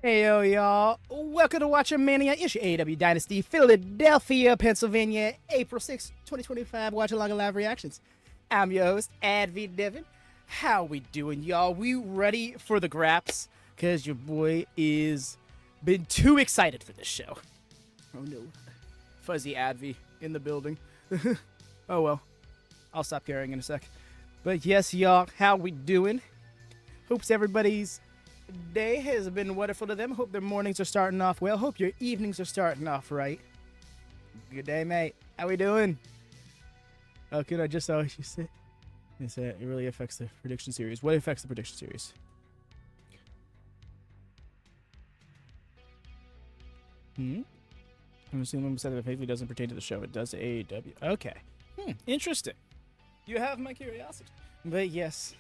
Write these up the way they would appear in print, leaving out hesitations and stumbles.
Hey yo, y'all. Welcome to WatchaMania. It's your AEW Dynasty, Philadelphia, Pennsylvania, April 6th, 2025. Watchalong live reactions. I'm your host, Adv Devin. How we doing, y'all? We ready for the graps? Because your boy is been too excited for this show. Oh no. Fuzzy Adv in the building. Oh well. I'll stop caring in a sec. But yes, y'all, how we doing? Hopes everybody's day has been wonderful to them. Hope their mornings are starting off well. Hope your evenings are starting off right. Good day, mate. How we doing? Oh, good. I just saw what you said. It really affects the prediction series. What affects the prediction series? I'm assuming said that if Haley doesn't pertain to the show, it does to AEW. Okay. Interesting. You have my curiosity. But yes,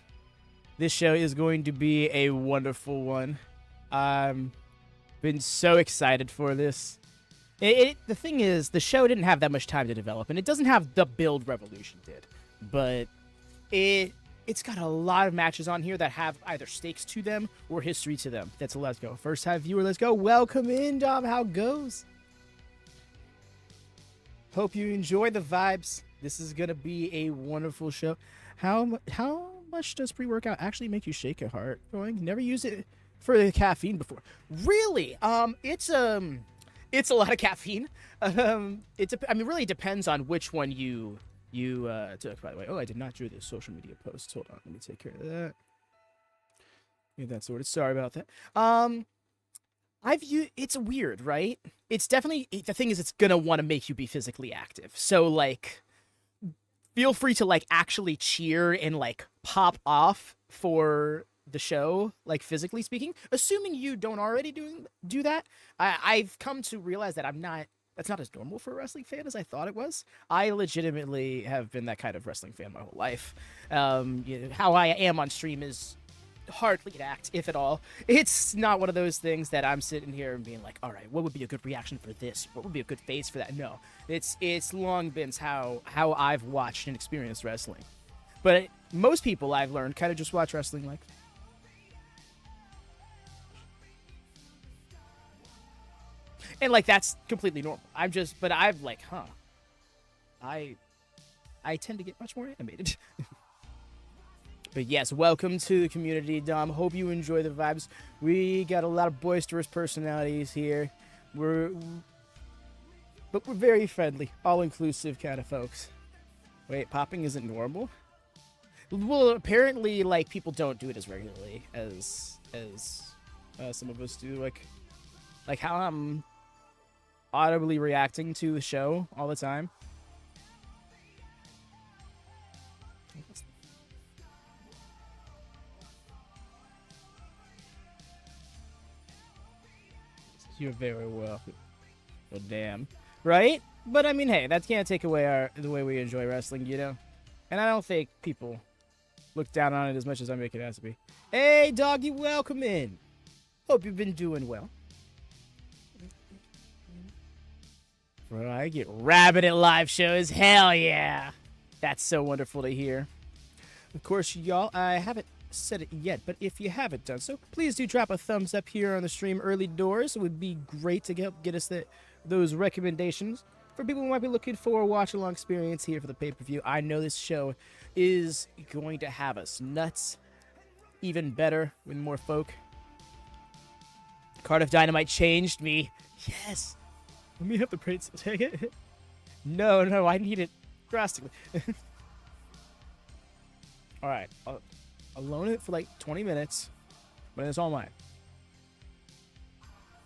this show is going to be a wonderful one. Been so excited for this. The thing is, the show didn't have that much time to develop, and it doesn't have the build Revolution did. But it's got a lot of matches on here that have either stakes to them or history to them. That's a let's go. First time viewer, let's go. Welcome in, Dom. How goes? Hope you enjoy the vibes. This is gonna be a wonderful show. How much does pre-workout actually make you shake a heart? Going, never used it for the caffeine before. Really? It's a lot of caffeine. Really depends on which one you took. By the way, I did not do the social media posts. Hold on, let me take care of that. Get that sorted. Sorry about that. It's weird, right? It's definitely, the thing is, it's gonna want to make you be physically active. So like, feel free to like actually cheer and like pop off for the show, like physically speaking, assuming you don't already do that. I've come to realize that that's not as normal for a wrestling fan as I thought it was. I legitimately have been that kind of wrestling fan my whole life. How I am on stream is hardly an act, if at all. It's not one of those things that I'm sitting here and being like, all right, what would be a good reaction for this? What would be a good face for that? No, it's long been how I've watched and experienced wrestling. But most people I've learned kind of just watch wrestling like, and like that's completely normal. But I've like, I tend to get much more animated. But yes, welcome to the community, Dom. Hope you enjoy the vibes. We got a lot of boisterous personalities here. But we're very friendly, all-inclusive kind of folks. Wait, popping isn't normal? Well, apparently, like, people don't do it as regularly as some of us do. Like how I'm audibly reacting to the show all the time. You're very welcome. Well, damn. Right? But I mean, hey, that can't take away the way we enjoy wrestling, you know? And I don't think people look down on it as much as I make it out to be. Hey, doggy, welcome in. Hope you've been doing well. Bro, I get rabid at live shows. Hell yeah. That's so wonderful to hear. Of course, y'all, I haven't said it yet, but if you haven't done so, please do drop a thumbs up here on the stream early doors. It would be great to get us those recommendations for people who might be looking for a watch-along experience here for the pay-per-view. I know this show is going to have us nuts, even better with more folk. Cardiff Dynamite changed me. Yes. Let me have the praise. Take it. No, I need it drastically. All right. I'll loan it for like 20 minutes, but it's all mine.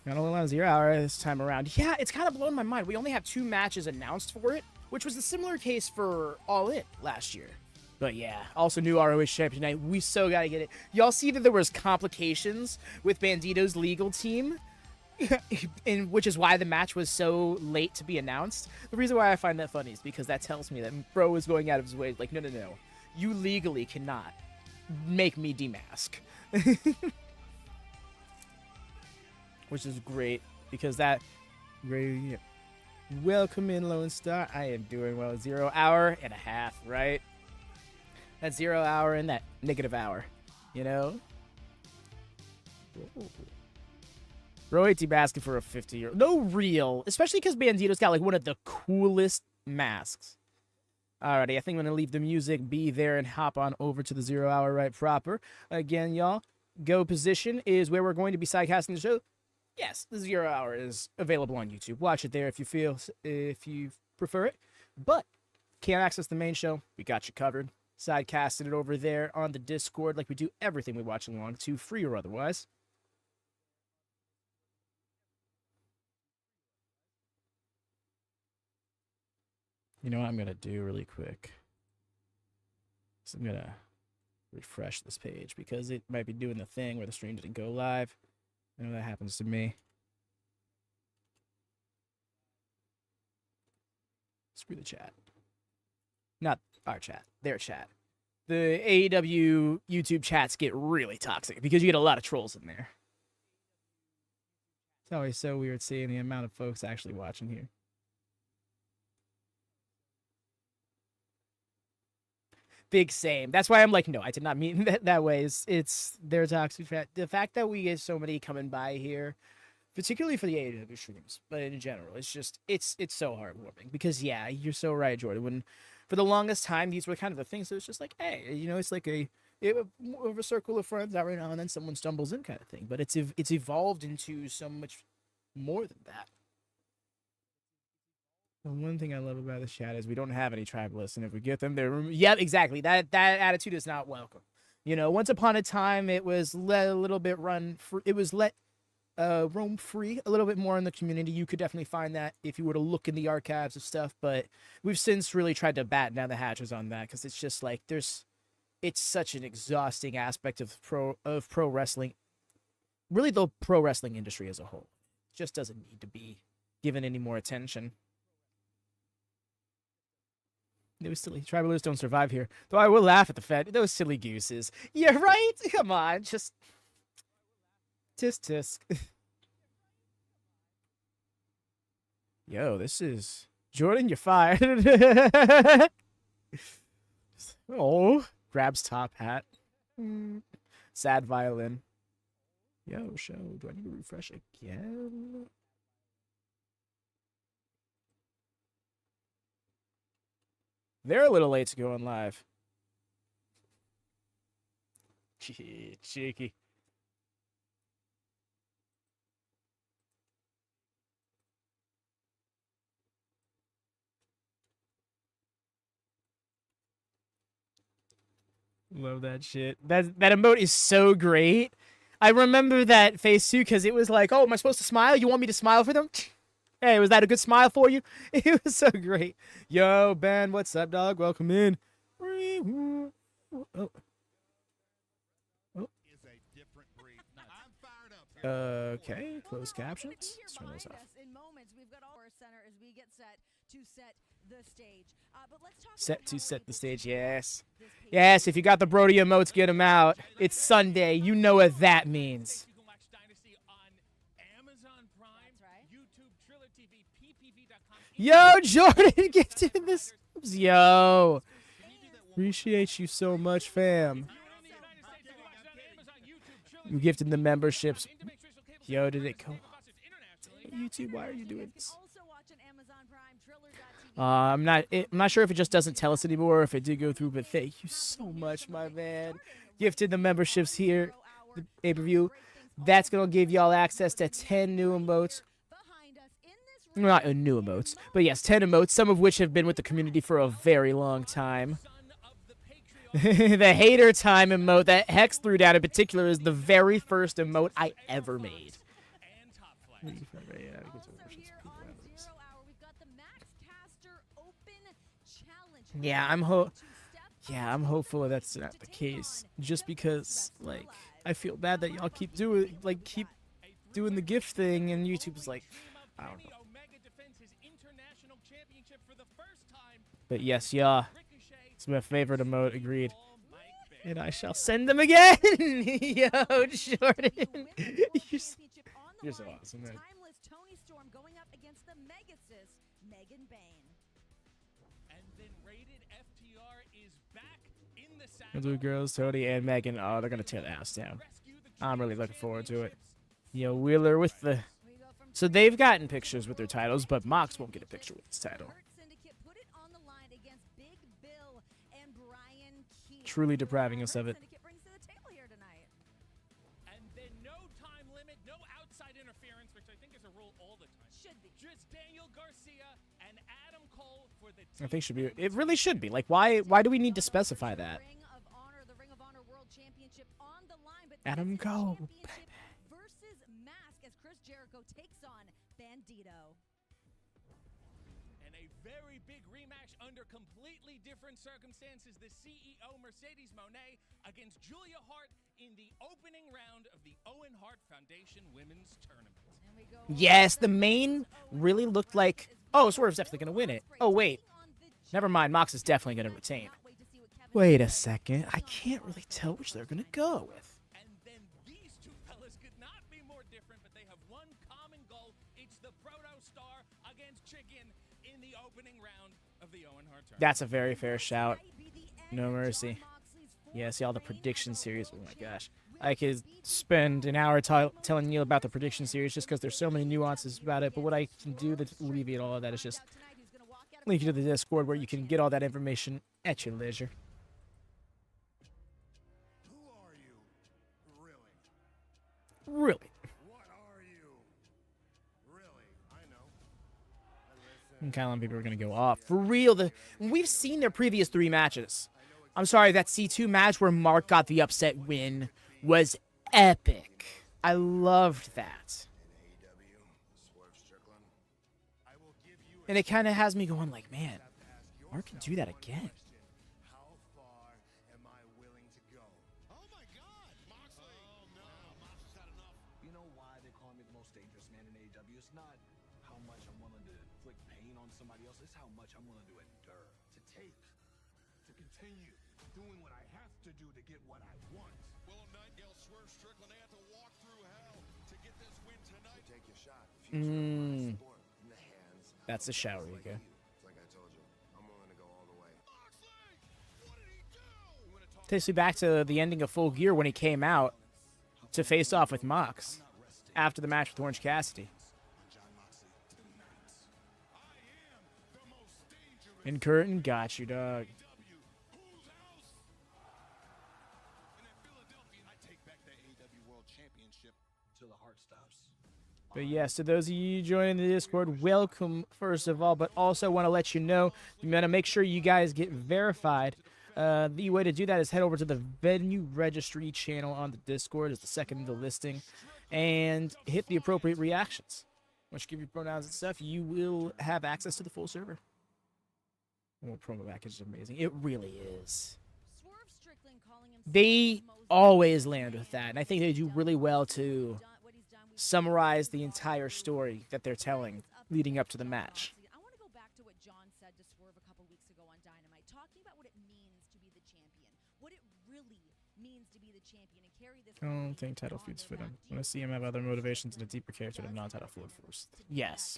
Got only on 0 hour this time around. Yeah, it's kind of blown my mind. We only have 2 matches announced for it, which was the similar case for All In last year. But yeah, also new ROH champion tonight. We so gotta get it. Y'all see that there was complications with Bandito's legal team, and which is why the match was so late to be announced. The reason why I find that funny is because that tells me that Bro was going out of his way. Like, no, you legally cannot make me demask. Which is great, because that great. Welcome in, Lone Star. I am doing well. 0 hour and a half, right? That 0 hour and that negative hour, you know? Bro, AT asking for a 50 €. No real. Especially because Bandito's got like one of the coolest masks. Alrighty, I think I'm going to leave the music be there and hop on over to the 0 hour right proper. Again, y'all, go position is where we're going to be sidecasting the show. Yes, the 0 hour is available on YouTube. Watch it there if you prefer it. But can't access the main show, we got you covered. Sidecasting it over there on the Discord like we do everything we watch along to, free or otherwise. You know what I'm going to do really quick? So I'm going to refresh this page because it might be doing the thing where the stream didn't go live. I know that happens to me. Screw the chat. Not our chat, their chat. The AEW YouTube chats get really toxic because you get a lot of trolls in there. It's always so weird seeing the amount of folks actually watching here. Big same. That's why I'm like, no, I did not mean that way. It's their toxic chat. The fact that we get so many coming by here, particularly for the AEW streams, but in general, it's just, it's so heartwarming because, yeah, you're so right, Jordan. When, for the longest time, these were kind of the things that was just like, hey, you know, it's like more of a circle of friends every now and then someone stumbles in kind of thing. But it's evolved into so much more than that. The one thing I love about the chat is we don't have any tribalists, and if we get them, they're yeah, exactly. That attitude is not welcome. You know, once upon a time, it was let a little bit run. It was let roam free a little bit more in the community. You could definitely find that if you were to look in the archives of stuff. But we've since really tried to batten down the hatches on that because it's just like it's such an exhausting aspect of pro wrestling. Really, the pro wrestling industry as a whole just doesn't need to be given any more attention. It was silly. Tribalists don't survive here. Though I will laugh at the Fed. Those silly gooses. Yeah, right? Come on. Just. Tisk. Yo, this is. Jordan, you're fired. Oh. Grabs top hat. Sad violin. Yo, show. Do I need to refresh again? They're a little late to go on live. Cheeky. Love that shit. That emote is so great. I remember that face too because it was like, oh, am I supposed to smile? You want me to smile for them? Hey, was that a good smile for you? It was so great. Yo, Ben, what's up, dog? Welcome in. Oh. Okay, closed captions. Let's turn those off. In moments, we've got our center as we get set to set the stage. But let's talk set the stage, yes. Yes, if you got the Brody emotes, get them out. It's Sunday. You know what that means. Yo, Jordan gifted this. Yo. Appreciate you so much, fam. You gifted the memberships. Yo, did it come? YouTube, why are you doing this? I'm not sure if it just doesn't tell us anymore or if it did go through, but thank you so much, my man. Gifted the memberships here, the pay-per-view. That's going to give y'all access to 10 new emotes. Not new emotes, but yes, 10 emotes, some of which have been with the community for a very long time. The hater time emote that Hex threw down in particular is the very first emote I ever made. Yeah, I'm hopeful that's not the case. Just because, like, I feel bad that y'all keep doing the gift thing, and YouTube's like, I don't know. But yes, yeah, it's my favorite emote. Agreed. And I shall send them again. Yo, Jordan, you're so awesome, man. The girls, Tony and Megan, oh, they're gonna tear the house down. I'm really looking forward to it. Yo, Wheeler with the... So they've gotten pictures with their titles, but Mox won't get a picture with his title. Hart Syndicate put it on the line against Big Bill and Bryan. Truly depriving us of it. Syndicate brings to the table here tonight. And then no time limit, no outside interference, which I think is a rule all the time. Should be. Just Daniel Garcia and Adam Cole for the I think should be. It really should be. Like, why do we need to specify that? The Ring of Honor World Championship on the line, but Adam this is Cole. championship versus Mask as Chris Jericho takes on Bandito. And a very big rematch under completely different circumstances. The CEO Mercedes Mone against Julia Hart in the opening round of the Owen Hart Foundation Women's Tournament. And we go Yes, the main really looked like... Oh, Swerve's definitely going to win it. Oh, wait. Never mind. Mox is definitely going to retain. Wait a second. I can't really tell which they're going to go with. And then these two fellas could not be more different, but they have one common goal. It's the Proto Star against Chicken in the opening round of the Owen Hart Tournament. That's a very fair shout. No mercy. Yeah, see all the prediction series. Oh my gosh. I could spend an hour telling you about the prediction series just because there's so many nuances about it. But what I can do to alleviate all of that is just link you to the Discord where you can get all that information at your leisure. Who are you, really? Really. What are you, really? I know. And kind of people are going to go off. For real, we've seen their previous 3 matches. I'm sorry, that C2 match where Mark got the upset win was epic. I loved that. And it kind of has me going like, man, Mark can do that again. How far am I willing to go? Oh my God, Moxley! Oh no, Moxley's had enough. You know why they call me the most dangerous man in AEW? It's not how much I'm willing to inflict pain on somebody else. It's how much I'm willing to endure, to take, to continue doing what I have to do to get what I want. Willow Nightingale, Swerve Strickland, they had to walk through hell to get this win tonight. Take your shot. In the hands. That's a shower, you go. Like I told you, I'm willing to go all the way. Moxley, what did he do? Takes me back to the ending of Full Gear when he came out to face off with Mox after the match with Orange Cassidy. And Curtin got you, dog. But yes, to those of you joining the Discord, welcome first of all, but also want to let you know, you want to make sure you guys get verified. The way to do that is head over to the venue registry channel on the Discord. It's the second in the listing. And hit the appropriate reactions. Once you give your pronouns and stuff, you will have access to the full server. Oh, promo package is amazing. It really is. Swerve Strickland calling himself They the most always land with that, and I think they do really well to what he's done with summarize the entire story that they're telling leading up to the match. I want to go back to what John said to Swerve a couple weeks ago on Dynamite, talking about what it means to be the champion, what it really means to be the champion and carry this. I don't think title feuds fit him. I want to see him have other motivations and a deeper character than non-title feud force. Yes,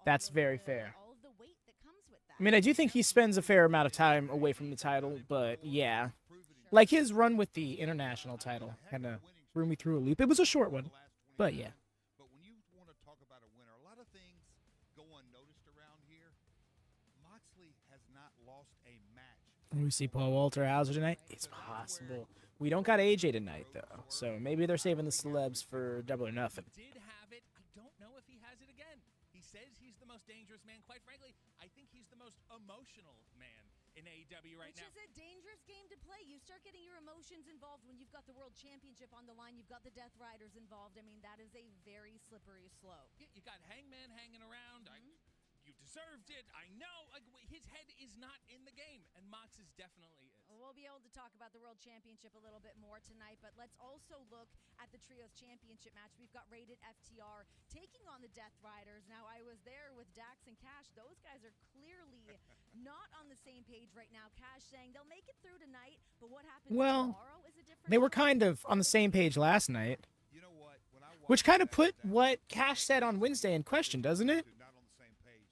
that's very fair. All of the weight that comes with that. I mean, I do think he spends a fair amount of time away from the title, but yeah. Like his run with the international title kind of threw me through a loop. It was a short one, but yeah. But when you want to talk about a winner, a lot of things go unnoticed around here. Moxley has not lost a match. We see Paul Walter Hauser tonight. It's possible. We don't got AJ tonight, though, so maybe they're saving the celebs for Double or Nothing. Did have it. I don't know if he has it again. He says he's the most dangerous man. Quite frankly, I think he's the most emotional man in AEW right now. Which is a dangerous game to play. You start getting your emotions involved when you've got the World Championship on the line. You've got the Death Riders involved. I mean, that is a very slippery slope. You got Hangman hanging around. You deserved it. I know. Like, his head is not in the game, and Mox's definitely is. We'll be able to talk about the World Championship a little bit more tonight, but let's also look at the Trios Championship match. We've got Rated FTR taking on the Death Riders. Now, I was there with Dax and Cash. Those guys are clearly not on the same page right now. Cash saying they'll make it through tonight, but what happens tomorrow is a different They were story. kind of on the same page last night, You know what? When I which kind of put what Cash said on Wednesday in question, doesn't it? not on the same page.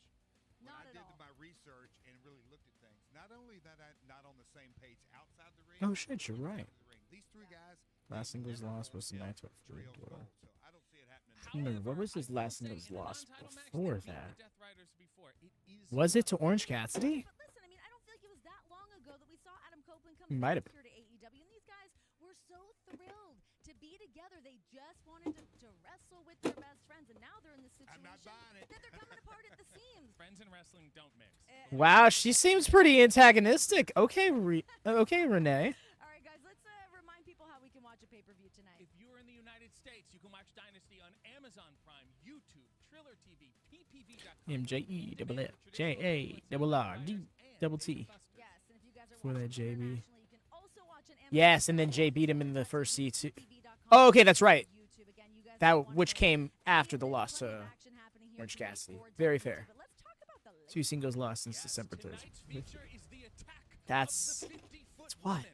When Not I at did all. my research and really looked at things, not only that I'm not on the same page outside the ring. Oh, shit, you're right. These three guys. Last singles loss was the night of Trios Dream. gold, so I don't see it happening. remember, what was his last singles loss non-title match, before they've beaten that? the Death Riders before. It is Was it to Orange Cassidy? But listen, I mean, I don't feel like it was that long ago that we saw Adam Copeland come Might have back here to AEW, and these guys were so thrilled to be together. They just wanted to wrestle with their best friends, and now they're in this situation not buying it. that they're coming apart at the seams. Friends and wrestling don't mix. Wow, she seems pretty antagonistic. Okay, okay, Renee. All right, guys, let's remind people how we can watch a pay-per-view tonight. If you're in the United States, you can watch Dynasty on Amazon Prime, YouTube, Triller TV, PPV.com. MJEJARRD Yes, and if you guys are For that watching JB. internationally, you can also watch an Yes, and then Jay beat him in the first C2. Oh, okay, that's right. That which came after the loss to Orange Cassidy. Very fair. Two singles lost since December 3rd. Tonight's feature is the attack That's of the 50-foot that's wild. woman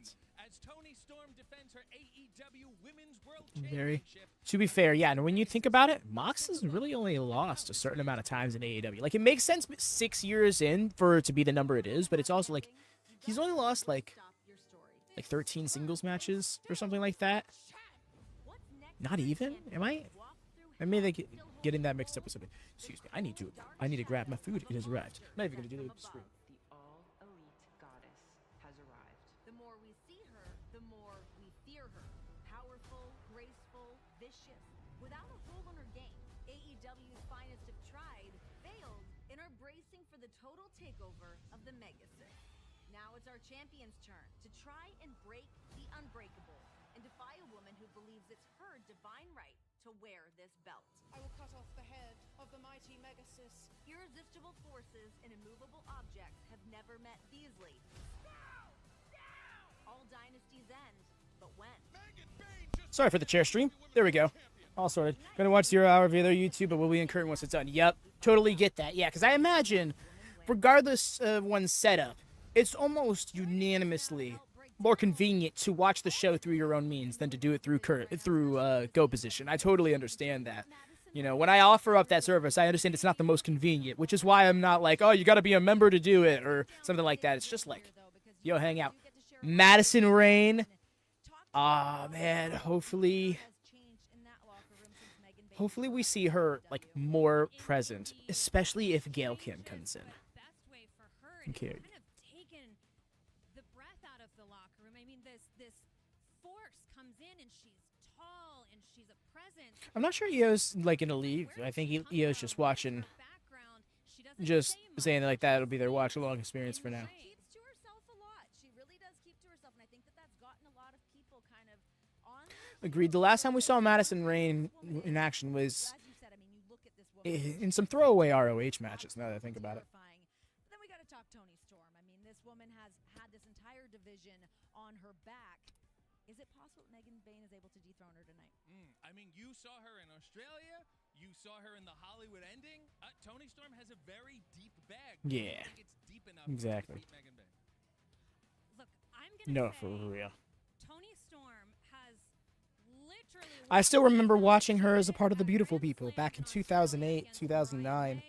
as Toni Storm defends her AEW Women's World Very. Championship. To be fair, yeah, and when you think about it, Mox has really only lost a certain amount of times in AEW. Like, it makes sense 6 years in for it to be the number it is, but it's also like he's only lost like 13 singles matches or something like that. Not even? Am I? I may be getting that mixed up with something. Excuse me. I need to grab my food. It has arrived. I'm not even gonna do the screen. The all-elite goddess has arrived. The more we see her, the more we fear her. Powerful, graceful, vicious, without a hole in her game. AEW's finest have tried, failed, and are bracing for the total takeover of the Megasix. Now it's our champion's turn to try and break the unbreakable and defy a woman who believes it's her divine right to wear this belt. I will cut off the head of the mighty Megasis. Irresistible forces and immovable objects have never met these ladies. All dynasties end, but when? Sorry for the chair stream. There we go. All sorted. Gonna watch 0 hour via their YouTube, but we'll be incurring once it's done. Yep. Totally get that. Yeah, because I imagine, regardless of one's setup, it's almost unanimously more convenient to watch the show through your own means than to do it through Go Position. I totally understand that. You know, when I offer up that service, I understand it's not the most convenient, which is why I'm not like, oh, you got to be a member to do it or something like that. It's just like, yo, hang out. Madison Rain. Ah, man. Hopefully we see her like more present, especially if Gail Kim comes in. Okay. Kind of taken the breath out of the locker room. I mean, this force comes in and she's tall and she's a presence. I'm not sure EO's like gonna leave. I think EO's just watching, just saying like that'll be their watch along experience for now. She keeps to herself a lot. She really does keep to herself, and I think that that's gotten a lot of people kind of on. Agreed. The last time we saw Madison Rain in action was As you said, I mean, you look at this woman. in some throwaway ROH matches. Now that I think about it. Terrifying. But then we got to talk Toni Storm. I mean, this woman has had this entire division on her back. Is it possible that Megan Bain is able to dethrone her tonight? I mean, you saw her in Australia. You saw her in the Hollywood ending. Toni Storm has a very deep bag. Yeah. I think it's deep enough Exactly. to beat Megan Bain. Look, I'm gonna No, say for real. Toni Storm has literally. I still remember watching her as a part of the Beautiful People back in 2008, 2009.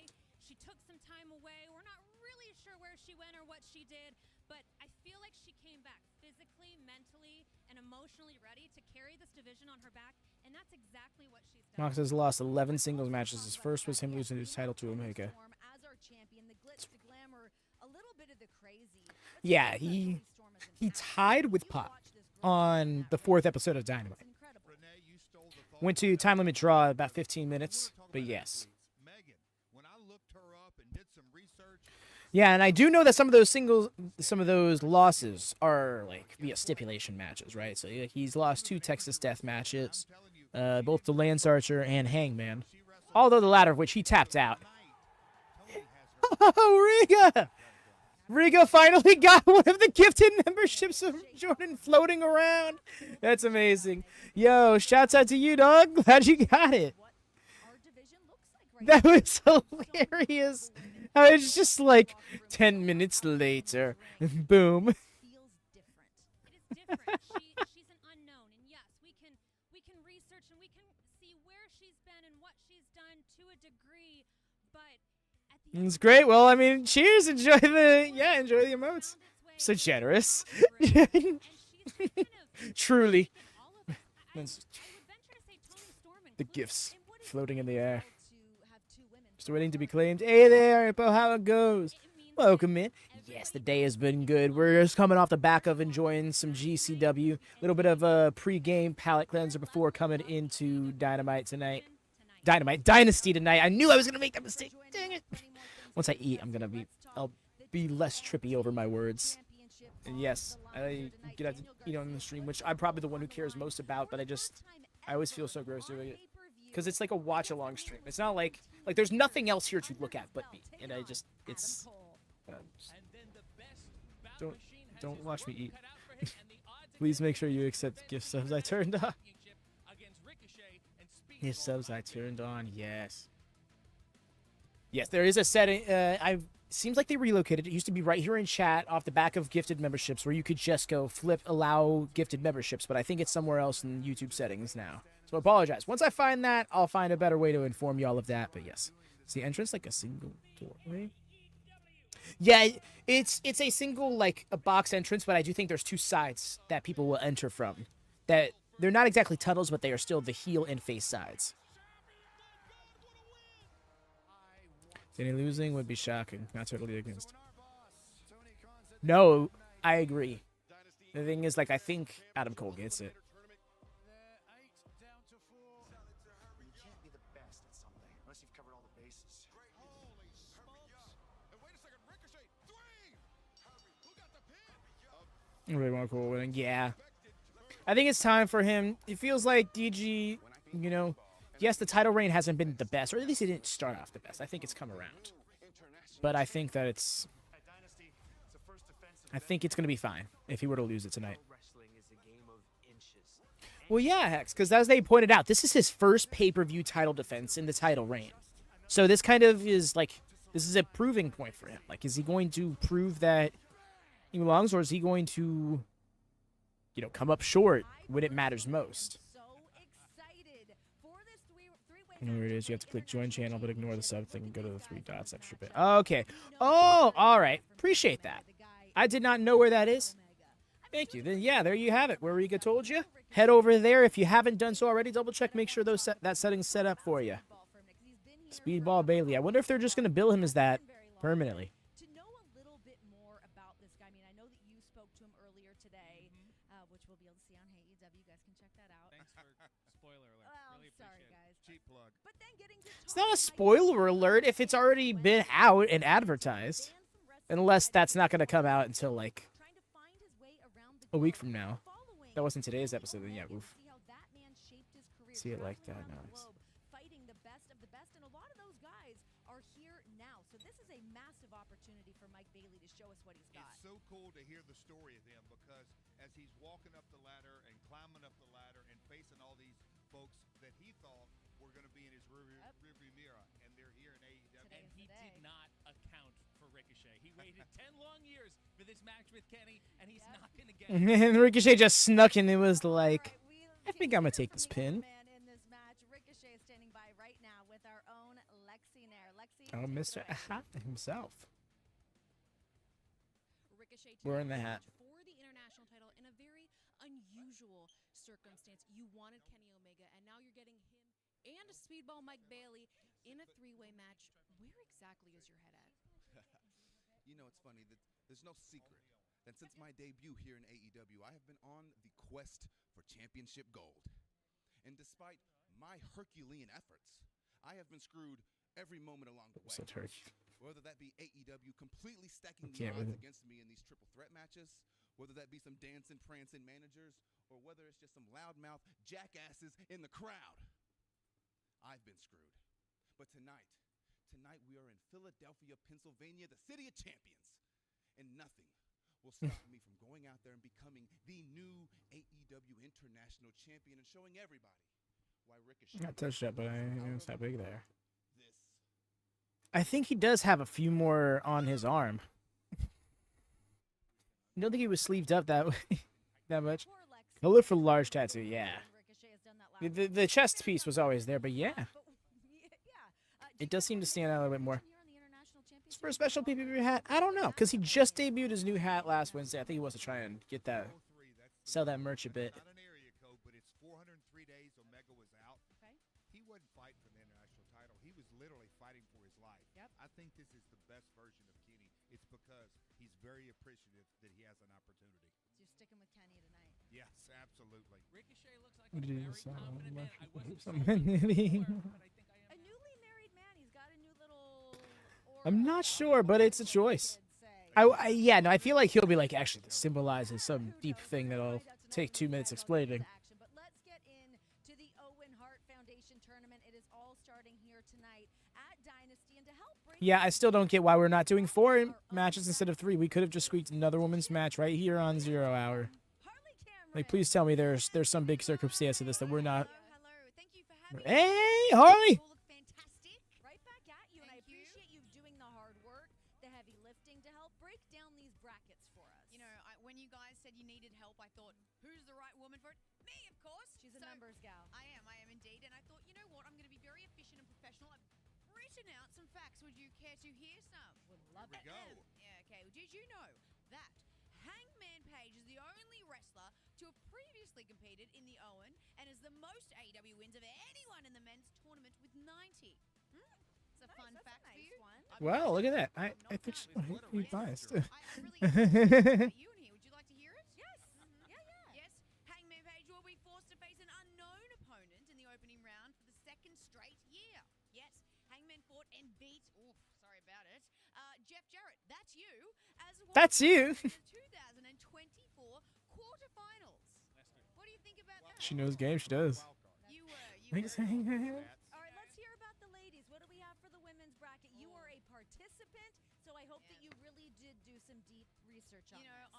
She took some time away. We're not really sure where she went or what she did, but I feel like she came back physically, mentally, and emotionally ready to carry this division on her back, and that's exactly what she's done. Mox has lost 11 singles matches. His first was him losing his title to Omega. Storm as our champion, the glitz, the glamour, a little bit of the crazy. Let's Yeah, talk about he Toni Storm as an athlete. tied with You Pop watch this girl on the 4th episode of Dynamite. It's incredible. Renee, you stole the thought Went to time limit draw about 15 minutes, We're talking but about yes. athletes. Megan, when I looked her up and did some research, Yeah, and I do know that some of those losses are like via stipulation matches, right? So like, he's lost 2 Texas Death matches, both to Lance Archer and Hangman, although the latter of which he tapped out. Oh, Riga! Riga finally got one of the gifted memberships of Jordan floating around. That's amazing. Yo, shouts out to you, dog. Glad you got it. What our division looks like right That was hilarious. It's just like 10 minutes later. Boom. feels different. It is different. She's an unknown, and yes, we can research and we can see where she's been and what she's done to a degree, but at the It's great. Well, I mean, cheers. Enjoy the emotes. So generous. Truly. The gifts. floating in the air. Just waiting to be claimed. Hey there, Hippo, how it goes? Welcome in. Yes, the day has been good. We're just coming off the back of enjoying some GCW. A little bit of a pre-game palate cleanser before coming into Dynamite tonight. Dynasty tonight. I knew I was going to make that mistake. Dang it. Once I eat, I'll be less trippy over my words. And yes, I get to eat on the stream, which I'm probably the one who cares most about, but I always feel so gross doing it. Because it's like a watch-along stream. It's not like there's nothing else here to look at but me. And don't watch me eat. Please make sure you accept gift subs I turned on. Gift subs I turned on, yes. Yes, there is a setting. Seems like they relocated. It used to be right here in chat off the back of gifted memberships where you could just go flip allow gifted memberships, but I think it's somewhere else in YouTube settings now. So I apologize. Once I find that, I'll find a better way to inform you all of that, but yes. Is the entrance like a single doorway? Yeah, it's a single, like, a box entrance, but I do think there's two sides that people will enter from. That they're not exactly tunnels, but they are still the heel and face sides. Any losing would be shocking. Not totally against. No, I agree. The thing is, like, I think Adam Cole gets it. I really want Cole winning. Yeah. I think it's time for him. It feels like DG, you know, yes, the title reign hasn't been the best, or at least it didn't start off the best. I think it's come around. But I think that I think it's going to be fine if he were to lose it tonight. Well, yeah, Hex, because as they pointed out, this is his first pay-per-view title defense in the title reign. So this kind of is like, this is a proving point for him. Like, is he going to prove that he belongs, or is he going to, you know, come up short when it matters most? Where it is, you have to click join channel, but ignore the sub thing and go to the 3 dots extra bit. Okay. Oh, all right. Appreciate that. I did not know where that is. Thank you. Then, yeah, there you have it. Where Riga told you. Head over there. If you haven't done so already, double check. Make sure that setting's set up for you. Speedball Bailey. I wonder if they're just going to bill him as that permanently. It's not a spoiler alert if it's already been out and advertised. Unless that's not going to come out until, like, a week from now. That wasn't today's episode, then yeah, oof. See it like that, nice. Fighting the best of the best, and a lot of those guys are here now. So this is a massive opportunity for Mike Bailey to show us what he's got. It's so cool to hear the story of him, because as he's walking up the ladder and climbing up the ladder and facing all these folks that he thought were going to be in his rearview mirror, and they're here in AEW. And he did not account for Ricochet. He waited 10 long years for this match with Kenny, and he's not going to get it. And Ricochet just snuck in. It was like, I think I'm going to take this pin. Ricochet is standing by right now with our own Lexi Nair. Oh, Mr. Hat himself. We're in the hat. For the international title in a very unusual circumstance. You wanted Kenny Omega, and now you're getting him and a Speedball Mike Bailey in a 3-way match. Where exactly is your head at? You know, it's funny that there's no secret that since my debut here in AEW, I have been on the quest for championship gold. And despite my Herculean efforts, I have been screwed every moment along the way. So turkey. Whether that be AEW completely stacking the odds against me in these triple threat matches, whether that be some dancing, prancing managers, or whether it's just some loudmouth jackasses in the crowd, I've been screwed. But tonight we are in Philadelphia, Pennsylvania, the city of champions. And nothing will stop me from going out there and becoming the new AEW International Champion and showing everybody why Ricochet... I touched that, but it's not big there. I think he does have a few more on his arm. I don't think he was sleeved up that way, that much. He'll look for large tattoo, yeah. The chest piece was always there, but yeah. It does seem to stand out a little bit more. For a special PPV hat, I don't know, because he just debuted his new hat last Wednesday. I think he wants to try and get that, sell that merch a bit. Not an area code, but it's 403 days Omega was out. He wasn't fighting fight for the international title, he was literally fighting for his life. Yep. I think this is the best version of Kenny. It's because he's very appreciative that he has an opportunity. So you're sticking with Kenny tonight. Yes, absolutely. Ricochet looks like It a very is, confident man. I wasn't some sold on him many. before, but I think I am A now. newly married man, he's got a new little. I'm not sure, but it's a choice. Yeah, no, I feel like he'll be like, actually, this symbolizes some deep thing that I'll take 2 minutes explaining. But let's get into the Owen Hart Foundation tournament. It is all starting here tonight at Dynasty, and to help bring Yeah, I still don't get why we're not doing 4 matches instead of 3. We could have just squeaked another women's match right here on 0 Hour. Like, please tell me there's some big circumstance to this that we're not. Hello. Thank you for having me. Hey, Harley! You all look fantastic. Right back at you, and I appreciate you doing the hard work, the heavy lifting to help break down these brackets for us. You know, when you guys said you needed help, I thought, who's the right woman for it? Me, of course. She's a numbers gal. I am indeed. And I thought, you know what? I'm going to be very efficient and professional. I've written out some facts. Would you care to hear some? Would love Here we it. go. Yeah, okay. Well, did you know that Hangman Page is the only wrestler to have previously competed in the Owen and is the most AEW wins of anyone in the men's tournament with 90? It's a fun That's fact a for nice you. one. Well, look at that. I think she's biased. I really about you in here. Would you like to hear it? Yes. Yeah. Yes. Hangman Page will be forced to face an unknown opponent in the opening round for the second straight year. Yes. Hangman fought and beat. Oof, sorry about it. Jeff Jarrett. That's you. As well. That's you. In the 2024 quarterfinals. What do you think about that? She knows game. She does. You Thanks, were. Hangman. All right, let's hear about the ladies. What do we have for the women's bracket? You are a participant, so I hope that you really did do some deep research on You know, this.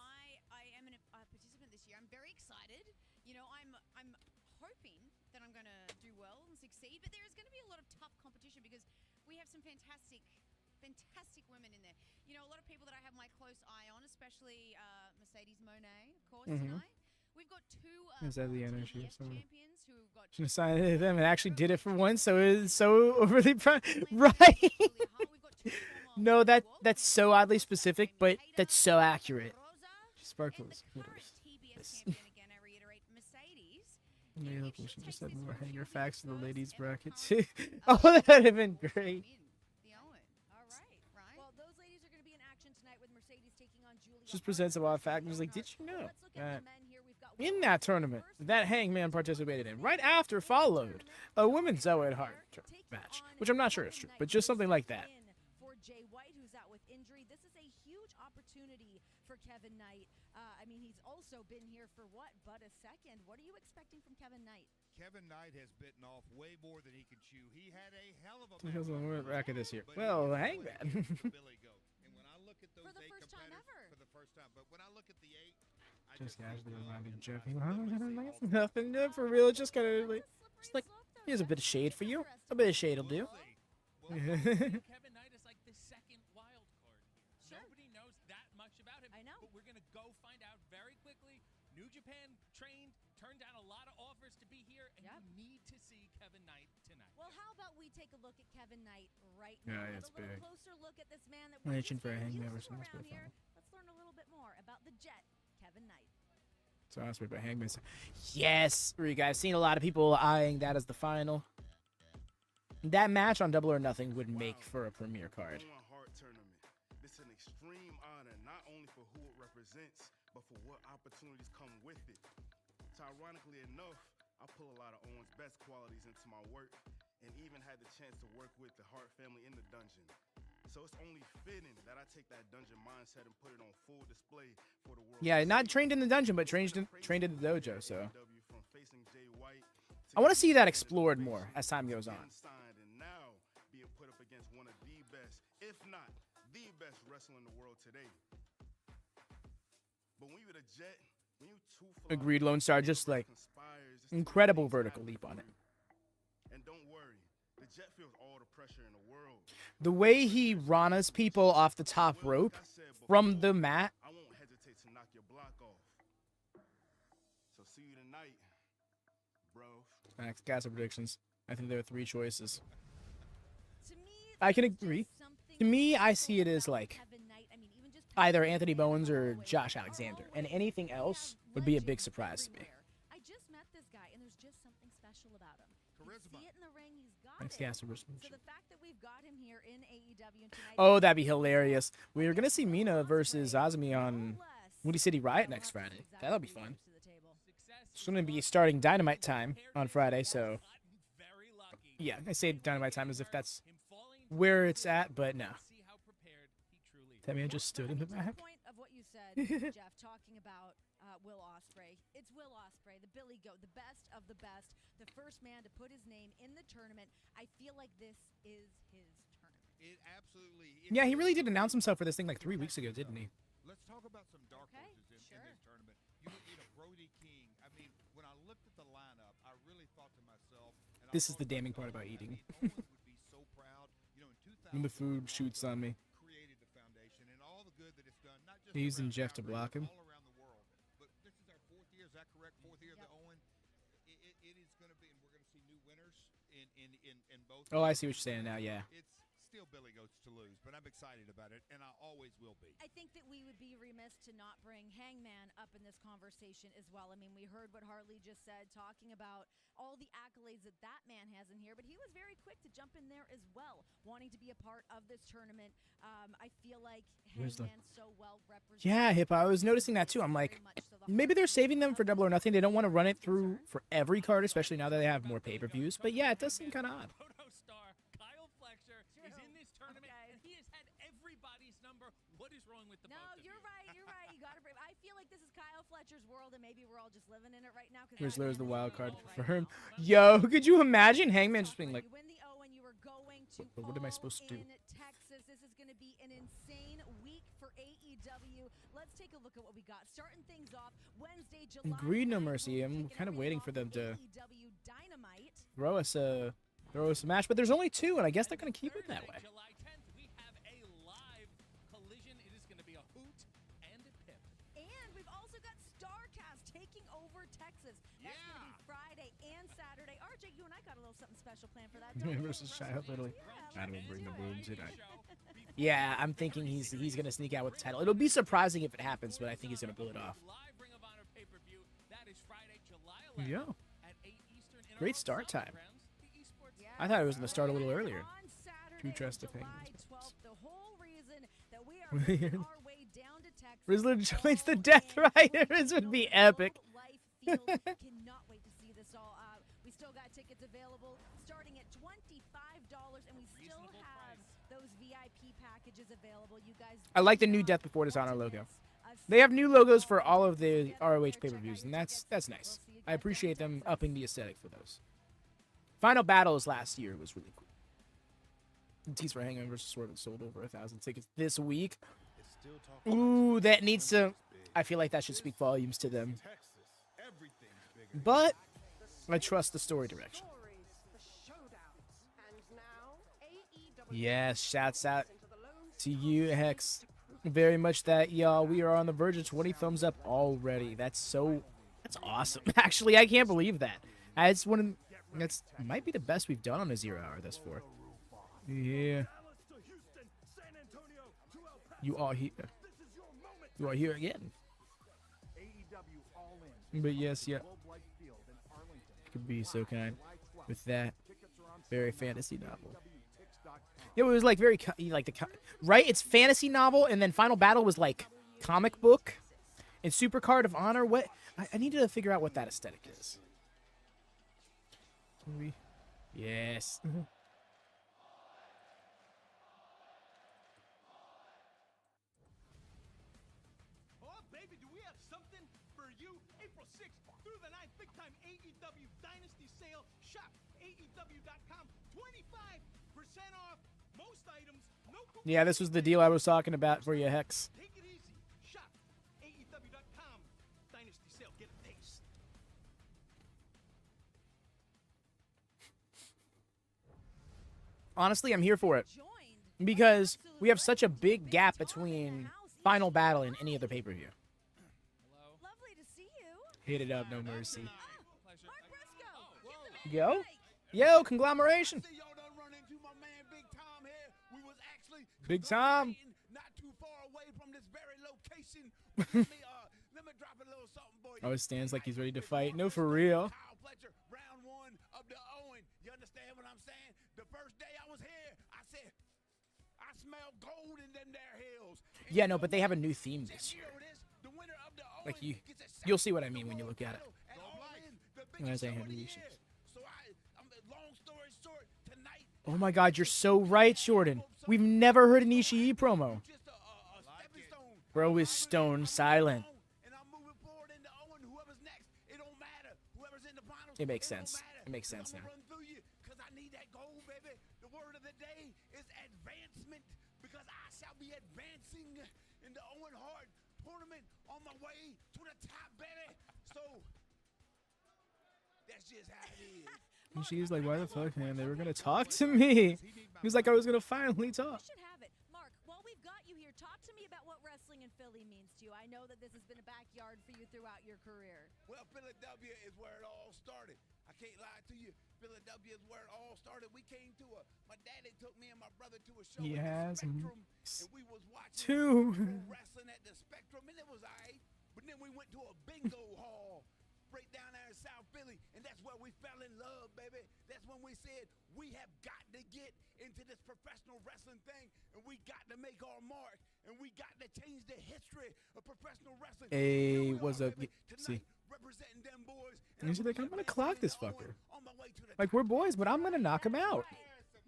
I am a participant this year. I'm very excited. You know, I'm hoping that I'm going to do well and succeed, but there is going to be a lot of tough competition because we have some fantastic women in there. You know, a lot of people that I have my close eye on, especially Mercedes Mone, of course, tonight. We've got 2 Is that the energy of someone? champions who have got She decided them and actually did it for once, so it's so overly right. No, that's so oddly specific, but that's so accurate. Sparkles. Yes. Yeah, we should just have more hanger facts for the ladies bracket too. Oh, that would have been great. All right. Well, those ladies are going to be in action tonight with Mercedes taking on Julia. Just presents a lot of factors. Like, did you know Let's look that at the men here. We've got in that tournament that Hangman participated in, right after followed a women's Owen Hart match, which I'm not sure is true, but just something like that. For Jay White, who's out with injury, this is a huge opportunity for Kevin Knight. I mean, he's also been here for but a second. What are you expecting from Kevin Knight? Kevin Knight has bitten off way more than he can chew. He had a hell of a Because of the bracket this year. but Well, he is Hangman. really good for Billy Goat. And when I look at those For the 8 first time competitors ever. for the first time, but when I look at the 8, I Just think, casually oh, reminded I joking. literally see all Nothing new for real. Just kind of like, just like, here's a bit of shade for you. A bit of shade will do. Well, Kevin Knight is like the second wild card here. Nobody knows that much about him. I know. But we're going to go find out very quickly. New Japan trained, turned down a lot of offers to be here, and you need to see Kevin Knight tonight. Well, how about we take a look at Kevin Knight right Yeah, now? it's Get a little big. closer look at this man that I'm we're itching just for a getting Hangman used to versus around Ospreay here. final. Let's learn a little bit more about the Jet, Kevin Knight. So Ospreay by Hangman. Yes, Rika. I've seen a lot of people eyeing that as the final. That match on Double or Nothing would make for a premier card. Owen Hart tournament. This is an extreme honor, not only for who it represents, but for what opportunities come with it. So ironically enough, I pull a lot of Owen's best qualities into my work, and even had the chance to work with the Hart family in the dungeon. So it's only fitting that I take that dungeon mindset and put it on full display for the world. Yeah, not trained in the dungeon, but trained in the dojo. So From facing Jay White I want to see that explored more as time goes on. and now being put up against one of the best, if not the best wrestler in the world today. But when you're the Jet, when you two Agreed, Lone Star. Just like incredible vertical leap on it. And don't worry, the Jet feels all the pressure in the world. The way he Ranas people off the top rope from the mat. I won't hesitate to knock your block off. So see you tonight, bro. Max, gas predictions. I think there are 3 choices. To me, I can agree. To me, I see it as like Kevin Knight, I mean, even just either Anthony Bowens or Josh Alexander, and anything else would be a big surprise to me. I just met this guy, and there's just something special about him. Charisma. see it in the ring, he's got Thanks, it. Caster. So the fact that we've got him here in AEW tonight. Oh, that'd be hilarious. We were gonna see Mina versus Azumi on Windy City Riot next Friday. That'll be fun. It's gonna be starting Dynamite time on Friday, so yeah, I say Dynamite time as if that's where it's at, but no. That man just stood in the back. Point of what you said, Jeff, talking about Will Ospreay. It's Will Ospreay, the Billy Goat, the best of the best, the first man to put his name in the tournament. I feel like this is his tournament. It absolutely. Yeah, he really did announce himself for this thing like 3 weeks ago, didn't he? Let's talk about some dark horses in this tournament. You know, Brody King. I mean, when I looked at the lineup, I really thought to myself. And This is the damning part about eating. Owen would be so proud. You know, in 2000, When the food shoots on me. created the foundation and all the good that it's done. Not just He's using around Jeff to Calgary, block him. all around the world. But this is our 4th year. Is that correct? 4th year of the Owen. It is going to be, and we're going to see new winners in both. Oh, I see what you're saying now. Yeah. It's still Billy Goats to lose, but I'm excited about it, and I always will be. I think that we would be remiss to not bring Hangman up in this conversation as well. I mean, we heard what Harley just said, talking about all the accolades that that man has in here, but he was very quick to jump in there as well, wanting to be a part of this tournament. I feel like Hangman's so well represented. Yeah, Hip. I was noticing that too. I'm like, maybe they're saving them for Double or Nothing. They don't want to run it through for every card, especially now that they have more pay-per-views. But yeah, it does seem kind of odd. Star Kyle Fletcher is in this tournament, and he has had everybody's number. What is wrong with the both of you? You're right. You're right. You got to. I feel like this is Kyle Fletcher's world, and maybe we're all just living in it right now. Rizzler's the wild card for him. Yo, could you imagine Hangman just being like, You win the Owen, you are going to what am I supposed to do? in Texas. This is going to be an insane week for AEW. Let's take a look at what we got. Starting things off Wednesday, July. Greed No Mercy. I'm kind of waiting for them to AEW Dynamite. throw us a match, but there's only 2, and I guess they're going to keep it that way. July 10th, we have a live collision. It is going to be a hoot and a pip. And we've also got StarCast taking over Texas. That's going to be Friday and Saturday. RJ, you and I got a little something special planned for that. Versus Child, literally. I don't bring the boom tonight. Yeah, I'm thinking he's gonna sneak out with the title. It'll be surprising if it happens, but I think he's gonna pull it off. Live Ring of Honor pay-per-view. That is Friday, July 11th Yeah. at 8 Eastern. In Great our start South time. Grounds, the esports I thought it was gonna start a little earlier. On Saturday, True trust of July Hangman's 12th, the whole reason that we are making our way down to Texas. Rizzler joins the Death Rider. This would be epic. Life Field. Cannot wait to see this all out. We still got tickets available starting at $25, and we still have those VIP packages available. You guys, I like the new Death Before Dishonor logo. They have new logos for all of the ROH pay-per-views, and that's nice. I appreciate them upping the aesthetic for those. Final Battles last year was really cool. Tease for Hangman vs. Swerve sold over 1,000 tickets this week. Ooh, that needs to. I feel like that should speak volumes to them. But I trust the story direction. Yes, shouts out to you, Hex. Very much that, y'all. We are on the verge of 20 thumbs up already. That's awesome. Actually, I can't believe that. That's might be the best we've done on a 0 hour thus far. Yeah. You are here. You are here again. But yes, yeah. Could be so kind with that very fantasy novel. It was like very right. It's fantasy novel, and then Final Battle was like comic book, and Super Card of Honor. What I needed to figure out what that aesthetic is. Yes. Oh, baby, do we have something for you? April 6th through the 9th, big time AEW Dynasty sale. Shop AEW.com. 25% off most items. No Yeah, this was the deal I was talking about for you, Hex. Take it easy. Shop AEW.com. Dynasty sale. Get a taste. Honestly, I'm here for it because we have such a big gap between Final Battle and any other pay-per-view. Lovely to see you. Hit it up, no mercy. Mark Briscoe. Yo, yo, conglomeration. Big Tom. Not too far away from this very location. Let me drop a little something for you. Oh, it stands like he's ready to fight. No, for real. Kyle Fletcher, round 1 of the Owen. You understand? understand what I'm saying? The first day I was here, I said, I smell gold in them there hills. And Yeah, no, but they have a new theme this year. the winner of the Like Owen gets a you'll see what I mean when you look at it. and Owen, the When I biggest say show of the Henry year. So long story short, tonight, Oh my God, you're so right, Jordan. We've never heard an Ishii promo. Bro is stone silent. and I'm moving forward into Owen, whoever's next. It don't matter. Whoever's in the finals. It makes don't sense. matter. It makes sense I'm now. gonna run through you because I need that goal, baby. The word of the day is advancement because I shall be advancing in the Owen Hart tournament on my way to the top, baby. So that's just how it is. And she's like, why the fuck, man? They were gonna talk to me. He was like, I was gonna finally talk. We should have it. Mark, while we've got you here, talk to me about what wrestling in Philly means to you. I know that this has been a backyard for you throughout your career. Well, Philadelphia is where it all started. I can't lie to you. Philadelphia is where it all started. We came to my daddy took me and my brother to a show He at has the Spectrum, and we was watching two. wrestling at the Spectrum, and it was all right. But then we went to a bingo hall right down there in South Philly, and that's where we fell in love, baby. That's when we said, we have got to get into this professional wrestling thing, and we got to make our mark, and we got to change the history of professional wrestling. Hey, what's up? See. Representing them boys. And he's like, I'm gonna clock this fucker. Like, we're boys, but I'm gonna knock him out.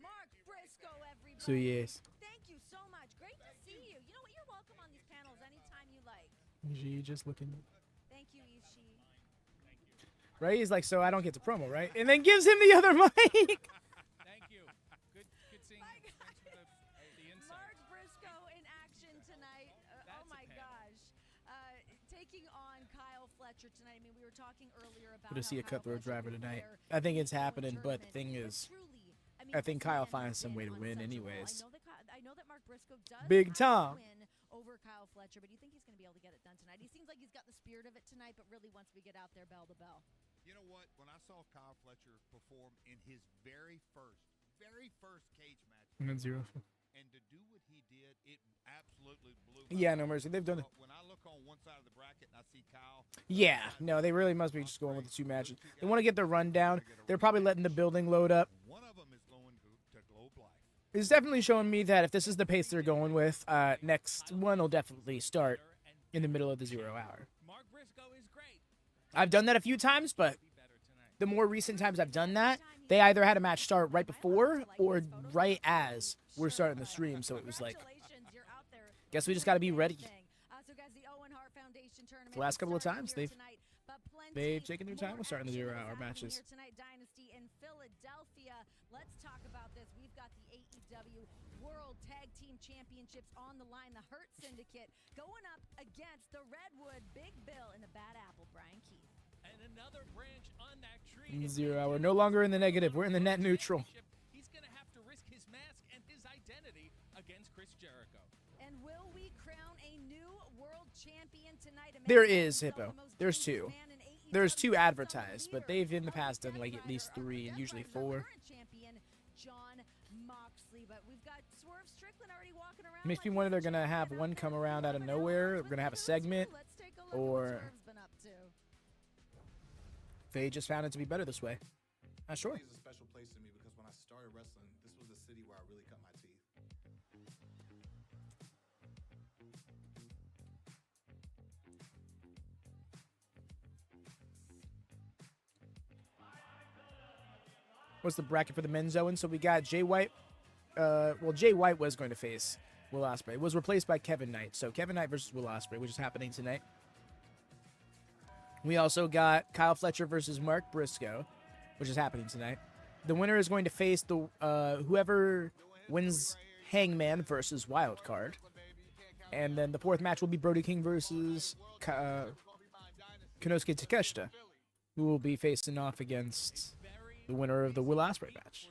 Mark Briscoe, everybody. So, yes. Thank you so much. Great to see you. You know what? You're welcome on these panels anytime you like. Ishii just looking. Thank you, Ishii. Right? He's like, so I don't get the promo, right? And then gives him the other mic. Thank you. Good seeing you. Thanks for the insight. Mark Briscoe in action tonight. Oh my gosh. Taking on Kyle Fletcher tonight. I mean, we were talking earlier about Good to see a how Kyle cutthroat Fletcher driver could tonight. wear I think it's the happening, but the tournament. thing But is, truly, I think this Kyle man finds has some way been to on win such a roll. anyways. I know that Mark Briscoe does Big have Tom. a win over Kyle Fletcher, but do you think he's going to be able to get it done tonight? He seems like he's got the spirit of it tonight, but really once we get out there bell to bell. You know what? When I saw Kyle Fletcher perform in his very first cage match, And then zero. and to do what he did, it absolutely blew my Yeah, no mind. mercy. They've done it. When I look on one side of the bracket and I see Kyle, Yeah, no, they really must be just going with the two matches. They want to get their rundown. They're probably letting the building load up. one of them is going to Globe Life. It's definitely showing me that if this is the pace they're going with, next one will definitely start in the middle of the 0 hour. Mark Briscoe is great. I've done that a few times, but the more recent times I've done that, they either had a match start right before or right as we're starting the stream. So it was like, guess we just got to be ready. So guys, the Owen Hart Foundation tournament. The last couple of times, started they've here tonight, but plenty taken their time with starting the 0 more hour action matches. Here tonight, Dynasty in Philadelphia. Let's talk about this. We've got the AEW World Tag Team Championships on the line. The Hurt Syndicate going up against the Redwood Big Bill and the Bad Apple Bryan Keith. And another branch on that tree. 0 hour. No longer in the negative. We're in the net neutral. He's going to have to risk his mask and his identity against Chris Jericho. And will we crown a new world champion tonight? There is, Hippo. There's two. There's two advertised, but they've in the past done like at least 3 and usually 4. Champion John Moxley, but we've got Swerve Strickland already walking around. Makes me wonder they're going to have one come around out of nowhere. We're going to have a segment. Or they just found it to be better this way. Not sure. It's a special place to me because when I started wrestling, this was the city where I really cut my teeth. What's the bracket for the men's Owen? So we got Jay White. Well, Jay White was going to face Will Ospreay. Was replaced by Kevin Knight. So Kevin Knight versus Will Ospreay, which is happening tonight. We also got Kyle Fletcher versus Mark Briscoe, which is happening tonight. The winner is going to face the whoever wins Hangman versus Wildcard. And then the fourth match will be Brody King versus Konosuke Takeshita, who will be facing off against the winner of the Will Ospreay match.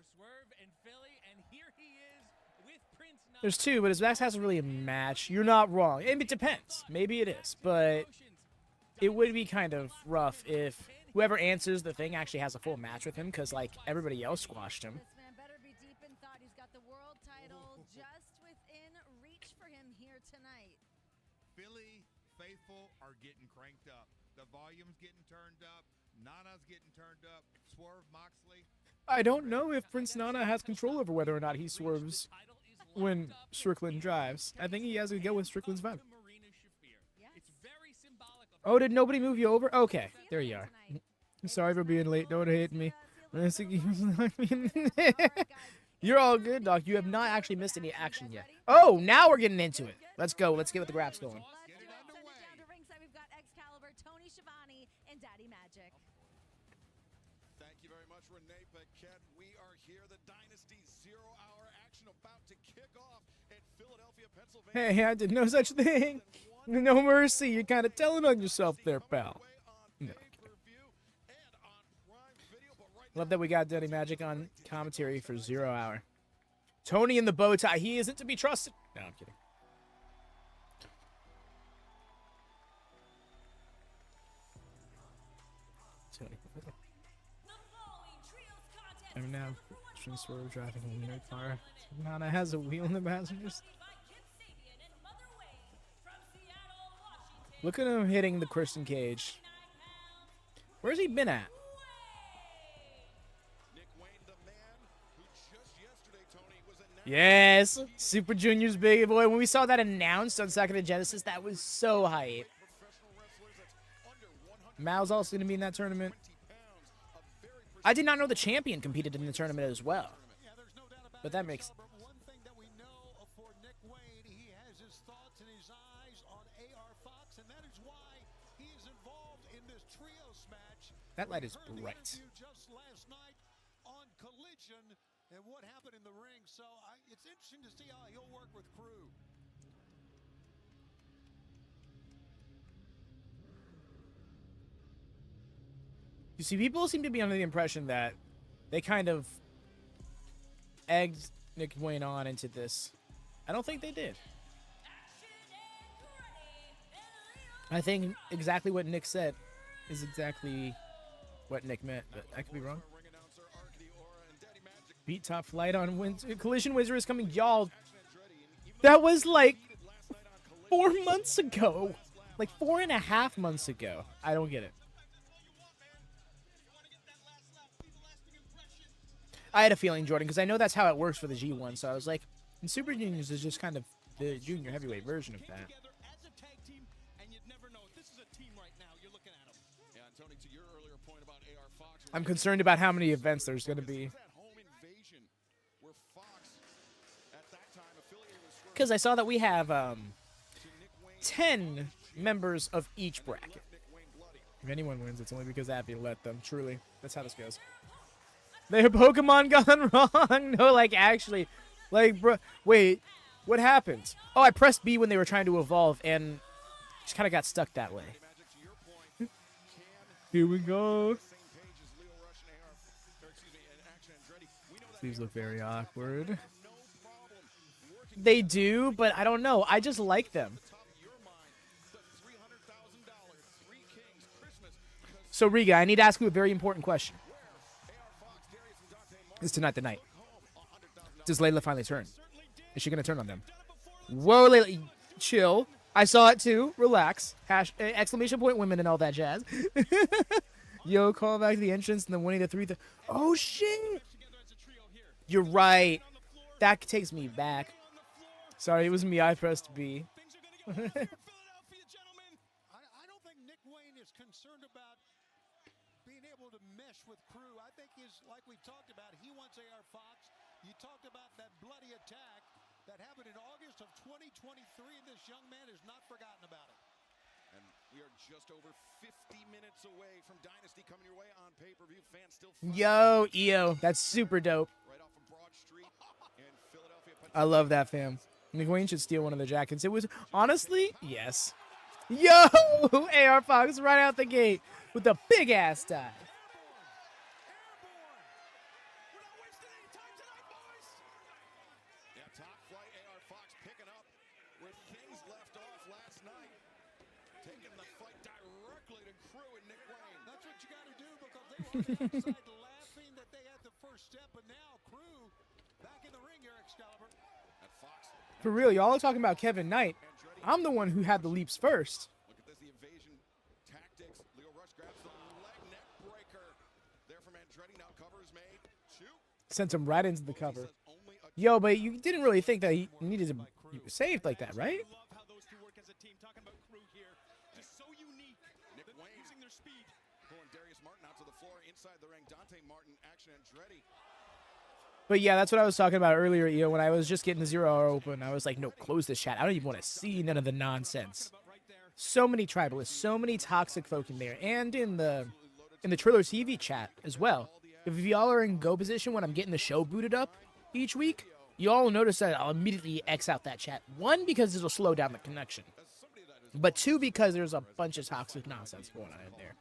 There's 2, but his match hasn't really a match. You're not wrong. It depends. Maybe it is, but it would be kind of rough if whoever answers the thing actually has a full match with him, because like everybody else squashed him. This man better be deep in thought. He's got the world title just within reach for him here tonight. Philly faithful are getting cranked up. The volume's getting turned up. Nana's getting turned up. Swerve Moxley. I don't know if Prince Nana has control over whether or not he swerves when Strickland drives. I think he has to go with Strickland's vibe. Oh, did nobody move you over? Okay, there you are. I'm sorry for being late. Don't hate me. You're all good, Doc. You have not actually missed any action yet. Oh, now we're getting into it. Let's go. Let's get with the graps going. We've got Excalibur, Tony Schiavone, and Daddy Magic. Thank you very much, Renee Paquette. We are here. The Dynasty 0-hour action about to kick off in Philadelphia, Pennsylvania. Hey, I did no such thing. No mercy. You're kind of telling on yourself there, pal. No. Love that we got Daddy Magic on commentary for 0 hour. Tony in the bow tie. He isn't to be trusted. No, I'm kidding. Tony. I'm now transfer driving a wiener car. Nana has a wheel in the passengers. Look at him hitting the Christian Cage. Where's he been at? Yes, Super Junior's big boy. When we saw that announced on Second and Genesis, that was so hype. Mao's also going to be in that tournament. I did not know the champion competed in the tournament as well. But that makes... One thing that we know for Nick Wayne, he has his thoughts and his eyes on AR Fox, and that is why he is involved in this trios match. That light is bright. Just last night on Collision and what happened in the ring, so it's interesting to see how he'll work with Crew. You see, people seem to be under the impression that they kind of egged Nick Wayne on into this. I don't think they did. I think exactly what Nick said is exactly what Nick meant, but I could be wrong. Beat Top Flight on Collision Wizard is coming, y'all. That was like 4 months ago. Like 4.5 months ago. I don't get it. I had a feeling, Jordan, because I know that's how it works for the G1. So I was like, and Super Juniors is just kind of the junior heavyweight version of that. I'm concerned about how many events there's going to be. Because I saw that we have 10 members of each bracket. If anyone wins, it's only because Abby let them. Truly. That's how this goes. Their Pokemon gone wrong. No, like, actually. Like, bro. Wait. What happened? Oh, I pressed B when they were trying to evolve, and just kind of got stuck that way. Here we go. These look very awkward. They do, but I don't know. I just like them. So, Riga, I need to ask you a very important question. Is tonight the night? Does Layla finally turn? Is she going to turn on them? Whoa, Layla. Chill. I saw it too. Relax. Exclamation point women and all that jazz. Yo, call back the entrance and then winning the 3. Oh, shit. You're right. That takes me back. Sorry, it was me. I pressed B. I don't think Nick Wayne is concerned about being able to mesh with Crew. I think he's, like we talked about, he wants AR Fox. You talked about that bloody attack that happened in August of 2023, and this young man has not forgotten about it. And we are just over 50 minutes away from Dynasty coming your way on pay-per-view. Fans still Yo, EO. That's super dope. right off of Broad Street in Philadelphia. I love that, fam. Nick Wayne should steal one of the jackets. It was, honestly, yes. Yo, AR Fox right out the gate with a big-ass dive. Yeah, top flight AR Fox picking up where things left off last night. Taking the fight directly to Crew and Nick Wayne. That's what you got to do because they were on the outside laughing that they had the first step, but now Crew back in the ring here, Excalibur. At Fox. For real, y'all are talking about Kevin Knight. I'm the one who had the leaps first. Look at this, the evasion tactics. Leo Rush grabs the leg neck breaker. There from Andretti, now cover is made. Sent him right into the cover. Yo, but you didn't really think that he needed to be saved like that, right? But yeah, that's what I was talking about earlier, you know, when I was just getting the 0 hour open. I was like, no, close this chat. I don't even want to see none of the nonsense. So many tribalists, so many toxic folk in there, and in the Triller TV chat as well. If y'all are in go position when I'm getting the show booted up each week, you all notice that I'll immediately X out that chat. One, because it'll slow down the connection. But two, because there's a bunch of toxic nonsense going on in there.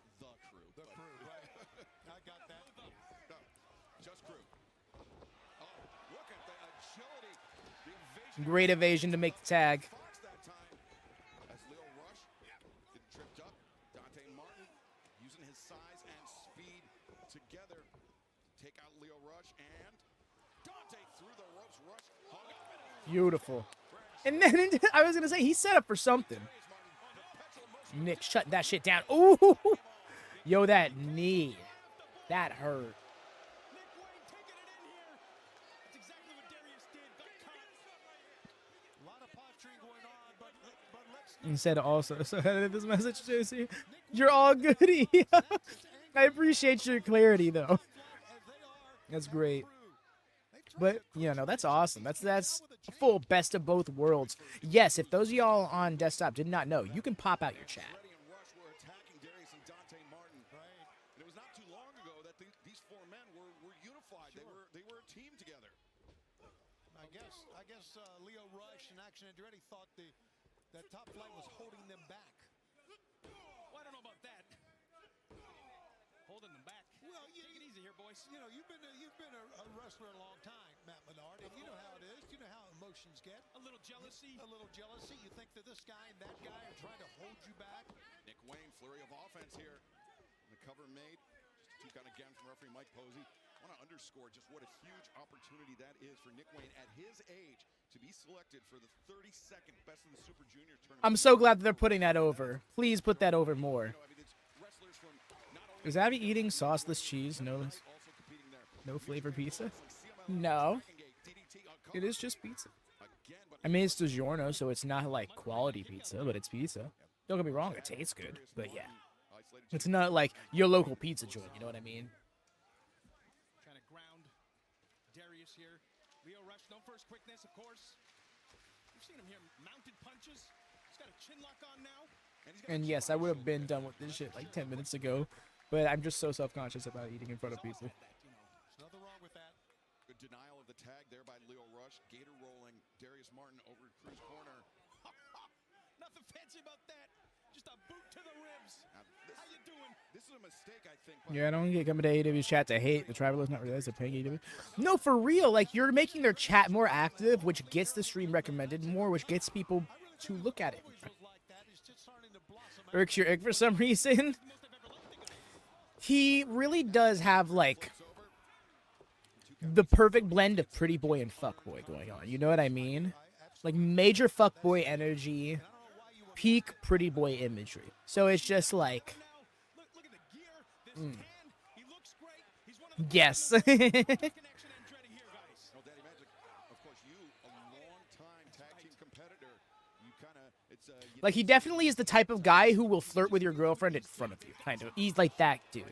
Great evasion to make the tag. Beautiful. And then I was going to say, he's set up for something. Nick shut that shit down. Ooh. Yo, that knee. That hurt. Instead also, so this message, JC, you're all goody. I appreciate your clarity, though. That's great. But, yeah, no, that's awesome. That's a full best of both worlds. Yes, if those of y'all on desktop did not know, you can pop out your chat. I guess Leo Rush and Action Andretti thought that top flight was holding them back. Well, I don't know about that. Holding them back. Well, take it easy here, boys. You know, you've been a wrestler a long time, Matt Menard, and you know how it is. You know how emotions get. A little jealousy. A little jealousy. You think that this guy and that guy are trying to hold you back. Nick Wayne, flurry of offense here. The cover made. Just two count again from referee Mike Posey. I want to underscore just what a huge opportunity that is for Nick Wayne at his age to be selected for the 32nd Best in the Super Junior tournament. I'm so glad that they're putting that over. Please put that over more. Is Abby eating sauceless cheese? No flavor pizza? No. It is just pizza. I mean, it's DiGiorno, so it's not like quality pizza, but it's pizza. Don't get me wrong, it tastes good, but yeah. It's not like your local pizza joint, you know what I mean? Trying to ground Darius here. Leo Rush, known for his quickness, of course. You've seen him here, mounted punches. He's got a chin lock on now. And yes, I would have been done with this shit like 10 minutes ago, but I'm just so self-conscious about eating in front of pizza. There's nothing wrong with that. Good denial of the tag there by Leo Rush. Gator rolling Darius Martin over to Cruz corner. Nothing fancy about that. Just a boot to the ribs. How you doing? This is a mistake, I think. Yeah, I don't get coming to AEW's chat to hate. The Tribalist not realize they're paying AEW. No, for real. Like, you're making their chat more active, which gets the stream recommended more, which gets people to look at it. Irks your ick for some reason. He really does have, like, the perfect blend of pretty boy and fuckboy going on. You know what I mean? Like, major fuckboy energy, peak pretty boy imagery. So it's just like... Yes. Like, he definitely is the type of guy who will flirt with your girlfriend in front of you, kind of. He's like that dude.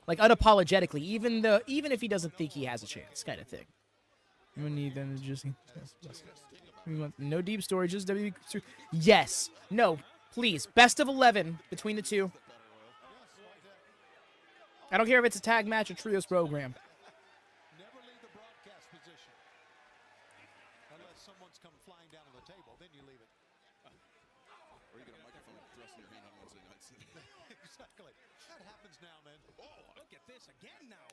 Like, unapologetically, even if he doesn't think he has a chance, kind of thing. You need them to just... No deep storage, just WWE. Yes. No, please. Best of 11 between the two. I don't care if it's a tag match or trios program. Never leave the broadcast position. Unless someone's come flying down to the table, then you leave it. Or you get a microphone thrust in your hand on Wednesday nights. Exactly. That happens now, man. Oh, look at this again now.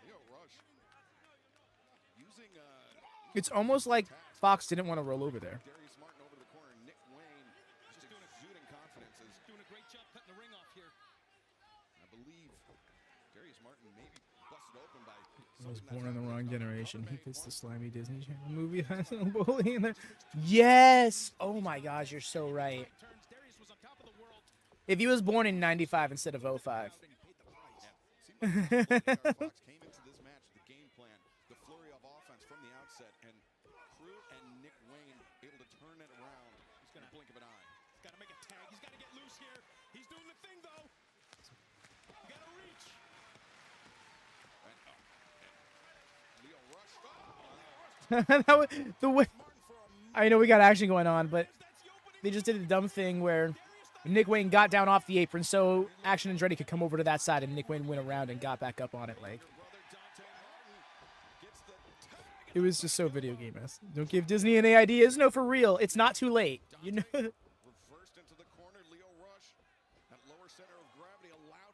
Leo Rush. Using, It's almost like Fox didn't want to roll over there. Darius Martin over the corner. Nick Wayne just exuding confidence. Doing a great job cutting the ring off here. I believe Darius Martin maybe busted open by... I was born in the wrong generation. He fits the slimy Disney Channel movie. Bully in there. Yes! Oh my gosh, you're so right. If he was born in 95 instead of 05. came into this match, the game plan from the outset, and Crew and Nick Wayne able to turn it around in a blink of an eye. He's got to make a tag. He's got to get loose here. He's doing the thing, though. You got to reach. And Leo Rush. That was the way. I know we got action going on, but they just did a dumb thing where Nick Wayne got down off the apron so Action Andretti could come over to that side, and Nick Wayne went around and got back up on it. Like, it was just so video game-esque. Don't give Disney any ideas. No, for real. It's not too late. You know.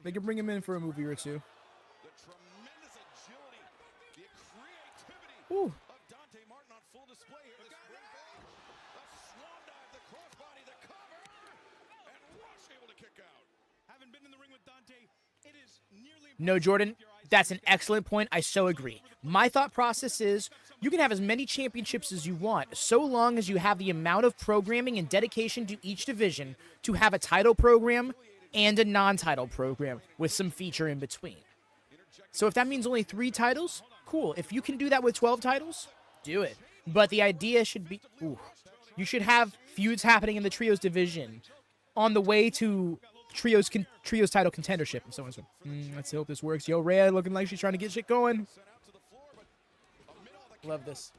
They could bring him in for a movie or two. Ooh. No, Jordan, that's an excellent point. I so agree. My thought process is you can have as many championships as you want, so long as you have the amount of programming and dedication to each division to have a title program and a non-title program with some feature in between. So if that means only 3 titles, cool. If you can do that with 12 titles, do it. But the idea should be, you should have feuds happening in the Trios division on the way to Trios title contendership and so on and so on. Let's hope this works. Yo, Rhea looking like she's trying to get shit going. Love this.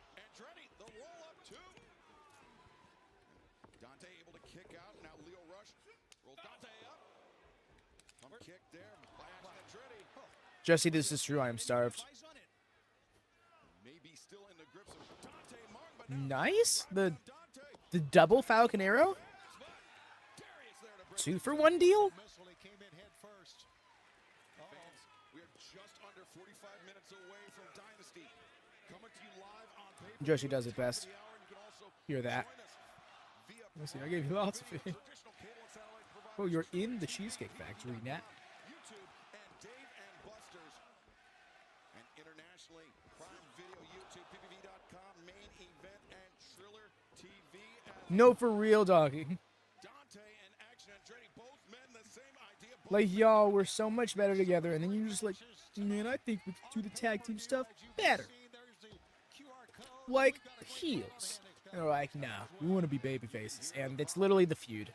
Dante able to kick out. Now Leo Rush rolls Dante up. Pump kick there by Andretti. Jesse, this is true. I am starved. Maybe still in the grips of Dante Martin, but Nice. The double Falcon Arrow. 2-for-1 deal. We are just under 45 minutes away from Dynasty. Coming to you live on paper. Joshi does it best. Hear that. Let's see, I gave you lots of it. Oh, you're in the Cheesecake Factory, Nat. YouTube and Dave and Buster's. And internationally, Prime Video, YouTube, PPV.com, main event, and Triller TV. No, for real, doggy. Dante and Action Andretti, both men, the same idea. Like, y'all, we're so much better together, and then you're just like, man, I think we could do the tag team stuff better. Like, heels. And they're like, nah, we want to be baby faces. And it's literally the feud.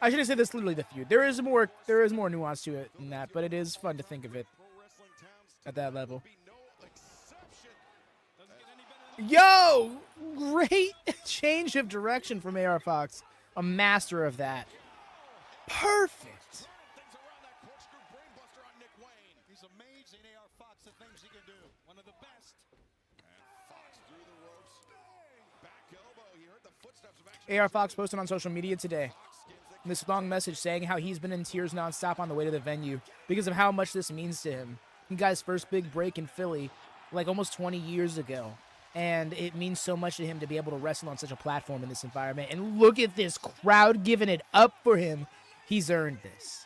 I should have said this literally the feud. There is more nuance to it than that, but it is fun to think of it at that level. Yo! Great change of direction from AR Fox. A master of that. Perfect. He's amazing, AR Fox, the things he can do. One of the best. And Fox through the ropes. Back elbow. He heard the footsteps of Action. AR Fox posted on social media today this long message saying how he's been in tears nonstop on the way to the venue because of how much this means to him. He got his first big break in Philly like almost 20 years ago. And it means so much to him to be able to wrestle on such a platform in this environment. And look at this crowd giving it up for him. He's earned this.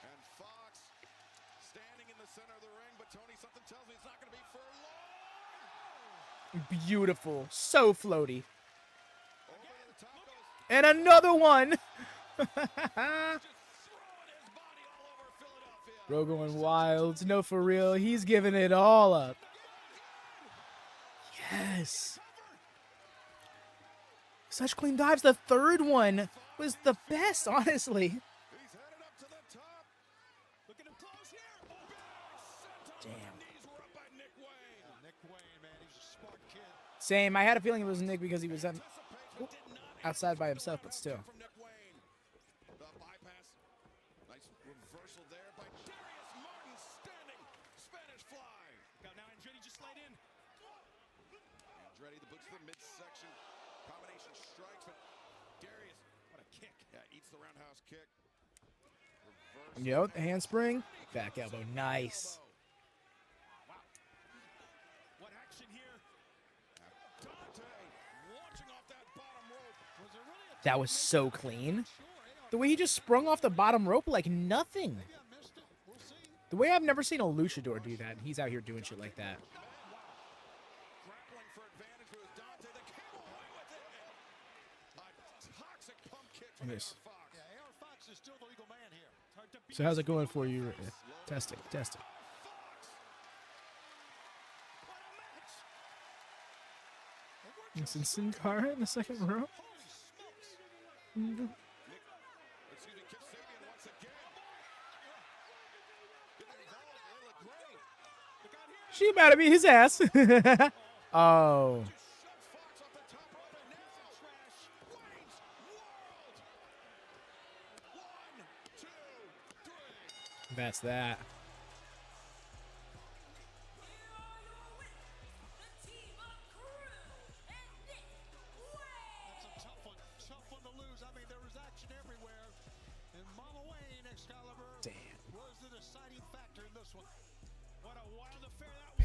And Fox standing in the center of the ring, but Tony, something tells me it's not going to be for long. Beautiful. So floaty. And another one. Bro going wild. No, for real. He's giving it all up. Yes. Such clean dives. The third one was the best, honestly. Damn. Same. I had a feeling it was Nick because he was outside by himself, but still. Andretti, the boots to the midsection. Combination strikes, but Darius, what a kick. Yeah, eats the roundhouse kick. Reverse. Yo, the handspring. Back elbow. Nice. Wow. What action here? Dante launching off that bottom rope. Was it really That was so clean. The way he just sprung off the bottom rope like nothing. The way I've never seen a luchador do that, and he's out here doing shit like that. toxic pump kick from Fox. Yeah, AR Fox is still the legal man here. It's hard to So how's it going for you? Testing. Sin Cara in the second row. She about to beat his ass. Oh. That's that.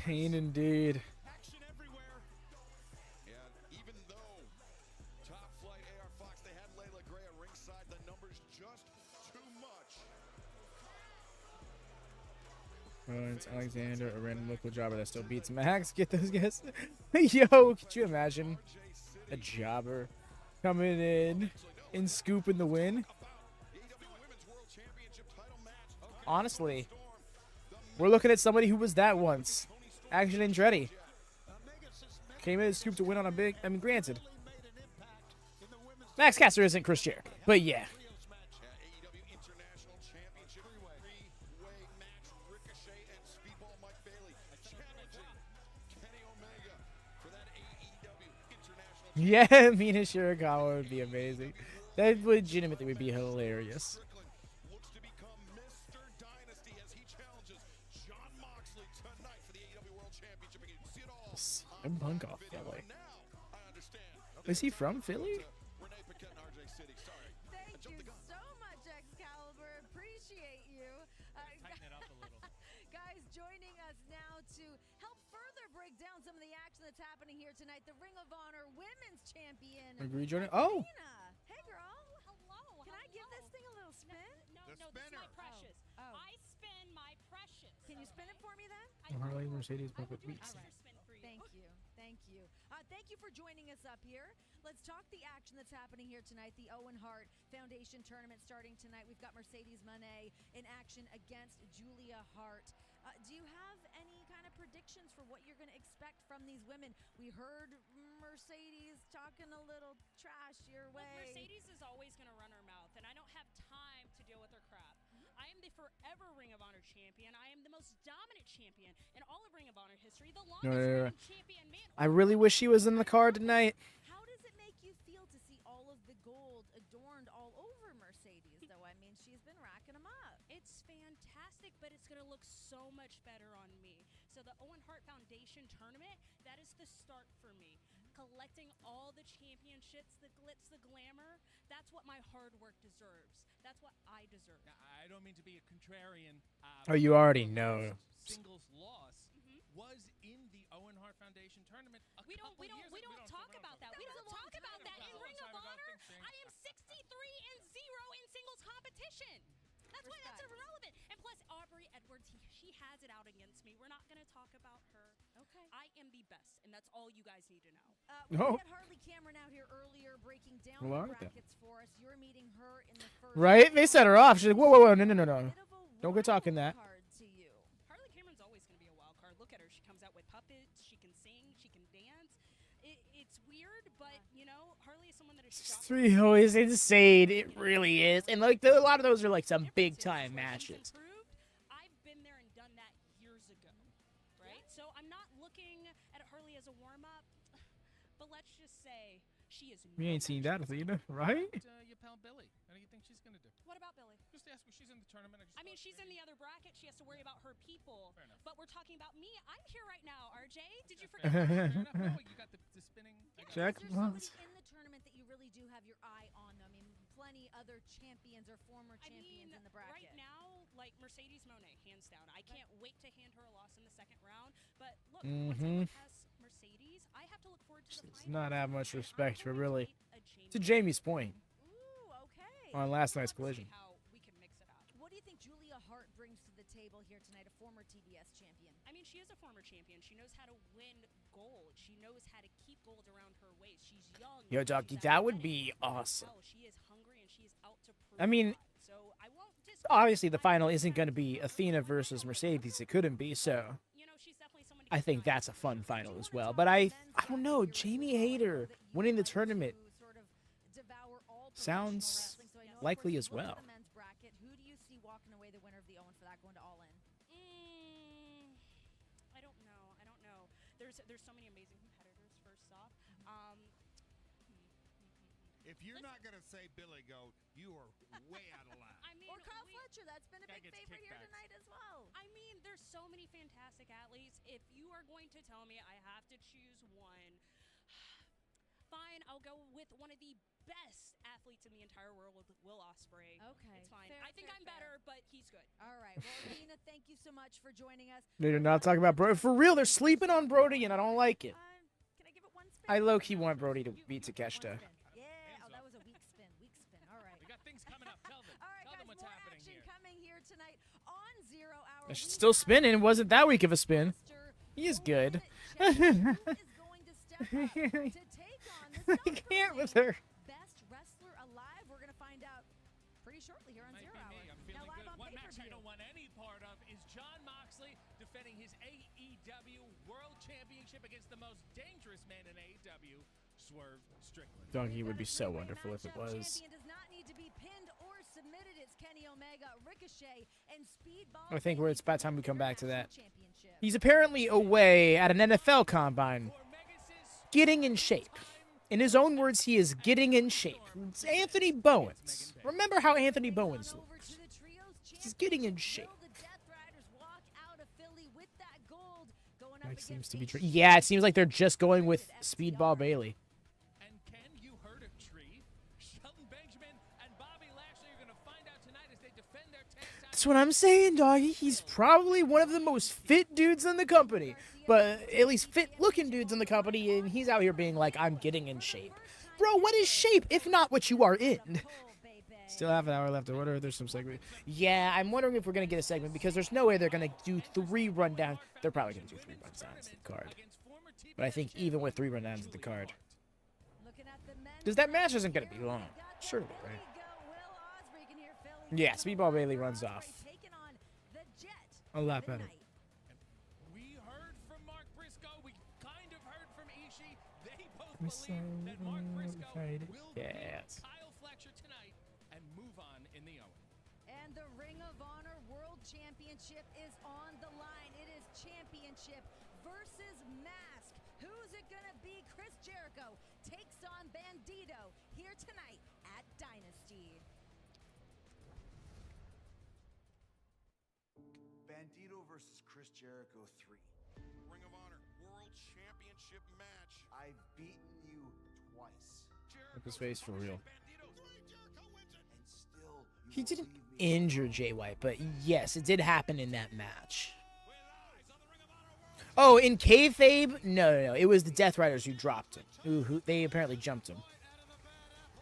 Pain indeed. And even though Top Flight AR Fox, they had Layla Gray at ringside, the numbers just too much. It's Alexander, a random local jobber that still beats Max. Get those guys. Yo, could you imagine a jobber coming in and scooping the win? Honestly, we're looking at somebody who was that once. Action Andretti came in and scooped a win on a big. I mean, granted, Max Caster isn't Chris Jericho, but yeah. AEW International Championship three-way match. Ricochet and Speedball Mike Bailey challenging Kenny Omega for that AEW International. Yeah, Mina Shirakawa would be amazing. That legitimately would be hilarious. Looks to become Mr. Dynasty as he challenges Jon Moxley tonight for the AEW World Championship. You can see it all. I'm Punk off Philly. Is he from Philly? Thank you so much, Excalibur. Appreciate you. Tighten it up a little. Guys, joining us now to help further break down some of the action that's happening here tonight. The Ring of Honor Women's Champion. Agree, Jordan. Oh. Hey, girl. Hello. Can I give this thing a little spin? No, this is my precious. Oh. I spin my precious. Can you spin it for me then? Harley Mercedes Puppet Weeks. Thank you. Thank you. Thank you for joining us up here. Let's talk the action that's happening here tonight. The Owen Hart Foundation Tournament starting tonight. We've got Mercedes Mone in action against Julia Hart. Do you have any kind of predictions for what you're going to expect from these women? We heard Mercedes talking a little trash your way. Well, Mercedes is always going to run her mouth, and I don't have time to deal with her crap. I am the forever Ring of Honor champion. I am the most dominant champion in all of Ring of Honor history. The longest running champion. Man, I really wish she was in the card tonight. How does it make you feel to see all of the gold adorned all over Mercedes, though? I mean, she's been racking them up. it's fantastic, but it's going to look so much better on me. So the Owen Hart Foundation tournament, that is the start for me. Collecting all the championships, the glitz, the glamour, that's what my hard work deserves. That's what I deserve. Now, I don't mean to be a contrarian. Oh, you already know. Singles loss was in the Owen Hart Foundation tournament. We don't talk about that. We don't talk about that in Ring of Honor. I am 63-0 in singles competition. That's why that's irrelevant. And plus, Aubrey Edwards, she has it out against me. We're not going to talk about her. Okay. I am the best, and that's all you guys need to know. We had Harley Cameron out here earlier breaking down the brackets for us. You're meeting her in the first. Right? They set her off. She's like, whoa, no. Don't go talking that. Harley Cameron's always going to be a wild card. Look at her. She comes out with puppets. She can sing. She can dance. It's weird, but, you know, Harley is someone that is 3-0 is insane. It really is. And, like, a lot of those are, like, some big-time matches. I've been there and done that years ago, right? So I'm not looking at Harley as a warm-up, but let's just say she is. We ain't seen that, Athena, right? Your pal Billy. How do you think she's going to do? What about Billy? Just ask her. She's in the tournament. I mean, she's in the other bracket. She has to worry about her people. But we're talking about me. I'm here right now, RJ. Did you forget? Fair enough. No, you got the spinning. Check. Is there somebody in the tournament that you really do have your eye on? I mean, plenty other champions or former champions in the bracket. Right now, like Mercedes Mone, hands down. I can't wait to hand her a loss in the second round. But look, once I look past Mercedes, I have to look forward to the It's not have much respect for really. To Jamie's point. Ooh, okay. On last night's Collision. What do you think Julia Hart brings to the table here tonight, a former TBS champion? I mean, she is a former champion. She knows how to win gold. She knows how to keep gold around her waist. She's young. Yo, Ducky, that would be awesome. She is hungry and she is out to prove I mean, that. So I won't diss Obviously, the final isn't going to be Athena versus Mercedes. It couldn't be, so I think that's a fun final as well. But I don't know. Jamie Hayter winning the tournament sounds likely as well. Who do you see walking away the winner of the Owen for that, going to All In? I don't know. There's so many amazing competitors. First off, If you're not going to say Billy Goat, you are way out of line. Or Kyle Fletcher, that's been a big favorite here tonight as well. I mean, there's so many fantastic athletes. If you are going to tell me I have to choose one, fine, I'll go with one of the best athletes in the entire world, with Will Ospreay. Okay. It's fine. Fair, I think I'm better, but he's good. All right. Well, Nina, thank you so much for joining us. They're not talking about Brody. For real, they're sleeping on Brody, and I don't like it. Can I give it one spin? I low-key want Brody to beat Takeshita. Yeah. Oh, that was a weak spin. Weak spin. All right. We got things coming up. Tell them. All right, Tell guys, them what's more happening action here. coming here tonight on 0 Hour. It's still spinning. Wasn't that weak of a spin. He is good. I can't with her. Best wrestler alive. We're going to find out pretty shortly here on 0 Hour. I'm feeling good. One match I don't want any part of is Jon Moxley defending his AEW World Championship against the most dangerous man in AEW, Swerve Strickland. Donkey would be so wonderful if it was. Champion does not need to be pinned or submitted. It's Kenny Omega, Ricochet, and Speedball. I think it's about time we come back to that. He's apparently away at an NFL combine, getting in shape. In his own words, he is getting in shape. It's Anthony Bowens. Remember how Anthony Bowens looks. He's getting in shape. That seems to be true. Yeah, it seems like they're just going with Speedball Bailey. And Ken, you heard a tree. Shelton Benjamin and Bobby Lashley are going to find out tonight as they defend their tag title. That's what I'm saying, doggy. He's probably one of the most fit dudes in the company. But at least fit-looking dudes in the company, and he's out here being like, I'm getting in shape. Bro, what is shape if not what you are in? Still half an hour left. I wonder if there's some segment. Yeah, I'm wondering if we're going to get a segment, because there's no way they're going to do 3 rundowns. They're probably going to do 3 rundowns at the card. But I think even with 3 rundowns at the card. Because that match isn't going to be long. Surely, right? Yeah, Speedball Bailey runs off. A lot better. We heard from Mark Briscoe. We kind of heard from Ishii. They both believe that Mark Briscoe will beat Kyle Fletcher tonight and move on in the Owen. And the Ring of Honor World Championship is on the line. It is championship versus mask. Who's it gonna be? Chris Jericho takes on Bandito here tonight at Dynasty. Bandito versus Chris Jericho 3. Ring of Honor World Championship match. I've beaten you twice. Look his face for real. And still, He didn't injure Jay White, but yes, it did happen in that match. Oh, in kayfabe? No. It was the Death Riders who dropped him. Who they apparently jumped him.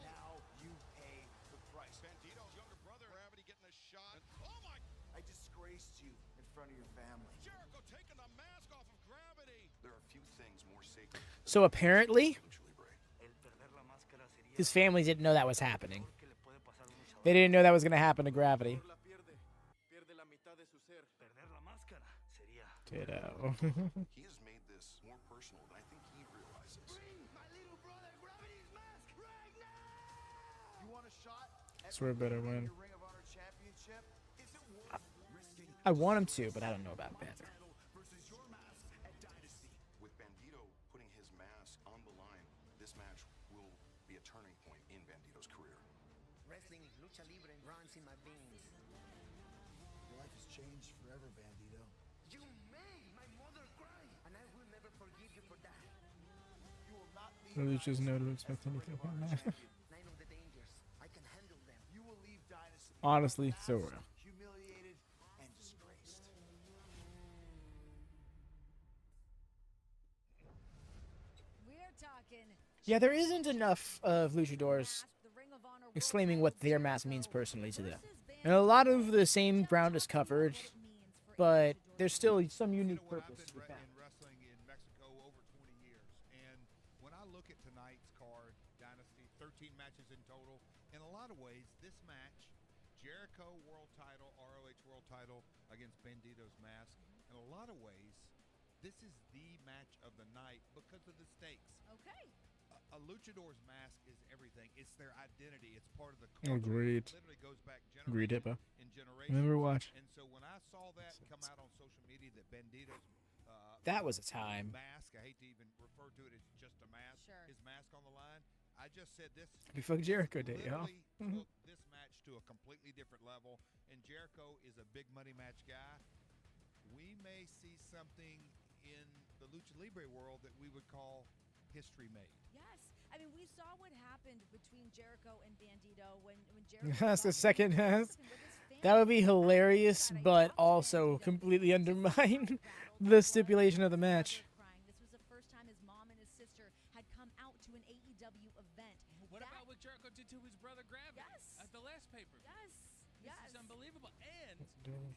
now you pay the price. Bandito's younger brother, Gravity getting a shot. Oh my! I disgraced you in front of your family. Jericho taking the mask off of Gravity. There are few things more sacred. So apparently, his family didn't know that was happening. They didn't know that was going to happen to Gravity. Ditto. He has made this more personal than I think he realizes. You want a shot at Swear better win. your Ring of Honor championship? Is it worth risking I want him to, but I don't know about Panther. versus your mask at Dynasty? With Bandito putting his mask on the line, this match will be a turning point in Bandito's career. Wrestling, lucha libre runs in my veins. Your life has changed forever, Bandito. You made my mother cry, and I will never forgive you for that. You will not leave. Really just know to expect anything from that. I know the dangers. I can handle them. You will leave Dynasty Honestly, so real. humiliated and disgraced. We're talking. Yeah, there isn't enough of luchadors The Ring of Honor World explaining what their mask means Championship personally to them. versus And a lot of the same ground is covered, but there's still some unique You know what, purpose I've to been that. in wrestling in Mexico over 20 years, and when I look at tonight's card, Dynasty, 13 matches in total, in a lot of ways, this match, Jericho World Title title against Bandito's mask. In a lot of ways, this is the match of the night because of the stakes. Okay. A luchador's mask is everything. It's their identity. It's part of the culture. Agreed. It literally goes back Agreed, generation Hippo. and generation. Remember watch. And so when I saw that come out on social media, that Bandito's That was a time. mask, I hate to even refer to it as just a mask. Sure. His mask on the line. I just said this. Before Jericho Day, y'all. Literally took this match to a completely different level. And Jericho is a big money match guy. We may see something in the Lucha Libre world that we would call history made. Yes. I mean, we saw what happened between Jericho and Bandito when Jericho. That's the second. That would be hilarious, but also completely undermine the stipulation of the match. This was the first time his mom and his sister had come out to an AEW event. What about what Jericho did to his brother Gravity at the last paper? Yes. This is unbelievable. And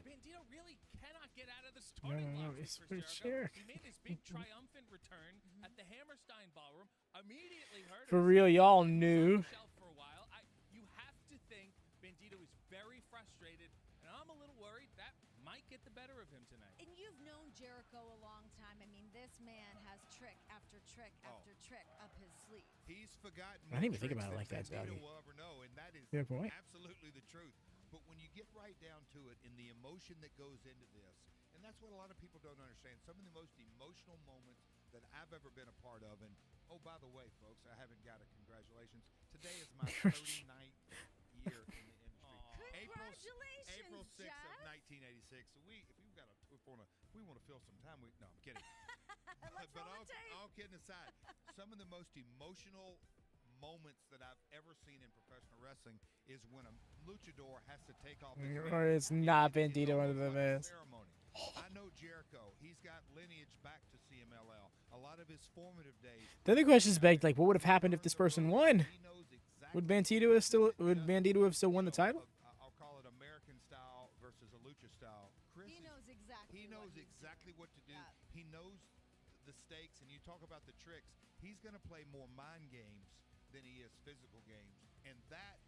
Bandito really cannot get out of the starting block for Jericho. He made his big triumphant return at the Hammerstein Ballroom. Immediately hurt For real, y'all knew. for a while. You have to think Bandito is very frustrated, and I'm a little worried that might get the better of him tonight. And you've known Jericho a long time. I mean, this man has trick after trick after trick up his sleeve. He's forgotten. I didn't even think about it like that, Bandito Doggy. will ever know, and that is Fair point. absolutely the truth. But when you get right down to it, in the emotion that goes into this, and that's what a lot of people don't understand. Some of the most emotional moments that I've ever been a part of, and oh, by the way, folks, I haven't got a congratulations. Today is my 39th year in the industry. Congratulations, April 6th Jeff. of 1986. So we want to fill some time. No, I'm kidding. But all kidding aside, some of the most emotional moments that I've ever seen in professional wrestling is when a luchador has to take off his Or it's not Bandito under the mask. ceremony. I know Jericho. He's got lineage back to CMLL. A lot of his formative days. Then the question is begged, like, what would have happened if this person won? Would Bandito have still won the title? I'll call it American style versus a lucha style. Chris He knows exactly. He knows exactly what to do. He knows the stakes, and you talk about the tricks. He's going to play more mind games than he is physical games, and that,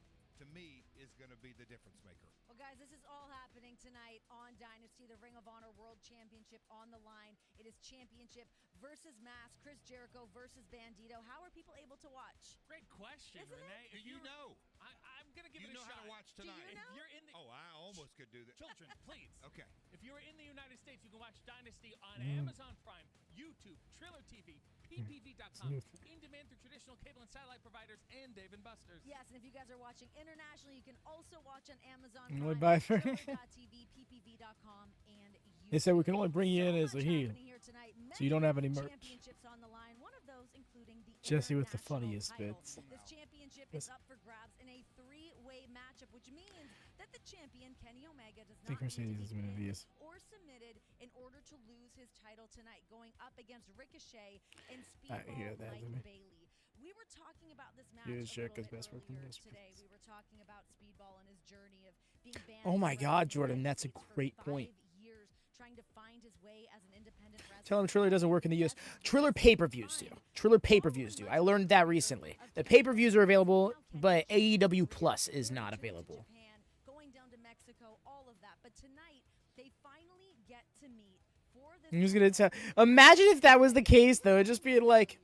to me, is going to be the difference maker. Well, guys, this is all happening tonight on Dynasty, the Ring of Honor World Championship on the line. It is championship versus mask, Chris Jericho versus Bandito. How are people able to watch? Great question, Isn't Renee. Do you know? I'm going to give You it a know shot. how to watch tonight. Do you know? If you're in the I almost could do that. children, please. Okay. If you're in the United States, you can watch Dynasty on Mm. Amazon Prime, YouTube, Triller TV, PPV.com, in demand through traditional cable and satellite providers, and Dave & Buster's. Yes, and if you guys are watching internationally, you can also watch on Amazon Only Prime, buy for- Triller.tv, PPV.com, and YouTube. They said we can only bring you in as a much heel, happening here tonight. so you don't have any merch. Championships on the line. One of those including the Jesse with the international funniest title. bits. This championship is up for grabs in a three-way matchup, which means that the champion Kenny Omega does I think not need Mercedes to is be one of pinned these. or submitted in order to lose his title tonight, going up against Ricochet and I hear Speedball that, Mike doesn't it? Bailey. We were talking about this match Yeah, a sure, little 'cause bit best work from earlier best today. We were talking about Speedball and his journey of being banned. Oh my from God, wrestling Jordan, in that's a the States for great point. 5 years, trying to find his way as an independent wrestler. Tell him Triller doesn't work in the US. Triller pay-per-views do. Triller pay-per-views do. I learned that recently. The pay-per-views are available, but AEW Plus is not available. Japan, going down to Mexico, all of that. But tonight, they finally get to meet for this. I'm just gonna tell. Imagine if that was the case, though. Just being like,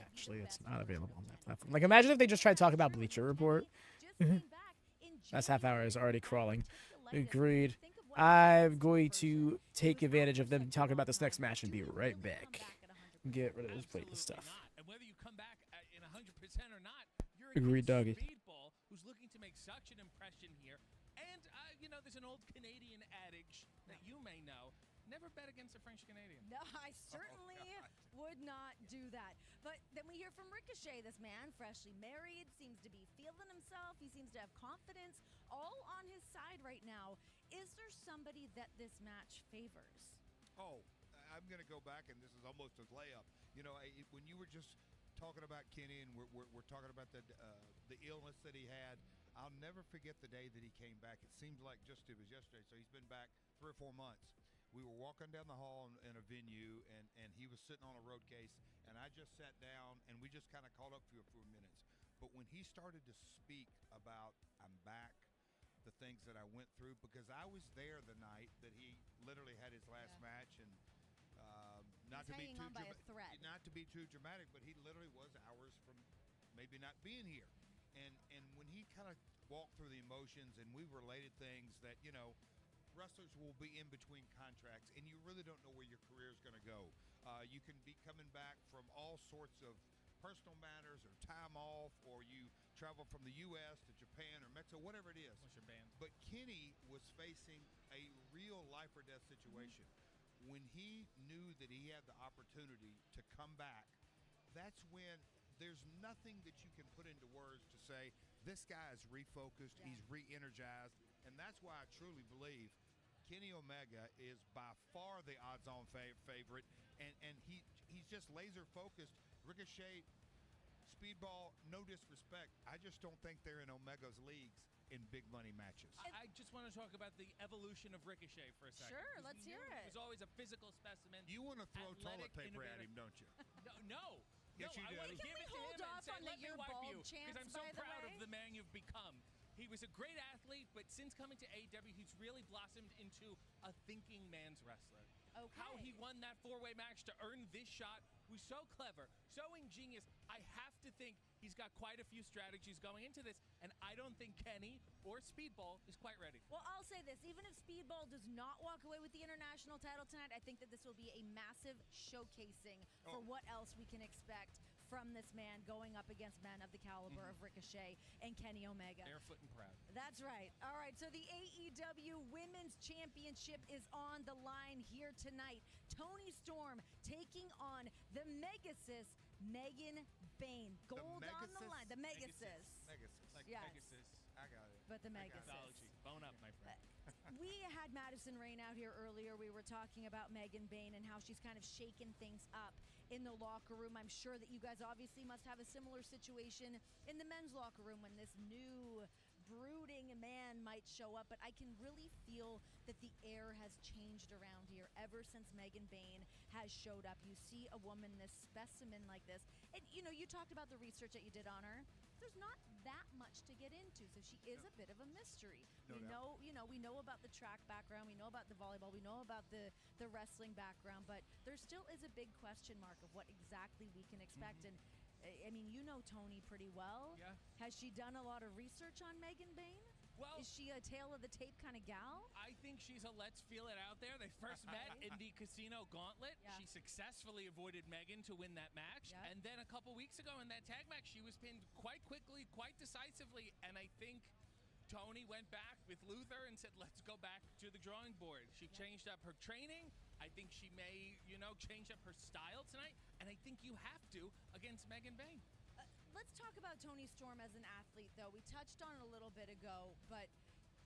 actually, it's not available on that platform. Like, imagine if they just tried to talk about Bleacher Report. That's half hour is already crawling. Agreed. I'm going to take advantage of them talking about this next match and be right back. Get rid of this plate and stuff. And whether you come back in 100% or not, you're Agreed, against doggy. Speedball, who's looking to make such an impression here. And, there's an old Canadian adage that you may know. Never bet against a French Canadian. No, I certainly would not do that. But then we hear from Ricochet, this man, freshly married, seems to be feeling himself. He seems to have confidence all on his side right now. Is there somebody that this match favors? Oh, I'm going to go back, and this is almost a layup. When you were just talking about Kenny, and we're talking about the illness that he had, I'll never forget the day that he came back. It seems like just it was yesterday, so he's been back 3 or 4 months. We were walking down the hall in a venue, and he was sitting on a road case, and I just sat down, and we just kind of caught up for a few minutes. But when he started to speak about, I'm back, the things that I went through, because I was there the night that he literally had his last match, and not to be hanging too on by a thread. not to be too dramatic, but he literally was hours from maybe not being here. And when he kind of walked through the emotions and we related things that, you know, wrestlers will be in between contracts and you really don't know where your career is going to go. You can be coming back from all sorts of personal matters or time off, or you travel from the U.S. to Japan or Mexico, whatever it is. What's your band? But Kenny was facing a real life or death situation. When he knew that he had the opportunity to come back, that's when there's nothing that you can put into words to say, this guy is refocused, he's re-energized, and that's why I truly believe Kenny Omega is by far the odds-on favorite, and he's just laser-focused. Ricochet, Speedball, no disrespect, I just don't think they're in Omega's leagues in big money matches. I just want to talk about the evolution of Ricochet for a second. Sure, 'Cause let's hear He it. was always a physical specimen. You want to throw toilet athletic, paper at innovative. him, don't you? No. Yes, you I do. want to Can give we it to hold him and off say, on the let me "you're wipe bald" you, chants, because I'm so by the proud way? of the man you've become. He was a great athlete, but since coming to AEW, he's really blossomed into a thinking man's wrestler. Okay. How he won that four-way match to earn this shot was so clever, so ingenious. I have to think he's got quite a few strategies going into this, and I don't think Kenny or Speedball is quite ready. Well, I'll say this. Even if Speedball does not walk away with the international title tonight, I think that this will be a massive showcasing for what else we can expect from this man going up against men of the caliber of Ricochet and Kenny Omega. Barefoot and proud. That's right. All right, so the AEW Women's Championship is on the line here tonight. Toni Storm taking on the Megasis, Megan Bayne. Gold on the line. The Megasis. Like Yes. Pegasus. I got it. But the I got it. Megasis. Mythology. Bone up, my friend. We had Madison Rain out here earlier. We were talking about Megan Bayne and how she's kind of shaken things up in the locker room. I'm sure that you guys obviously must have a similar situation in the men's locker room when this new brooding man might show up, but I can really feel that the air has changed around here ever since Megan Bayne has showed up. You see a woman, this specimen like this, and you know, you talked about the research that you did on her. There's not that much to get into, so she is a bit of a mystery. No doubt. We know about the track background, we know about the volleyball, we know about the wrestling background, but there still is a big question mark of what exactly we can expect. And I mean, you know Toni pretty well. Yeah. Has she done a lot of research on Megan Bayne? Well, is she a tail of the tape kind of gal? I think she's a let's feel it out there. They first met in the Casino Gauntlet. Yeah. She successfully avoided Megan to win that match. Yeah. And then a couple weeks ago in that tag match, she was pinned quite quickly, quite decisively. And I think Toni went back with Luther and said, let's go back to the drawing board. She changed up her training. I think she may, change up her style tonight. And I think you have to against Megan Bayne. Let's talk about Toni Storm as an athlete, though. We touched on it a little bit ago, but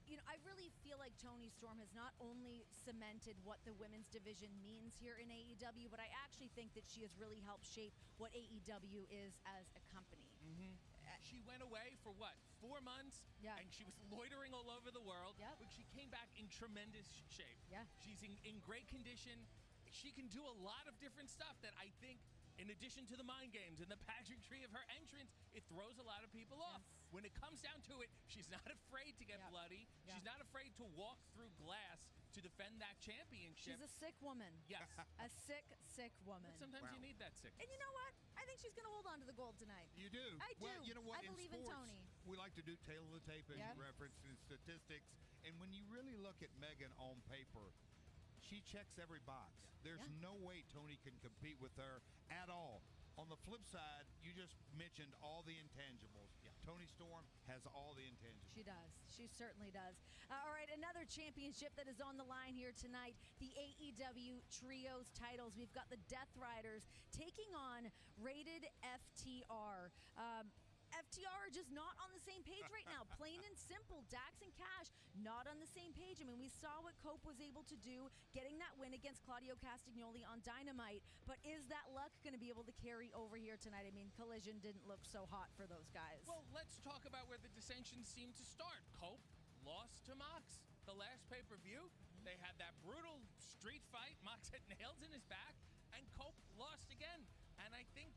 I really feel like Toni Storm has not only cemented what the women's division means here in AEW, but I actually think that she has really helped shape what AEW is as a company. She went away for what, 4 months? Yeah. And she was loitering all over the world. Yep. But she came back in tremendous shape. Yeah. She's in great condition. She can do a lot of different stuff that I think, in addition to the mind games and the pageantry of her entrance, it throws a lot of people off. When it comes down to it, she's not afraid to get bloody. She's not afraid to walk through glass to defend that championship. She's a sick woman. Yes. A sick, sick woman. But sometimes you need that sickness. And you know what? I think she's going to hold on to the gold tonight. You do. I do. Well, you know what? I believe in sports, Toni. we like to do tail of the tape as Yeah. you referenced in statistics. And when you really look at Megan on paper, she checks every box. There's no way Toni can compete with her at all. On the flip side, you just mentioned all the intangibles. Toni Storm has all the intangibles. She does. She certainly does. All right, another championship that is on the line here tonight, the AEW Trios titles. We've got the Death Riders taking on Rated FTR. FTR are just not on the same page right now. Plain and simple. Dax and Cash not on the same page. I mean, we saw what Cope was able to do getting that win against Claudio Castagnoli on Dynamite. But is that luck going to be able to carry over here tonight? I mean, Collision didn't look so hot for those guys. Well, let's talk about where the dissensions seem to start. Cope lost to Mox. The last pay-per-view, they had that brutal street fight. Mox had nails in his back, and Cope lost again. And I think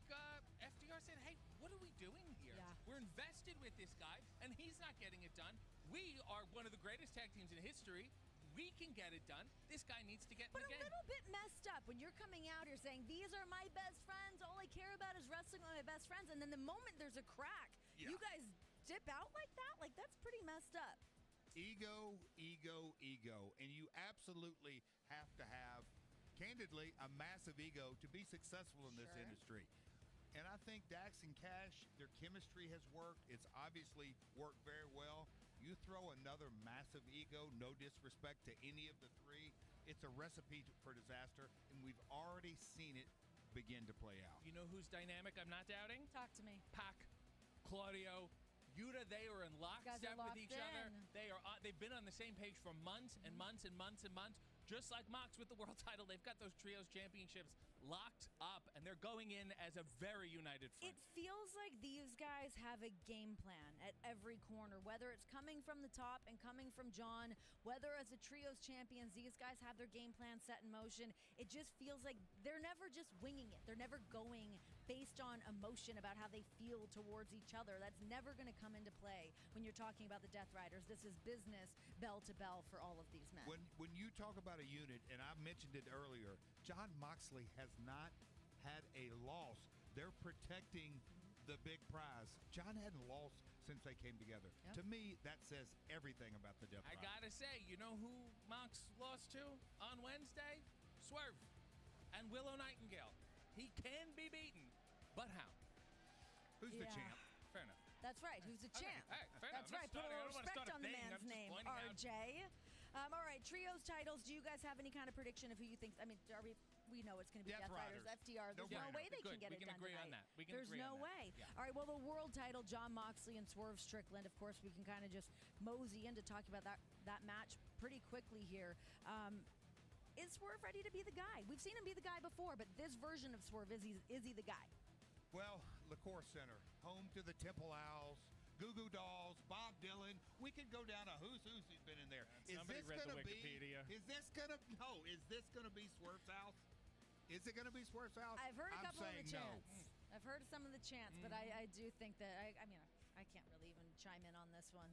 FTR said, hey, what are we doing here? Yeah. We're invested with this guy, and he's not getting it done. We are one of the greatest tag teams in history. We can get it done. This guy needs to get in the game. But a little bit messed up when you're coming out here saying, these are my best friends. All I care about is wrestling with my best friends. And then the moment there's a crack, you guys dip out like that? Like, that's pretty messed up. Ego, ego, ego. And you absolutely have to have, candidly, a massive ego to be successful in this industry. And I think Dax and Cash, their chemistry has worked. It's obviously worked very well. You throw another massive ego, no disrespect to any of the three, it's a recipe for disaster, and we've already seen it begin to play out. You know who's dynamic I'm not doubting? Talk to me. Pac, Claudio, Yuta, they are in lockstep with each other. They've been on the same page for months and months and months and months. Just like Mox with the world title, they've got those trios championships locked up, and they're going in as a very united front. It feels like these guys have a game plan at every corner, whether it's coming from the top and coming from John, whether as a trios champions, these guys have their game plan set in motion. It just feels like they're never just winging it. They're never going based on emotion about how they feel towards each other. That's never going to come into play when you're talking about the Death Riders. This is business bell to bell for all of these men. When you talk about a unit, and I mentioned it earlier, John Moxley has not had a loss. They're protecting the big prize. John hadn't lost since they came together. To me, that says everything about the Death Riders. I gotta say, you know who Mox lost to on Wednesday? Swerve and Willow Nightingale. He can be beaten, but how? Who's the champ? Fair enough. That's right. Who's the champ? Hey, fair That's enough. right. Put a little respect on the man's name, RJ. All right, trios titles. Do you guys have any kind of prediction of who you think? I mean, we know it's going to be Death Riders, FTR. There's no way they can get it done tonight. There's no way. All right, well, the world title, Jon Moxley and Swerve Strickland. Of course, we can kind of just mosey into talking about that match pretty quickly here. Is Swerve ready to be the guy? We've seen him be the guy before, but this version of Swerve, is he the guy? Well, Liacouras Center, home to the Temple Owls, Goo Goo Dolls, Bob Dylan. We could go down a who's who's been in there. Is this going to be? Is this going to? No. Is this going to be Swerve's house? Is it going to be Swerve's house? I've heard a couple of the chants. No. I've heard some of the chants, but I do think that I mean I can't really even chime in on this one.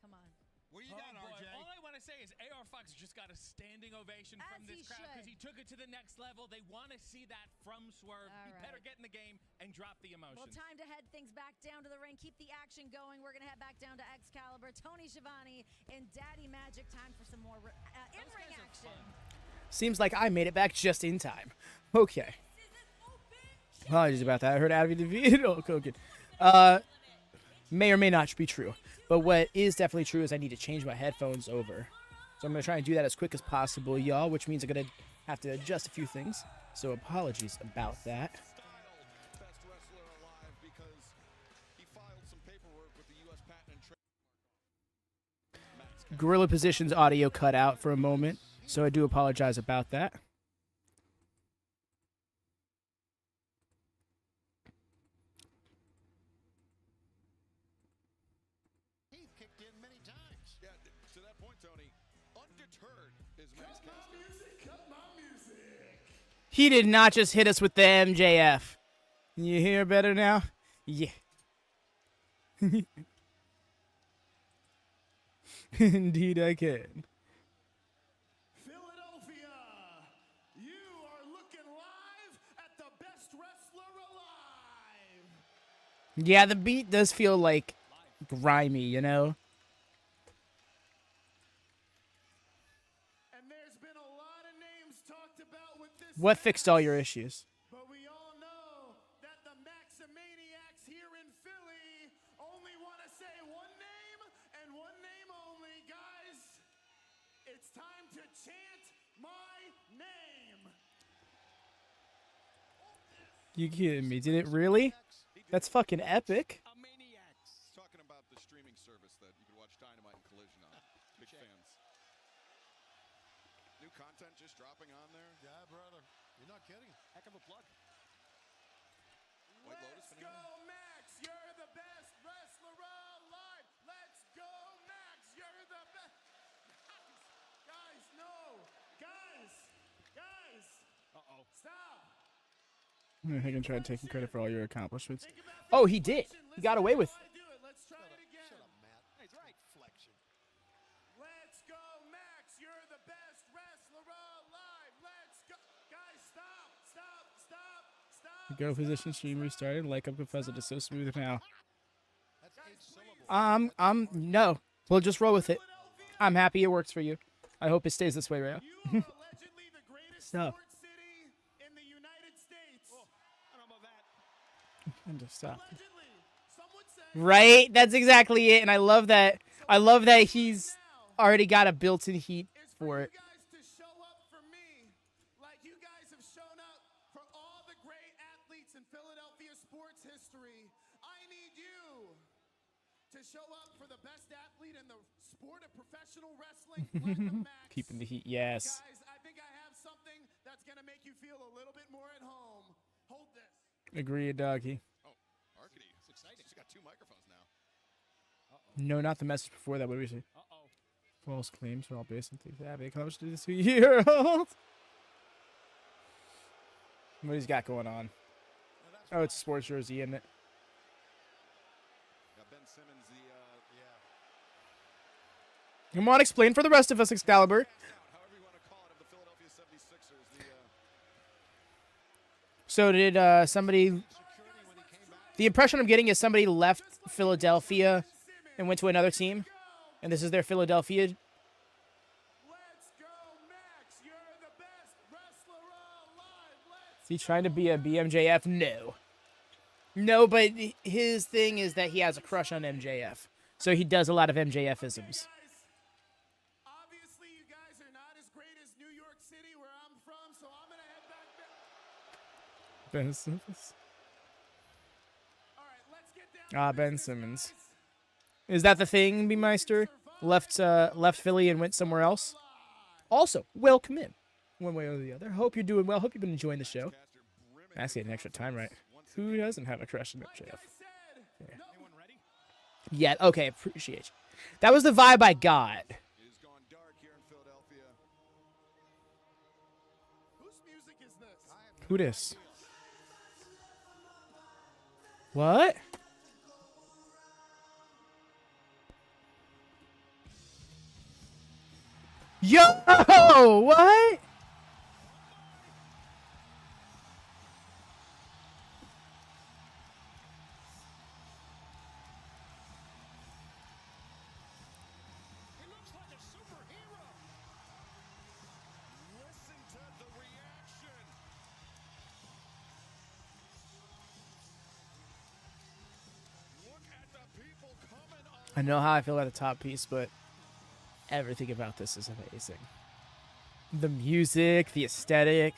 Come on. What do you got, RJ? All I want to say is AR Fox just got a standing ovation from this crowd because he took it to the next level. They want to see that from Swerve. He better get in the game and drop the emotion. Well, time to head things back down to the ring. Keep the action going. We're going to head back down to Excalibur, Tony Schiavone, and Daddy Magic. Time for some more in-ring action. Seems like I made it back just in time. Okay. Apologies about that. I heard Abby defeated Hulk Hogan. May or may not be true. But what is definitely true is I need to change my headphones over. So I'm going to try and do that as quick as possible, y'all, which means I'm going to have to adjust a few things. So apologies about that. Gorilla Positions audio cut out for a moment, so I do apologize about that. He did not just hit us with the MJF. You hear better now? Yeah. Indeed I can. Philadelphia, you are looking live at the best wrestler alive. Yeah, the beat does feel like grimy, you know? What fixed all your issues? But we all know that the Maximaniacs here in Philly only want to say one name and one name only. Guys, it's time to chant my name. You kidding me? Did it really? That's fucking epic. Talking about the streaming service that you can watch Dynamite and Collision on. Big fans. New content just dropping on there. Yeah, brother. You're not kidding. Heck of a plug. Let's go, Max. You're the best wrestler alive. Let's go, Max. You're the best. Guys, no. Guys. Uh-oh. Stop. I can try taking credit for all your accomplishments. Oh, he did. He got away with. Let's try it again. Shut up, Matt. Nice flexion. Let's go, Max. You're the best wrestler alive. Let's go. Guys, stop. Go position stream restarted. Like up confess it is so smooth now. No. We'll just roll with it. I'm happy it works for you. I hope it stays this way, Rayo. Stop. And just stop. Right? That's exactly it. And I love that. I love that he's already got a built-in heat for it. Show up for the best athlete in the sport of professional wrestling. Let the Max. Keeping the heat, yes. Guys, I think I have something that's going to make you feel a little bit more at home. Hold this. Agreed, doggy. Oh, Arcady. It's exciting. She's got 2 microphones now. No, not the message before that. What do we say? False claims are all based on things that comes to this 2-year-old. What he's got going on? Oh, it's a sports jersey, isn't it? Come on, explain for the rest of us, Excalibur. So did somebody... The impression I'm getting is somebody left Philadelphia and went to another team, and this is their Philadelphia. Is he trying to be a BMJF? No. No, but his thing is that he has a crush on MJF. So he does a lot of MJF-isms. Ben Simmons. Ben Simmons. Is that the thing, B-Meister? Left Philly and went somewhere else? Also, welcome in. One way or the other. Hope you're doing well. Hope you've been enjoying the show. That's getting extra time, right? Who doesn't have a crush on MJF? Yeah, okay, appreciate you. That was the vibe I got. Who this? What? Yo! What? I know how I feel about the top piece, but everything about this is amazing. The music, the aesthetic.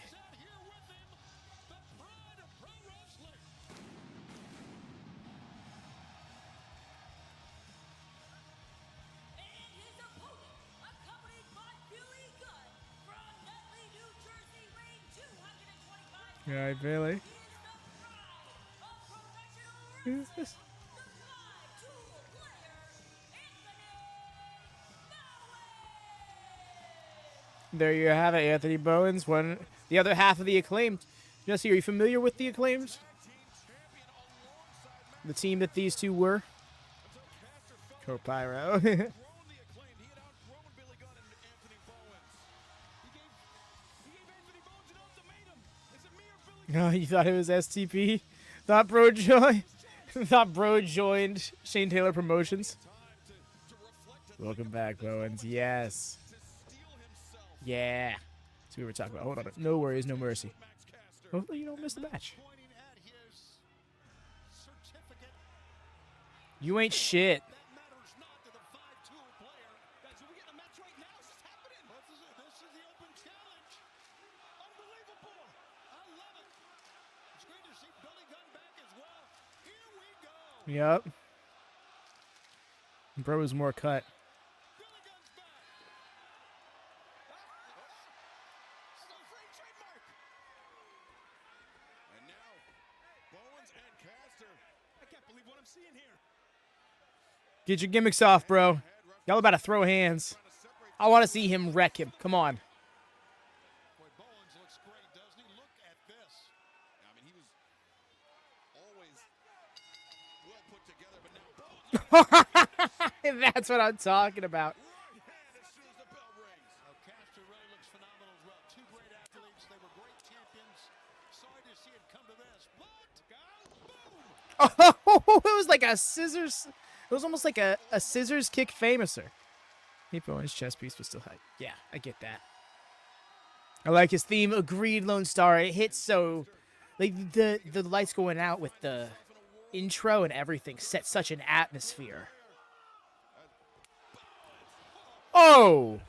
Yeah, Bailey. Who's this? There you have it, Anthony Bowens. The other half of the Acclaimed. Jesse, are you familiar with the Acclaimed? The team that these two were? Copyro. Oh, you thought it was STP? Thought bro joined Shane Taylor Promotions? Welcome back, Bowens. Yes. Yeah. That's what we were talking about. Hold on. No worries, no mercy. Hopefully you don't miss the match. You ain't shit. Yep. Bro is more cut. Get your gimmicks off, bro. Y'all about to throw hands. I want to see him wreck him. Come on. That's what I'm talking about. Caster really looks phenomenal as well. Two great athletes. They were great champions. Sorry to see it come to this, but Oh, it was like a scissors. It was almost like a scissors kick famouser. Keep going. His chest piece was still high. Yeah, I get that. I like his theme. Agreed, Lone Star. It hits so, like the lights going out with the intro and everything set such an atmosphere. Oh,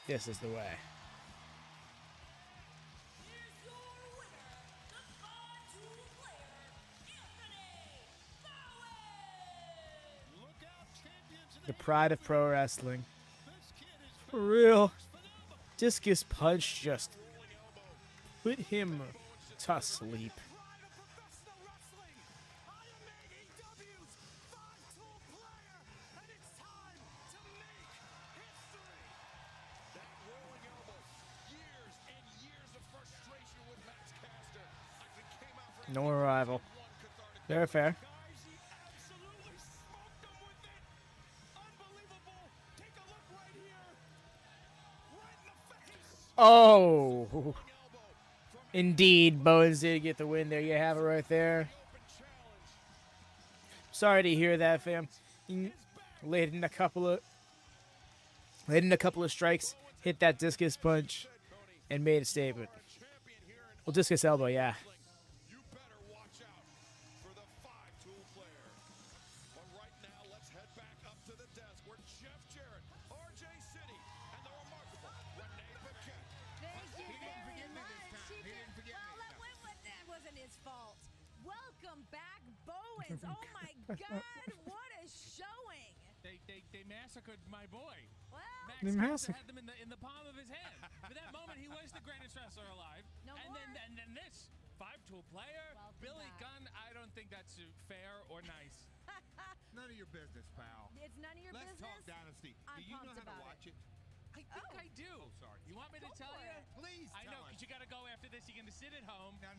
this is the way. The pride of pro wrestling. For real. Discus punch just put him to sleep. No arrival. Fair, fair. Oh, indeed, Bowens did get the win there. You have it right there. Sorry to hear that, fam. He laid in a couple of strikes, hit that discus punch, and made a statement. Well, discus elbow, yeah. Oh my God! What a showing! They massacred my boy. Well, They Max massacred. had them in the palm of his hand. For that moment, he was the greatest wrestler alive. No and more. then this 5-tool player, Welcome Billy back. Gunn. I don't think that's fair or nice. None of your business, pal. It's none of your Let's business. talk Dynasty. I'm Do you know pumped how to about watch it? I think I do. Oh, sorry. You want me to Go tell for you? it. Please I know, tell us. because you got to go after this. You're going to sit at home. No.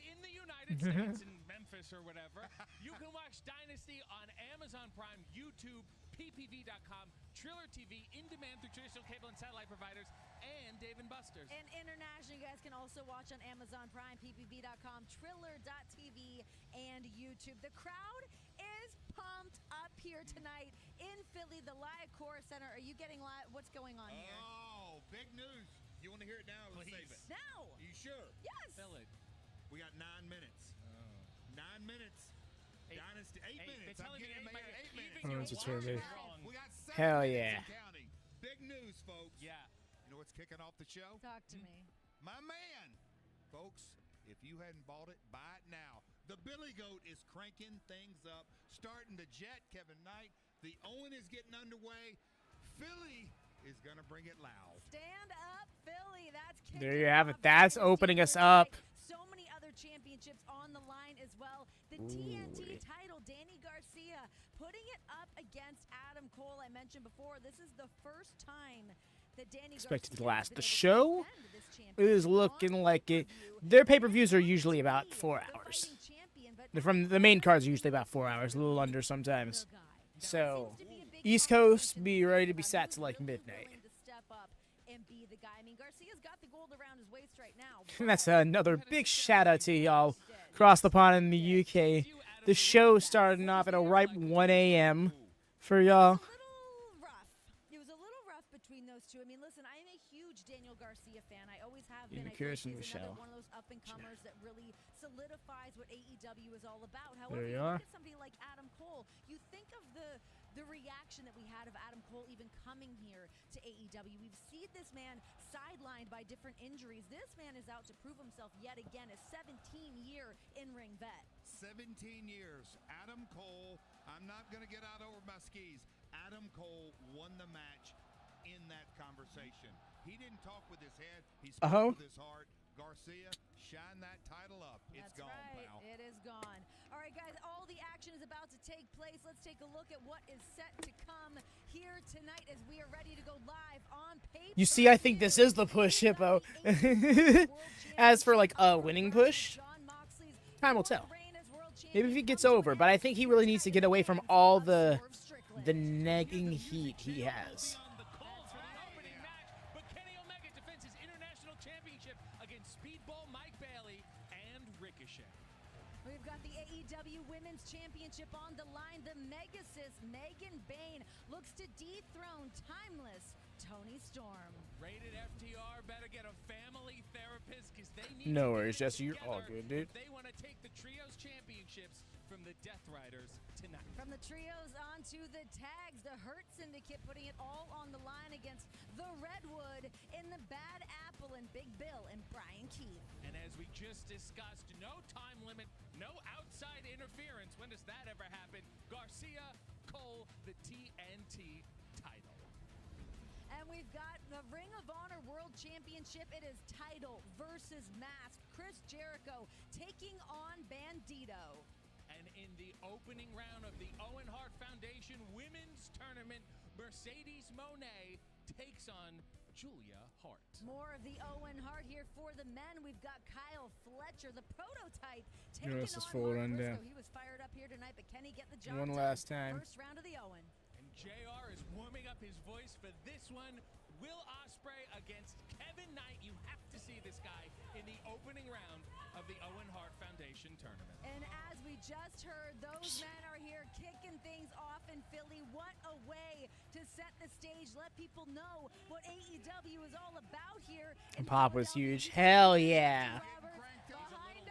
In the United States, in Memphis or whatever, you can watch Dynasty on Amazon Prime, YouTube, ppv.com, Triller TV, in demand through traditional cable and satellite providers, and Dave & Buster's. And international, you guys can also watch on Amazon Prime, ppv.com, Triller.tv, and YouTube. The crowd is pumped up here tonight in Philly, the Liacouras Center. Are you getting live? What's going on here? Oh, big news. You want to hear it now? Let's save it. Now. You sure? Yes. Fill it. We got 9 minutes. 9 minutes. Dynasty, 8 minutes. They're I'm telling me getting eight made minutes. 8 minutes. Oh, it's a turn, We got 7 Hell minutes yeah. and counting. Big news, folks. Yeah. You know what's kicking off the show? Talk to me. My man. Folks, if you hadn't bought it, buy it now. The Billy Goat is cranking things up, starting the jet, Kevin Knight. The Owen is getting underway. Philly is going to bring it loud. Stand up, Philly. That's There you have it. That's opening us up. So many other championships on the line as well. The TNT title, Danny Garcia putting it up against Adam Cole. I mentioned before, this is the first time that Danny Expected to Garcia has last. been The able to show defend this championship is looking on like it. pay-per-view. Their pay-per-views are usually about 4 The hours. fighting champion, but From the main cards are usually about 4 hours, a little under sometimes. the guy. So, Seems to be a big East Coast, competition be ready to be about sat who's to like really midnight. willing to step up and be the guy. I mean, Garcia's got the gold around his waist right now. And that's another big shout out to y'all across the pond in the UK. The show starting off at a ripe 1 a.m. for y'all. It was a little rough between those two. I mean, listen, I'm a huge Daniel Garcia fan. I always have been. I feel like Curious and he's another Michelle. one of those up and comers that really solidifies what AEW is all about. However, There you you are. look at somebody like Adam Cole, you think of the reaction that we had of Adam Cole even coming here to AEW. We've seen this man sidelined by different injuries. This man is out to prove himself yet again, a 17-year in-ring vet. 17 years. Adam Cole, I'm not going to get out over my skis. Adam Cole won the match in that conversation. He didn't talk with his head. He spoke with his heart. Garcia, shine that title up. It's That's gone, right. pal. It is gone. All right, guys, all the action is about to take place. Let's take a look at what is set to come here tonight as we are ready to go live on pay. You see, I think this is the push, Hippo. As for like a winning push, time will tell. Maybe if he gets over, but I think he really needs to get away from all the nagging heat he has. We've got the AEW Women's Championship on the line. The Megasis, Megan Bayne, looks to dethrone timeless Toni Storm. Rated FTR better get a family therapist because they need No worries, Jesse. You're all good, dude. They want to take the Trios Championships from the Death Riders tonight. From the Trios on to the tags, the Hart Syndicate putting it all on the line against the Redwood in the Bad Apple and Big Bill and Bryan Keith. And as we just discussed, no time limit, no outside interference. When does that ever happen? Garcia, Cole, the TNT title. And we've got the Ring of Honor World Championship. It is title versus mask. Chris Jericho taking on Bandito. And in the opening round of the Owen Hart Foundation Women's Tournament, Mercedes Mone takes on Julia Hart. More of the Owen Hart here for the men. We've got Kyle Fletcher, the prototype, taking This is on full Mark rundown. Briscoe. He was fired up here tonight, but can he get the job One done? last time. First round of the Owen. And JR is warming up his voice for this one. Will Ospreay against Kevin Knight. You have to see this guy in the opening round of the Owen Hart Foundation Tournament. And as we just heard, those men are here kicking things off in Philly. What a way to set the stage. Let people know what AEW is all about here. And Pop was huge. Hell yeah. Tonight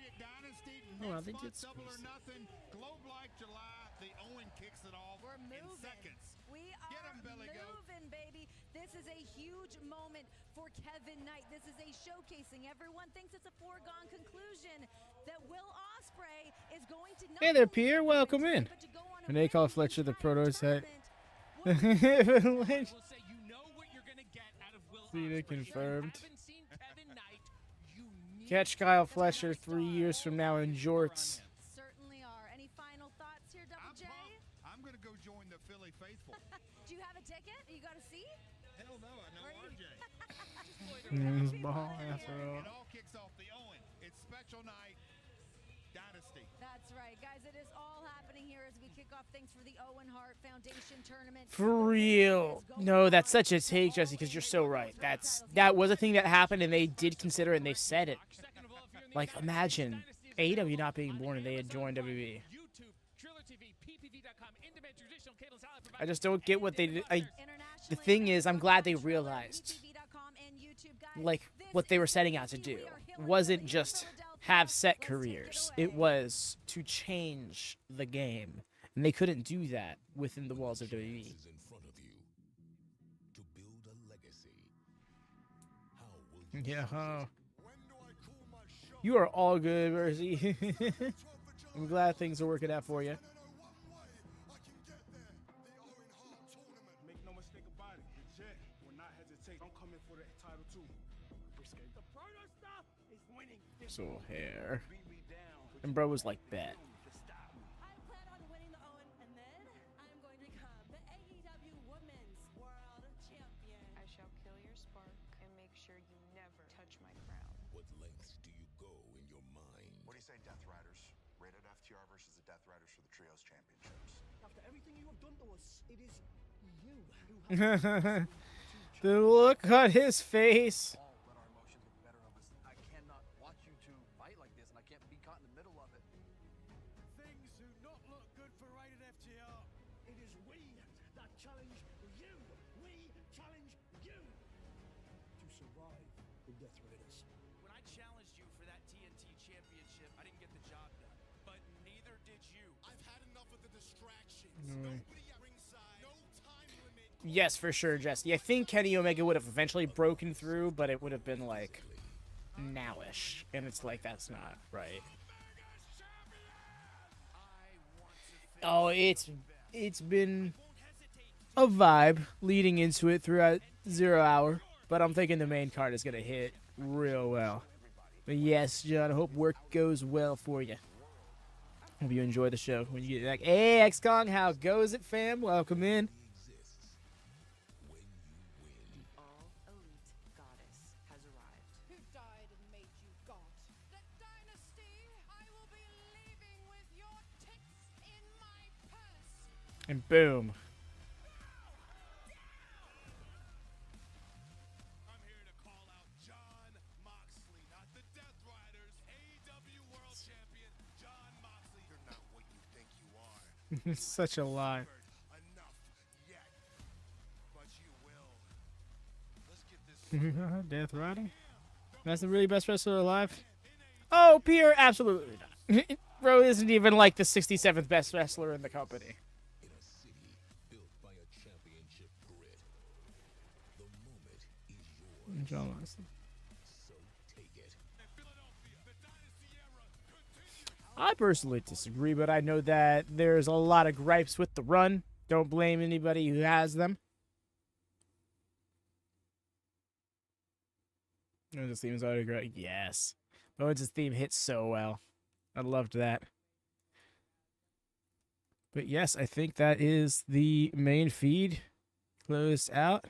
at Dynasty, Oh, next they did month, Double or squeeze. Nothing, Globe Like July, the Owen kicks it off We're moving. in seconds. We Get are 'em, Billy Goat. moving, baby. This is a huge moment for Kevin Knight. This is a showcasing. Everyone thinks it's a foregone conclusion that Will Ospreay is going to. Hey there, Pierre. Welcome in. And they call Fletcher the prototype. Cena confirmed. Catch Kyle Fletcher 3 years from now in jorts. Certainly are. Any final thoughts here, Double J? I'm going to go join the Philly faithful. Do you have a ticket? You got a seat? Hell no, I know RJ. His ball after all. It all kicks off the Owen. It's special night, Dynasty. That's right, guys. It is all happening here as we kick off things for the Owen Hart Foundation Tournament. For real. No, that's such a take, Jesse, because you're so right. That was a thing that happened, and they did consider it, and they said it. Like, imagine AEW not being born and they had joined WWE. I just don't get what they did. The thing is, I'm glad they realized, like, what they were setting out to do wasn't just have set careers. It was to change the game. And they couldn't do that within the walls of WWE. Yeah, huh? You are all good, Mercy. I'm glad things are working out for you. Make no mistake about it. The Jet will not hesitate. I'm coming for the title too. The proto stuff is winning. So hair. And bro was like, bet. I plan on winning the Owen, and then I'm going to become the AEW Women's World Champion. I shall kill your spark and make sure you never touch my crown. What lengths do you go in your mind? What do you say, Death Riders? Rated FTR versus the Death Riders for the Trios Championships. After everything you have done to us, it is you who have The look on his face. Let our emotions get the better of us. I cannot watch you two fight like this, and I can't be caught in the middle of it. Things do not look good for Rated FTR. It is we that challenge you. We challenge you to survive the Death Raiders. When I challenged you for that TNT championship, I didn't get the job done. But neither did you. I've had enough of the distractions. No way. Nobody at ringside. No time limit. Yes, for sure, Jesse. I think Kenny Omega would have eventually broken through, but it would have been like nowish. And it's like, that's not right. Oh, it's been a vibe leading into it throughout 0 hour, but I'm thinking the main card is going to hit real well. But yes, John, I hope work goes well for you. Hope you enjoy the show when you get back. Hey, X-Kong, how goes it, fam? Welcome in. All elite goddess has arrived. Who died and made you God? The Dynasty, I will be And boom. I'm here to call out John Moxley, not the Death Riders. AEW World Champion John Moxley. You're not what you think you are. It's such a lie. Enough yet. But you will. Let's get this. Death Rider? That's the really best wrestler alive? Oh, Pierre, absolutely not. Bro isn't even like the 67th best wrestler in the company. In a city built by a championship grid, the moment is yours. John Moxley. So take it. I personally disagree, but I know that there's a lot of gripes with the run. Don't blame anybody who has them. Owens' theme is already great. Yes. Owens' theme hits so well. I loved that. But yes, I think that is the main feed closed out.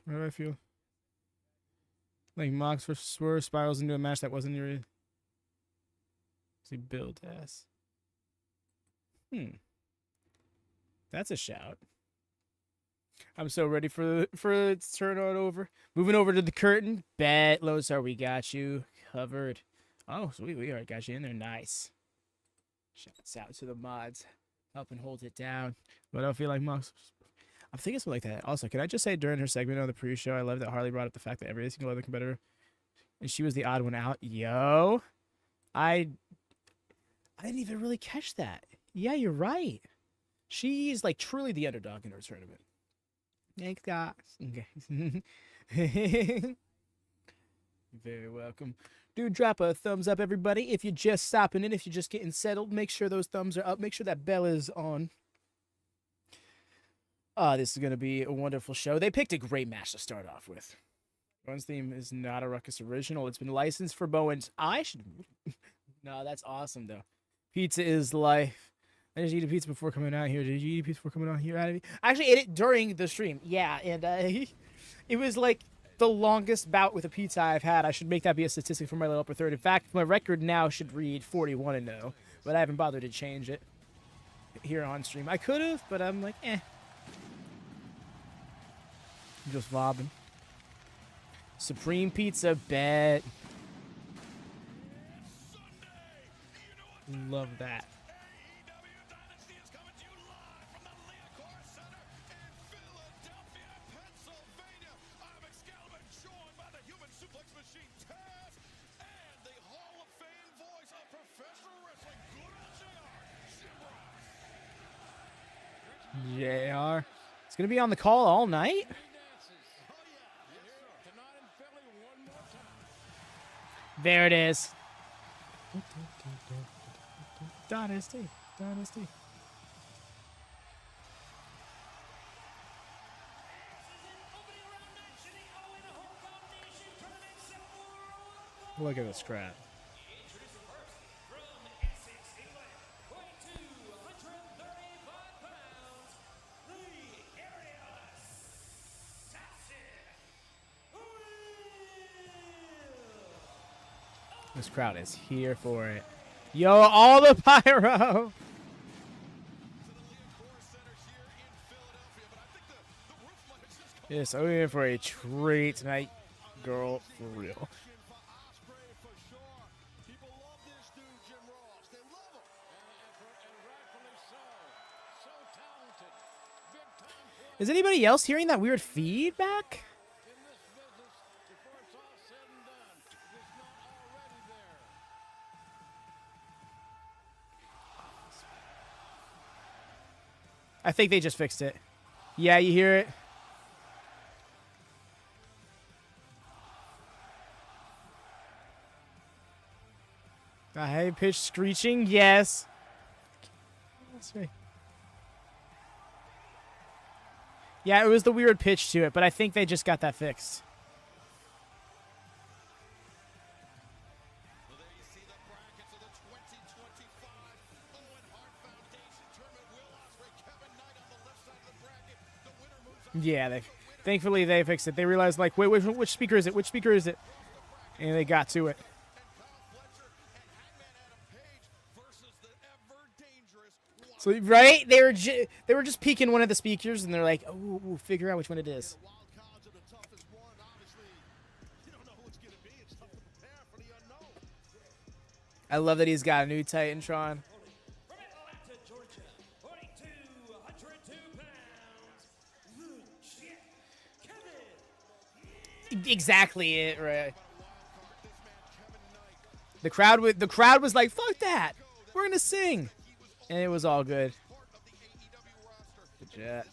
How do I feel? Like Mox versus Swerve spirals into a match that wasn't your... He built ass. That's a shout. I'm so ready for it to turn on over. Moving over to the curtain. Bet Losar, we got you covered. Oh, sweet. We already got you in there. Nice. Shouts out to the mods. Helping hold it down. But I don't feel like Mox. I'm thinking something like that. Also, can I just say during her segment on the pre-show, I love that Harley brought up the fact that every single other competitor, and she was the odd one out. Yo. I didn't even really catch that. Yeah, you're right. She's like truly the underdog in her tournament. Thanks, guys. Okay. Very welcome. Do drop a thumbs up, everybody. If you're just stopping in, if you're just getting settled, make sure those thumbs are up. Make sure that bell is on. This is going to be a wonderful show. They picked a great match to start off with. Bowen's theme is not a Ruckus original. It's been licensed for Bowen's. I should... No, that's awesome, though. Pizza is life. I just eat a pizza before coming out here. Did you eat a pizza before coming out here? I actually ate it during the stream. Yeah, and it was like the longest bout with a pizza I've had. I should make that be a statistic for my little upper third. In fact, my record now should read 41-0, but I haven't bothered to change it here on stream. I could have, but I'm like, eh. I'm just vibing. Supreme Pizza, bet. Love that. AEW Dynasty is coming to you live from the Liacouras Center in Philadelphia, Pennsylvania. I'm Excalibur, joined by the human suplex machine Taz and the Hall of Fame voice of professional wrestling, good old JR. JR. It's going to be on the call all night? There it is. Dynasty. Look at this crap. This crowd is here for it. Yo, all the pyro! Yes, I'm in for a treat tonight, girl, for real. Is anybody else hearing that weird feedback? I think they just fixed it. Yeah, you hear it? The high-pitched screeching? Yes. That's right. Yeah, it was the weird pitch to it, but I think they just got that fixed. Well, there you see the brackets of the 2025 Owen Hart Foundation tournament. Will Ospreay, Kevin Knight on the left side of the bracket. The winner moves on. Yeah, thankfully they fixed it. They realized, like, wait, which speaker is it? Which speaker is it? And they got to it. So right, they were just peeking one of the speakers, and they're like, "Oh, we'll figure out which one it is." I love that he's got a new Titantron. Exactly it, right? The crowd was like, "Fuck that, we're gonna sing," and it was all good. Good job.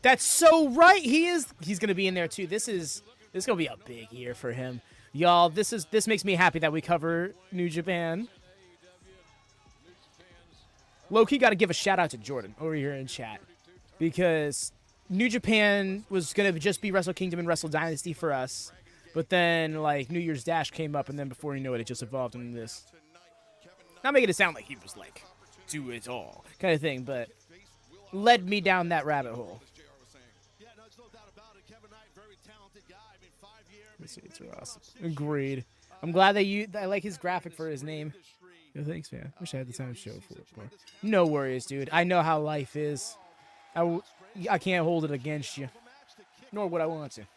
That's so right. He's gonna be in there too. This is gonna be a big year for him, y'all. This makes me happy that we cover New Japan. Low-key got to give a shout out to Jordan over here in chat, because New Japan was gonna just be Wrestle Kingdom and Wrestle Dynasty for us, but then like New Year's Dash came up, and then before you know it, it just evolved into this. Not making it sound like he was like do it all kind of thing, but led me down that rabbit hole. It's awesome. Agreed. I'm glad that I like his graphic for his name. Yo, thanks, man. Wish I had the time to show for it, bro. No worries, dude. I know how life is. I can't hold it against you, nor would I want to.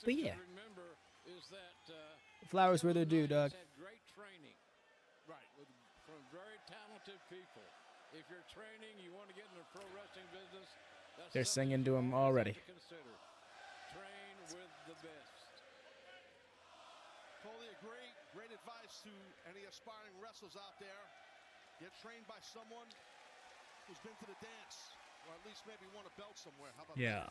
But yeah, flowers where they're due, dog. They're singing to him already. Totally agree. Great advice to any aspiring wrestlers out there. Get trained by someone who's been to the dance, or at least maybe won a belt somewhere. How about Yeah.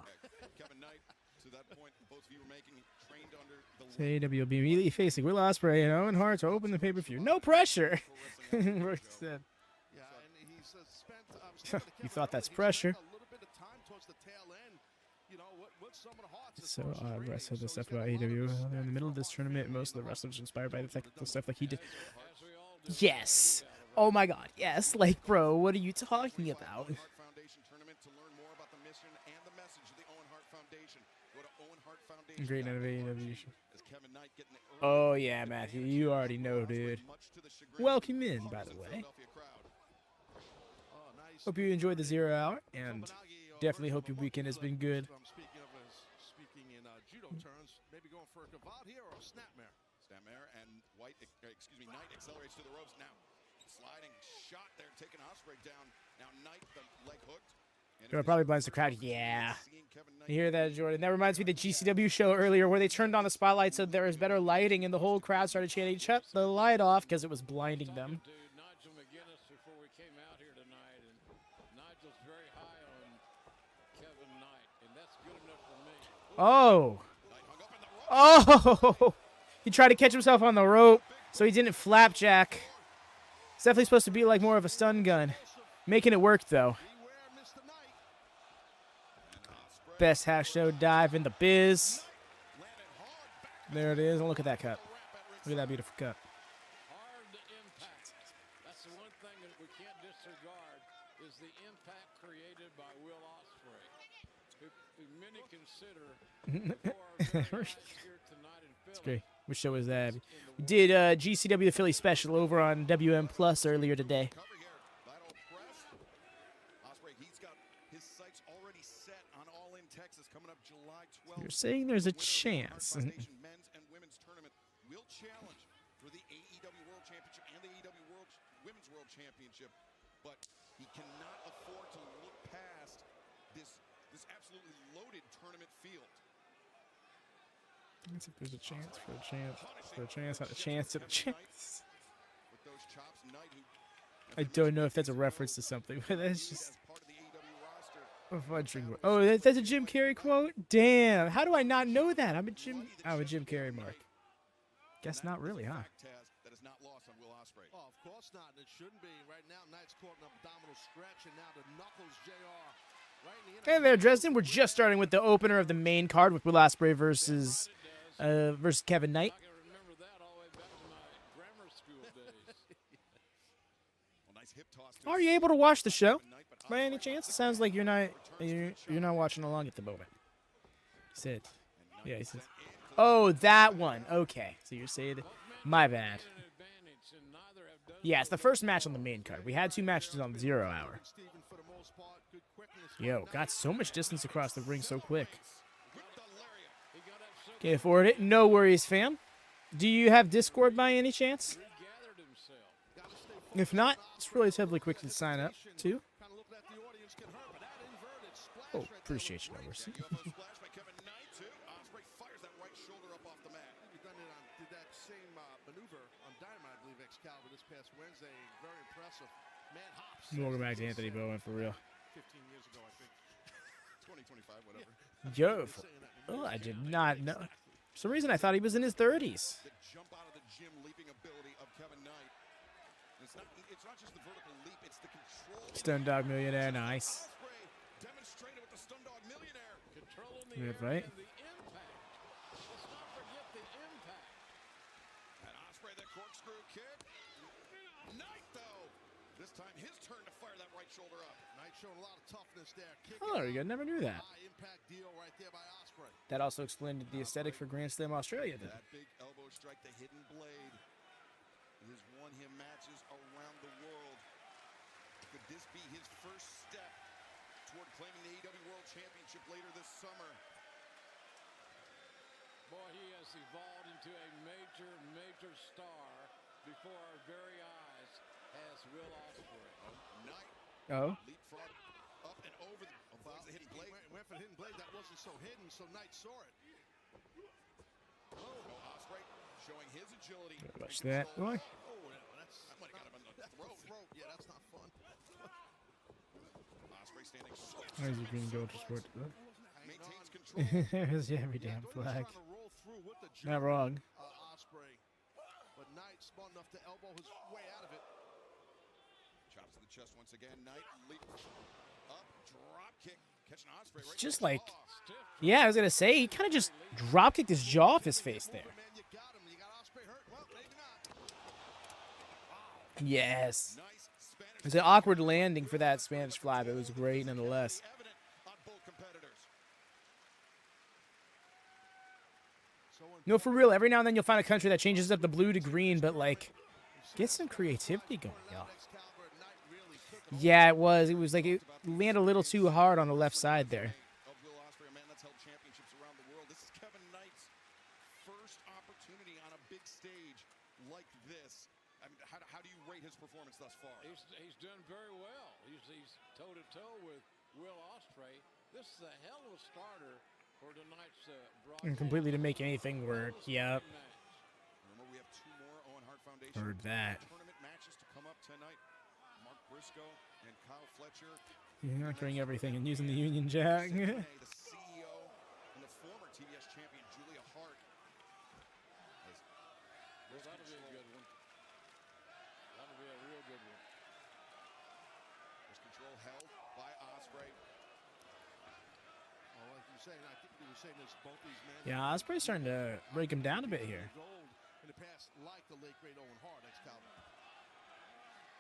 Kevin Knight, to that point, both of you were making trained under the AEW will be immediately facing Will Ospreay and Owen Hart to open the pay-per-view. No pressure. Roy said. Yeah, and he's spent. You thought that's pressure. A little bit of time towards the tail end. You know, with some of the Harts. So Russ said the stuff about AEW. They're in the middle of this tournament. Most of the wrestlers are inspired by the technical stuff like he did. Yes. Oh my God. Yes. Like, bro, what are you talking about? Great night of AEW. Oh yeah, Matthew. You already know, dude. Welcome in, by the way. Hope you enjoyed the 0 hour, and definitely hope your weekend has been good. Speaking in judo terms, maybe going for a kavad here or a snapmare. Snapmare and Knight accelerates to the ropes now. Sliding shot there, taking Ospreay down. Now Knight, the leg hooked. It probably blinds the crowd. Yeah. You hear that, Jordan? That reminds me of the GCW show earlier where they turned on the spotlight so there was better lighting, and the whole crowd started chanting, "Shut the light off," because it was blinding them. Oh. Oh. He tried to catch himself on the rope, so he didn't flapjack. It's definitely supposed to be like more of a stun gun. Making it work, though. Best hash show dive in the biz. There it is. Oh, look at that cut. Look at that beautiful cut. That's the one thing that we can't disregard is the impact created by Will Ospreay, who many consider It's great. Which show was that? We did GCW the Philly special over on WM Plus earlier today. You're saying there's a chance. Men's and women's tournament will challenge for the AEW World Championship and the AEW Women's World Championship, but he cannot afford to look past this absolutely loaded tournament field. If there's a chance for a chance, for a chance, not a chance to a chance. I don't know if that's a reference to something, but that's just a fun drink. Oh, that's a Jim Carrey quote? Damn, how do I not know that? I'm a Jim Carrey mark. Guess not really, huh? That is not lost on Will Ospreay. Oh, of course not. It shouldn't be. Right now, Knight's caught an abdominal stretch, and now the knuckles, JR. Right in the Hey there, Dresden. We're just starting with the opener of the main card with Will Ospreay versus Kevin Knight. school days. Well, nice hip toss to Are you able to watch the show by any chance? It sounds like you're not watching along at the moment. Sid. Yeah, he says. Oh, that one. Okay. So you're saying, my bad. Yeah, it's the first match on the main card. We had 2 matches on the 0 hour. Yo, got so much distance across the ring so quick. Can't afford it. No worries, fam. Do you have Discord by any chance? If not, it's relatively quick to sign up, too. Oh, appreciate you, numbers. Did that same maneuver on Dynamite, I believe, Excalibur this past Wednesday. Very impressive. Man hops. Welcome back to Anthony Bowen, for real. 15 years ago, I think. 2025, whatever. Yo, oh, I did not know. For some reason, I thought he was in his 30s. The jump out of the gym leaping ability of Kevin Knight. It's not just the vertical leap, it's the control. Stun Dog Millionaire, nice. Demonstrated with the Stun Dog Millionaire. Controlling Yeah, right. the impact. Let's not forget the impact. And Ospreay, the corkscrew kick. Knight, though. This time, his turn to fire that right shoulder up. Knight showing a lot of toughness there. Oh, there you go. Never knew that. High impact deal right there by Ospreay. That also explained the aesthetic for Grand Slam Australia, then. That big elbow strike, the hidden blade, has won him matches around the world. Could this be his first step toward claiming the AEW World Championship later this summer? Boy, he has evolved into a major, major star before our very eyes as Will Ospreay. Knight. Oh. Leapfrog up and over the hidden blade. Went for the hidden blade. That wasn't so hidden, so Knight saw it. Oh, Ospreay showing his agility. Watch that. Boy. Oh, that might have got him in the throat. Yeah, that's not fun. Ospreay standing swift. Why is he being go to sport? Maintains control. There's every damn flag. Not wrong. Ospreay, but Knight smart enough to elbow his way out of it. Chops to the chest once again. Knight leap up, drop kick, catching Ospreay. It's Right just in the like, jaw. yeah, I was gonna say he kind of just drop kicked his jaw off his face there. You got him. You got Ospreay hurt. Well, maybe not. Yes. Nice Spanish. It was an awkward landing for that Spanish fly, but it was great nonetheless. Evident on both competitors. No, for real. Every now and then you'll find a country that changes up the blue to green, but like, get some creativity going, y'all. Yeah, it was. It was like it landed a little too hard on the left side there. Of Will Ospreay, a man that's held championships around the world. This is Kevin Knight's first opportunity on a big stage like this. I mean, how do you rate his performance thus far? He's done very well. He's toe-to-toe with Will Ospreay. This is a hell of a starter for tonight's And completely to make anything work. Yep. Remember, we have 2 more Owen Hart Foundation Heard that. tournament matches to come up tonight. Mark Briscoe and Kyle Fletcher. You're not doing everything and using the Union Jack. The CEO and the former TBS champion Julia Hart. Well, that'll be a good one. That'll be a real good one. There's control held by Ospreay. Well, like you saying, I think you were saying this, both these men. Yeah, Ospreay's starting to break him down a bit here. Gold in the past, like the late great Owen Hart, Excalibur.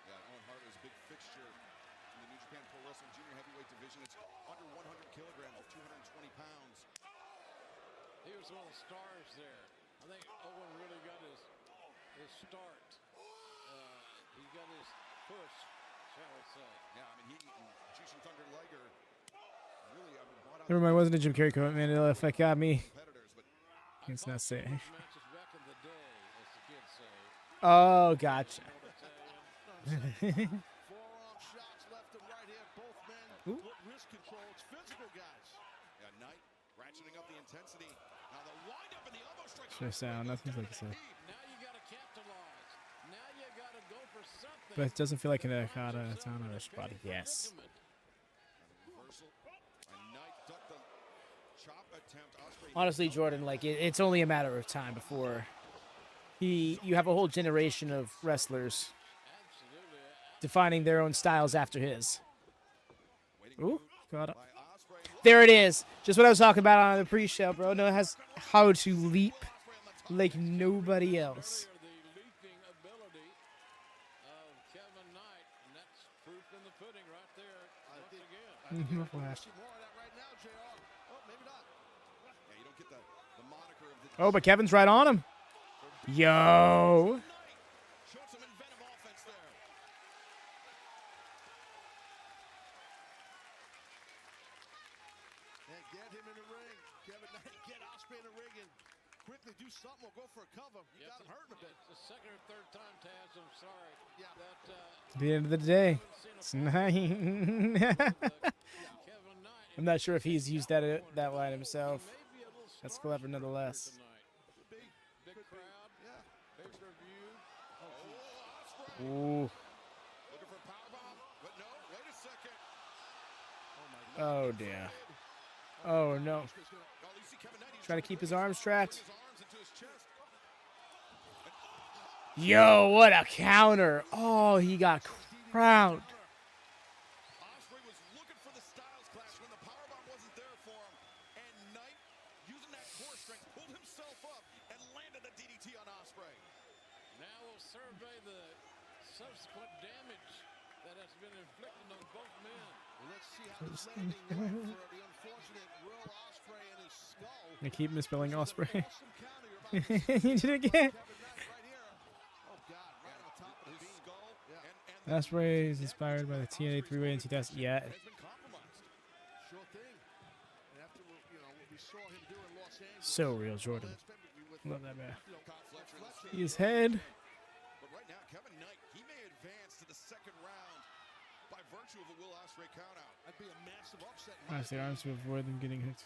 Yeah, Owen Hart is a big fixture in the New Japan Pro Wrestling Junior Heavyweight Division. It's under 100 kilograms, 220 pounds. He was one of the stars there. I think Owen really got his start. He got his push, shall we say. Yeah, I mean, he and Jushin Thunder Liger really brought out. Never mind, wasn't a Jim Carrey quote, man. It fuck got me. Competitors, but It's not saying. Matches back in the day, as the kids say. Oh, gotcha. Forearm shots left and right here. Both men Ooh. good wrist control. It's physical, guys. yeah, Knight ratcheting up the intensity. Now the wind up and the elbow strike. Should sound nothing like so. Now you got to capitalize. Now you got to go for something. But it doesn't feel like an Akata. It's on a spot. Yes. Reversal. And Knight ducked the chop attempt. Ospreay Honestly, Jordan, like it's only a matter of time before you have a whole generation of wrestlers defining their own styles after his. Ooh, got it. There it is. Just what I was talking about on the pre-show, bro. No, it has how to leap like nobody else. The leaping ability Flash. More of that right now, JR. Oh, maybe not. Yeah, you don't get the moniker of the Oh, but Kevin's right on him. Yo. showed some inventive offense there. And get him in the ring. Kevin Knight, get Ospreay in the ring and quickly do something or go for a cover. You got him hurting a bit. It's the second or third time, Taz. I'm sorry. Yeah. That, At the end of the day, it's 9. I'm not sure if he's used that line himself. That's clever nonetheless. big crowd. Yeah. Pay-per-view. Ooh. Looking for a powerbomb, but no, wait a second. Oh, dear. Oh, no. Trying to keep his arms trapped. Yo, what a counter. Oh, he got crowned. Ospreay was looking for the Styles Clash when the powerbomb wasn't there for him. And Knight, using that core strength, pulled himself up and landed the DDT on Ospreay. Now we'll survey the subsequent damage that has been inflicted on both men. Well, let's see how this landing went for the unfortunate Will Ospreay and his skull. I keep misspelling Ospreay. You did it again. Ospreay is inspired by the TNA 3-way in 2000. Yeah. Sure thing. And after what we saw him do in Los Angeles. So real, Jordan. Love that man. His head. But right now, Kevin Knight, he may advance to the second round by virtue of a Will Ospreay countout. That'd be a massive upset. Pass the arms to avoid them getting hooked.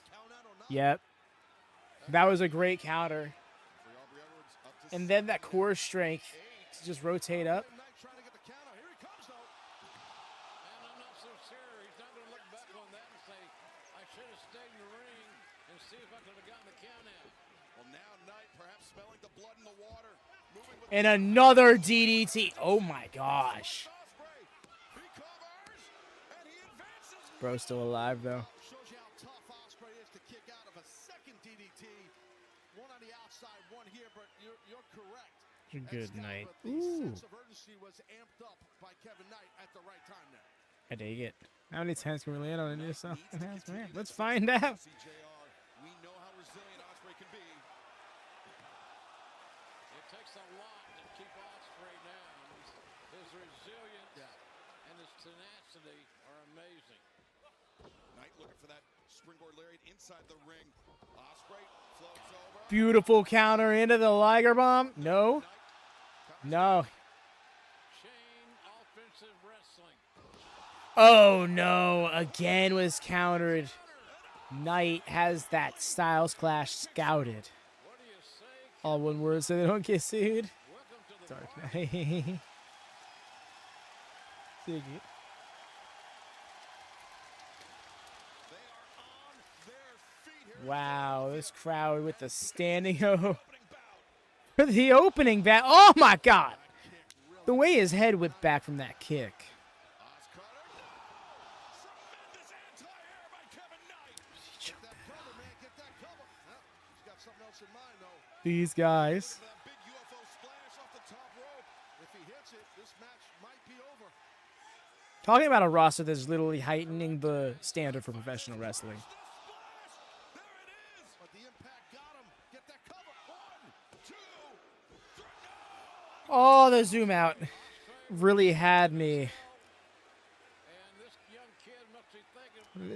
Yep. That was a great counter. And then that core strength to just rotate up. And another DDT. Oh my gosh. Bro's still alive though. Shows you how tough Ospreay is to kick out of a second DDT. One on the outside, one here, but you're correct. Good night. The Ooh. sense of urgency was amped up by Kevin Knight at the right time there. I dig it. How many times can we land on this? Let's find out. We know how resilient Ospreay can be. It takes a lot to keep Ospreay down. His resilience and his tenacity are amazing. Knight looking for that springboard lariat inside the ring. Ospreay floats over. Beautiful counter into the Liger Bomb. No. No. Chain offensive wrestling. Oh no. Again was countered. Knight has that Styles Clash scouted. All one word so they don't get sued. Dark Knight. Dig it. Wow, this crowd with the standing O for the opening bat. Oh my God! The way his head whipped back from that kick. These guys. Talking about a roster that's literally heightening the standard for professional wrestling. Oh, the zoom out really had me.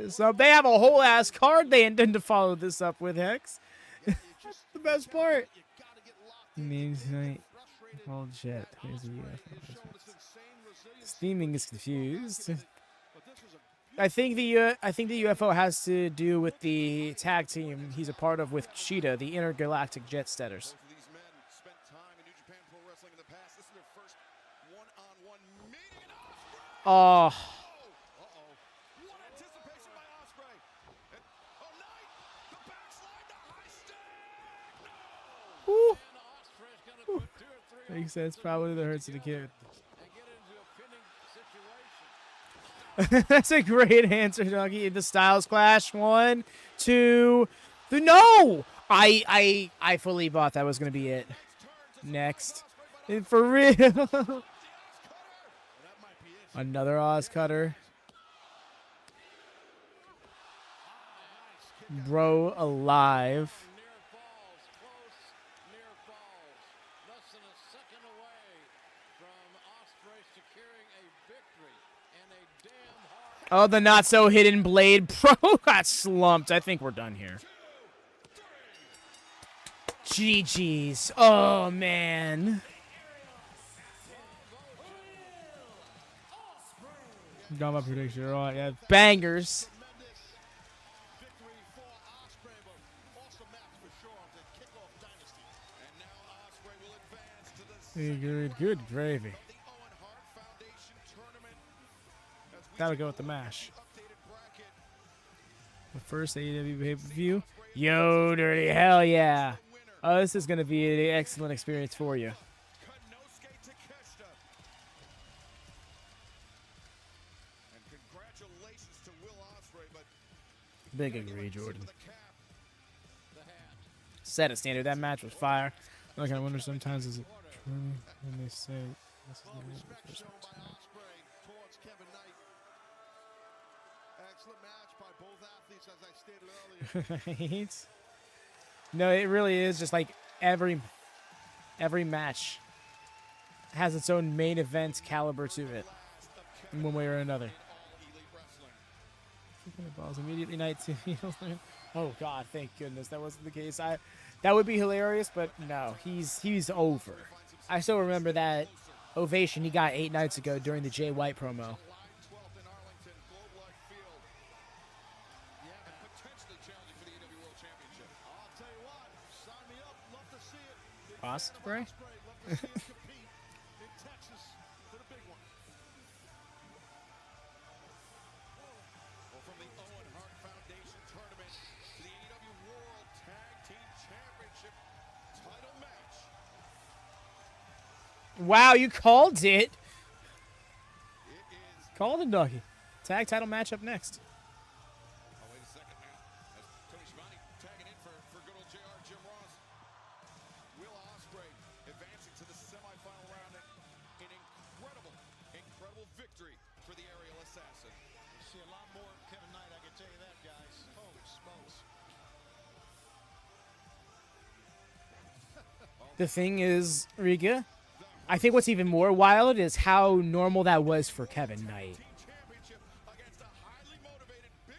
So they have a whole ass card they intend to follow this up with, Hex. The best part. Means tonight. Oh shit. Here's the UFO. This theming is confused. I think the UFO has to do with the tag team he's a part of with Cheetah, the Intergalactic Jet Setters. Oh. Woo. Makes sense. Probably the hurts of the kid. That's a great answer, Doggy. The Styles Clash. 1, 2, 3. No! I fully thought that was going to be it. Next. For real. Another Oz cutter. Bro alive. Less than a second away from Ospreay securing a victory and a damn hard. Oh, the not so hidden blade. Bro got slumped. I think we're done here. GG's. Oh, man. Got my prediction. All right, yeah. Bangers. Good gravy. Gotta go with the mash. The first AEW pay-per-view. Yo, dirty hell yeah. Oh, this is going to be an excellent experience for you. Big agree, Jordan. Set a standard. That match was fire. I kind of wonder sometimes, is it true when they say this is the end of the first match? Excellent match by both athletes, as I stated earlier. Right? No, it really is just like every match has its own main event caliber to it, in one way or another. Balls immediately night two. Oh God, thank goodness that wasn't the case. That would be hilarious, but no, he's over. I still remember that ovation he got 8 nights ago during the Jay White promo. Ospreay? From the Owen Hart Foundation tournament to the AEW World Tag Team Championship title match. Wow, you called it. Called it, doggy. Tag title match up next. Oh, wait a second now. As Tony Schiavone tagging in for good old JR Jim Ross. Will Ospreay advancing to the semifinal round. An incredible victory for the aerial assassin. We'll see a lot more of Kevin Knight, I can tell you that, guys. Holy smokes. The thing is, Riga, I think what's even more wild is how normal that was for Kevin Knight.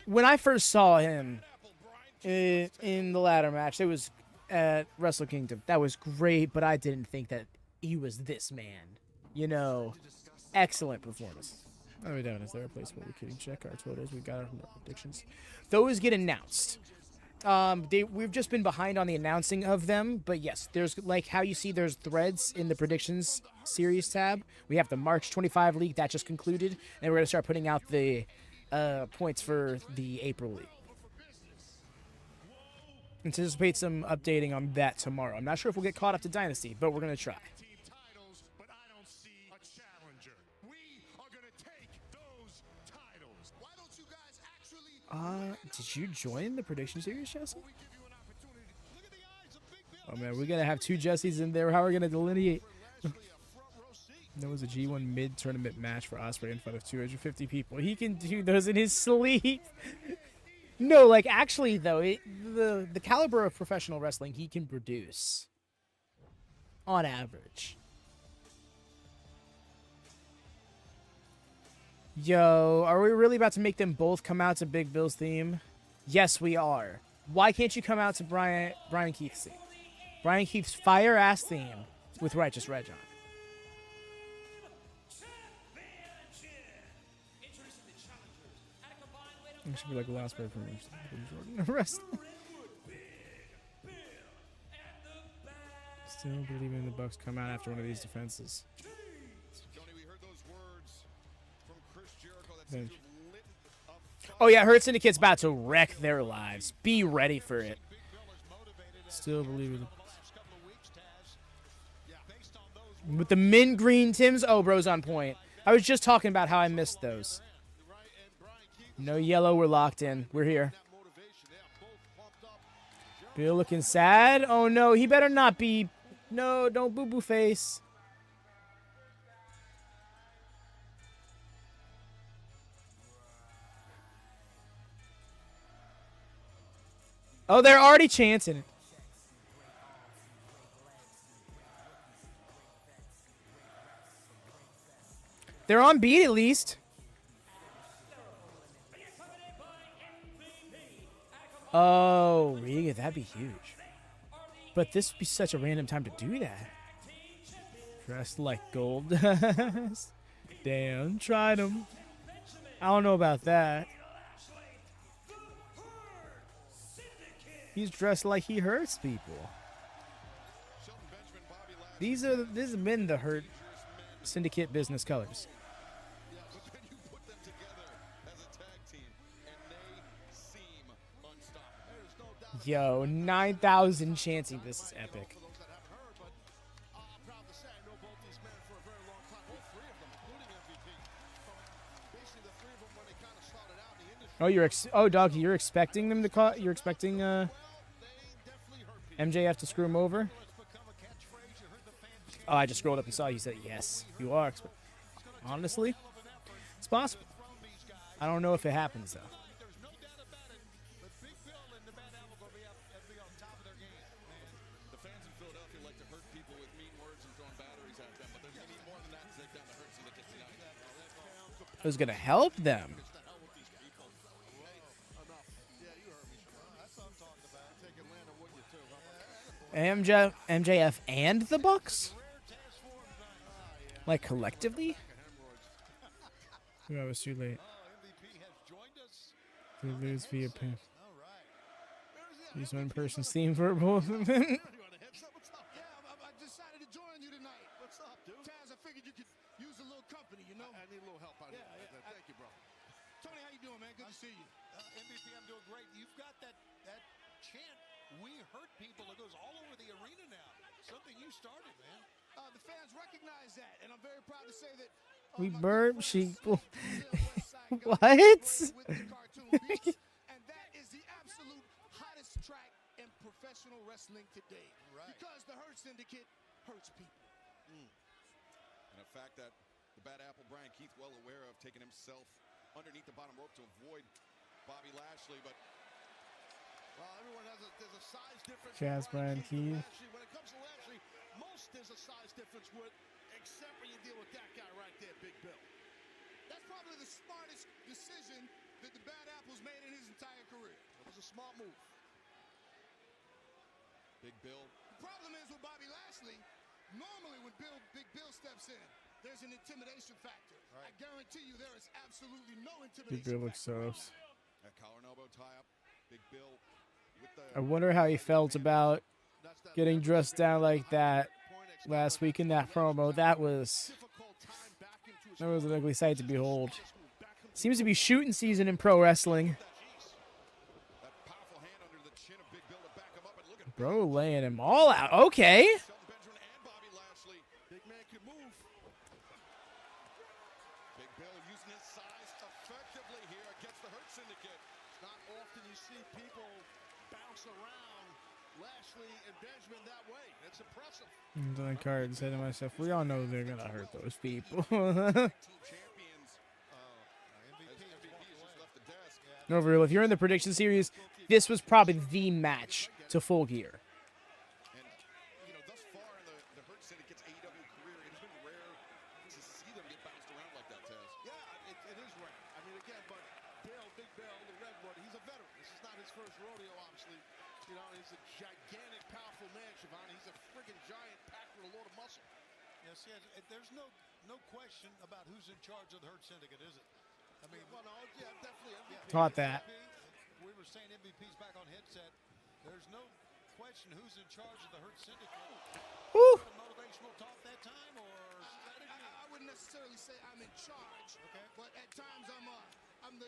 When I first saw him in the ladder match, it was at Wrestle Kingdom. That was great, but I didn't think that he was this man. You know, excellent performance. Oh, we don't. Is there a place where we can check our totals? We got our predictions. Those get announced. We've just been behind on the announcing of them, but yes, there's like how you see there's threads in the predictions series tab. We have the March 25 league that just concluded, and we're gonna start putting out the points for the April league. Anticipate some updating on that tomorrow. I'm not sure if we'll get caught up to Dynasty, but we're gonna try. Did you join the prediction series, Jesse? Oh man, we're gonna have 2 Jessies in there. How are we gonna delineate? There was a G1 mid-tournament match for Ospreay in front of 250 people. He can do those in his sleep. No, like actually though, the caliber of professional wrestling he can produce, on average. Yo, are we really about to make them both come out to Big Bill's theme? Yes, we are. Why can't you come out to Bryan Keith's theme? Bryan Keith's fire-ass theme with Righteous Reg on it. It should be like the last word from Jordan. Wrestling. Still believing the Bucks come out after one of these defenses. Oh yeah, Hurt Syndicate's about to wreck their lives. Be ready for it. Still believe it. With the mint green Tims, oh, bro's on point. I was just talking about how I missed those. No yellow, we're locked in. We're here. Bill looking sad. Oh no, he better not be. No, don't boo-boo face. Oh, they're already chanting it. They're on beat at least. Oh, Riga, that'd be huge. But this would be such a random time to do that. Dressed like gold. Damn, tried him. I don't know about that. He's dressed like he hurts people. This have been the Hurt Syndicate business colors. Yo, 9,000 chanting. This is epic. Oh, doggy, you're expecting them to call. You're expecting MJF to screw him over. Oh, I just scrolled up and saw you said yes. You are. Honestly, it's possible. I don't know if it happens though. It was gonna help them. MJF and the Bucks? Like collectively? Yeah, it was too late. They lose via pin. Use one person's theme for both of them. I decided to join you tonight. What's up, dude? Taz, I figured you could use a little company, you know? I need a little help out here. Thank you, bro. Tony, how you doing, man? Good to see you. MVP, I'm doing great. You've got that chant, "We Hurt People," that goes all over the arena now. Something you started, man. The fans recognize that, and I'm very proud to say that We burp sheep. What? and that is the absolute hottest track in professional wrestling today. Right. Because the Hurt Syndicate hurts people. And a fact that the Bad Apple Bryan Keith well aware of, taking himself underneath the bottom rope to avoid Bobby Lashley, but well, everyone has there's a size difference. Jazz Bryan Keith. When it comes to Lashley, most there's a size difference with, except when you deal with that guy right there, Big Bill. That's probably the smartest decision that the Bad Apple's made in his entire career. It was a smart move. Big Bill. The problem is with Bobby Lashley, normally when Big Bill steps in, there's an intimidation factor. Right. I guarantee you there is absolutely no intimidation Big Bill looks so upset. That collar and elbow tie up. Big Bill with the I wonder how he felt about getting dressed down like that last week in that promo. That was an ugly sight to behold. Seems to be shooting season in pro wrestling. Bro laying him all out. Okay. Big man can move. Big Bill using his size effectively here against the Hurt Syndicate. It's not often you see people bounce around Lashley and Benjamin that way. It's impressive. The card said to myself, we all know they're gonna hurt those people. No, for real, if you're in the prediction series, this was probably the match to Full Gear. And, you know, thus far in the Hurt Syndicate's AEW career, it's been rare to see them get bounced around like that, Taz. Yeah, it is rare. I mean, again, but Big Bill, the Redwood, he's a veteran. This is not his first rodeo, obviously. You know, he's a gigantic, powerful man, Siobhan. He's a friggin' giant packed with a load of muscle. Yes, there's no question about who's in charge of the Hurt Syndicate, is it? I mean, well, no, yeah, definitely. MVP. Taught that. We were saying MVP's back on headset. There's no question who's in charge of the Hurt Syndicate. Woo. Motivational talk that time, or strategy? I wouldn't necessarily say I'm in charge, but at times I'm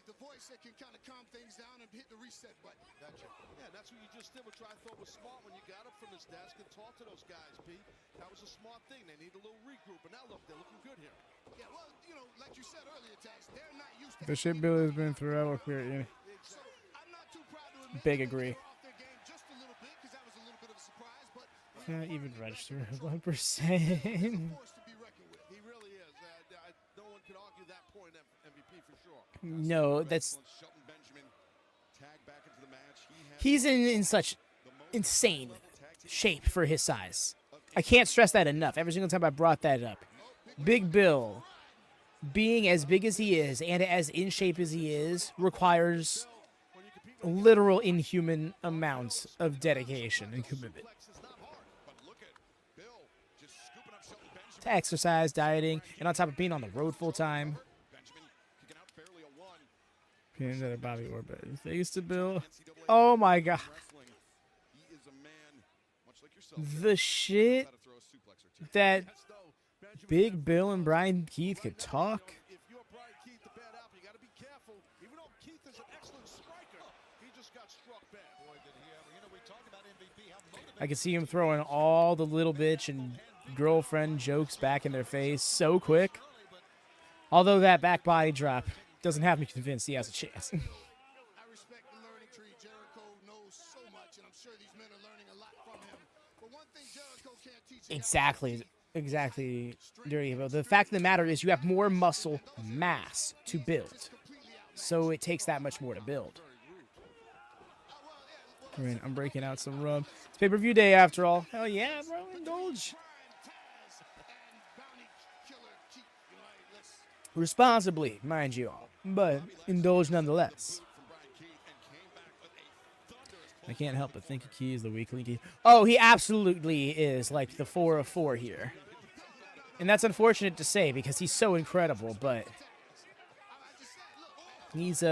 the voice that can kind of calm things down and hit the reset button. Gotcha. Yeah, that's what you just did, which I thought was smart when you got up from his desk and talked to those guys, Pete. That was a smart thing. They need a little regroup, and now look, they're looking good here. Yeah, well, you know, like you said earlier, Taz, they're not used to The shit Bill has been through our career. So I'm not too proud to admit Big agree. off their game just a little bit because that was a little bit of a surprise, but Can't even register 1%. He really is. No one could argue that point, MVP for sure. No, that's Shelton Benjamin tagged back into the match. He He's in such insane shape for his size. I can't stress that enough. Every single time I brought that up. Big Bill, being as big as he is and as in shape as he is, requires literal inhuman amounts of dedication and commitment. To exercise, dieting, and on top of being on the road full time. Another Bobby Orr, thanks to Bill. Oh my god. The shit that Big Bill and Bryan Keith could talk. I can see him throwing all the little bitch and girlfriend jokes back in their face so quick. Although that back body drop doesn't have me convinced he has a chance. I respect the learning tree. Jericho knows so much, and I'm sure these men are learning a lot from him. But one thing Jericho can't teach Exactly, Dirty Evil. The fact of the matter is you have more muscle mass to build. So it takes that much more to build. Right, I'm breaking out some rum. It's pay-per-view day after all. Hell yeah, bro. Indulge. Responsibly, mind you all. But indulge nonetheless. I can't help but think he is the weakling key. Oh, he absolutely is like the 4 of 4 here. And that's unfortunate to say because he's so incredible, but he's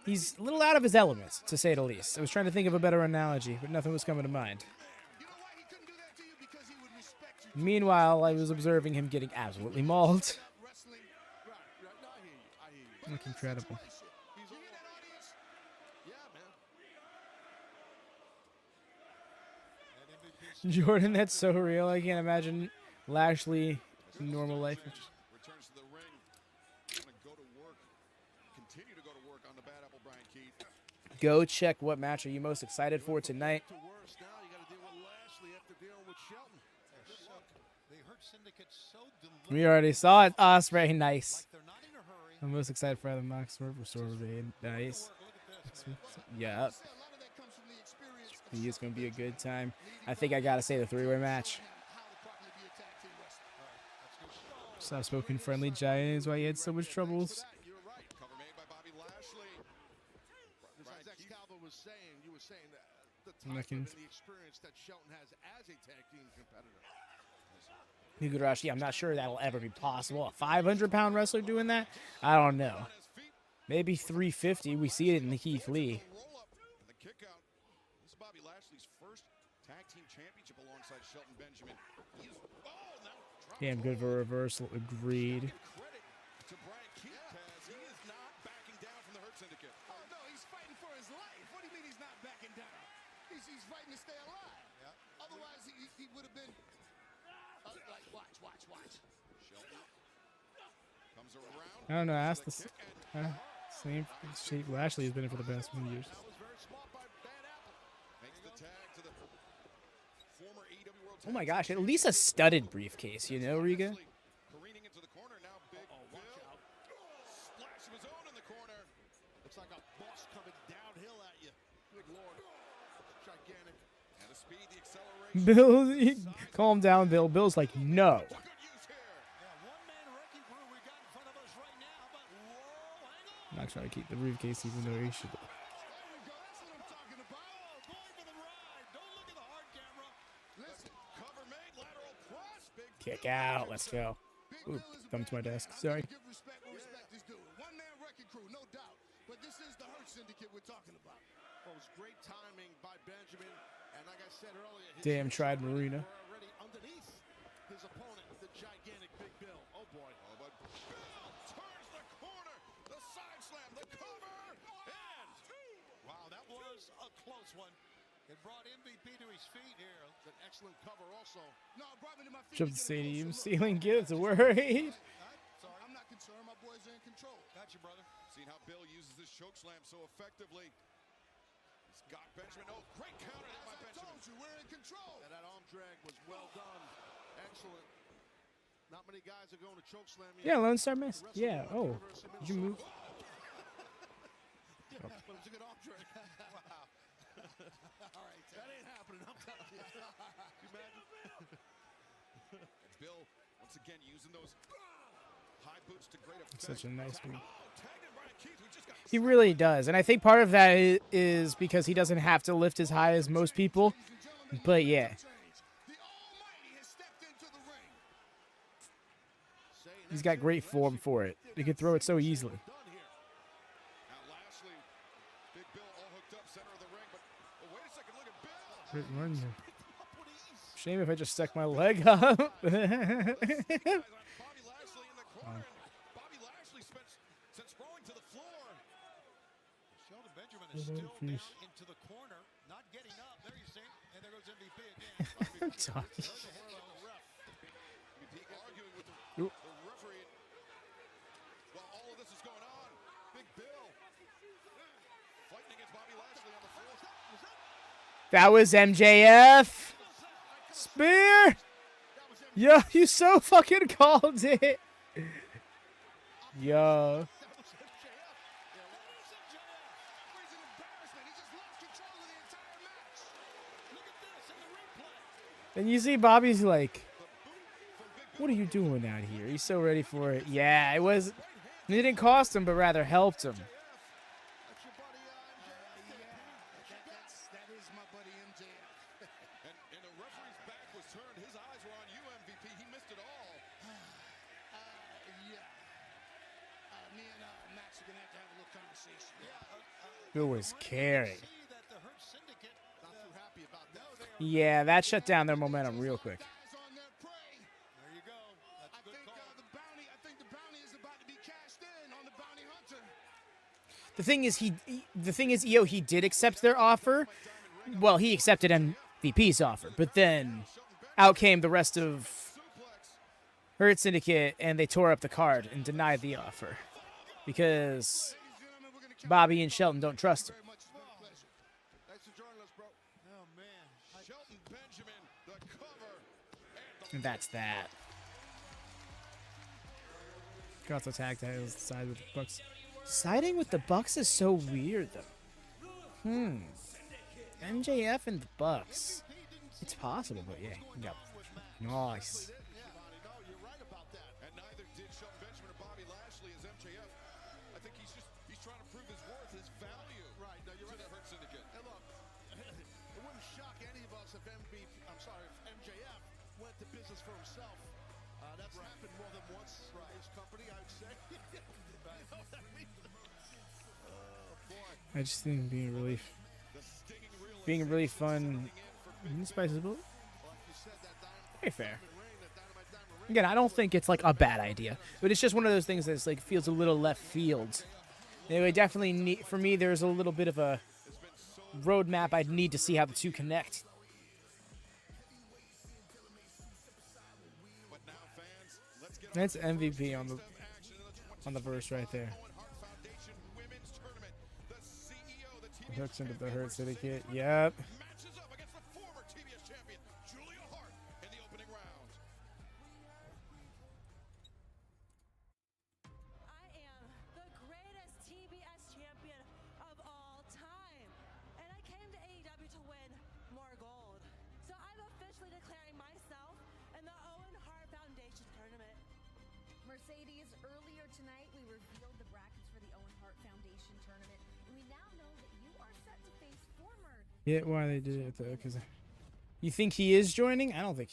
he's a little out of his element, to say the least. I was trying to think of a better analogy, but nothing was coming to mind. Meanwhile, I was observing him getting absolutely mauled. Look incredible. Jordan, that's so real. I can't imagine Lashley in normal life. Returns to the ring. Gonna go to work. Continue to go to work on the bad apple, Bryan Keith. Go check what match are you most excited for tonight. Now you got to deal with Lashley after dealing with Shelton. They hurt Syndicate so We already saw it. Ospreay, nice. I'm most excited for the Mox Sword. Nice. Yep. It's going to be a good time. I think I got to say the 3-way match. Soft-spoken friendly giant is why he had so much troubles. You were saying that the time and the experience that Shelton has as a tag team competitor. Higurashi, I'm not sure that'll ever be possible. A 500-pound wrestler doing that? I don't know. Maybe 350. We see it in the Keith Lee. The kick out. This is Bobby Lashley's first tag team championship alongside Shelton Benjamin. He is, Damn good for a reversal. Agreed. credit to Bryan Keith as he is not backing down from the Hurt Syndicate. Oh no, he's fighting for his life. What do you mean he's not backing down? He's fighting to stay alive. Yeah. Otherwise, he would have been. Like, watch. Shelton comes around. I don't know. Ask the same shape Lashley has been in for the past few years. Makes the tag to the former AEW World Oh my gosh, at least a studded briefcase, you know, Riga? Careening into the corner now. Big Bill. Splash of his own in the corner. Looks like a boss coming downhill at you. Good lord. Gigantic. And the speed, the acceleration. Bill, calm down, Bill. Bill's like, no. I'm not trying to keep the briefcase even though he should. Kick out. Let's go. Ooh, thumb to my desk. Sorry. Give respect where respect is due. One-man wrecking crew, no doubt. But this is the Hurt Syndicate we're talking about. Well, it was great timing by Benjamin. And like I said earlier, Damn, tried Marina. already underneath his opponent, the gigantic Big Bill. Oh boy. Oh, but Bill turns the corner. The side slam, the cover, and Wow, that was a close one. It brought MVP to his feet here. It's an excellent cover also. No, it brought me to my feet. Jump the stadium, ceiling gives worried. Sorry, I'm not concerned. My boys are in control. Got you, brother. seen how Bill uses this choke slam so effectively. He's got Benjamin. Oh, great counter hit by Benjamin. I told you, we're in control. And that arm drag was well done. Excellent. Not many guys are going to choke slam you. Yeah, Lone Star Miss. Yeah. Oh, did you move? Yeah, but it was a good arm drag. Wow. All right, that ain't happening. I'm telling you. You imagine? And Bill, once again, using those high boots to great effect. Such a nice move. Tagged in Bryan Keith, who just got He really does, and I think part of that is because he doesn't have to lift as high as most people. But yeah, he's got great form for it. He can throw it so easily. Great run here. Shame if I just stuck my leg up. Bobby Lashley since rolling to the floor. Shelton Benjamin is still down into the corner, not getting up. There you see, and there goes MVP again. Talking. Arguing with the referee while all of this is going on. Big Bill fighting against Bobby Lashley on the floor. That was MJF. Spear. Yo, you so fucking called it. Yo. And you see Bobby's like, what are you doing out here? He's so ready for it. Yeah, it didn't cost him, but rather helped him. That is my buddy MJF. And the referee's back was turned. His eyes were on you, MVP. He missed it all. Yeah. Me and Max are going to have a little conversation. Who was carrying? That the Hurt Syndicate not too happy about that. Yeah, that shut down their momentum real quick. There you go. That's a good call. I think the bounty is about to be cashed in on the bounty hunter. The thing is, EO, he did accept their offer. Well, he accepted MVP's offer, but then out came the rest of Hurt Syndicate, and they tore up the card and denied the offer because Bobby and Shelton don't trust him. Thanks for joining us, bro. Oh, man. Shelton Benjamin, the cover. And that's that. Could also tag titles side with the Bucks. Siding with the Bucks is so weird, though. MJF and the Bucks. It's possible, but yeah. Yep. Nice. And neither did Shelton Benjamin or Bobby Lashley as MJF. I think he's trying to prove his worth, his value. Right. No, you're to right. the Hurt Syndicate. And look, it wouldn't shock any of us if MJF went to business for himself. That's happened more than once in his company, I would say. You know what I mean? I just think being really fun. Spices a little. Very fair. Again, I don't think it's like a bad idea, but it's just one of those things that's like feels a little left field. Anyway, definitely need, for me, there's a little bit of a roadmap. I'd need to see how the two connect. That's MVP on the verse right there. Hooks into the Hurt Syndicate. Yep. Matches up against the former TBS champion, Julia Hart, in the opening round. I am the greatest TBS champion of all time. And I came to AEW to win more gold. So I'm officially declaring myself in the Owen Hart Foundation tournament. Mercedes, earlier tonight we revealed the brackets for the Owen Hart Foundation tournament, and we now know that you are set to face former. Yeah, why they did it though? Because you think he is joining? I don't think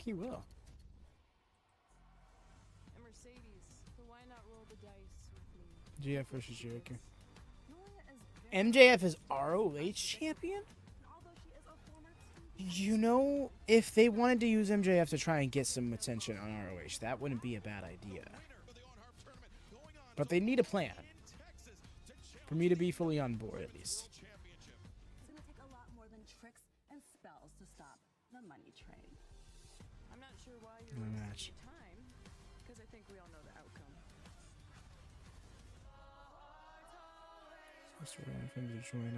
he will. And Mercedes, so why not roll the dice with me? GF versus Jericho. MJF is ROH champion? You know, if they wanted to use MJF to try and get some attention on ROH, that wouldn't be a bad idea. But they need a plan. For me to be fully on board, at least. It's going to take a lot more than tricks and spells to stop the money train. I'm not sure why you're No wasting match. your time, because I think we all know the outcome. Just waiting for him to join.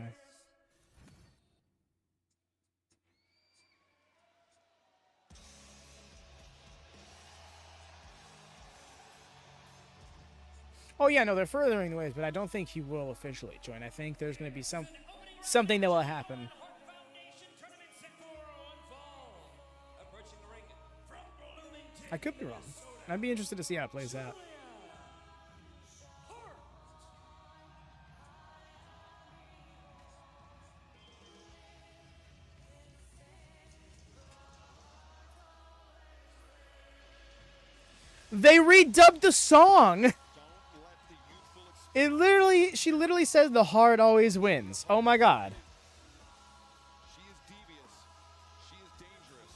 Oh yeah, no, they're furthering the ways, but I don't think he will officially join. I think there's going to be something that will happen. I could be wrong. I'd be interested to see how it plays out. They redubbed the song. She literally says the heart always wins. Oh my god. She is devious. She is dangerous.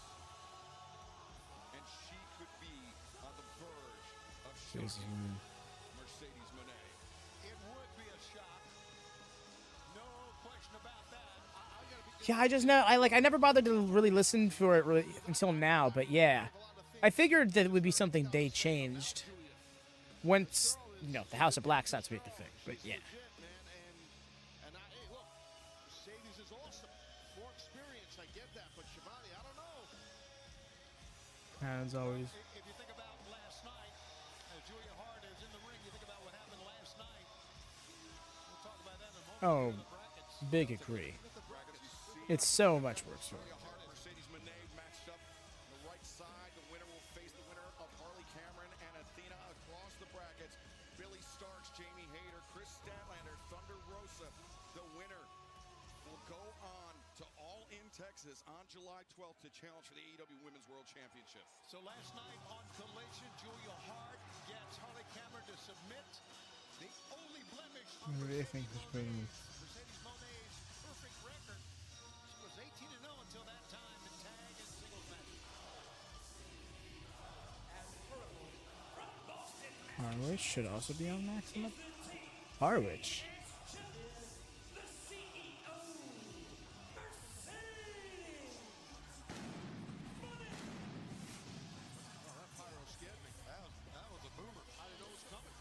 And she could be on the verge of showing Mercedes Mone. It would be a shock. No question about that. Yeah, I just know. I never bothered to really listen for it really until now, but yeah. I figured that it would be something they changed once, you know, the House of Black starts to make the thing. But yeah. And look, Mercedes is awesome. More experience, I get that. But Shivani, I don't know. As always. If you think about last night, Julia Hart is in the ring. You think about what happened last night. We'll talk about that in a moment. Oh, big agree. It's so much worse for her. Mercedes Mone matched up on the right side. The winner will face the winner of Harley Cameron and Athena across the brackets. Billy Starks, Jamie Hayter, Chris Statlander, Thunder Rosa. The winner will go on to All In Texas on July 12th to challenge for the AEW Women's World Championship. So last night on Collision, Julia Hart gets Harley Cameron to submit. The only blemish on What do you think is pretty Mercedes Mone's perfect record. She was 18-0 until that time in tag and singles matches. Harwich should also be on maximum. Harwich. That was a boomer. I didn't know it was coming.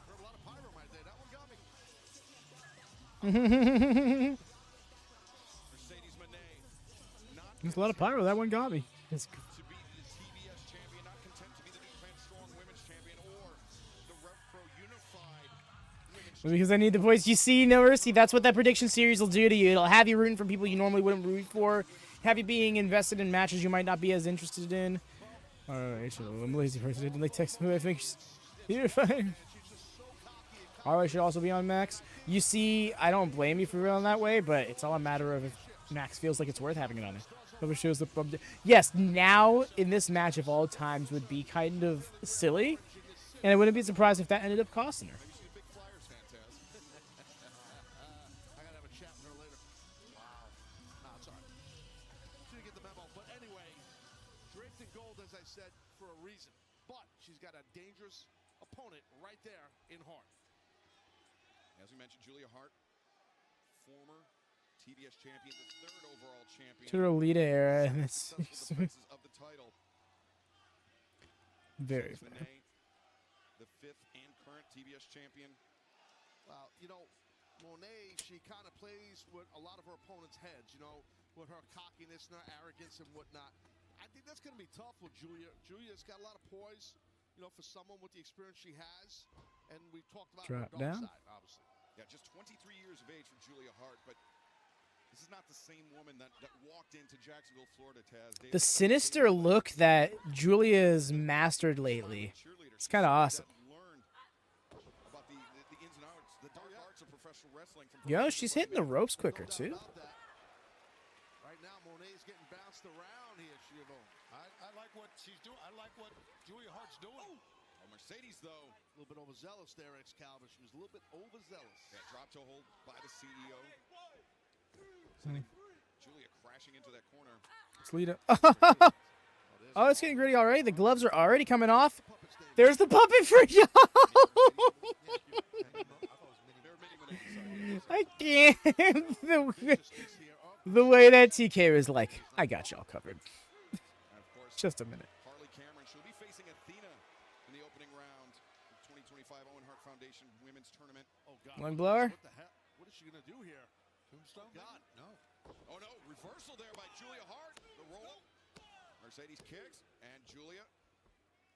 Heard a lot of pyro my day. That one got me. Mercedes Mone, There's a lot of pyro. That one got me. It's to be the TBS champion, not content to be the New Japan Strong Women's champion or the Rev Pro Unified Women's because I need the voice. You see, no mercy. That's what that prediction series will do to you. It'll have you rooting for people you normally wouldn't root for. Have you being invested in matches you might not be as interested in. Alright, so I'm a lazy person. I didn't like text who I think you're fine. Alright, should also be on Max. You see, I don't blame you for feeling that way, but it's all a matter of if Max feels like it's worth having it on it. Whoever shows the yes, now in this match of all times would be kind of silly, and I wouldn't be surprised if that ended up costing her. I gotta have a chat with her later. Wow. No, it's all right. She didn't get the memo. But anyway, draped in gold, as I said, for a reason. But she's got a dangerous opponent right there in Hart. As we mentioned, Julia Hart, former TBS champion, the third overall champion. To the Lolita era, and it's of the title. very Mercedes funny. Mone, the fifth and current TBS champion. Well, you know, Monet, she kind of plays with a lot of her opponents' heads, you know, with her cockiness and her arrogance and whatnot. I think that's going to be tough with Julia. Julia's got a lot of poise, you know, for someone with the experience she has. And we've talked about her Drop dark down. side, obviously. Yeah, just 23 years of age for Julia Hart, but this is not the same woman that walked into Jacksonville, Florida, Taz. The sinister look that Julia's mastered lately. It's kind of awesome. About the ins and outs, the dark arts of professional wrestling. From Yo, she's hitting the ropes quicker too. Right now, Monet's getting bounced around here, Shivon. I like what she's doing. I like what Julia Hart's doing. Oh, Mercedes, though. A little bit overzealous there, Excalibur. She was a little bit overzealous. Yeah, drop toe hold by the CEO. Julia crashing into that corner. It's Lita. Oh, it's getting gritty already. The gloves are already coming off. There's the puppet for y'all. I can't. The way that TK was like, I got y'all covered. Just a minute. Harley Cameron, she'll be facing Athena in the opening round of 2025 Owen Hart Foundation Women's Tournament. Oh, God. One blower. What the hell? What is she going to do here? Tombstone? God, no. Oh, no. Reversal there by Julia Hart. The roll. Mercedes kicks, and Julia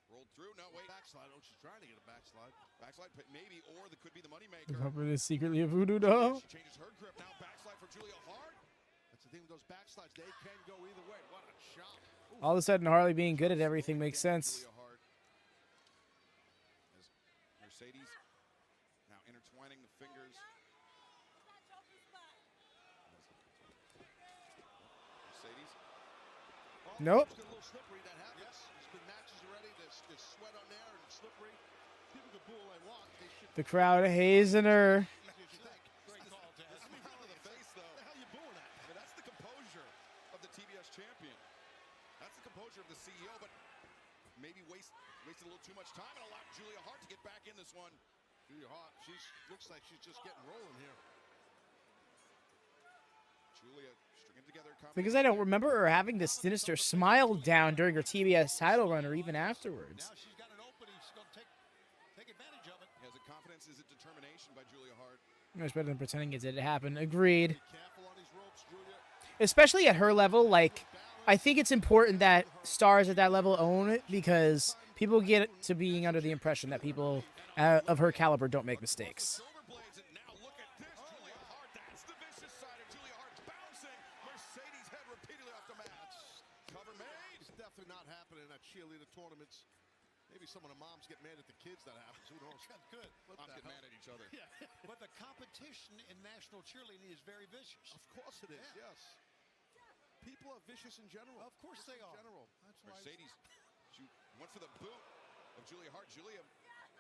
Rolled through. No, wait. Backslide. Oh, she's trying to get a backslide. Backslide, maybe, or that could be the moneymaker. Hoping it's secretly a voodoo doll. She changes her grip now. Backslide for Julia Hart. That's the thing with those backslides. They can go either way. What a shot. All of a sudden, Harley being good at everything makes sense. Julia Hart. As Mercedes now intertwining the fingers. Mercedes. Nope. It's a little slippery. That happens. Yes. There's been matches already. There's sweat on there and it's slippery. People can boo all they want. They should. The crowd hazing her. Great call, Taz. That's the pound of the face, though. What the hell are you booing at? I mean, that's the composure of the TBS champion. That's the composure of the CEO, but maybe wasted a little too much time and allowed Julia Hart to get back in this one. Julia Hart, looks like she's just getting rolling here. Julia stringing together. Because I don't remember her having this sinister smile down during her TBS title run or even afterwards. Now she's got an opening. She's going to take advantage of it. Has a confidence, is it determination by Julia Hart? Much better than pretending it didn't happen. Agreed. Be careful on these ropes, Julia. Especially at her level, like, I think it's important that stars at that level own it because people get to being under the impression that people of her caliber don't make mistakes. Overblades, and now look at this. Julia Hart, that's the vicious side of Julia Hart bouncing. Mercedes head repeatedly off the mat. Cover made. It's definitely not happening at cheerleader tournaments. Maybe some of the moms get mad at the kids that happens. Who knows? Good. Moms get mad at each other. Yeah. But the competition in national cheerleading is very vicious. Of course it is, yes. People are vicious in general. Of course they are. In general. That's why. Mercedes, she went for the boot of Julia Hart. Julia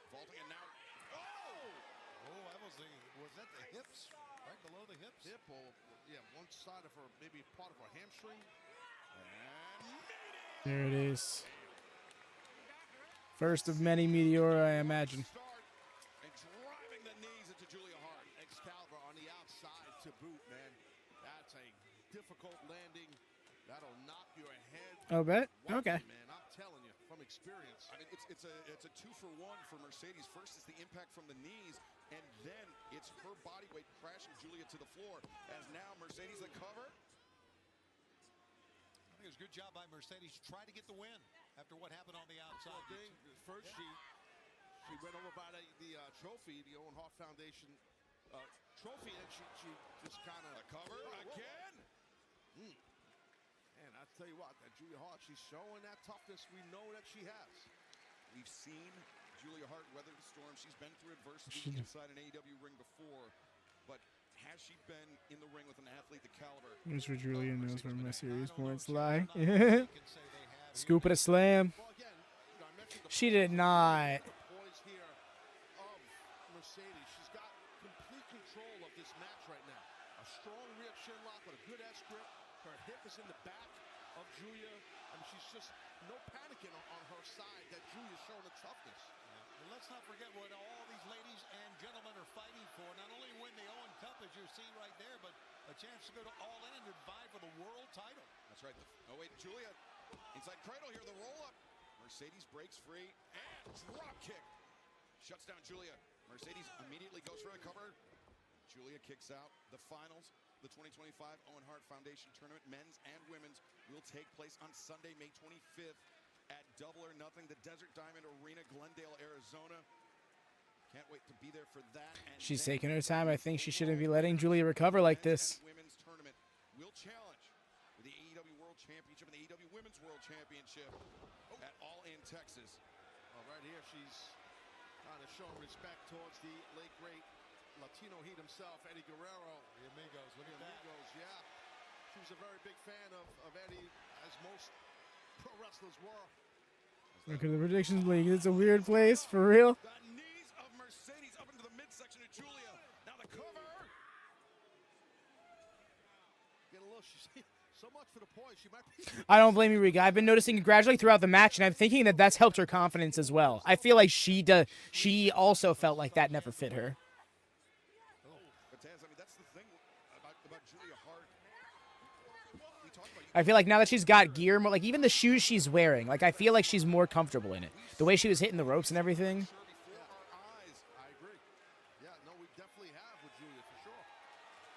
vaulting and now. Oh! Oh, was that the hips? Right below the hips? Hip or, yeah, one side of her, maybe part of her hamstring. And There it is. First of many Meteora, I imagine. And driving the knees into Julia Hart. Excalibur on the outside to boot, man. That's a difficult landing. That'll knock your head. Oh, bet? Okay. Man, I'm telling you from experience. I mean, it's a 2-for-1 for Mercedes. First is the impact from the knees, and then it's her body weight crashing Julia to the floor. As now Mercedes the cover. I think it was a good job by Mercedes to try to get the win after what happened on the outside. First, she went over by the trophy, the Owen Hart Foundation trophy, and she just kind of cover again. And I tell you what, that Julia Hart, she's showing that toughness we know that she has. We've seen Julia Hart weather the storm. She's been through adversity inside an AEW ring before, but has she been in the ring with an athlete the caliber? Here's where Julia knows where my serious points lie. Scoop it a slam. She did not. Poise here of Mercedes. She's got complete control of this match right now. A strong rear chin lock with a good S grip. Her hip is in the back of Julia. I mean, she's just no panicking on her side that Julia's showing the toughness. And let's not forget what all these ladies and gentlemen are fighting for. Not only win the Owen Cup, as you see right there, but a chance to go to All In and vie for the world title. That's right. Oh, wait, Julia inside cradle here, the roll-up. Mercedes breaks free and drop kick. Shuts down Julia. Mercedes immediately goes for the cover. Julia kicks out. The finals, the 2025 Owen Hart Foundation Tournament, men's and women's, will take place on Sunday, May 25th at Double or Nothing, the Desert Diamond Arena, Glendale, Arizona. Can't wait to be there for that. And She's taking her time. I think she shouldn't be letting Julia recover like this. Women's tournament will challenge for the AEW World Championship and the AEW Women's World Championship at All In, Texas. Well, right here, she's kind of showing respect towards the late, great Latino Heat himself, Eddie Guerrero. The Amigos, look at that. Amigos, yeah. She was a very big fan of Eddie, as most pro wrestlers were. Look at the predictions league. It's a weird place, for real. The knees of Mercedes up into the midsection of Julia. Now the cover. Get a little, so much for the poise. She might be. I don't blame you, Riga. I've been noticing it gradually throughout the match, and I'm thinking that that's helped her confidence as well. I feel like she also felt like that never fit her. But Taz, I mean, that's the thing about Julia Hart. We talk about I feel like now that she's got gear, more like even the shoes she's wearing, like I feel like she's more comfortable in it. The way she was hitting the ropes and everything. I agree. Yeah, no, we definitely have with Julia for sure.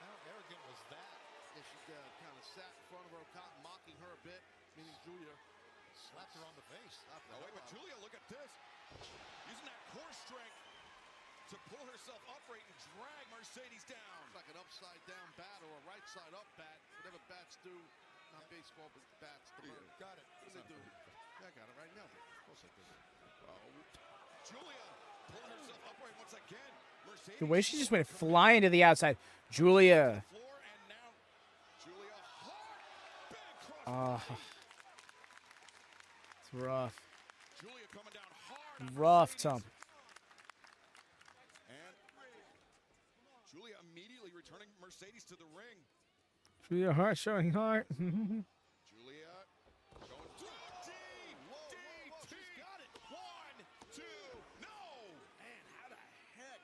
How arrogant was that? Yeah, she kind of sat in front of her, mocking her a bit, meaning Julia. Slapped her on the face. Oh, wait, but Julia, look at this. Using that core strength to pull herself upright and drag Mercedes down. It's like an upside down bat or a right side up bat. Whatever bats do. Not baseball, but bats. Got it. What do they do? Yeah, I got it right now. Of course I did. Julia pulling herself upright once again. Mercedes. The way she just went flying to the outside. Julia. It's rough. Julia coming down hard. Rough, Tom. And Julia immediately returning Mercedes to the ring. Julia Hart showing Hart. Julia going DT. She's got it. 1, 2, no. Man, how the heck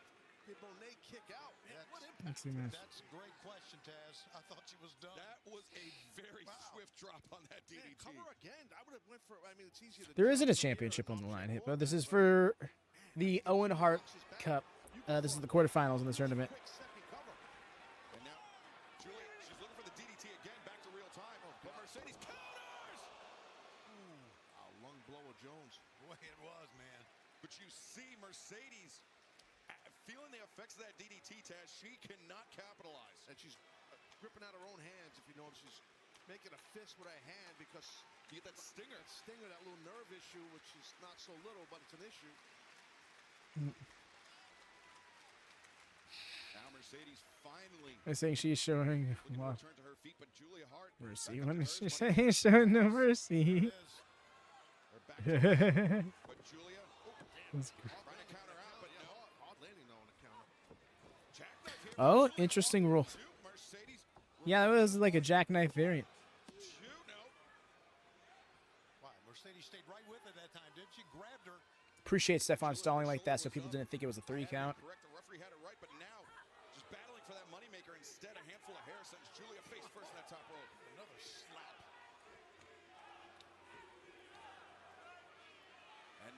did Mone kick out? Man, what Let's see, man. That's a great question, Taz. I thought she was done. That was a very swift drop on that DDT. Man, cover again. I would have went for. I mean, it's easier to. There isn't a championship on the line, Hippo. This is for the Owen Hart Cup. This is the quarterfinals in the tournament. And now Julia, she's looking for the DDT again, back to real time. But Mercedes counters. A lung blow of Jones. Boy, it was, man. But you see Mercedes feeling the effects of that DDT, Taz. She cannot capitalize. And she's gripping out her own hands. If you notice, she's making a fist with her hand because you get that stinger. That little nerve issue, which is not so little, but it's an issue. Now Mercedes finally. I think she's showing. Wow. Return to her feet, but Julia Hart. Mercy. What is she saying? Showing no mercy. But Julia. That's trying to counter out, but no. Hard landing on the counter. Oh, interesting rule. Yeah, that was like a jackknife variant. Wow, Mercedes stayed right with her that time, didn't she? Grabbed her. Appreciate Stefan stalling like that so people didn't think it was a 3 count. Correct, the referee had it right, but now just battling for that moneymaker instead. A handful of hair sends Julia face first in that top rope. Another slap. And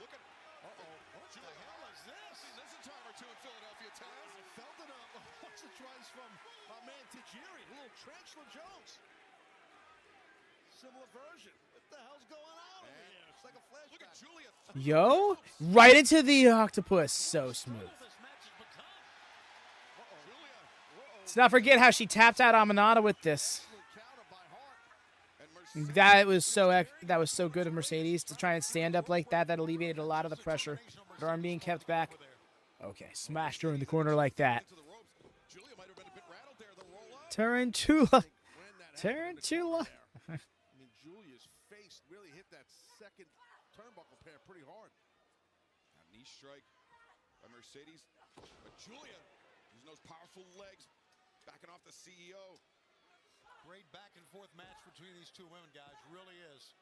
look at What the hell is this? This is a time or two in Philadelphia, Taz. I felt it up. What's the twice from my man Tajiri? A little Tarantula Jones. Similar version. What the hell's going on over here? It's like a flashback. Look at Julia. Yo, right into the octopus. So smooth. Let's not forget how she tapped out Amanada with this. That was so good of Mercedes to try and stand up like that. That alleviated a lot of the pressure. Her arm being kept back. Okay, smashed her in the corner like that. Tarantula. Tarantula. I mean, Julia's face really hit that second turnbuckle pair pretty hard. A knee strike by Mercedes. But Julia using those powerful legs, backing off the CEO. Great back and forth match between these two women, guys. Really is.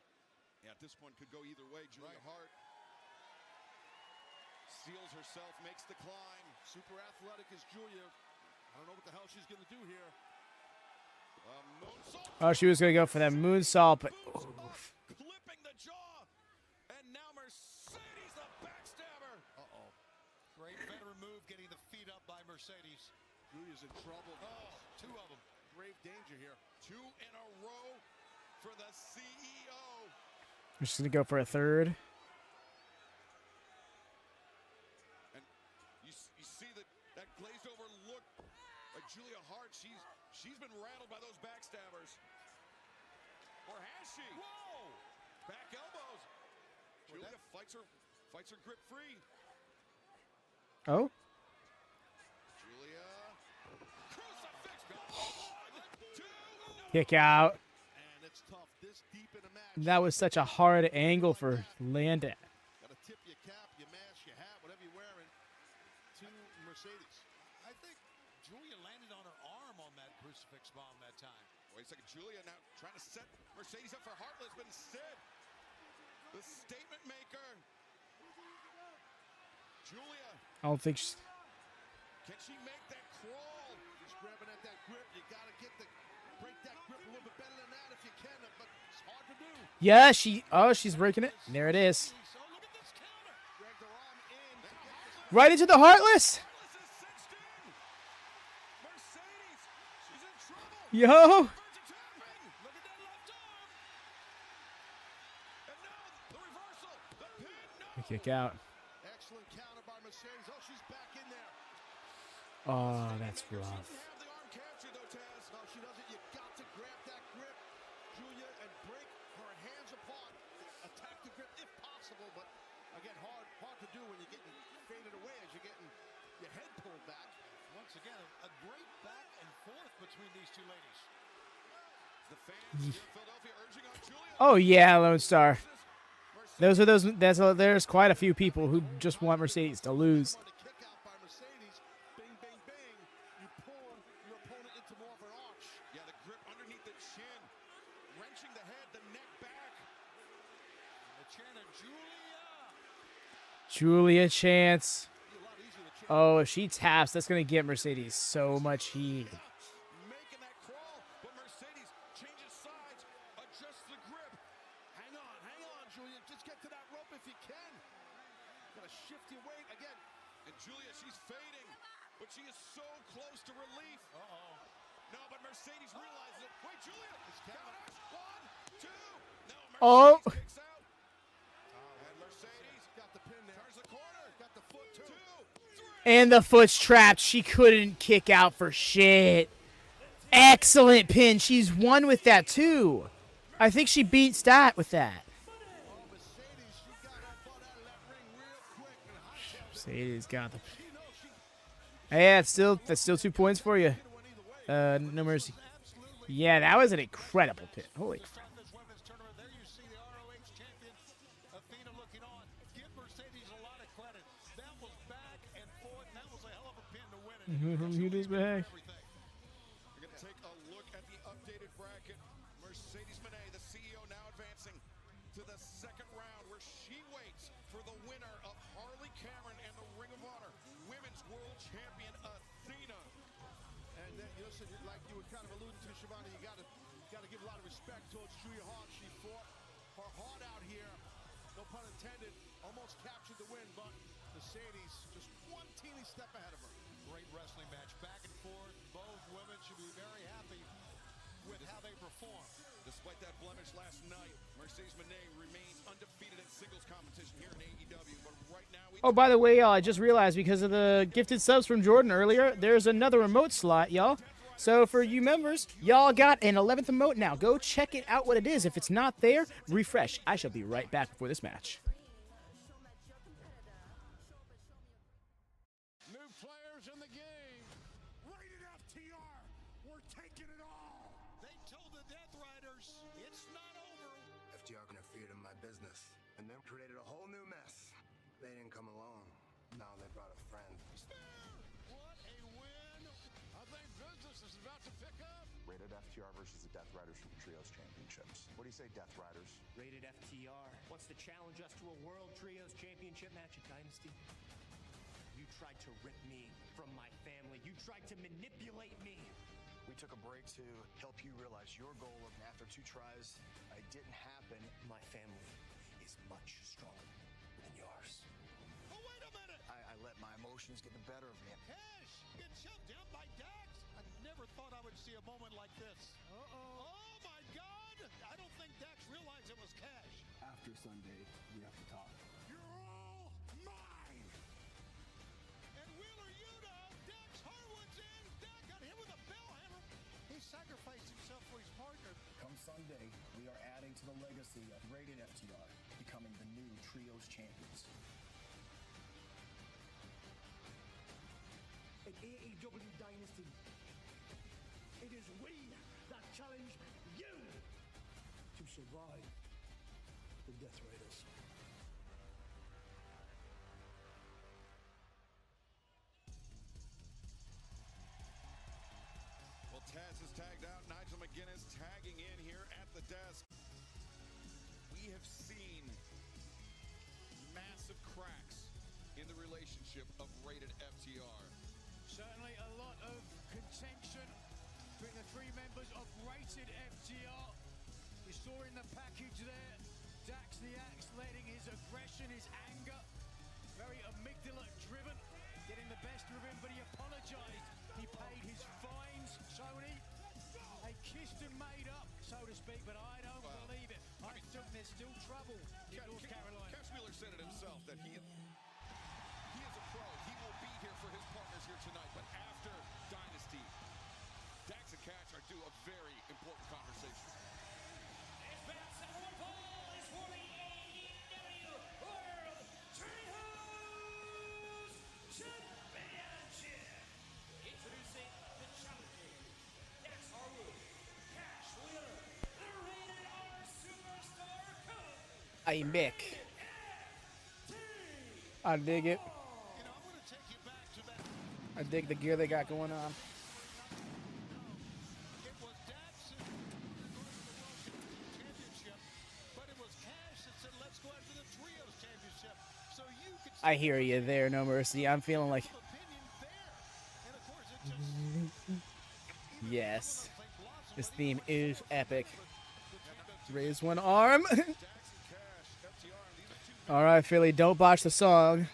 Yeah, this one could go either way. Julia Hart seals herself, makes the climb. Super athletic is Julia. I don't know what the hell she's going to do here. Oh, she was going to go for that moonsault, but... Clipping the jaw. And now Mercedes, the backstabber. Uh-oh. Great veteran move, getting the feet up by Mercedes. Julia's in trouble. Oh, 2 of them. Grave danger here. 2 in a row for the CEO. I'm just going to go for a third. And you see that glazed over look like Julia Hart. She's been rattled by those backstabbers. Or has she? Whoa! Back elbows. Julia fights her grip free. Oh? Julia. Kick out. And it's tough this deep in a match. That was such a hard angle for Landon. Gotta tip your cap, your mask, your hat, whatever you're wearing to Mercedes. I think Julia landed on her arm on that crucifix bomb that time. Wait a second, Julia now trying to set Mercedes up for Heartless, but instead, the statement maker. Julia. I don't think she's... Can she make that crawl? Just grabbing at that grip. You gotta break that grip a little bit better than that if you can, but it's hard to do. Yeah, she's breaking it. There it is. Right into the Heartless. Kick out. Excellent counter by Mercedes. Oh, she's back in there. Oh, that's rough. No, she doesn't. You got to grab that grip, Julia, and break her hands apart. Attack the grip if possible, but again, hard to do when you're getting faded away as you're getting your head pulled back. Once again, a great back and forth between these two ladies. The fans here in Philadelphia urging on Julia. Oh yeah, Lone Star. There's quite a few people who just want Mercedes to lose. Julia chance. Oh, if she taps, that's going to get Mercedes so much heat. Making that crawl, but Mercedes changes sides, adjusts the grip. Hang on, Julia. Just get to that rope if you can. Gotta shift your weight again. And Julia, she's fading, but she is so close to relief. No, but Mercedes realizes it. Wait, Julia, it's coming out. 1, 2. No, Mercedes kicks out. And Mercedes got the pin there. Turns the corner. Got the foot, 2, 3. And the foot's trapped. She couldn't kick out for shit. Excellent pin. She's won with that too. I think she beat Stat with that. Mercedes got the. Hey, that's still 2 points for you. No mercy. Yeah, that was an incredible pin. Holy crap. From Yuta's back. We're going to take a look at the updated bracket. Mercedes Mone, the CEO, now advancing to the second round, where she waits for the winner of Harley Cameron and the Ring of Honor Women's World Champion Athena. And then, listen, like you were kind of alluding to, Shivani, you got to give a lot of respect towards Julia Hart. She fought her heart out here, no pun intended, almost captured the win, but Mercedes just one teeny step ahead of her. Great wrestling match, back and forth. Both women should be very happy with how they perform. Despite that blemish last night, Mercedes Mone remains undefeated in singles competition here in AEW. But right now, oh, by the way, y'all, I just realized because of the gifted subs from Jordan earlier, there's another remote slot, y'all. So for you members, y'all got an 11th remote now. Go check it out what it is. If it's not there, refresh. I shall be right back before this match. In the game, rated FTR, we're taking it all. They told the Death Riders it's not over. FTR interfered in my business and then created a whole new mess. They didn't come alone. Now they brought a friend. What a win! I think business is about to pick up. Rated FTR versus the Death Riders for the Trios Championships. What do you say, Death Riders? Rated FTR wants to challenge us to a World Trios Championship match at Dynasty. You tried to rip me from my family. You tried to manipulate me. We took a break to help you realize your goal, and after 2 tries, it didn't happen. My family is much stronger than yours. Oh, wait a minute! I let my emotions get the better of me. Cash gets shoved down by Dax. I never thought I would see a moment like this. Oh my God! I don't think Dax realized it was Cash. After Sunday, we have to talk. You're all mine! And Wheeler Yuta, Dax Harwood's in. Dax got hit with a bell hammer. He sacrificed himself for his partner. Come Sunday, we are adding to the legacy of Rated FTR, becoming the new Trios Champions. At AEW Dynasty, it is we that challenge you to survive the Death Raiders. well, Taz is tagged out. Nigel McGuinness tagging in here at the desk. We have seen massive cracks in the relationship of Rated FTR. Certainly a lot of contention between the 3 members of Rated FTR. You saw in the package there, Dax the Axe letting his aggression, his anger, very amygdala driven, getting the best of him, but he apologized. He paid his fines, Sony. They kissed and made up, so to speak, but I don't believe it. I think there's still trouble in North Carolina. Cash Wheeler said it himself that he is a pro. He will be here for his partners here tonight. But after Dynasty, Dax and Cash are due a very important conversation. Hey, Mick. I dig it. I dig the gear they got going on. I hear you there, No Mercy. I'm feeling like... Yes. This theme is epic. Raise one arm. All right, Philly, don't botch the song.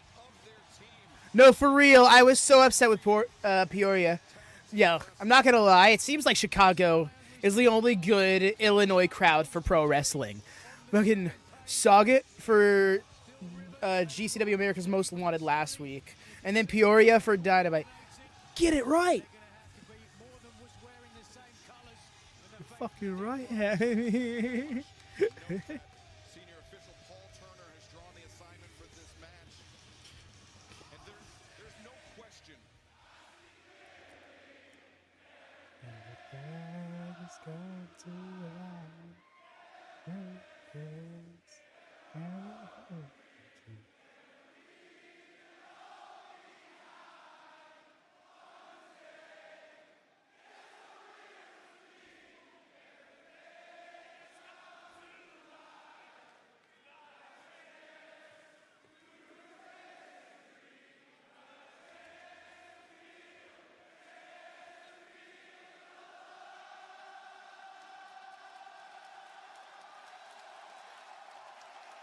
No, for real, I was so upset with Peoria. Yo, I'm not going to lie. It seems like Chicago is the only good Illinois crowd for pro wrestling. Fucking Sauget for GCW America's Most Wanted last week. And then Peoria for Dynamite. Get it right. You're fucking right. Senior official Paul Turner has drawn the assignment for this match. And there's no question.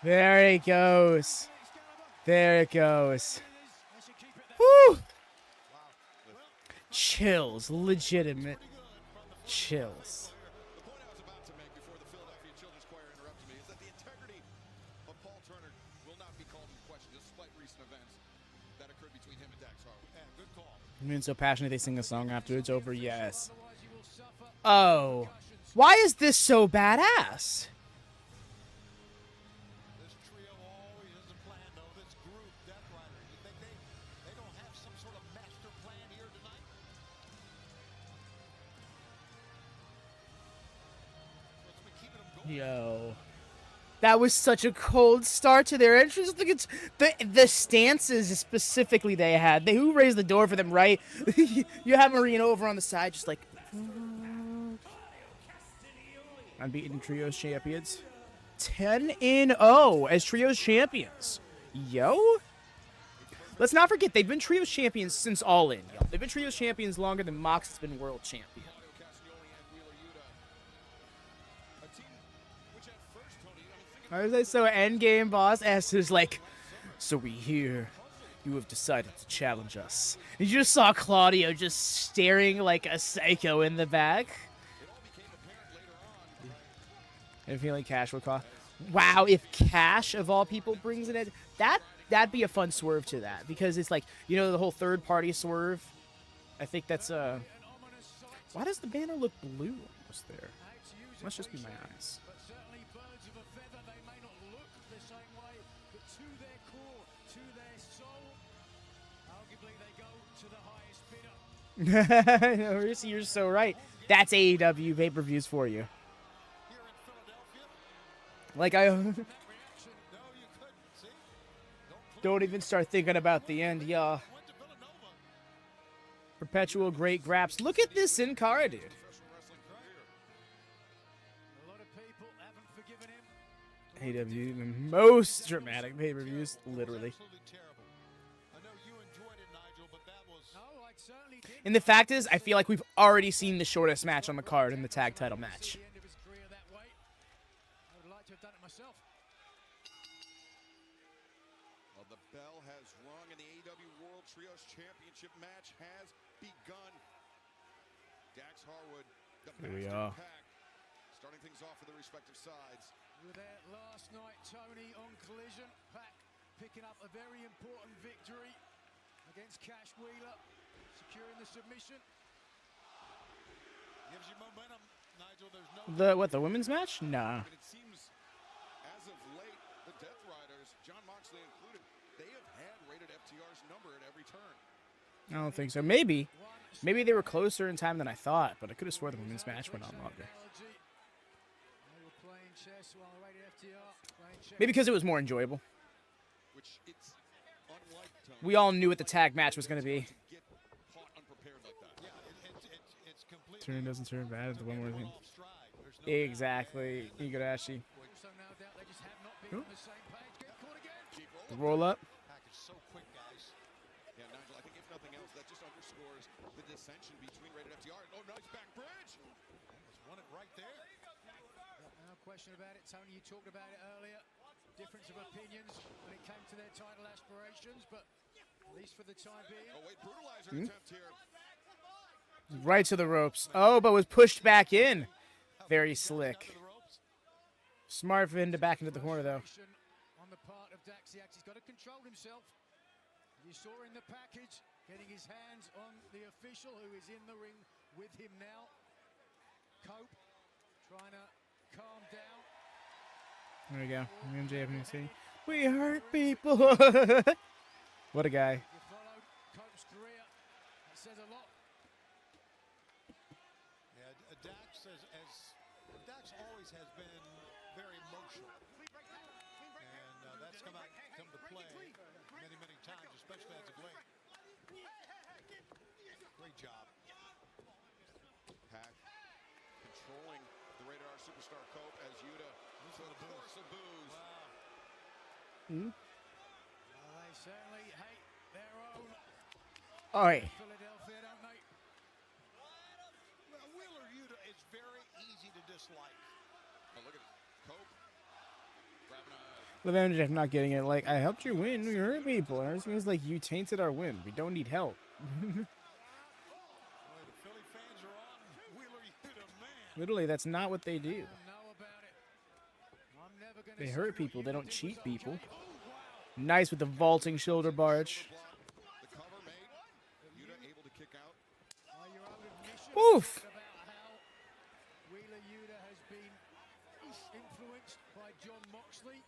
There he goes. There it goes. Woo! Chills. Legitimate chills. The point I was about to make before the Philadelphia Children's Choir interrupted me is that the integrity of Paul Turner will not be called into question despite recent events that occurred between him and Dax Harwood. Yeah, good call. I mean, so passionate they sing a song after it's over. Yes. Oh. Why is this so badass? Yo, that was such a cold start to their entrance. Look at the stances specifically they had. Who raised the door for them, right? You have Marina over on the side, just like unbeaten trios champions, 10-0 as trios champions. Yo, let's not forget they've been trios champions since All In. Yo, they've been trios champions longer than Mox has been world champion. I was like, so endgame boss S is like, so we hear you have decided to challenge us. And you just saw Claudio just staring like a psycho in the back. I feel like Cash would call. Wow, if Cash of all people brings it in, that'd be a fun swerve to that, because it's like, you know, the whole third party swerve. I think that's why does the banner look blue almost there? Must just be my eyes. You're so right. That's AEW pay-per-views for you. Like, I don't even start thinking about the end, y'all. Perpetual great graps. Look at this Sin Cara, dude. AEW, the most dramatic pay-per-views, literally. And the fact is, I feel like we've already seen the shortest match on the card in the tag title match. Well, the bell has rung and the AEW World Trios Championship match has begun. Dax Harwood, the master pack, starting things off for the respective sides. You were there last night, Tony, on Collision. Pack picking up a very important victory against Cash Wheeler, securing the submission. Gives you momentum, Nigel. There's no The women's match? Nah. It seems as of late, the Death Riders, John Moxley included, they have had rated FTR's number at every turn. I don't think so. Maybe they were closer in time than I thought, but I could have swore the women's match went on longer. Maybe because it was more enjoyable. Which it's unlike We all knew what the tag match was going to be. Turn doesn't turn bad. It's one more thing. Exactly. Igarashi. The roll up. So quick, guys. Yeah, Nigel, I think if nothing else, that just underscores the dissension between rated FTR. Oh, nice back bridge. Almost won it right there. No question about it. Tony, you talked about it earlier. Difference of opinions when it came to their title aspirations, but at least for the time being. Oh, wait, brutalizer attempt here. Right to the ropes. Oh, but was pushed back in. Very slick. Smart for him to back into the corner, though. On the part of Daxiax, he's got to control himself. You saw in the package, getting his hands on the official who is in the ring with him now. Cope trying to calm down. There we go. MJF and saying, "We hurt people." What a guy. You followed Cope's career. That says a lot. Yeah, Dax always has been very emotional, and that's come to play many times, especially as of late. Great job. Pack controlling the Rated R superstar Cope as Yuta to the course of booze. Well, they certainly hate their own. Oi. Philadelphia, don't they? Well, Wheeler Yuta is very easy to dislike. Oh, look at it. Cope grabbing a... With MJF not getting it, like, I helped you win. We hurt people. And it means like you tainted our win. We don't need help. Literally, that's not what they do. They hurt people. They don't cheat people. Nice with the vaulting shoulder barge. The cover made. Yuta able to kick out. Oof. Wheeler Yuta has been influenced by John Moxley.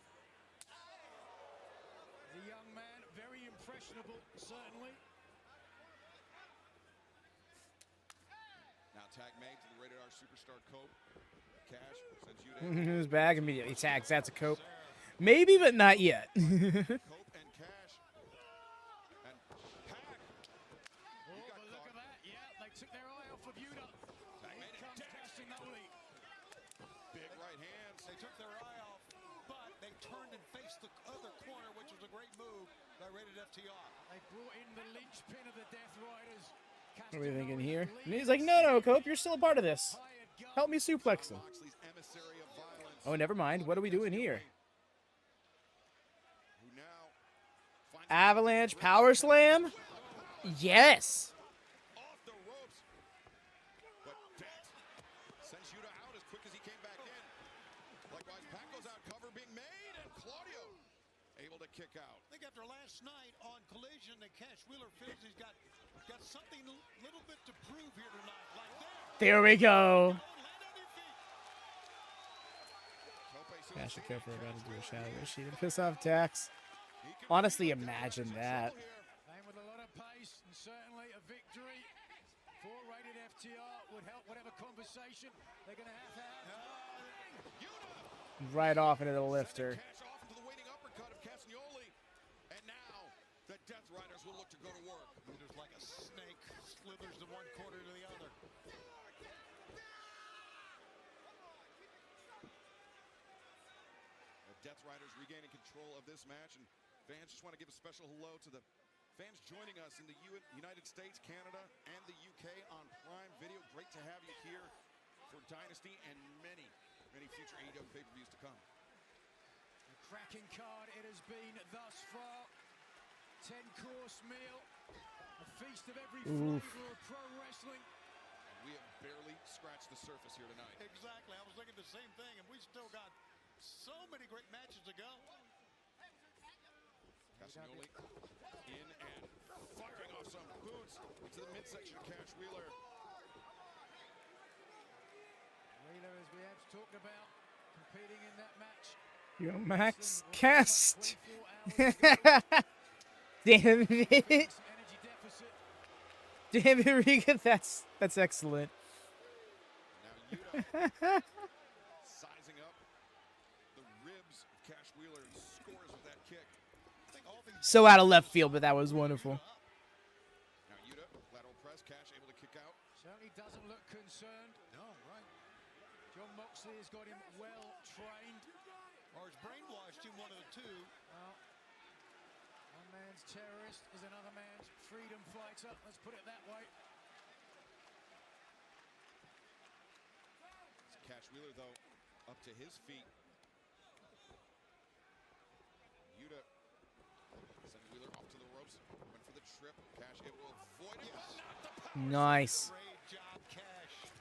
The young man, very impressionable, certainly. Now tag made to the Rated R superstar Cope. Cash sends Yuta. His bag immediately tags. That's a Cope. Maybe, but not yet. Cope and Cash. And Pack. Oh, but look at that. Yeah, they took their eye off of Yuta. Here comes Castagnoli. Big right hands. They took their eye off, but they turned and faced the other corner, which was a great move by Rated FTR. They brought in the linchpin of the Death Riders. What are we thinking here? And he's like, no, Cope, you're still a part of this. Help me suplex him. Oh, never mind. What are we doing here? Avalanche power slam? Yes. Off the ropes. But Dex sends Yuta out as quick as he came back in. Likewise, Pac goes out, cover being made, and Claudio able to kick out. I think after last night on Collision, that Cash Wheeler feels he's got something a little bit to prove here tonight. Like that. There we go. Cash and Cope are about to do a shadow sheet and piss off Dax. Honestly, imagine that. Playing with a lot of pace and certainly a victory for Rated FTR would help whatever conversation they're going to have. Right off into the lifter. Cash off into the waiting uppercut of Castagnoli. And now the Death Riders will look to go to work. There's like a snake slithers to one corner to the other. The Death Riders regaining control of this match, and fans just want to give a special hello to the fans joining us in the United States, Canada, and the UK on Prime Video. Great to have you here for Dynasty and many future AEW pay-per-views to come. A cracking card it has been thus far. 10-course meal, a feast of every flavor of pro wrestling. We have barely scratched the surface here tonight. Exactly. I was thinking the same thing, and we still got so many great matches to go. Castagnoli in and firing off some boots into the midsection of Cash Wheeler. Wheeler, as we have talked about, competing in that match. Yo, Max Cast. Damn it. Damn it, Riga. That's excellent. Now Yuta sizing up the ribs of Cash Wheeler and scores with that kick. I think all these So out of left field, but that was wonderful. Now Yuta, lateral press, Cash able to kick out. Certainly doesn't look concerned. No, right. John Moxley has got him well trained. Or has brainwashed him, one of the two. Well, one man's terrorist is another man's freedom fighter. Let's put it that way. Cash Wheeler, though, up to his feet. Yuta sending Wheeler off to the ropes. Went for the trip. Cash able to avoid it. But not the power. Nice. Great job, Cash.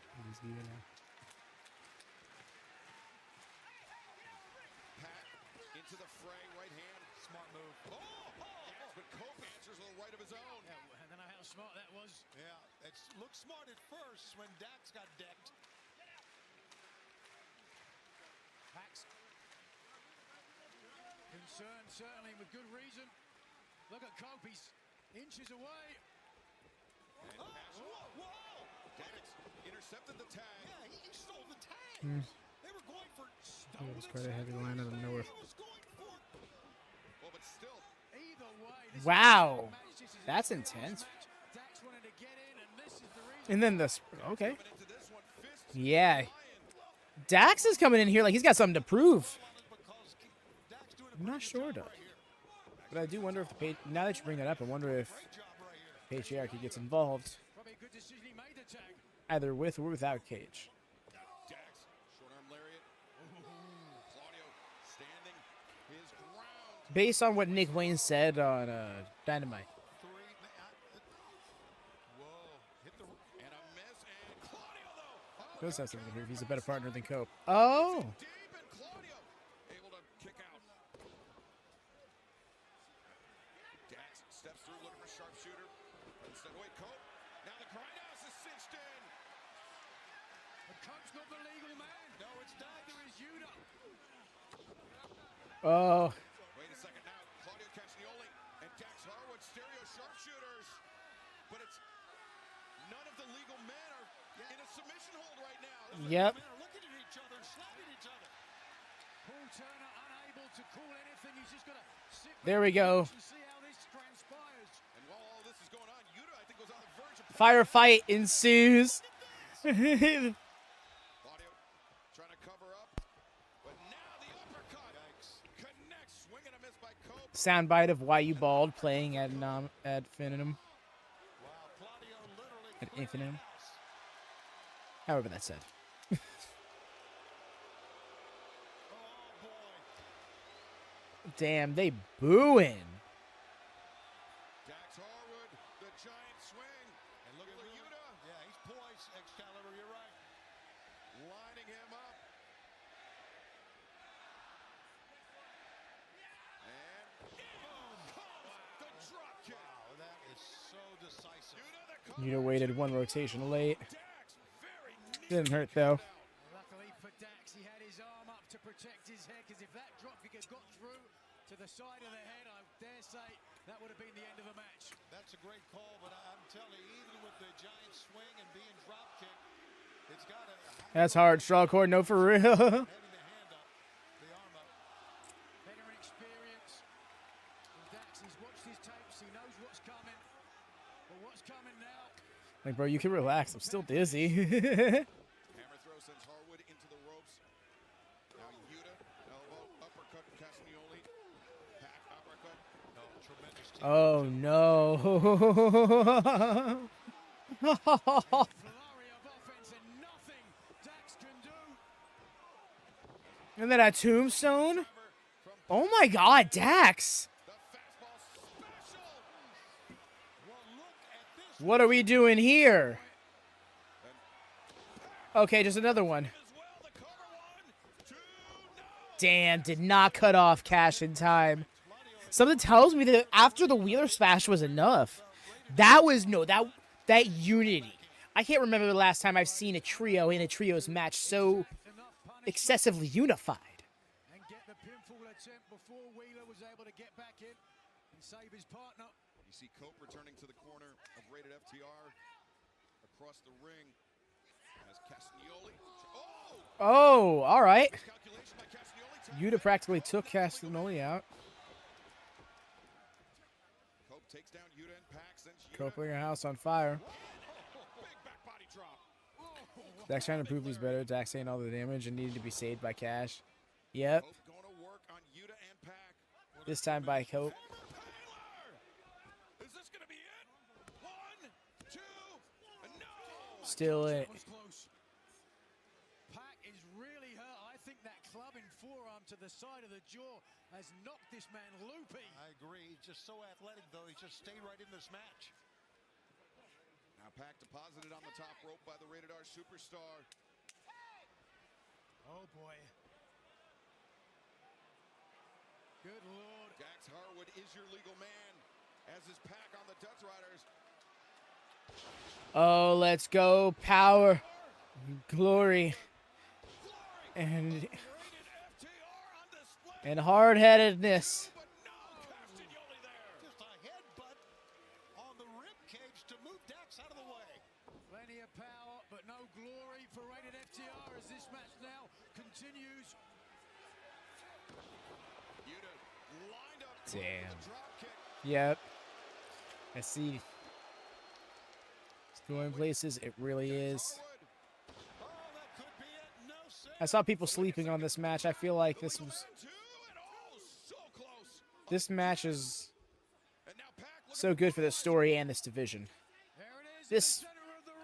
Pat into the fray, right hand. Smart move. Yes, but Cope answers with a right of his own. Yeah, I don't know how smart that was. Yeah, it looked smart at first when Dax got decked. Pax. Concerned, certainly, with good reason. Look at Cope, he's inches away. And Cash, whoa! Dax intercepted the tag. Yeah, he stole the tag. They were going for It was quite a heavy line out of nowhere. Well, but still. Either way, Wow. That's intense. Dax wanted to get in, and this is the reason. And then this. Okay. Yeah. Dax is coming in here like he's got something to prove. I'm not sure, though. But I do wonder if the now that you bring that up, I wonder if Patriarchy gets involved. Probably a good decision he made the tag. Either with or without Cage. Dax, short arm lariat. Claudio standing his ground. Based on what Nick Wayne said on Dynamite. And a miss, and Claudio, though. Does have something here. He's a better partner than Cope. Oh. Deep, and Claudio able to kick out. Dax steps through looking for sharpshooter. Instead, wait, Cope. Now the grindhouse is cinched in. But Cope's not the legal man. No, it's Dax. There is Yuta. Oh. Wait a second now. Claudio Castagnoli and Dax Harwood, stereo sharpshooters. But it's none of the legal men are in a submission hold right now. Yep. Men are looking at each other, slapping each other. Paul Turner unable to call anything. He's just got to sit There we go. and see how this transpires. And while all this is going on, Yuta, I think, was on the verge of Firefight ensues. Claudio trying to cover up. But now the uppercut connects, swing and a miss by Cope. Soundbite of Why You Bald playing at Infinitum. At Infinitum. However that's said. Damn, they booing. Dax Harwood, the giant swing. And look at Yuta. Yeah, he's poised, Excalibur, you're right. Lining him up. And boom! The drop kick. Wow, that is so decisive. Yuta waited one rotation late. Didn't hurt though. Luckily for Dax, he had his arm up to protect his head, because if that drop kick had got through to the side of the head, I dare say that would have been the end of the match. That's a great call, but I'm telling you, even with the giant swing and being drop kicked, it's got to. That's hard. Straw cord, no for real. Having the hand up, the arm up. Veteran experience. And Dax, he's watched his tapes. He knows what's coming. But what's coming now? Like, bro, you can relax. I'm still dizzy. Hammer throw sends Harwood into the ropes. Now Yuta, elbow, uppercut, Castagnoli. Pack, uppercut. No, tremendous team. Oh no. Flurry of offense and nothing Dax can do. And then a tombstone. Oh my god, Dax. What are we doing here? Okay, just another one. Damn, did not cut off Cash in time. Something tells me that after the Wheeler Smash was enough. That was that unity. I can't remember the last time I've seen a trio in a trios match so excessively unified. And get the pinfall attempt before Wheeler was able to get back in and save his partner. You see Cope returning to the corner of rated FTR. Across the ring as Castagnoli. Oh, all right. Yuta practically took Castagnoli out. Cope takes down Yuta and Pac, sends Yuta. Cope your house on fire. Dax trying to prove he's better. Dax saying all the damage and needed to be saved by Cash. Yep. This time by Cope. Still in it. Pac is really hurt. I think that clubbing forearm to the side of the jaw has knocked this man loopy. I agree. He's just so athletic, though. He just stayed right in this match. Now Pac deposited on the top rope by the Rated R Superstar. Oh, boy. Good Lord. Dax Harwood is your legal man, as is Pac on the Death Riders. Oh, let's go. Power. Glory. And hard-headedness. Just a headbutt on the rib cage to move Dax out of the way. Plenty of power, but no glory for rated FTR as this match now continues. Lined up. Damn. Yep. I see. It's going places. It really is. I saw people sleeping on this match. I feel like this match is so good for this story and this division. This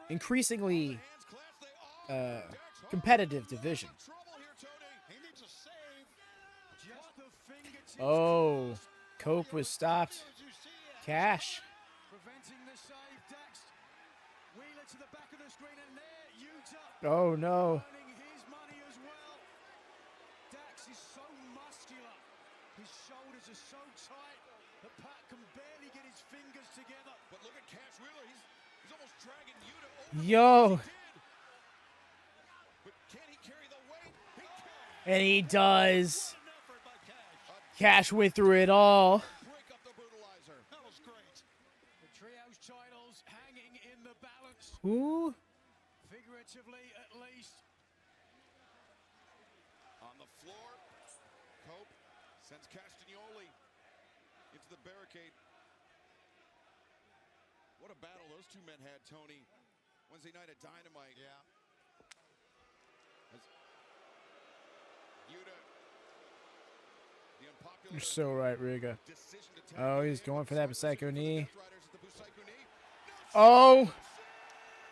increasingly competitive division. Oh, Cope was stopped. Cash. Preventing the save, Dax. Wheeler to the back of the screen, and there, Yuta. Oh no. Earning his money as well. Dax is so muscular. His shoulders are so tight that Pac can barely get his fingers together. But look at Cash Wheeler. He's almost dragging Yuta over. Yo. But can he carry the weight? He can. And he does. Cash went through it all. The trio's titles hanging in the balance. Ooh. Figuratively, at least. On the floor, Cope sends Castagnoli into the barricade. What a battle those two men had, Tony. Wednesday night at Dynamite. Yeah. Yuta. You're so right, Riga. Oh, he's going for that Psycho knee. Oh.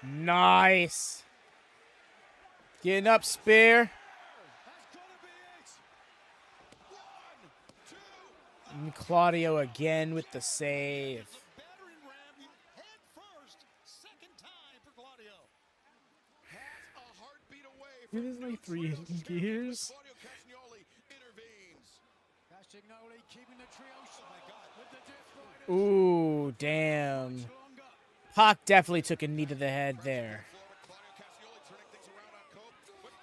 Nice. Getting up, spear. And Claudio again with the save. It is like 3 hidden gears. Castagnoli keeping the trio with the Death Riders. Ooh, damn. Pac definitely took a knee to the head there.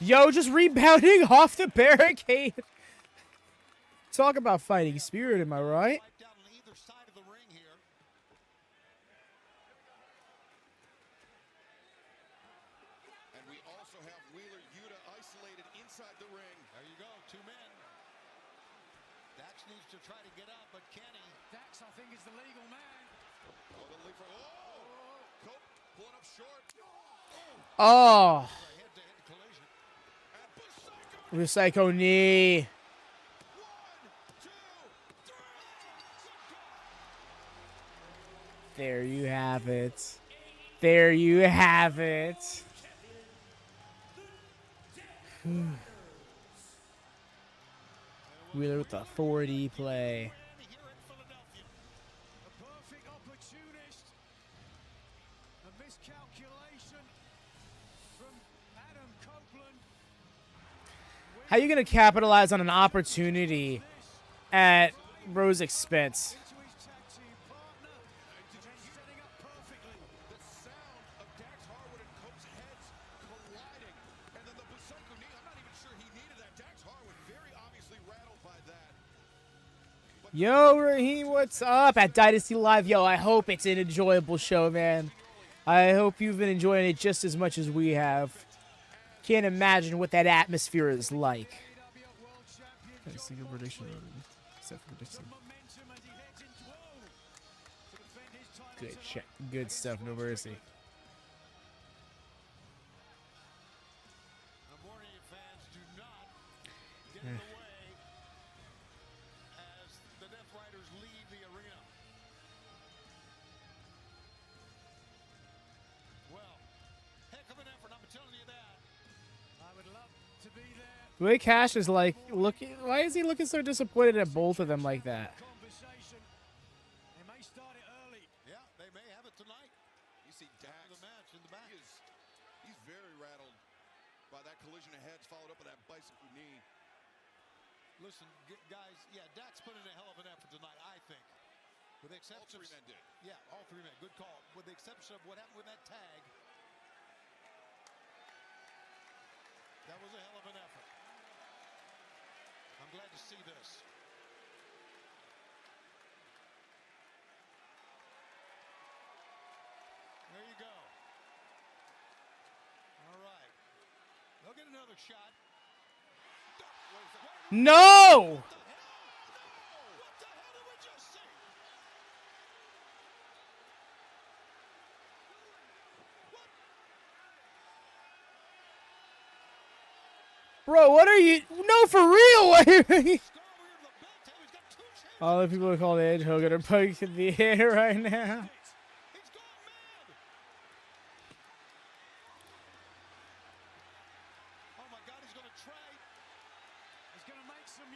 Yo, just rebounding off the barricade. Talk about fighting spirit, am I right? And we also have Wheeler Yuta isolated inside the ring. There you go, 2 men. Dax needs to try to get out, but can he? Dax, I think, is the legal man. Oh, the leap for, Cope pulling up short. Oh. Head-to-head collision. With Psycho knee. There you have it. There you have it. Wheeler with the 4D play. A perfect opportunist. A miscalculation from Adam Copeland. How are you going to capitalize on an opportunity at Bro's expense. Yo, Raheem, what's up at Dynasty Live? Yo, I hope it's an enjoyable show, man. I hope you've been enjoying it just as much as we have. Can't imagine what that atmosphere is like. Single prediction, except for prediction. Good check, good stuff. No mercy. The way Cash is like looking, why is he looking so disappointed at both of them like that? Yeah, they may have it tonight. You see Dax, the match in the back. He's very rattled by that collision of heads, followed up with that bicycle knee. Listen, guys, yeah, Dax put in a hell of an effort tonight, I think. With the exception, all three men did. Yeah, all three men. Good call. With the exception of what happened with that tag. That was a hell of an effort. I'm glad to see this. There you go. All right. They'll get another shot. No! Bro, what are you? No, for real. All the people who call Edge Hogan are bugging in the air right now.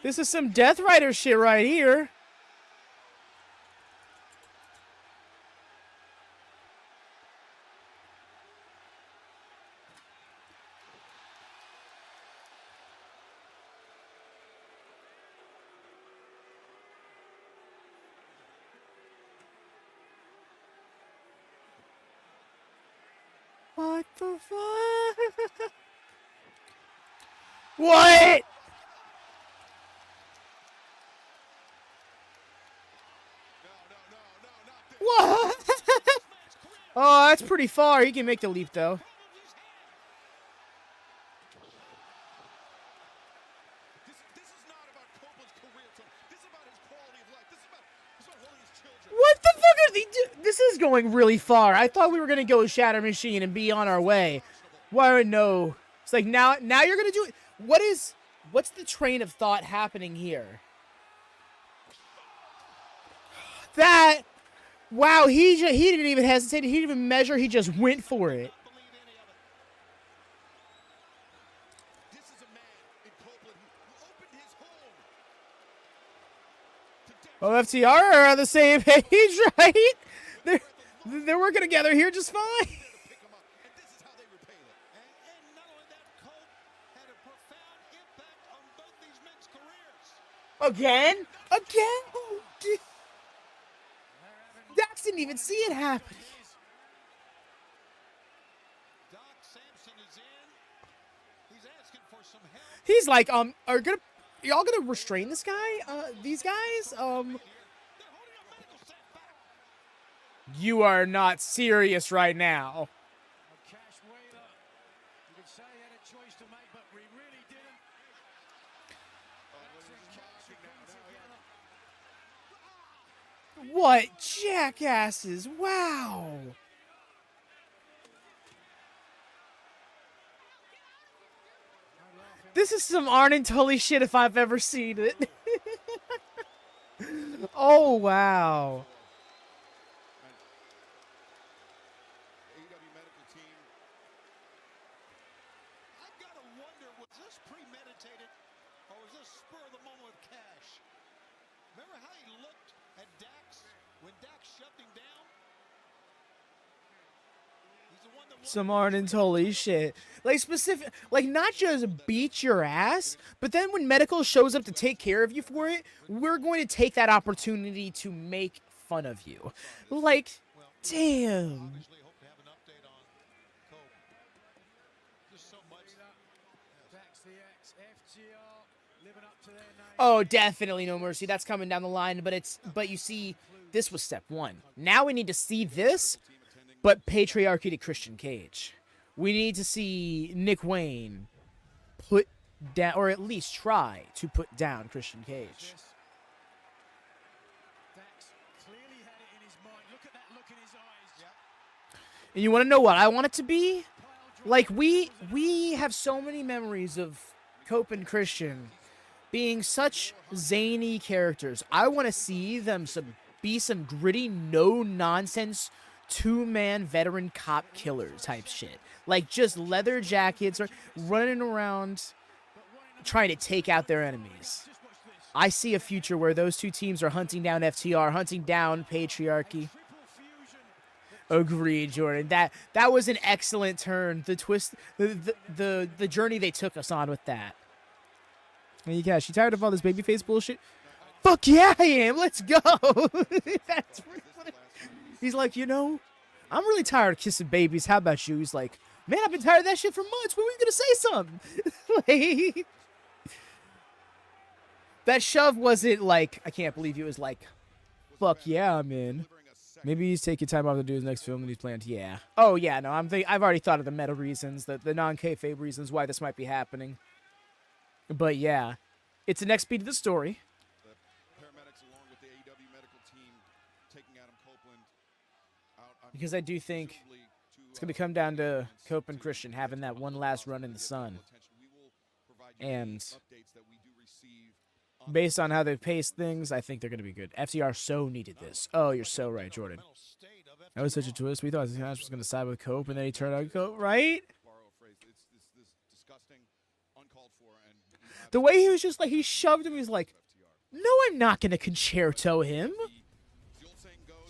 This is some Death Rider shit right here. What the fuck? What? What? Oh, that's pretty far. He can make the leap, though. What the fuck are they doing? This is going really far. I thought we were going to go Shatter Machine and be on our way. Why, no. It's like, now you're going to do it. What's the train of thought happening here? That... Wow, he didn't even hesitate. He didn't even measure. He just went for it. Well, FTR are on the same page, right? They're working together here just fine. Again? Again? Dax didn't even see it happen. He's like, y'all gonna restrain this guy? These guys? You are not serious right now. What jackasses! Wow! This is some Arn and Tully shit if I've ever seen it. Oh, wow. AEW medical team. I've got to wonder, was this premeditated or was this spur of the moment with Cash? Remember how he looked at Dax when Dax shoved him down? He's some Ardens, holy shit. Like specific, like not just beat your ass, but then when medical shows up to take care of you for it, we're going to take that opportunity to make fun of you. Like, damn. Oh, definitely No Mercy. That's coming down the line, but you see, this was step one. Now we need to see this, but patriarchy to Christian Cage. We need to see Nick Wayne put down, or at least try to put down Christian Cage. And you want to know what I want it to be? Like, we have so many memories of Cope and Christian being such zany characters. I want to see them be some gritty, no-nonsense, two-man veteran cop killer type shit. Like, just leather jackets or running around trying to take out their enemies. I see a future where those two teams are hunting down FTR, hunting down Patriarchy. Agreed, Jordan. That was an excellent turn. The twist, the journey they took us on with that. Hey, Cash, you tired of all this babyface bullshit? Fuck yeah, I am. Let's go. That's really funny. He's like, you know, I'm really tired of kissing babies. How about you? He's like, man, I've been tired of that shit for months. When were you gonna say something? Like, that shove wasn't like, I can't believe it was like, fuck yeah, I'm in. Maybe he's taking time off to do his next film that he's planned. Yeah. Oh yeah, no, I've already thought of the meta reasons, the non-kayfabe reasons why this might be happening. But yeah, it's the next beat of the story. The paramedics, along with the AEW medical team, taking Adam Copeland out. Because I do think it's going to come down to Cope and Christian having that one last run in the sun. And based on how they've paced things, I think they're going to be good. FTR so needed this. Oh, you're so right, Jordan. That was such a twist. We thought this match was going to side with Cope, and then he turned out Cope, right? The way he was just like, he shoved him, he's like, no, I'm not going to concerto him.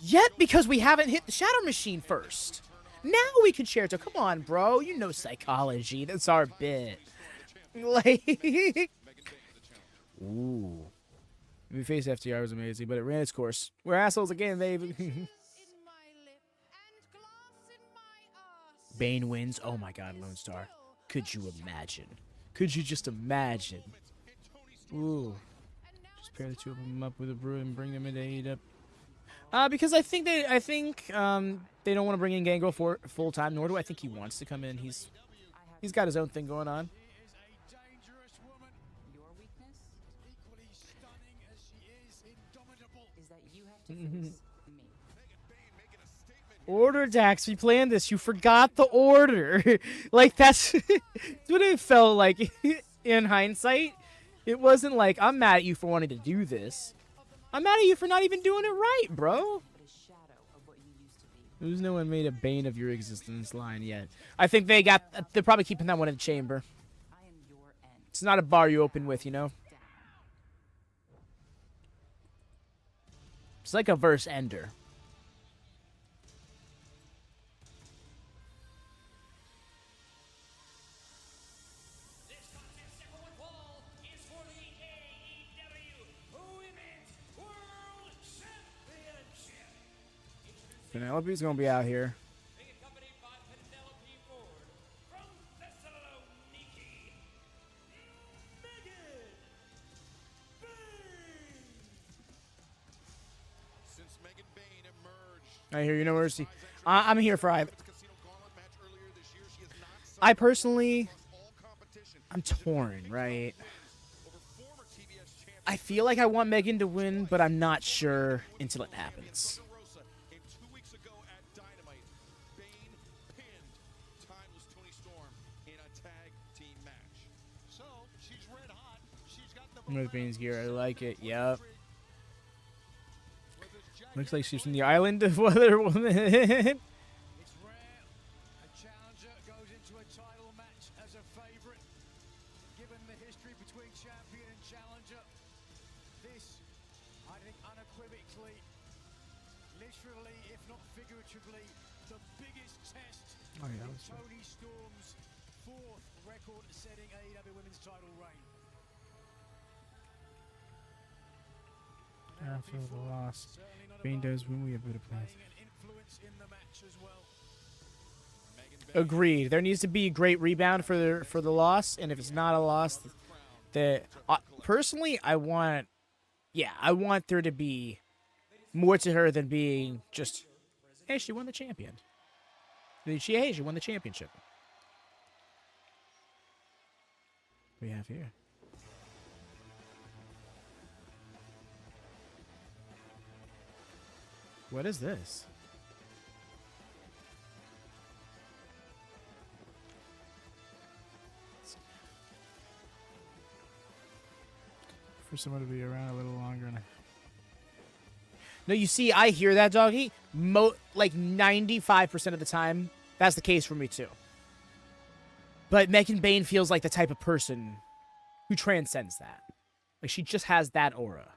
Yet, because we haven't hit the Shadow Machine first. Now we concerto. Come on, bro. You know psychology. That's our bit. Like, ooh. We faced FTR was amazing, but it ran its course. We're assholes again, baby. Bane wins. Oh my god, Lone Star. Could you imagine? Could you just imagine? Ooh. Just pair the two of them up with a brew and bring them into AEW. Because I think they don't want to bring in Gangrel for full time, nor do I think he wants to come in. He's got his own thing going on. Your weakness, equally stunning as she is indomitable, is that you have to face me. Order, Dax. We planned this. You forgot the order. Like, that's what it felt like in hindsight. It wasn't like, I'm mad at you for wanting to do this. I'm mad at you for not even doing it right, bro. There's no one made a bane of your existence line yet. I think they're probably keeping that one in the chamber. It's not a bar you open with, you know? It's like a verse ender. Penelope's gonna be out here. I hear you, no mercy. I'm here for either. I personally, I'm torn, right? I feel like I want Megan to win, but I'm not sure until it happens. With Bane's gear, I like it. Yep. Looks like she's from the island of Wonder Woman. It's rare a challenger goes into a title match as a favorite. Given the history between champion and challenger, this, I think, unequivocally, literally, if not figuratively, the biggest test Oh, yeah, that in was true. Toni Storm's fourth record-setting AEW Women's title reign. After the loss, Bane does win. We have better plans. Influence in the match as well. Agreed. There needs to be a great rebound for the loss, and if it's not a loss, personally, I want there to be more to her than being just, hey, she won the champion. She won the championship. We have here. What is this? For someone to be around a little longer. No, you see, I hear that, doggy. Like 95% of the time, that's the case for me too. But Megan Bayne feels like the type of person who transcends that. Like she just has that aura.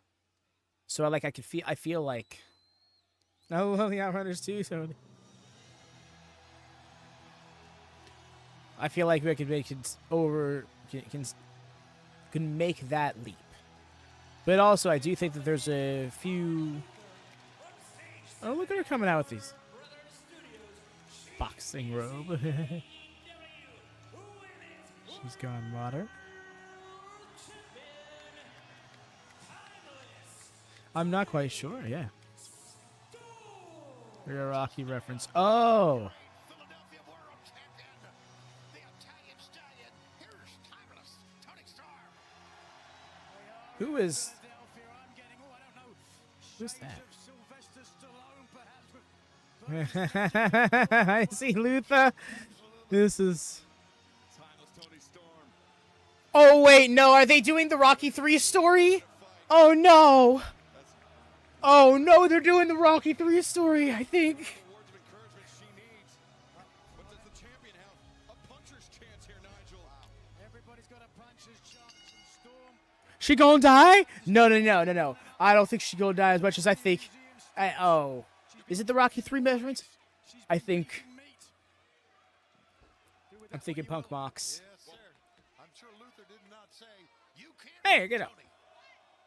So I feel like. Oh, well, the Outrunners too. So I feel like we could make it can make that leap. But also, I do think that there's a few. Oh, look at her coming out with these boxing robe. She's gone modern. I'm not quite sure. Yeah. We're a Rocky reference. Oh. Who's that? I see Luther. This is. Oh wait, no. Are they doing the Rocky 3 story? Oh no. Oh no, they're doing the Rocky 3 story, I think. She gonna die? No. I don't think she gonna die as much as I think. Is it the Rocky 3 measurements? I think. I'm thinking Punk Mox. Yes, sir. I'm sure Luther did not say, you can't. Hey, get up.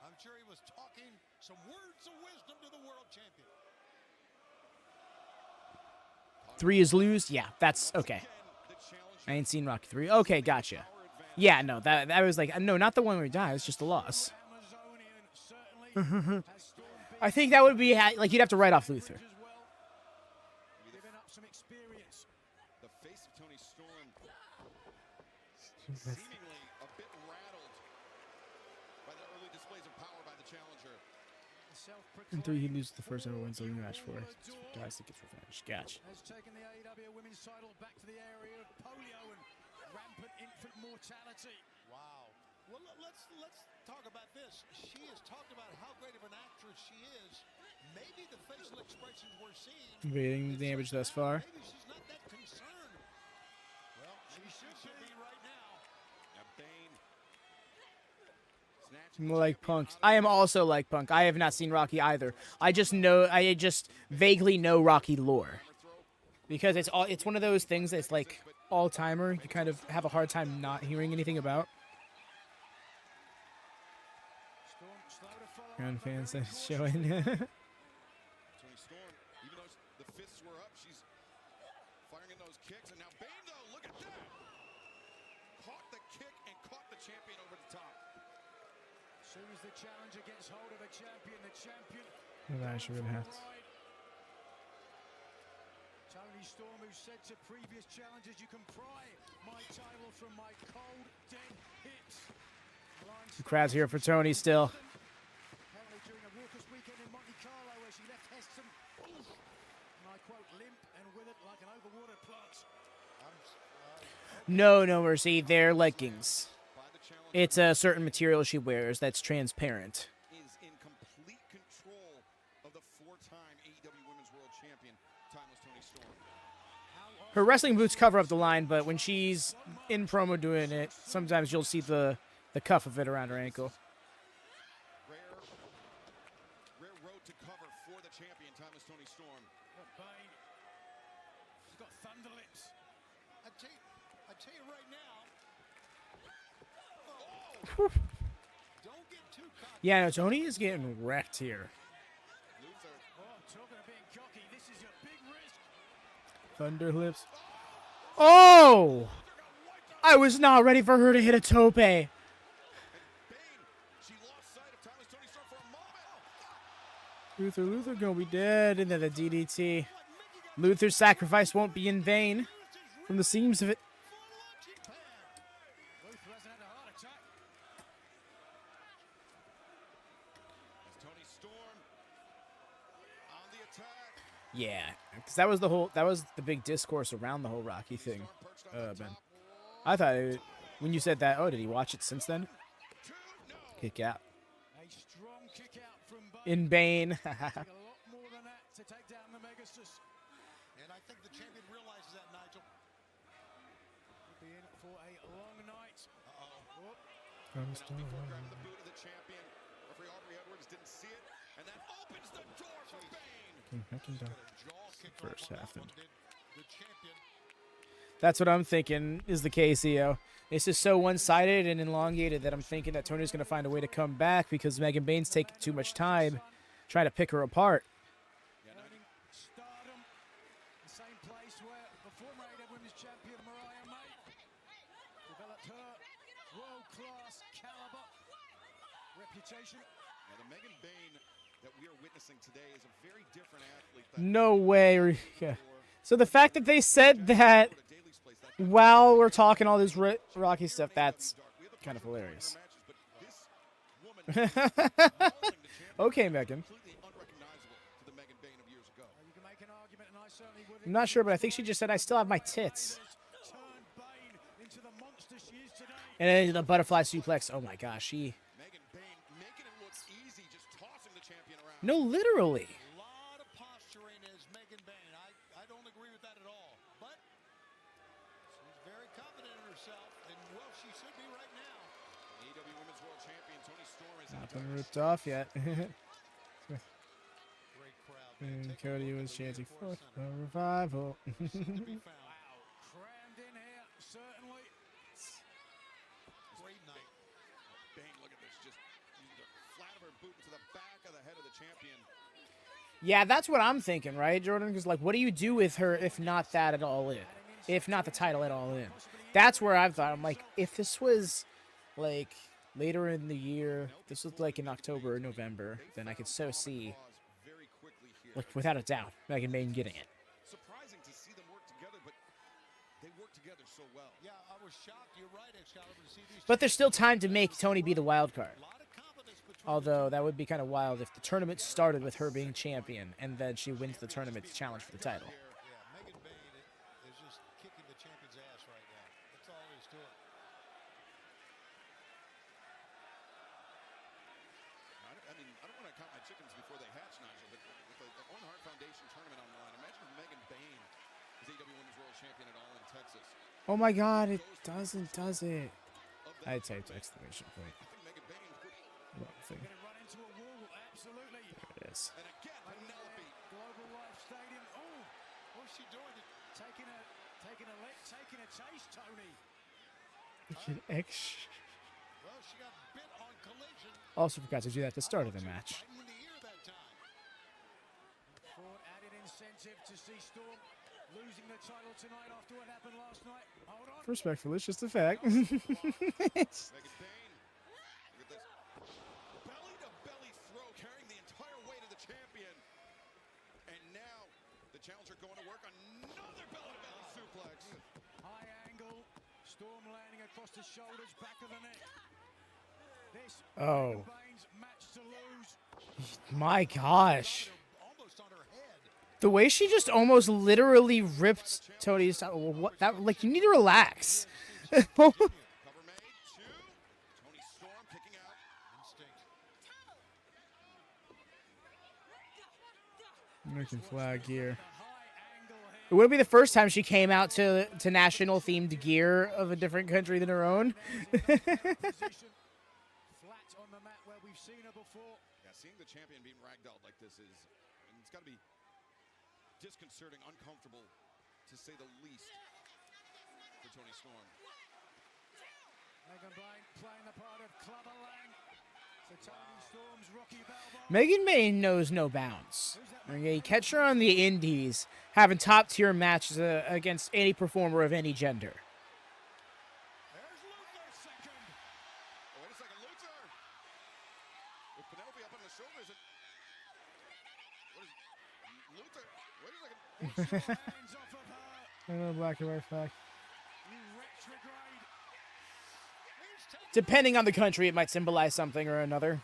I'm sure he was talking some words of wisdom to the world champion. 3 is lose? Yeah, that's okay. I ain't seen Rocky 3. Okay, gotcha. Yeah, no, that was like, no, not the one where he dies, just the loss. I think that would be, like, you'd have to write off Luther. The face of Toni Storm seemingly a bit rattled by the early displays of power by the challenger. In 3, he loses the first ever wins the match for. Dies to get revenge. Gotcha. Has taken the AEW Women's title back to the area of polio and rampant infant mortality. Wow. Well, let's talk about this. She has talked about how great of an actress she is. Maybe the facial expressions we're seeing. Rating the damage thus far. Maybe she's not that concerned. Well, she should be right now. Bane. Like Punk. I am also like Punk. I have not seen Rocky either. I just vaguely know Rocky lore. Because it's one of those things that's like all-timer. You kind of have a hard time not hearing anything about. Ground fans showing. Toni Storm, even though the fists were up, she's firing in those kicks. And now Bane, though, look at that. Caught the kick and caught the champion over the top. As soon as the challenger gets hold of the champion I should really have to. Toni Storm, who said to previous challengers, you can pry my title from my cold, dead hips. The crowd's here for Toni still. Apparently during a raucous weekend in Monte Carlo where she left Heston, and I quote, limp and withered like an overwatered plant. No, Mercy. They're leggings. It's a certain material she wears that's transparent. Is in complete control of the 4-time AEW Women's World Champion, timeless Toni Storm. Her wrestling boots cover up the line, but when she's in promo doing it, sometimes you'll see the cuff of it around her ankle. Rare road to cover for the champion, timeless Toni Storm. Yeah, no, Tony is getting wrecked here. Thunder Lips. Oh! I was not ready for her to hit a tope. Luther gonna be dead, and then the DDT. Luther's sacrifice won't be in vain, from the seams of it. Yeah, because that was the big discourse around the whole Rocky thing. Ben, I thought when you said that, oh, did he watch it since then? Kick out. In Bane. And I think the champion realizes that, Nigel. He'll be in for a long night. Before grabbing the boot of the champion, referee Aubrey Edwards didn't see it, and that opens the door for Bane. First half. That's what I'm thinking is the case, EO. It's just so one-sided and elongated that I'm thinking that Tony's going to find a way to come back because Megan Bane's taking too much time trying to pick her apart. Stardom, the same place where the former AEW Women's Champion May developed her world-class caliber reputation. Now, the Megan Bane that we are witnessing today is a very different athlete. No way. Yeah. So the fact that they said that while we're talking all this Rocky stuff, that's kind of hilarious. Okay, Megan. I'm not sure, but I think she just said, I still have my tits. And then the butterfly suplex. Oh my gosh, she... No, literally. A lot of posturing as Megan Bane. I don't agree with that at all. But she's very confident in herself, and well, she should be right now. AEW Women's World Champion Tony Storm is Not been ripped off yet. Great crowd. And Cody was chanting for a revival. Wow, crammed in here, certainly. Great night. Bane, look at this, just using the flat of her boot into the back of the head of the champion. Yeah, that's what I'm thinking, right, Jordan? Because, like, what do you do with her if not that at all in? If not the title at all in? That's where I've thought. I'm like, if this was, like, later in the year, this was, like, in October or November, then I could so see, like, without a doubt, Megan Bane getting it. Surprising to see them work together, but they work together so well. Yeah, I was shocked. You're right, Excalibur, to see these. But there's still time to make Tony be the wild card. Although that would be kind of wild if the tournament started with her being champion and then she wins the tournament to challenge for the title. Yeah, Megan Bane is just kicking the champion's ass right now. That's all there is to it. I mean, I don't want to count my chickens before they hatch, Nigel, but with the Owen Hart Foundation tournament on the line, imagine if Megan Bane is AEW Women's World Champion at all in Texas. Oh my God, it doesn't, does it? I typed exclamation point. Wrong thing. Run into a wall, absolutely. There it is. And again, Penelope. Global Life Stadium. Oh, what's she doing? Taking a chase, Tony. Well, she got bit on Collision. Also forgot to do that at the start of the match. Ford added incentive to see Storm losing the title tonight after what happened last night. Hold on. Respectful, it's just a fact. Megan Bane. Look at this. Belly-to-belly throw carrying the entire weight of the champion. And now the challenger going to work on another belly-to-belly suplex. High angle. Storm landing across the shoulders, back of the neck. This Bane's match to lose. My gosh. The way she just almost literally ripped Tony's title. What that, like, you need to relax. American flag gear. It wouldn't be the first time she came out to national themed gear of a different country than her own. Flat on the mat where we've seen her before. Yeah, seeing the champion being ragdolled like this is, it's got to be disconcerting, uncomfortable, to say the least, for Toni Storm. Megan Bryan playing Megan May knows no bounds. Okay, catch her on the indies, having top-tier matches against any performer of any gender. There's Luther second. Oh, wait a second, Luther. With Penelope up on the shoulders. What is Luther? Wait a second. Hands off of her. I don't know, black and white flag. Depending on the country, it might symbolize something or another.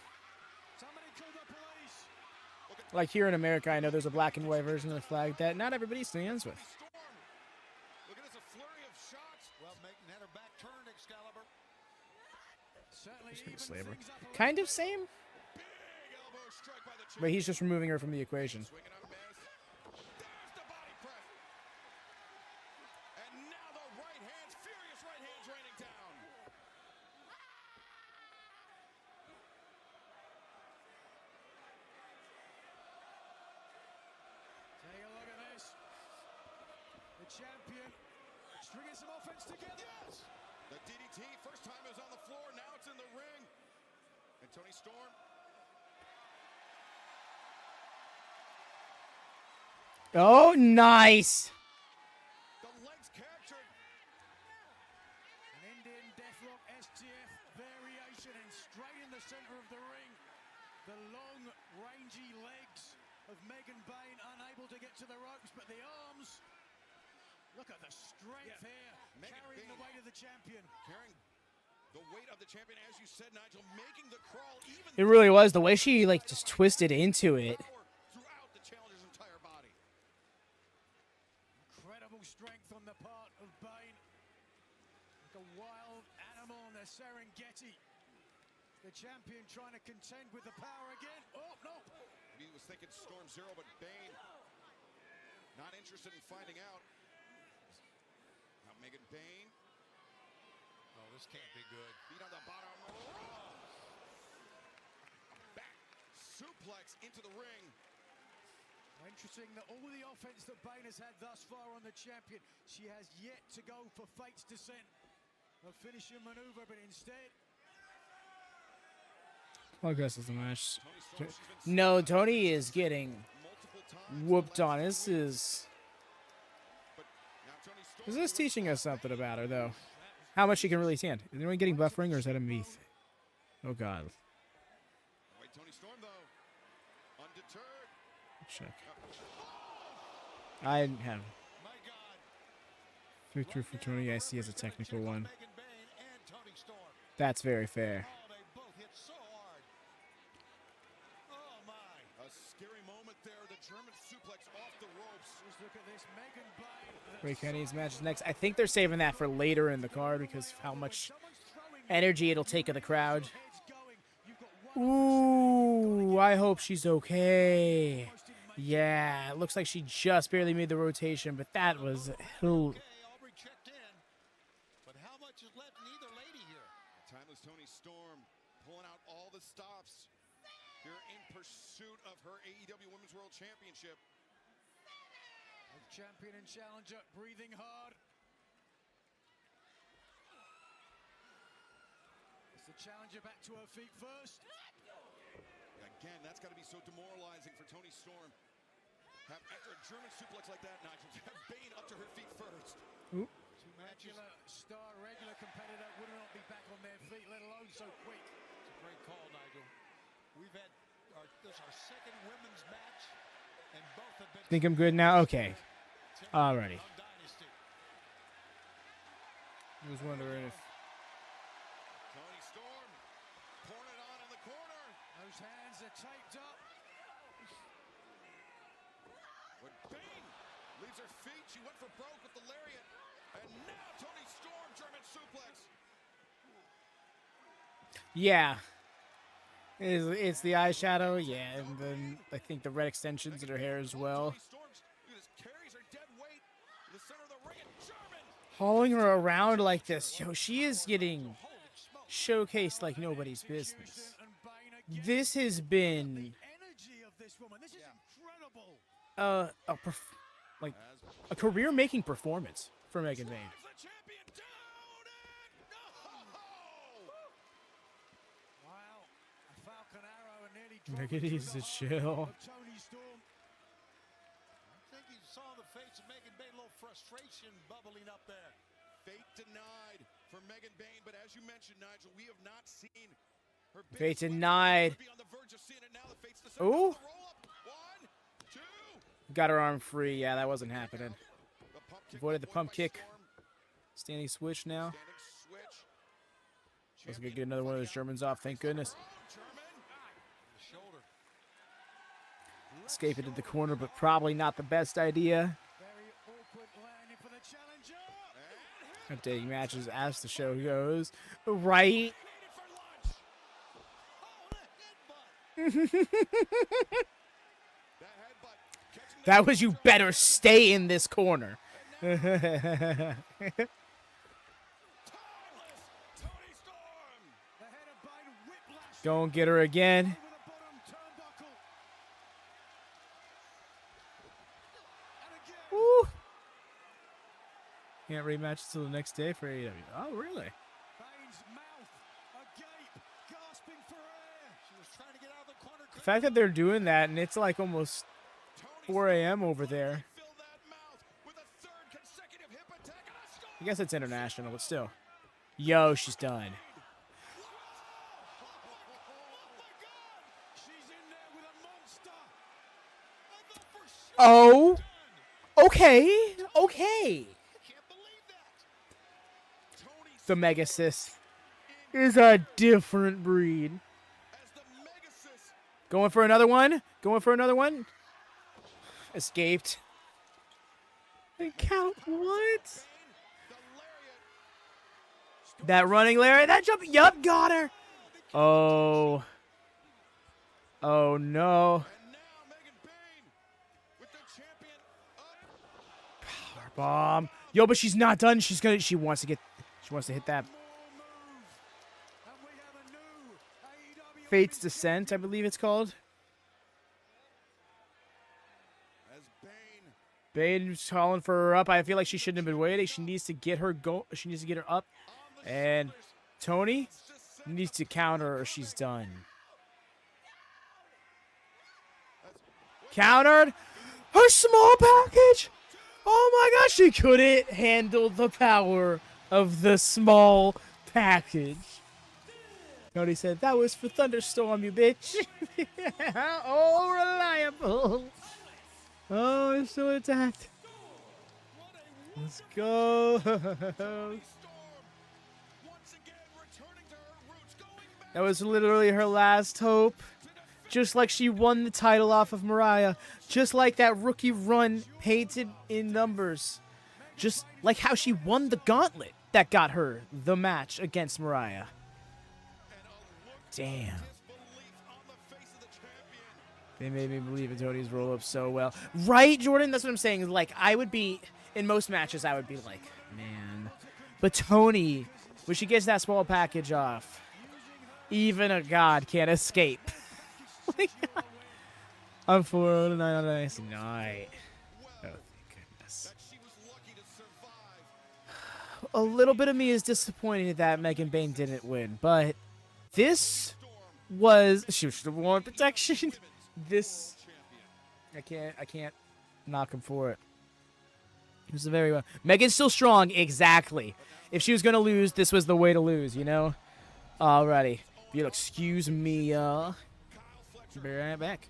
Like here in America, I know there's a black and white version of the flag that not everybody stands with. Look at this, a flurry of shots. Well, making her back turn, Excalibur. Just gonna slam her. Kind of same, but he's just removing her from the equation. There's the body press. And now the right hands, furious right hands raining down. Take a look at this. The champion stringing some offense together. Yes! The DDT, first time it was on the floor, now it's in the ring. And Toni Storm. Oh, nice! The legs captured. An Indian Deathlock STF variation and straight in the center of the ring. The long, rangy legs of Megan Bayne unable to get to the ropes, but the arms. Look at the strength here, carrying the weight of the champion. Carrying the weight of the champion, as you said, Nigel, making the crawl even. It really was the way she like just twisted into it. Throughout the challenger's entire body. Incredible strength on the part of Bayne. Like a wild animal in the Serengeti. The champion trying to contend with the power again. Oh, no. He was thinking Storm Zero, but Bayne not interested in finding out. Now Megan Bayne. Oh, this can't be good. Feet on the bottom. Back suplex into the ring. Interesting that all the offense that Bayne has had thus far on the champion, she has yet to go for Fate's Descent. A finishing maneuver, but instead. Progress is the match. No, Tony is getting whooped on. This is this teaching us something about her, though? How much she can really stand. Is anyone getting buffering, or is that a myth? Oh, God. Wait, Toni Storm, though. Undeterred. Check. I have. Victory for Tony, I see as a technical one. That's very fair. A scary moment there. The German suplex off the ropes. Just look at this, Megan Bayne. Ray Kenny's match is next. I think they're saving that for later in the card because of how much energy it'll take of the crowd. Ooh, I hope she's okay. Yeah, it looks like she just barely made the rotation, but that was Aubrey checked in. But how much is left in either lady here? Timeless Toni Storm pulling out all the stops here in pursuit of her AEW Women's World Championship. The champion and challenger breathing hard. Is the challenger back to her feet first? Again, that's got to be so demoralizing for Toni Storm. After a German suplex like that, Nigel, to have Bayne up to her feet first. Ooh. Two matches. Regular competitor would not be back on their feet, let alone so quick. It's a great call, Nigel. We've had this our second women's match, and both have been. Think I'm good now? Okay. Alrighty. I was wondering if. Toni Storm pouring it on in the corner. Those hands are taped up. When Bayne leaves her feet, she went for broke with the lariat. And now Toni Storm, German suplex. Yeah. It's the eyeshadow, yeah, and then I think the red extensions in her hair as well. Hauling her around like this, yo, she is getting showcased like nobody's business. This has been a career-making performance for Megan Bayne. Make it easy, chill. Tony Storm. I think he saw the face of Megan Bain, a little frustration bubbling up there. Fate denied for Megan Bain, but as you mentioned, Nigel, we have not seen her. Fate denied. Ooh. Got her arm free. Yeah, that wasn't happening. Avoided the pump kick. Standing switch now. Let's get another one of those Germans off. Thank goodness. Escape into the corner, but probably not the best idea. Updating matches as the show goes. Right? That was you better stay in this corner. Go and get her again. Woo. Can't rematch until the next day for AEW. Oh, really? The fact that they're doing that and it's like almost 4 a.m. over there. I guess it's international, but still. Yo, she's done. Oh. Okay. Okay. The Megasis is a different breed. Going for another one. Going for another one. Escaped. And count what? That running Larry. That jump. Yup, got her. Oh. Oh no. Power bomb. Yo, but she's not done. She wants to hit that. Fate's Descent, I believe it's called. Bane's calling for her up. I feel like she shouldn't have been waiting. She needs to get her She needs to get her up. And Tony needs to counter or she's done. Countered. Her small package. Oh my gosh, she couldn't handle the power of the small package. Tony said, that was for Thunderstorm, you bitch. Oh, reliable. Oh, it's so attacked. Let's go. That was literally her last hope. Just like she won the title off of Mariah. Just like that rookie run painted in numbers. Just like how she won the gauntlet that got her the match against Mariah. Damn. They made me believe in Tony's roll-up so well. Right, Jordan? That's what I'm saying. Like, I would be, in most matches, I would be like, man. But Tony, when she gets that small package off, even a god can't escape. I'm 4-0 tonight on a nice night. Oh, thank goodness. A little bit of me is disappointed that Megan Bain didn't win, but this was... She should have won protection. This... I can't knock him for it. It was a very well... Megan's still strong, exactly. If she was going to lose, this was the way to lose, you know? Alrighty. If you'll excuse me, be right back.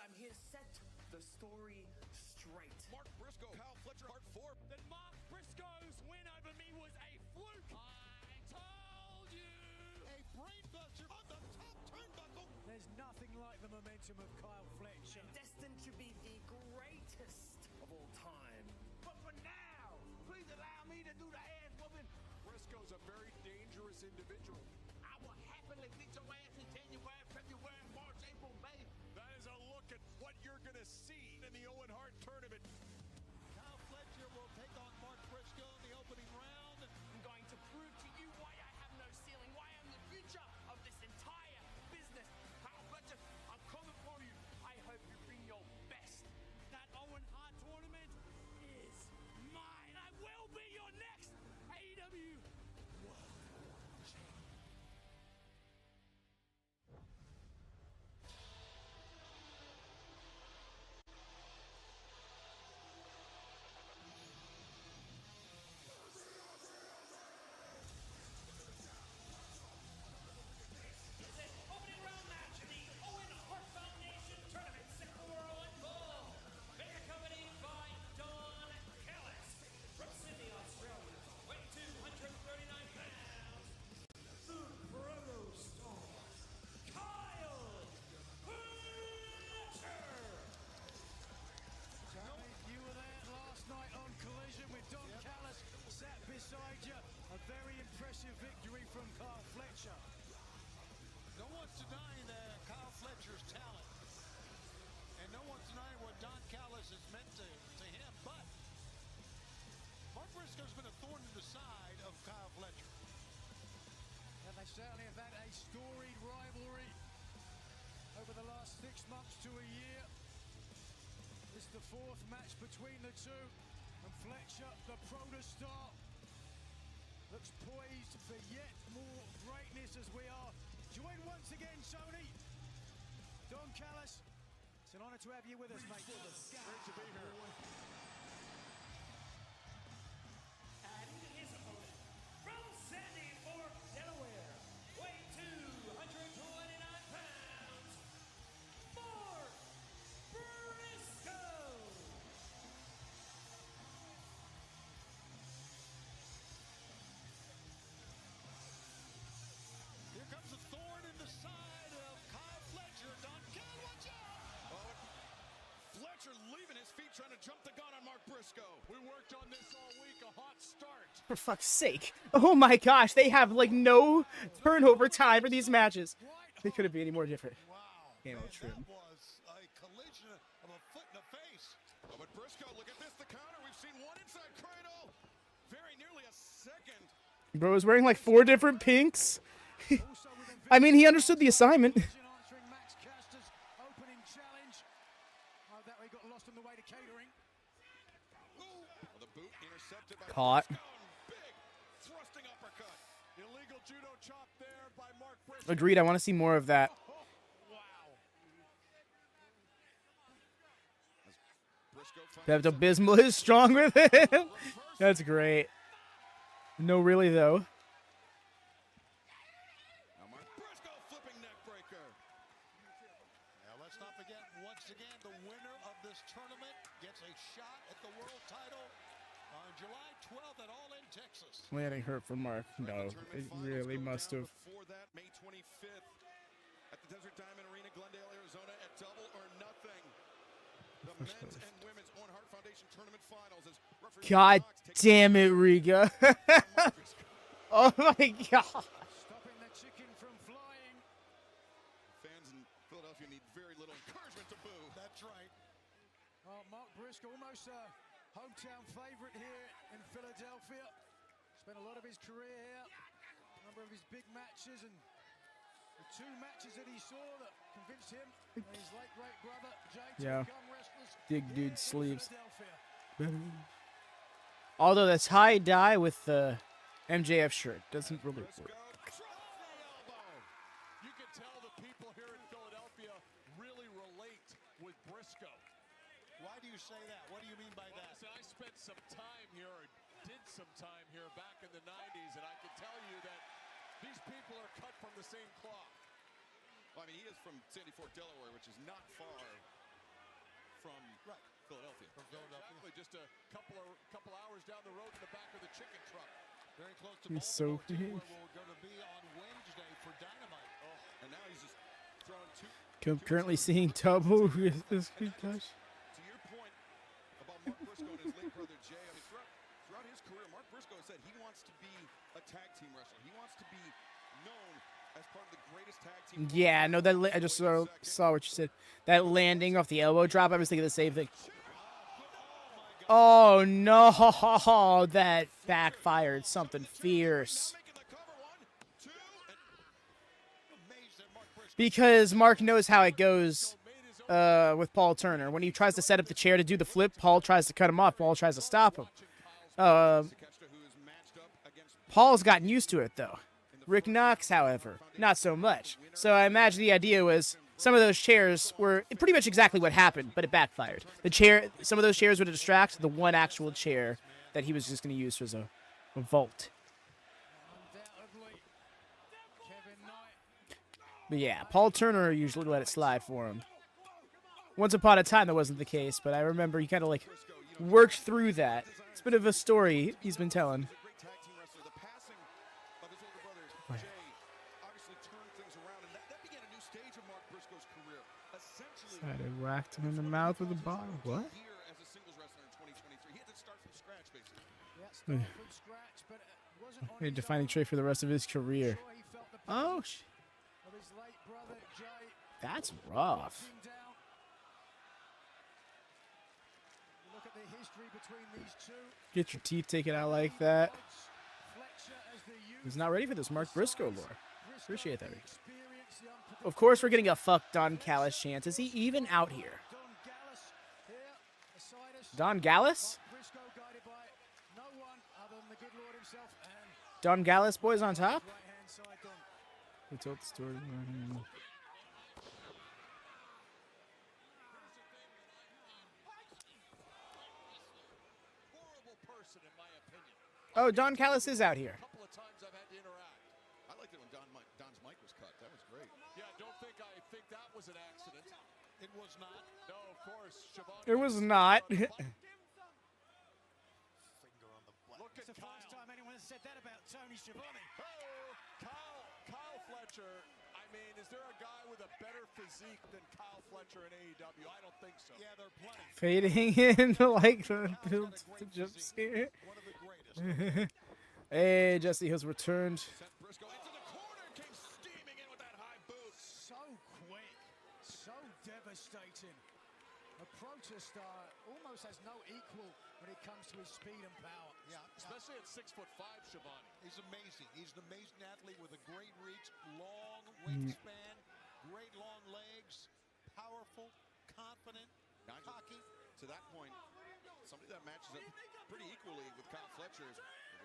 I'm here to set the story straight. Mark Briscoe, Kyle Fletcher, Hart 4. Then Mark Briscoe's win over me was a fluke. I told you. A brain buster on the top turnbuckle. There's nothing like the momentum of Kyle Fletcher. Destined to be the greatest of all time. But for now, please allow me to do the ass whooping. Briscoe's a very dangerous individual. I will happily beat your ass in January, February, March, April, May. That is a look at what you're going to see in the Owen Hart tournament. Kyle Fletcher will take on Mark Briscoe in the opening round. I'm going to prove to you why I have no ceiling, why I'm the future of this entire business. Kyle Fletcher, I'm coming for you. I hope you bring your best. That Owen Hart tournament is one's denying Kyle Fletcher's talent. And no one's denying what Don Callis has meant to him. But Mark Briscoe's been a thorn in the side of Kyle Fletcher. And they certainly have had a storied rivalry over the last 6 months to a year. This is the 4th match between the two. And Fletcher, the protostar, looks poised for yet more greatness as we are joined once again, Tony. Don Callis, it's an honor to have you with us, mate. Great to be here. And his opponent from Sandy Fork, Delaware, weighing 229 pounds, Mark Briscoe. Here comes a thorn in the side of Kyle Fletcher. Don Callis, watch out! Oh, Fletcher leaving his feet, trying to jump the gun on Mark Briscoe. We worked on this all week, a hot start. For fuck's sake. Oh my gosh, they have like no turnover time for these matches. They couldn't be any more different. Wow. Game of trim. That was a collision of a foot in the face. Oh, but Briscoe, look at this, the counter. We've seen one inside cradle. Very nearly a second. Bro was wearing like 4 different pinks. I mean, he understood the assignment. Answering Max Caster's opening challenge. Oh, that way got lost on the way to catering. Well, the boot intercepted by Caught. Big thrusting uppercut. Illegal judo chop there by Mark Briscoe. Agreed, I want to see more of that. Pepto Bismol is strong with him. That's great. No, really though. Now Mark Briscoe flipping neck breaker. Now let's not forget, once again, the winner of this tournament gets a shot at the world title on July 12th at All In, Texas. Landing hurt for Mark. No, it really must have. Before that, May 25th at the Desert Diamond Arena, Glendale, Arizona, at Double or Nothing. The men's and women's Owen Hart Foundation tournament finals. As referee God damn it, Riga. Oh my god. Stopping the chicken from flying. Fans in Philadelphia need very little encouragement to boo. That's right. Oh, Mark Briscoe, almost a hometown favorite here in Philadelphia. Spent a lot of his career here. A number of his big matches, and the 2 matches that he saw that convinced him and his late great brother Jay to Yeah. become wrestlers. Dig dude in sleeves. Philadelphia. Although that's high dye with the MJF shirt doesn't really work. You can tell the people here in Philadelphia really relate with Briscoe. Why do you say that? What do you mean by that? Listen, I spent some time here, or did some time here back in the 90s, and I can tell you that these people are cut from the same cloth. Well, I mean, he is from Sandy Fork, Delaware, which is not far from Philadelphia. From Philadelphia. Exactly, just a couple hours down the road in the back of the chicken truck. Very close to He's so Baltimore, too, where we're going to be on Wednesday for Dynamite. Oh, and now he's just throwing two. Currently seeing double with this concussion. To your point about Mark Briscoe and his late brother Jay, I mean, throughout his career, Mark Briscoe said he wants to be a tag team wrestler. He wants to be known as part of the greatest tag team. Yeah, no, that I just saw what you said. That landing off the elbow drop, I was thinking the same thing. Oh no, that backfired something fierce. Because Mark knows how it goes with Paul Turner. When he tries to set up the chair to do the flip, Paul tries to cut him off. Paul tries to stop him. Paul's gotten used to it, though. Rick Knox, however, not so much. So I imagine the idea was some of those chairs were pretty much exactly what happened, but it backfired. Some of those chairs would distract the one actual chair that he was just going to use as a vault. But yeah, Paul Turner usually let it slide for him. Once upon a time, that wasn't the case, but I remember he kind of like worked through that. It's a bit of a story he's been telling. I whacked him in the mouth with a bottle. What? A defining trait for the rest of his career. Oh, That's rough. Look at the history between these two. Get your teeth taken out like that. He's not ready for this Mark Briscoe lore. Appreciate that. Of course, we're getting a fuck Don Callis chance. Is he even out here? Don Gallus? Don Gallus, boys on top? We told the story. Oh, Don Callis is out here. A couple of times I've had to interact. I liked it when Don's mic was cut. That was great. Yeah, I think that was an accident. It was not. No, of course. Siobhan It was not. Finger on the button. Look at It's the first time anyone has said that about Tony Schiavone. Kyle Fletcher. I mean, is there a guy with a better physique than Kyle Fletcher in AEW? I don't think so. Yeah, there are plenty. Fading in like the build to jump scare. One of the greatest. Hey, Jesse has returned. Sent Briscoe into the corner and came steaming in with that high boot. So quick, so devastating. A protestar almost has no equal when it comes to his speed and power. Yeah, Especially at 6'5", Siobhan. he's amazing. He's an amazing athlete with a great reach, long wingspan, great long legs, powerful, confident, cocky. To that point, somebody that matches up pretty equally with Kyle Fletcher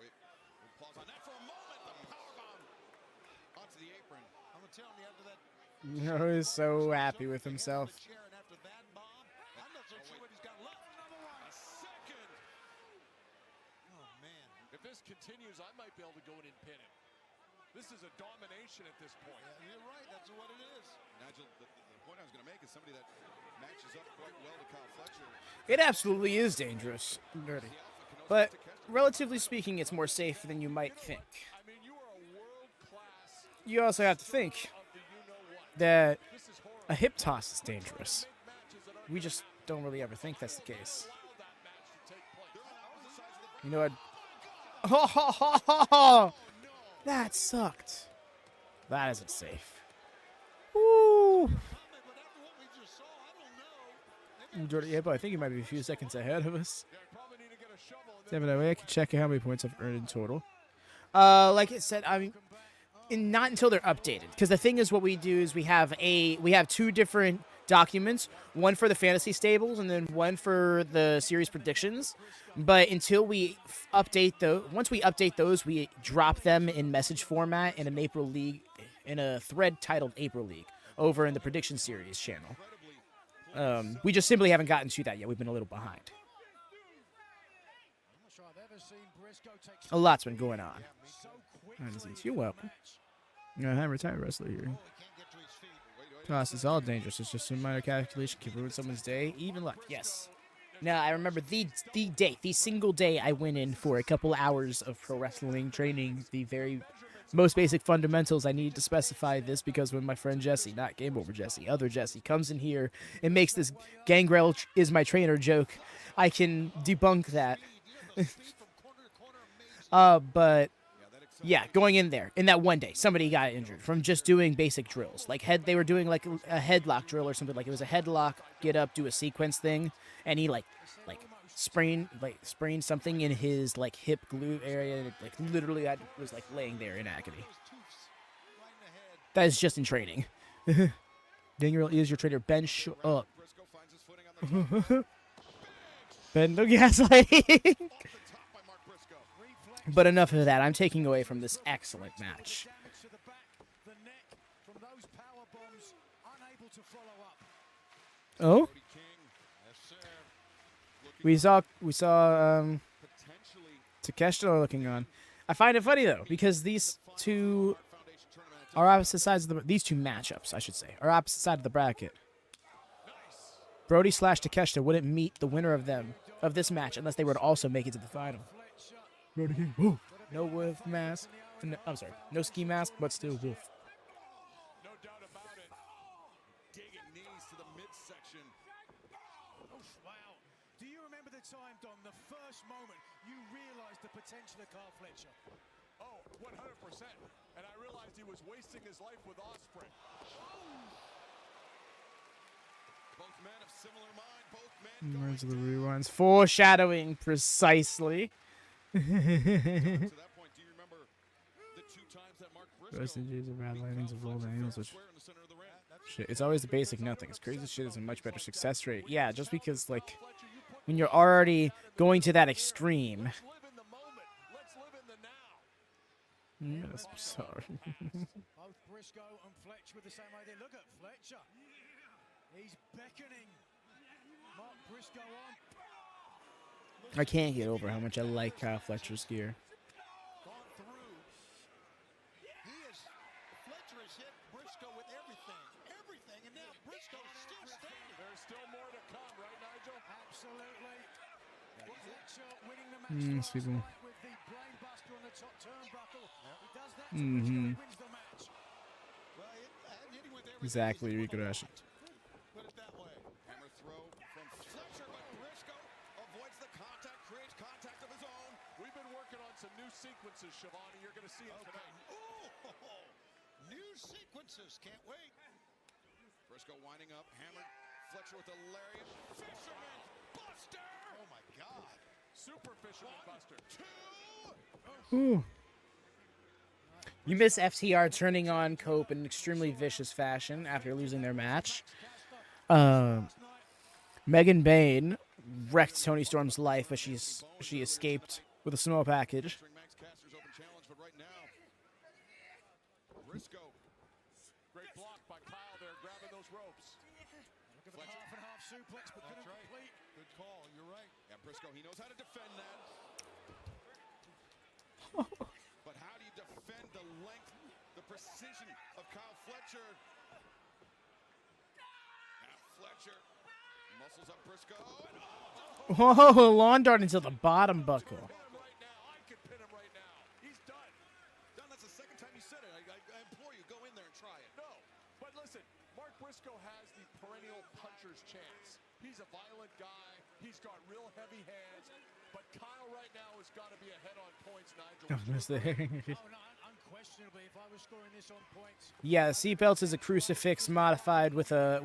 is. We'll pause on that for a moment. The powerbomb onto the apron. I'm telling you, after that. He's so happy with himself. After that bomb, I'm not so sure what he's got left. A second. Oh man! If this continues, I might be able to go in and pin him. This is a domination at this point. Yeah, you're right. That's what it is. Nigel, the point I was going to make is somebody that matches up quite well to Kyle Fletcher. It absolutely is dangerous. Dirty. But relatively speaking, it's more safe than you might think. I mean, you are a world-class. You also have to think that a hip toss is dangerous. We just don't really ever think that's the case. You know what? Oh, that sucked. That isn't safe. Woo. Jordan, yeah, but I think he might be a few seconds ahead of us. Definitely, I can check how many points I've earned in total. Like I said, I mean, not until they're updated. Because the thing is, what we do is we have two different documents, one for the fantasy stables and then one for the series predictions. But until we update once we update those, we drop them in message format in an April League, in a thread titled April League, over in the prediction series channel. We just simply haven't gotten to that yet. We've been a little behind. A lot's been going on. You're welcome. I'm a retired wrestler here. Toss is all dangerous. It's just a minor calculation can ruin someone's day. Even luck. Yes. Now, I remember the single day I went in for a couple hours of pro wrestling training, the very most basic fundamentals. I needed to specify this because when my friend Jesse, not Game Over Jesse, other Jesse, comes in here and makes this Gangrel is my trainer joke, I can debunk that. But yeah, going in there, in that one day, somebody got injured from just doing basic drills. Like they were doing like a headlock drill or something. Like it was a headlock, get up, do a sequence thing, and he like sprained something in his like hip glute area. And like literally, I was like laying there in agony. That is just in training. Gangrel is your trainer. Ben, shut up. Ben, no gaslighting. But enough of that. I'm taking away from this excellent match. Oh? We saw Takeshita looking on. I find it funny though, because these two are opposite sides of these two matchups, I should say, are opposite side of the bracket. Brody / Takeshita wouldn't meet the winner of this match unless they were to also make it to the final. Brody King, woo. No wolf mask. No, I'm sorry, no ski mask, but still wolf. No doubt about it. Digging knees to the midsection. Oh, wow. Do you remember the time, Don, the first moment you realized the potential of Carl Fletcher? Oh, 100%. And I realized he was wasting his life with Ospreay. Where's the rewinds? Foreshadowing precisely. Percentages of bad landings of rolled angles, which shit, it's always the basic nothings. Crazy shit is a much better success rate. Yeah, just because like when you're already going to that extreme. Yes, I'm sorry. Both Briscoe and Fletcher with the same idea. Look at Fletcher. He's beckoning Mark Briscoe on. I can't get over how much I like Kyle Fletcher's gear. Fletcher has hit Briscoe with everything, and now Briscoe's still standing. There's still more to come, right, Nigel? Absolutely. Fletcher winning the match People. night with the brain buster on the top turnbuckle. He does that to Briscoe, he wins the match. Exactly, Ricorashi. Put it that way. Hammer throw from Fletcher, but Briscoe avoids the contact, creates contact of his own. We've been working on some new sequences, Shivani. You're going to see it tonight. Ooh, new sequences. Can't wait. Briscoe winding up, hammered. Fletcher with a lariat. Fisherman Buster! Oh my God. Super Fisherman Buster. Ooh. You miss FTR turning on Cope in an extremely vicious fashion after losing their match. Megan Bain wrecked Toni Storm's life, but she escaped with a small package. Briscoe. Great block by Kyle there, grabbing those ropes. Look at the half and half suplex, but couldn't complete. Good call. You're right. Yeah, Briscoe, he knows how to defend that. But how do you defend the length, the precision of Kyle Fletcher? Now Fletcher muscles up Briscoe. Whoa, lawn dart into the bottom buckle. Right now, I could pin him right now. He's done. Don, that's the second time you said it. I implore you, go in there and try it. No, but listen, Mark Briscoe has the perennial puncher's chance. He's a violent guy. He's got real heavy hands. But Kyle right now has got to be ahead on points, Nigel. Oh, missed there. No, unquestionably, if I was scoring this on points. Yeah, the seatbelt is a crucifix modified with a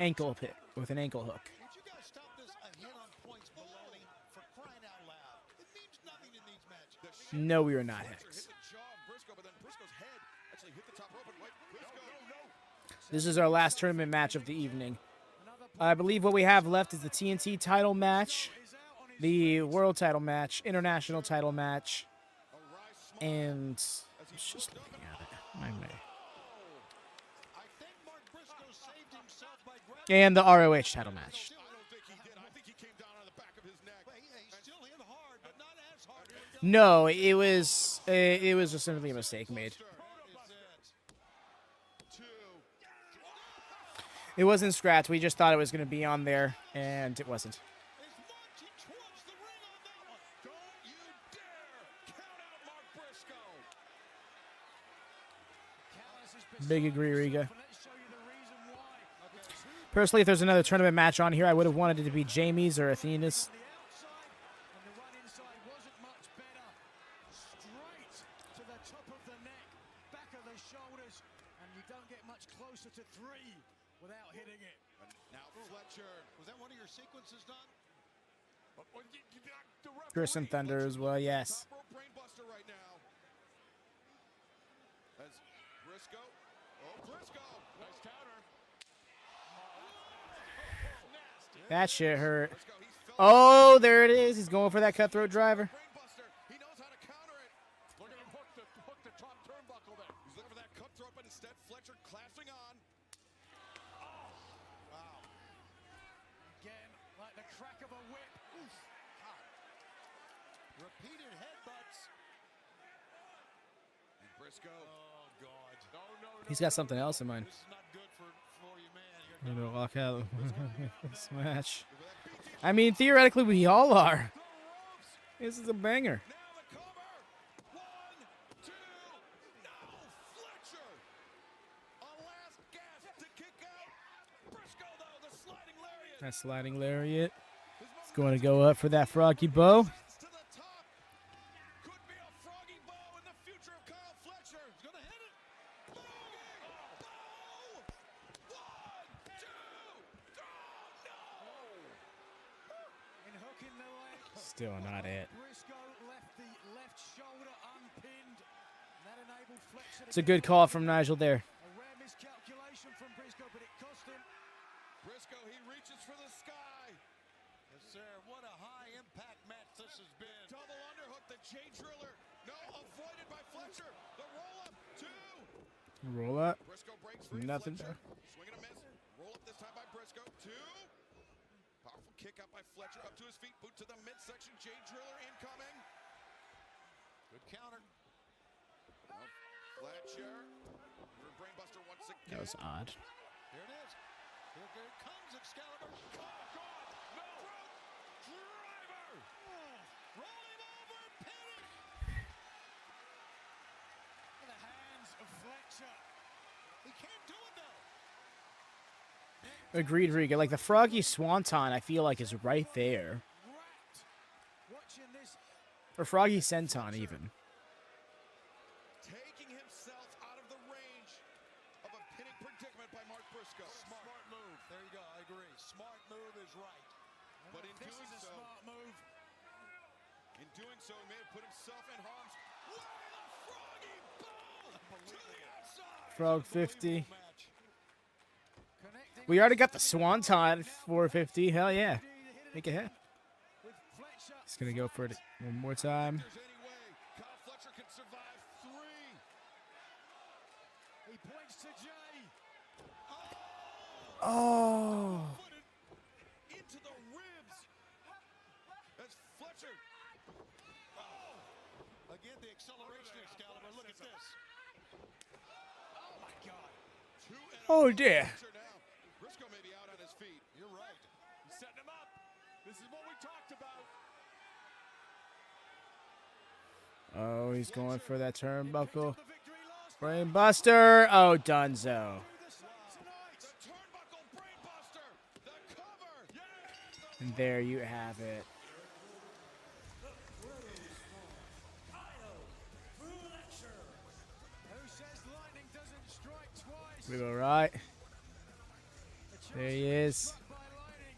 ankle hook. With an ankle hook. Would you guys stop this ahead on points baloney for crying out loud? It means nothing in these matches. No, we are not Hex. This is our last tournament match of the evening. I believe what we have left is the TNT title match, the world title match, international title match, and I was just looking at it. My man. And the ROH title match. No, it was just simply a mistake made. It wasn't scratched. We just thought it was going to be on there, and it wasn't. Big agree, Riga. Personally, if there's another tournament match on here, I would have wanted it to be Jamie's or Athena's. To three without hitting it. Now Fletcher, was that one of your sequences, Don? Crimson Thunder as well, yes. Brainbuster right now. As Briscoe. Oh, Briscoe. Nice counter. That shit hurt. Oh, there it is. He's going for that cutthroat driver. He knows how to counter it. Look at him hook the top turnbuckle there. He's looking for that cutthroat, but instead Fletcher clasping on. Oh, wow. Again, like the crack of a whip. Oof. Repeated headbutts. And Briscoe. Oh, God. No. He's got something else in mind. This is not good for you, man. I'm gonna walk out this match. I mean, theoretically, we all are. This is a banger. That sliding lariat. It's going to go up for that froggy bow. Still not it. Briscoe left the left shoulder unpinned. That enabled Fletcher to It's a good call from Nigel there. a rare miscalculation from Briscoe, but it cost him. Briscoe, he reaches for the sky. Yes, sir. What a high-impact match this has been. Double underhook, the J Driller. No, avoided by Fletcher. The roll-up, 2. Roll up. Briscoe breaks free. Nothing Fletcher, there. swing and a miss. Roll up this time by Briscoe, 2. Powerful kick out by Fletcher, up to his feet. Boot to the midsection. J Driller incoming. Good counter. No, Fletcher. For Brainbuster once again. That was odd. Here it is. Here comes Excalibur. Oh, God. No. Driver. Roll him over. Pin it. In the hands of Fletcher. He can't do it, though. Agreed, Riga. Like the Froggy Swanton, I feel like is right there. Watching this. Or Froggy Senton, even. Taking himself out of the range of a pinning predicament by Mark Briscoe. Smart move. There you go. I agree. Smart move is right. But in This doing is a so, smart move. he may have put himself in harm's way. The Froggy Bowl to the outside. Frog 50. Connecting We already got the Swanton 450. Hell yeah. Make it hit. with Fletcher. He's going to go for it one more time. There's any way Kyle Fletcher can survive 3. He points to Jay. Oh. Into the ribs. As Fletcher. Oh. Again, the acceleration, Excalibur. Look at this. Oh my God. 2 and Oh, dear. Fletcher now. Briscoe may be out on his feet. You're right. He's setting him up. This is what we talked about. Oh, he's going for that turnbuckle. Brainbuster. Oh, Dunzo. The turnbuckle brainbuster. The cover. And there you have it. Who says lightning doesn't strike twice? We go right. There he is. Struck by lightning.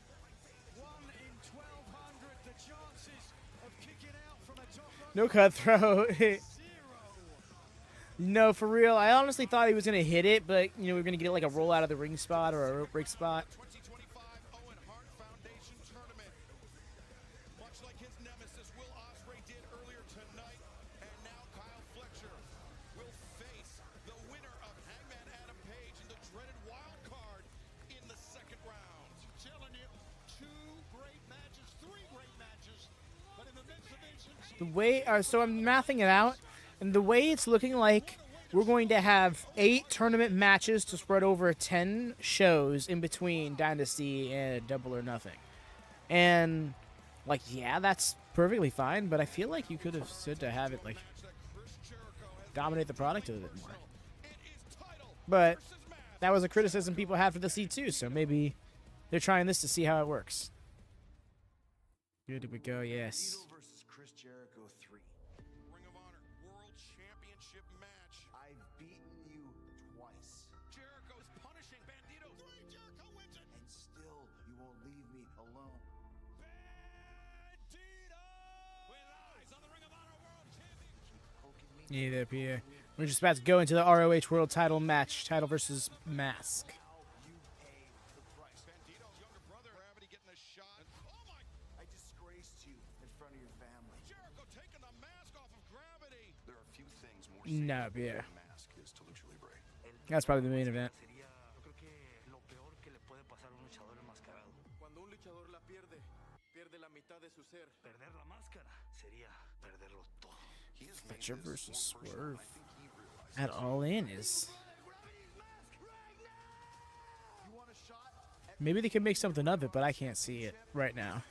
1 in 1,200. The chances of kicking out from a top rope. No cutthroat. 0. No, for real. I honestly thought he was going to hit it, but, you know, we are going to get like a roll out of the ring spot or a rope break spot. 2025 Owen Hart Foundation Tournament. Much like his nemesis Will Ospreay did earlier tonight, and now Kyle Fletcher will face the winner of Hangman Adam Page in the dreaded wild card in the second round. Telling you, 2 great matches, 3 great matches, but in the midst of it, The way, so I'm mathing it out, and the way it's looking like we're going to have 8 tournament matches to spread over 10 shows in between Dynasty and Double or Nothing. And, like, yeah, that's perfectly fine, but I feel like you could have said to have it, like, dominate the product a little bit more. But that was a criticism people had for the C2, so maybe they're trying this to see how it works. Good we go, yes. Bandito versus Chris Jericho 3. Ring of Honor World Championship match. I've beaten you twice. Jericho's punishing Bandito. 3. Jericho wins it. And still, you won't leave me alone. Bandito with eyes on the Ring of Honor World Championship. Poking me. Yeah, there, Pierre. We're just about to go into the ROH World Title match. Title versus Mask. You pay the price. Bandito's younger brother, Gravity getting a shot. Oh my! I disgraced you in front of your family. Jericho taking the mask off of Gravity. There are few things more No, Pierre. than a mask is to Lucha Libre. That's probably the main event. Sería, yo creo que lo peor que le puede pasar a un luchador enmascarado. Cuando un luchador la pierde, pierde la mitad de su ser. Perder la máscara sería perderlo todo. Fletcher versus Swerve. At All In is. Maybe they can make something of it, but I can't see it right now.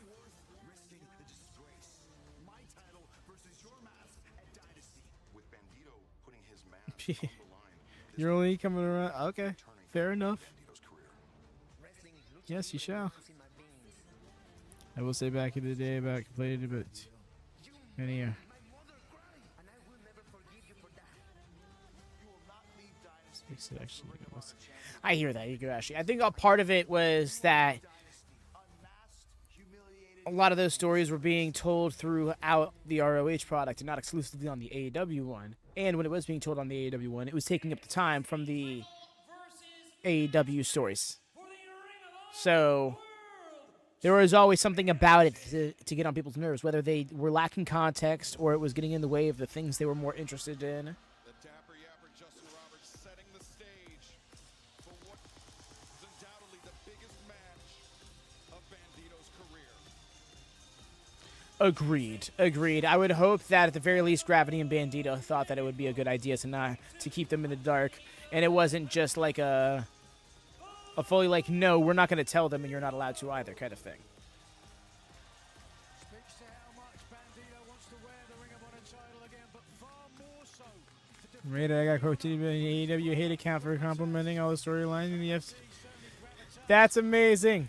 Risking the disgrace. My title versus your mask at Dynasty. With Bandito putting his mask on the line. You're only coming around. Okay, fair enough. Bandito's career. Yes, you shall. I will say back in the day about complaining, but anyhow. Makes it actually. I hear that, you go, Ashley. I think a part of it was that a lot of those stories were being told throughout the ROH product and not exclusively on the AEW one. And when it was being told on the AEW one, it was taking up the time from the AEW stories. So there was always something about it to get on people's nerves, whether they were lacking context or it was getting in the way of the things they were more interested in. The dapper yapper Justin Roberts setting the stage for what is undoubtedly the biggest match of Bandito's career. Agreed. I would hope that at the very least Gravity and Bandito thought that it would be a good idea to keep them in the dark, and it wasn't just like a fully like, no, we're not going to tell them and you're not allowed to either kind of thing. Rated, I got quoted by the AEW hate account for complimenting all the storylines in the FC. That's amazing.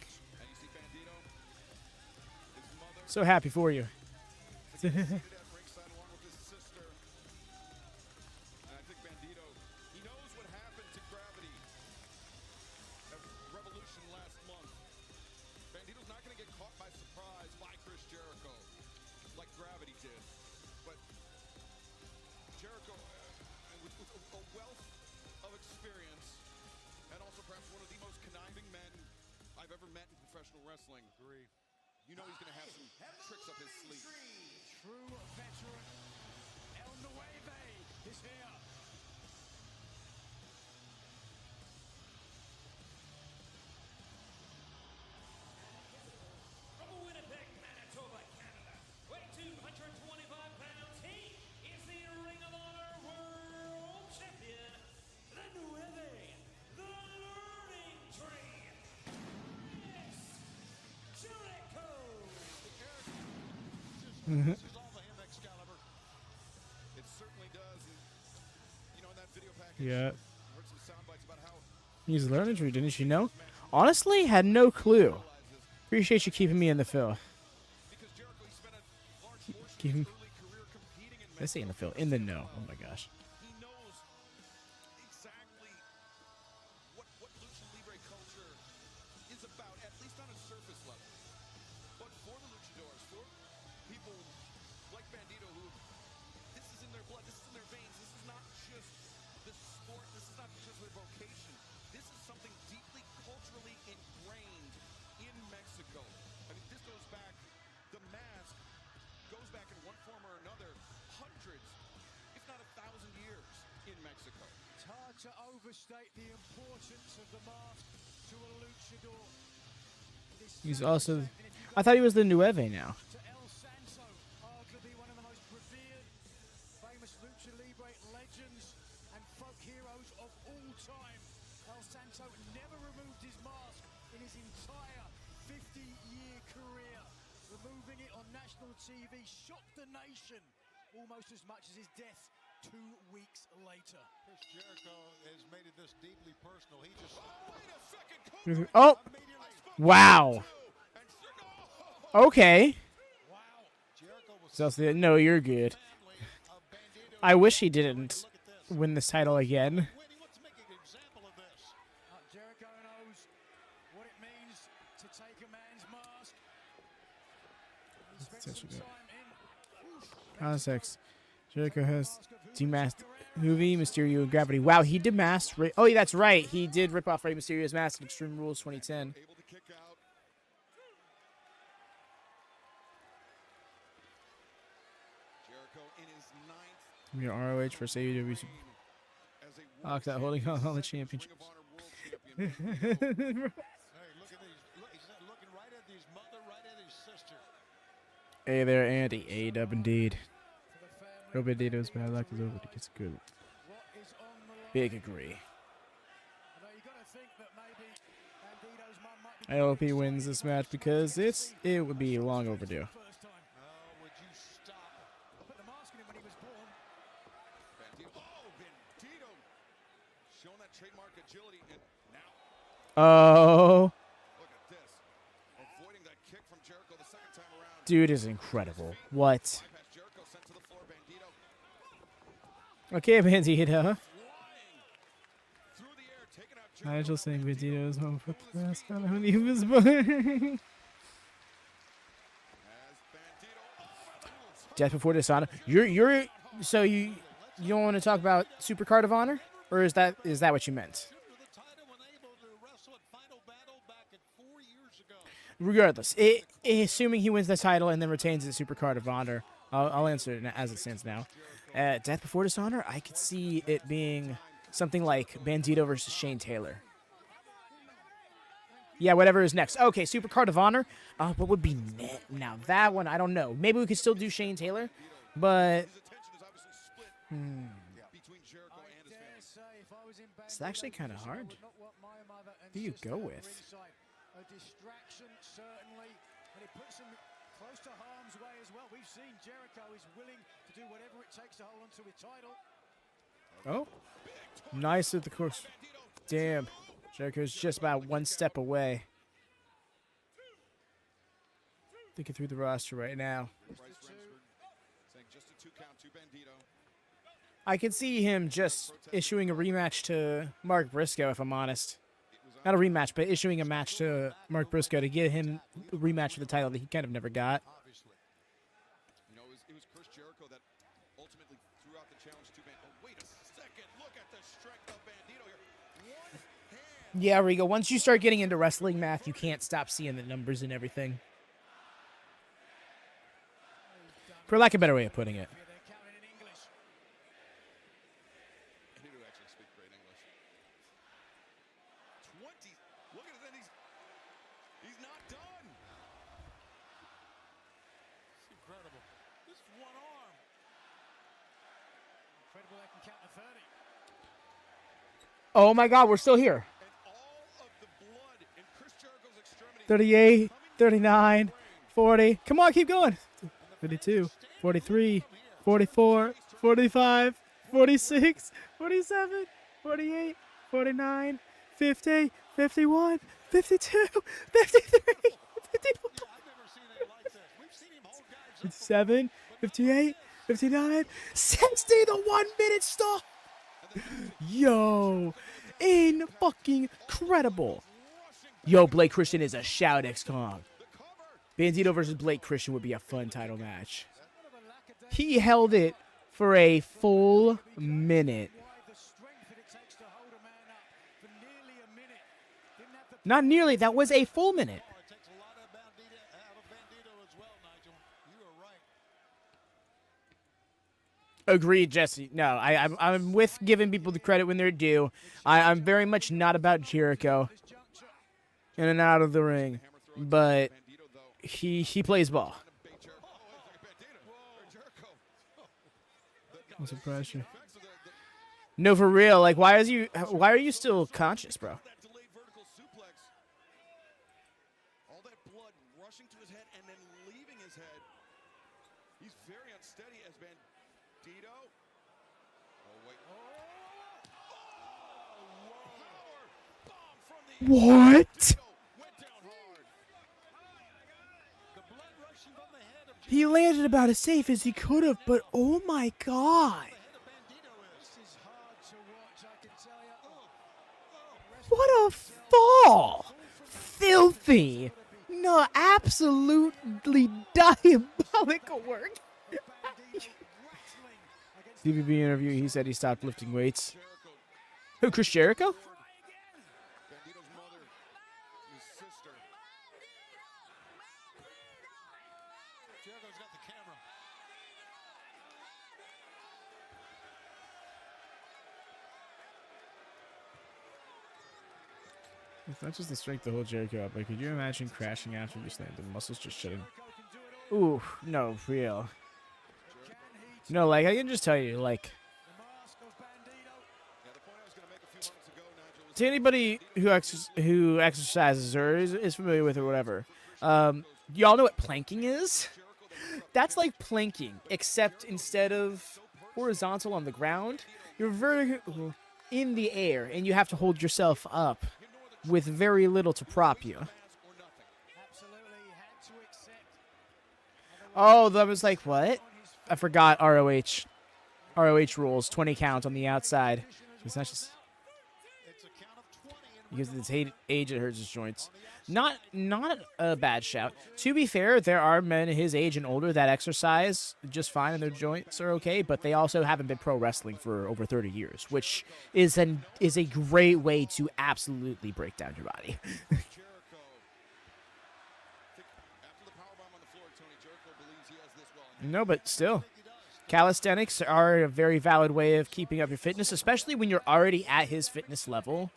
So happy for you. Wrestling. You know he's going to have some tricks up his sleeve. True veteran El Nueve is here. From Winnipeg, Manitoba, Canada, weighing 225 pounds, he is the Ring of Honor World Champion, the Nueve, the Learning Tree. This is all the MX caliber. It certainly does. And, you know, in that video package, Yeah. heard some sound bites about how He's a learning tree, didn't you know? Honestly, had no clue. Appreciate you keeping me in the fill. Keeping. Let's say in the fill. In the know. Oh my gosh. he knows exactly what Lucha Libre culture is about, at least on a surface level. But for the luchadors, for people like Bandito, who this is in their blood, this is in their veins, this is not just the sport, this is not just their vocation. This is something deeply culturally ingrained in Mexico. I mean, this goes back, the mask goes back in one form or another, hundreds, if not 1,000 years in Mexico. It's hard to overstate the importance of the mask to a luchador. He's also. I thought he was the Nueve now. El Santo, arguably one of the most revered, famous Lucha Libre legends and folk heroes of all time. El Santo never removed his mask in his entire 50-year career. Removing it on national TV shocked the nation almost as much as his death 2 weeks later. Chris Jericho has made it this deeply personal. He just... Oh, wait a second. Oh! Wow. Okay. So no, you're good. I wish he didn't win this title again. Jericho knows what it means to take a man's mask. He spent some time in Context. Jericho has demasked Hoovy, Mysterio, and Gravity. Wow, he demasked. Oh, yeah, that's right. He did rip off Rey Mysterio's mask in Extreme Rules 2010. We are ROH for AEW. Ox out holding on all the championships. Hey, look at these. Look, he's looking right at his mother, right at his sister. Hey there, Andy. AEW indeed. Hope Bandito's bad luck is over. It gets good. Big agree. I hope he wins this match because it would be long overdue. Oh. Dude is incredible. What? Okay, Bandito. I just think Bandito is home for the last time when he was born. Death Before Dishonor. You're so you don't want to talk about Supercard of Honor, or is that what you meant? Regardless, assuming he wins the title and then retains the Supercard of Honor, I'll answer it as it stands now. Death Before Dishonor, I could see it being something like Bandito versus Shane Taylor. Yeah, whatever is next. Okay, Supercard of Honor. What would be now? That one, I don't know. Maybe we could still do Shane Taylor, but it's actually kind of hard. Who do you go with? A distraction, certainly, and it puts him close to harm's way as well. We've seen Jericho is willing to do whatever it takes to hold on to his title. Oh, nice at the course. Damn, Jericho's just about one step away. Thinking through the roster right now. I can see him just issuing a rematch to Mark Briscoe, if I'm honest. Not a rematch, but issuing a match to Mark Briscoe to get him a rematch for the title that he kind of never got. You know, it was Chris Jericho that ultimately threw out the challenge to Bandito. Oh, wait a second. Look at the strength of Bandito here. One hand. Yeah, Rigo, once you start getting into wrestling math, you can't stop seeing the numbers and everything. For lack of a better way of putting it. Oh my God, we're still here. 38, 39, 40. Come on, keep going. 52, 43, 44, 45, 46, 47, 48, 49, 50, 51, 52, 53, 54, 57, 58, 59, 60, the 1 minute stop. Yo, fucking incredible. Yo, Blake Christian is a shout, XCOM. Bandito versus Blake Christian would be a fun title match. He held it for a full minute. Not nearly, that was a full minute. Agreed, Jesse. No, I'm with giving people the credit when they're due. I'm very much not about Jericho in and out of the ring, but he plays ball. What's the pressure? No, for real. Like, why are you still conscious, bro? All that blood rushing to his head and then leaving his head. He's very unsteady as Bandito. Oh, wait. What? He landed about as safe as he could have, but oh my God. What a fall. Filthy. No, absolutely diabolical work. TVB interview, he said he stopped lifting weights. Who, Chris Jericho? It's not just the strength to hold Jericho up, but could you imagine crashing after you stand? The muscles just shutting. Ooh, no, for real. No, like, I can just tell you, like, to anybody who exercises or is familiar with it or whatever, y'all know what planking is? That's like planking, except instead of horizontal on the ground, you're vertical in the air, and you have to hold yourself up with very little to prop you. Oh, that was like, what? I forgot ROH. ROH rules, 20 count on the outside. It's not just... Because of its age, it hurts his joints. Not a bad shout. To be fair, there are men his age and older that exercise just fine and their joints are okay, but they also haven't been pro wrestling for over 30 years, which is a great way to absolutely break down your body. No, but still, calisthenics are a very valid way of keeping up your fitness, especially when you're already at his fitness level.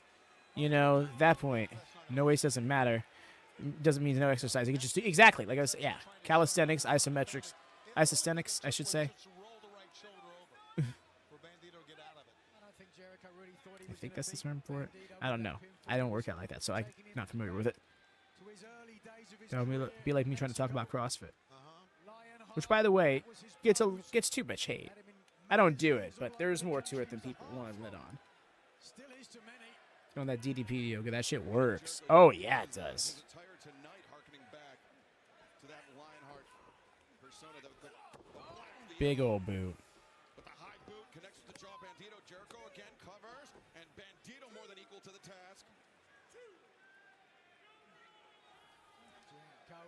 You know, at that point, no weights doesn't matter. Doesn't mean no exercise. You can just do exactly like I was. Yeah, calisthenics, isometics, I should say. I think that's the term for it. I don't know. I don't work out like that, so I'm not familiar with it. That would be like me trying to talk about CrossFit, which, by the way, gets too much hate. I don't do it, but there's more to it than people want to let on. On that DDP yoga, that shit works. Oh yeah, it does. Big old boot. But the high boot connects with the jaw. Bandito. Jericho again covers, and Bandito more than equal to the task. Jericho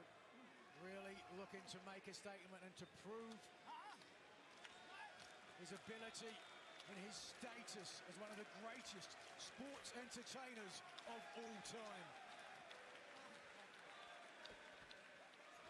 really looking to make a statement and to prove his ability and his status as one of the greatest sports entertainers of all time.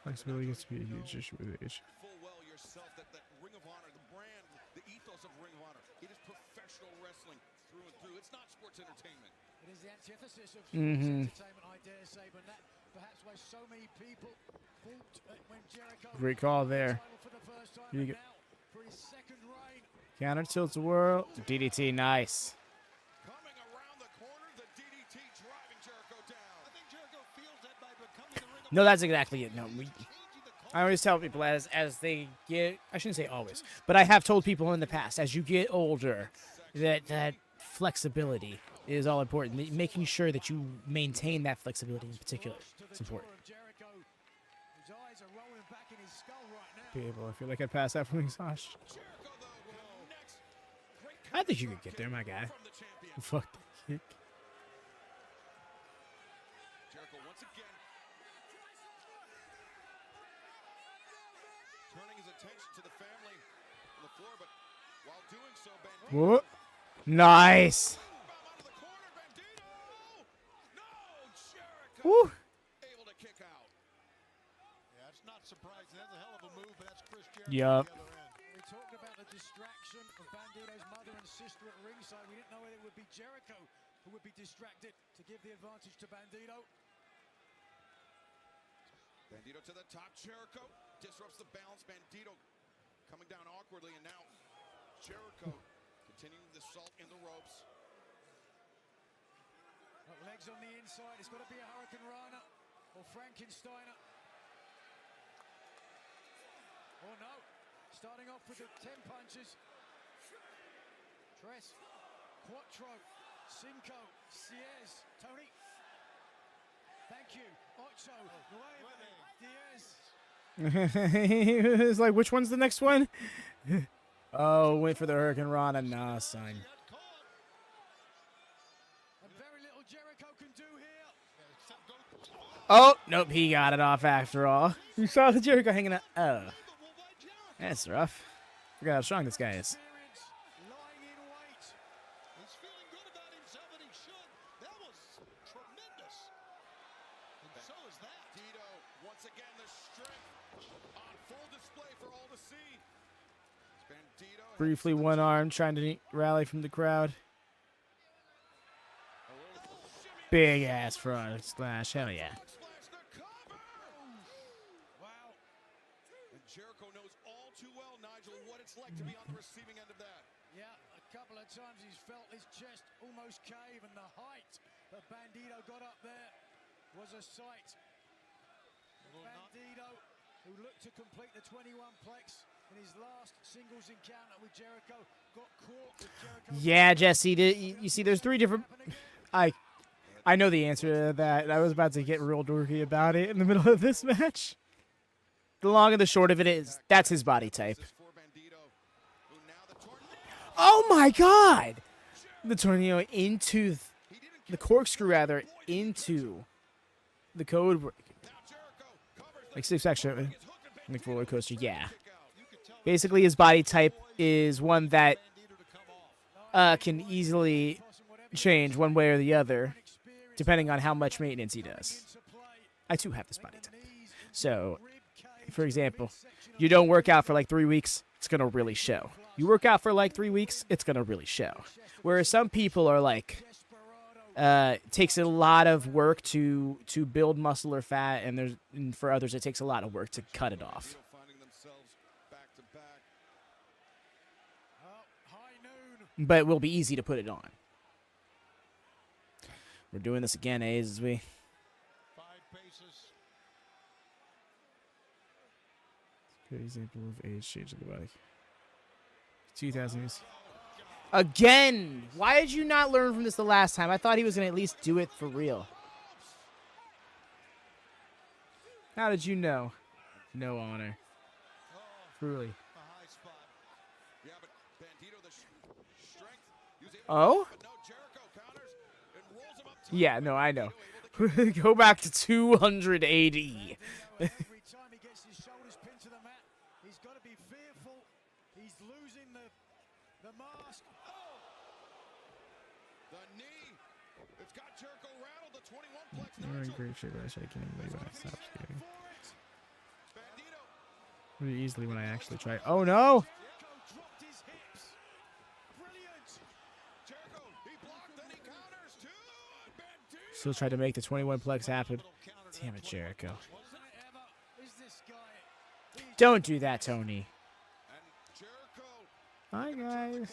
Flexibility gets to be a huge issue with age. Full well yourself that Ring of Honor, the brand, the ethos of Ring of Honor, it is professional wrestling through and through. It's not sports entertainment. It is the antithesis of sports entertainment, I dare say, but that perhaps why so many people thought when Jericho Great call there. for the first time and now for his second reign. Counter tilts the world. DDT, nice. Coming around the corner, the DDT driving Jericho down. I think Jericho feels that by becoming the Ring of No, that's exactly it. No, I always tell people as they get, I shouldn't say always, but I have told people in the past, as you get older, that flexibility is all important. Making sure that you maintain that flexibility in particular is important. People, I feel like I'd pass out from exhaustion. I think you could get there, my guy. Fuck that kick. Jericho once again turning his attention to the family on the floor, but while doing so, Bandito. Whoa. Nice. Woo. Able to kick out. Yeah, it's not surprising. That's a hell of a move, but that's Chris Jericho. Yup. We talked about the distraction of Bandito's mother and sister at ringside. We didn't know whether it would be Jericho who would be distracted to give the advantage to Bandito. Bandito to the top. Jericho disrupts the balance. Bandito coming down awkwardly, and now Jericho continuing the assault in the ropes. Legs on the inside. It's got to be a Hurricane Rana or Frankensteiner. Oh no. Starting off with the 10 punches. Tres, Quattro, Cinco, Siez, Tony. Thank you. Ocho, Nueve, Diaz. He was like, which one's the next one? Oh, wait for the Hurricane Rana. Nah, son. Oh, nope, he got it off after all. You saw the Jericho hanging out. Oh. That's rough. Forgot how strong this guy is. Briefly one arm trying to rally from the crowd. Big ass front splash. Hell yeah. Jericho knows all too well, Nigel, what it's like to be on the receiving end of that. Yeah, a couple of times he's felt his chest almost cave, and the height that Bandito got up there was a sight. Bandito, who looked to complete the 21-plex in his last singles encounter with Jericho, got caught with Jericho. Yeah, Jesse, you see there's three different... I know the answer to that. I was about to get real dorky about it in the middle of this match. The long and the short of it is, that's his body type. Oh my god! The tornado into, the corkscrew rather, into the code breaking. Like 6 extra. Like roller coaster, yeah. Basically, his body type is one that can easily change one way or the other, depending on how much maintenance he does. I too have this body type. So, for example, you don't work out for like 3 weeks, it's gonna really show. You work out for like 3 weeks, it's gonna really show. Whereas some people are like, it takes a lot of work to build muscle or fat, and for others it takes a lot of work to cut it off. But it will be easy to put it on. We're doing this again, as we. 5 paces. Good example of age change of the body. 2,000 years. Again! Why did you not learn from this the last time? I thought he was going to at least do it for real. How did you know? No honor. Truly. Oh? Yeah, no, I know. Go back to 280. Every time he gets his shoulders pinned to the mat, he's got to be fearful. He's losing the mask. The knee. It's got Jericho rattled. The 21 plex. You're in great shape. I can't believe I stopped skating. Pretty easily when I actually try. Oh no! Still tried to make the 21 plex happen. Damn it, Jericho. Don't do that, Tony. Hi, guys.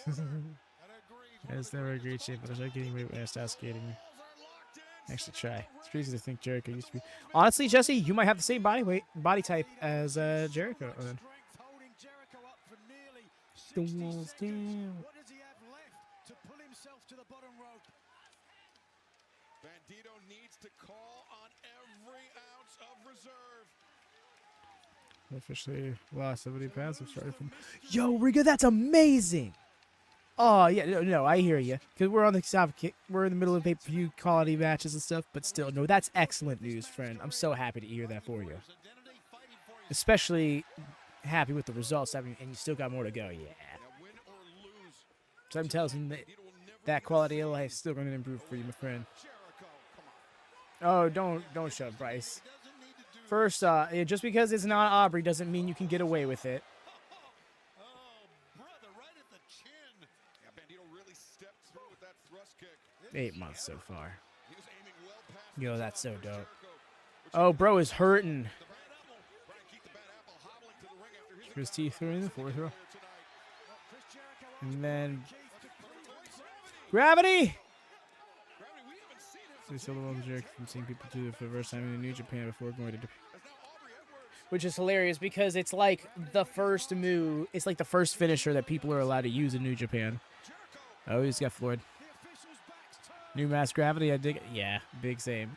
It's never a great shape, but I started getting weight when I stopped skating. Actually, try. It's crazy to think Jericho used to be. Honestly, Jesse, you might have the same body type as Jericho. The walls down. What does he have left to pull himself to the bottom rope? Bandito needs to call on every ounce of reserve. Officially lost 70 pounds. I'm sorry from. Yo, Riga, that's amazing. Oh yeah, no, I hear you. Cause we're on the we're in the middle of pay-per-view quality matches and stuff, but still, no, that's excellent news, friend. I'm so happy to hear that for you. Especially happy with the results. I mean, and you still got more to go. Yeah. So I'm telling you that quality of life is still going to improve for you, my friend. Oh, don't shove, Bryce. First, just because it's not Aubrey doesn't mean you can get away with it. 8 months so far. Yo, that's so dope. Oh, bro is hurting. His teeth through in the 4th row. And then gravity. So still the one jerk from seeing people do it for the first time in New Japan before going to Japan. Which is hilarious because it's like the first move. It's like the first finisher that people are allowed to use in New Japan. Oh, he's got Floyd. New mass gravity, I dig it. Yeah, big same.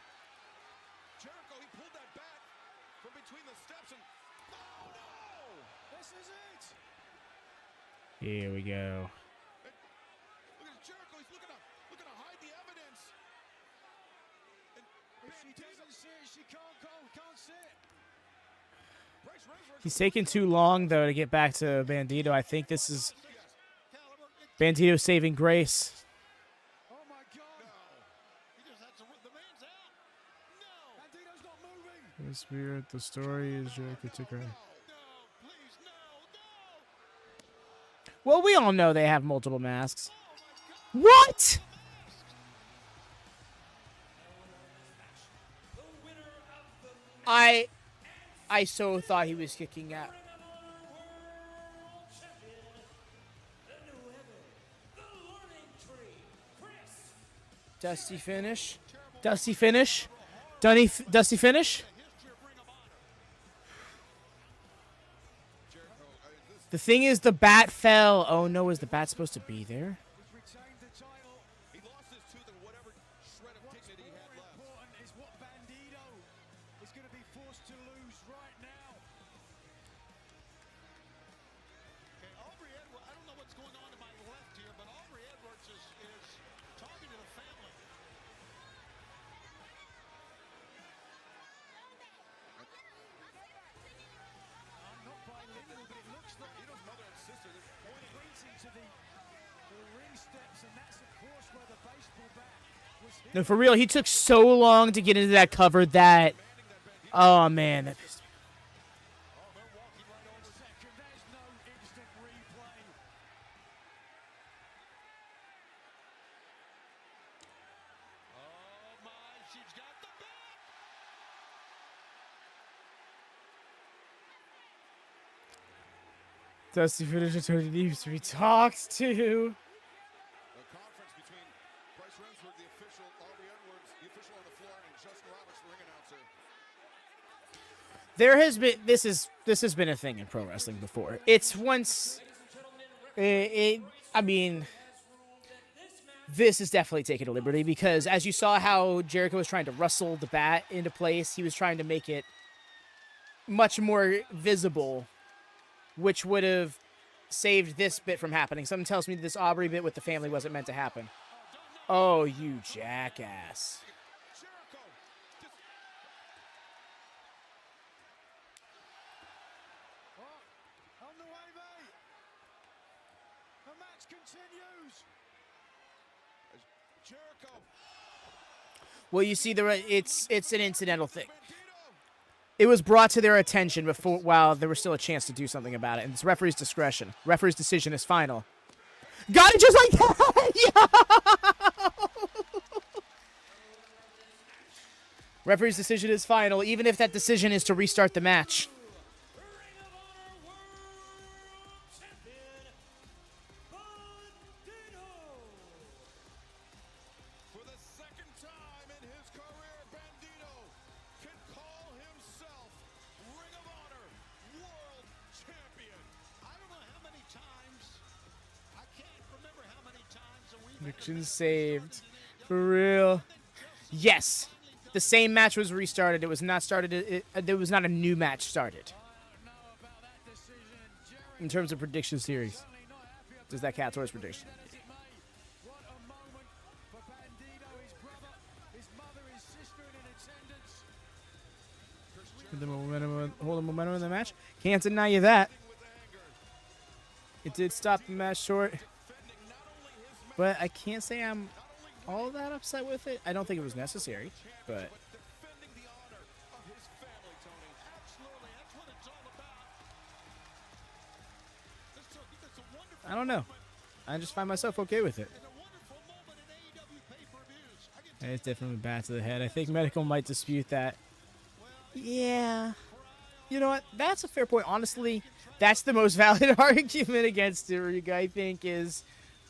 Here we go. He's taking too long, though, to get back to Bandito. I think this is Bandito saving grace. The spirit, the story is Jericho took her. Well, we all know they have multiple masks. What? I so thought he was kicking out. Dusty finish. Dusty finish. Dusty finish. The thing is, the bat fell. Oh no, is the bat supposed to be there? No, for real, he took so long to get into that cover that... Oh, man. That pissed me. Dusty finisher Tony needs to be talked to. The conference between Bryce Remsburg, the official, Aubrey Edwards, the official on the floor, and Justin Roberts, the ring announcer. There has been this has been a thing in pro wrestling before. It's once I mean, this is definitely taking a liberty because as you saw how Jericho was trying to wrestle the bat into place, he was trying to make it much more visible, which would have saved this bit from happening. Something tells me this Aubrey bit with the family wasn't meant to happen. Oh, you jackass. On the way, mate. The match continues. Jericho. Well, you see, it's an incidental thing. It was brought to their attention before, while there was still a chance to do something about it, and it's referee's discretion. Referee's decision is final. Got it just like that! Referee's decision is final, even if that decision is to restart the match. For the second time in his career, Bandito can call himself Ring of Honor World Champion. I don't know how many times. I can't remember how many times we've Conviction saved. For real. Yes. The same match was restarted. It was not started. There was not a new match started. In terms of prediction series. Does that Cat Toys prediction? The momentum, hold the momentum in the match. Can't deny you that. It did stop the match short. But I can't say I'm all that upset with it. I don't think it was necessary, but I don't know. I just find myself okay with it. It's definitely bat to the head. I think Medical might dispute that. Yeah. You know what? That's a fair point. Honestly, that's the most valid argument against it, I think, is...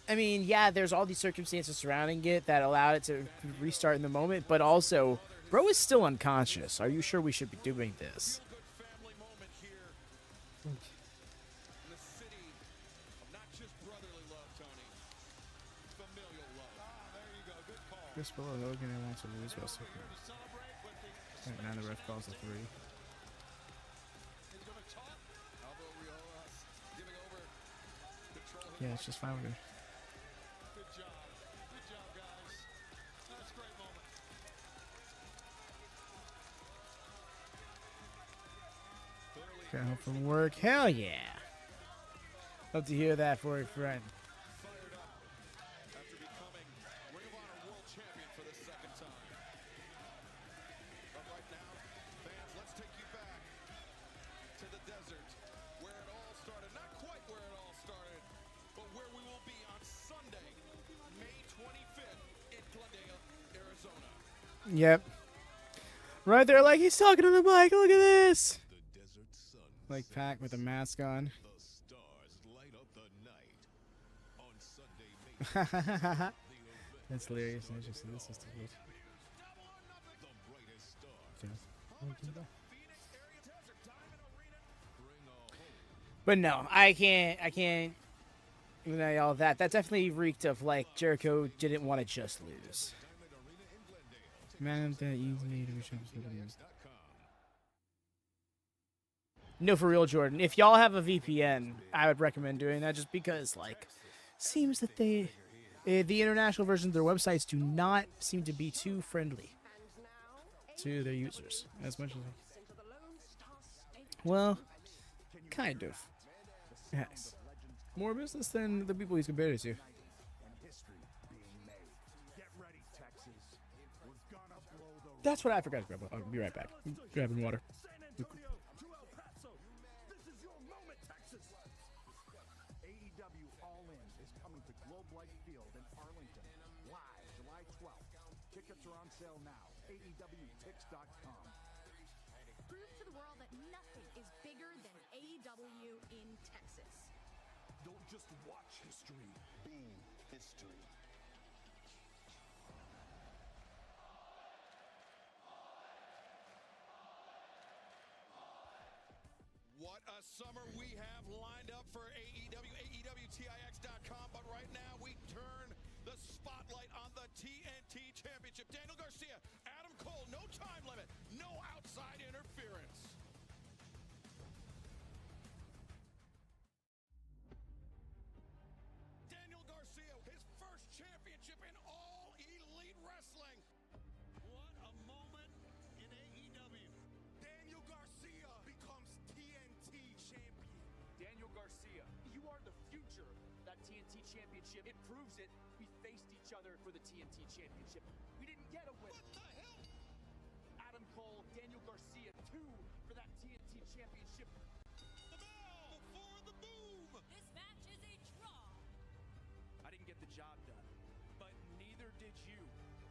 I mean, yeah, there's all these circumstances surrounding it that allowed it to restart in the moment, but also, bro is still unconscious. Are you sure we should be doing this? Chris below Hogan and wants to lose Wrestle. Now the ref calls the 3. Yeah, it's just fine with it. Can't help from work. Hell yeah. Love to hear that for a friend. After becoming Ring of Honor World Champion for the second time. But right now, fans, let's take you back to the desert where it all started. Not quite where it all started, but where we will be on Sunday, May 25th in Glendale, Arizona. Yep. Right there, like he's talking to the mic. Look at this. Like Pac with a mask on. That's hilarious. Interesting. This is good. But no, I can't deny all that. That definitely reeked of like Jericho didn't want to just lose. Man, that you need to No, for real, Jordan. If y'all have a VPN, I would recommend doing that just because, like, seems that the international versions of their websites do not seem to be too friendly to their users as much as well, kind of. Yes. More business than the people he's compared it to. That's what I forgot to grab. I'll be right back. Grabbing water. AEW All In is coming to Globe Life Field in Arlington, live July 12th. Tickets are on sale now. AEWTix.com. Prove to the world that nothing is bigger than AEW in Texas. Don't just watch history, be history. What a summer we have lined up for AEW, AEWTix.com. But right now we turn the spotlight on the TNT Championship. Daniel Garcia, Adam Cole, no time limit, no outside interference. Daniel Garcia, his first championship in all elite wrestling. What a moment in AEW. Daniel Garcia becomes TNT champion. Daniel Garcia, you are the future. That TNT championship, it proves it. We faced each other for the TNT championship. We didn't get a win. What the hell? Adam Cole, Daniel Garcia, 2 for that TNT championship. The bell for the boom. This match is a draw. I didn't get the job done, but neither did you.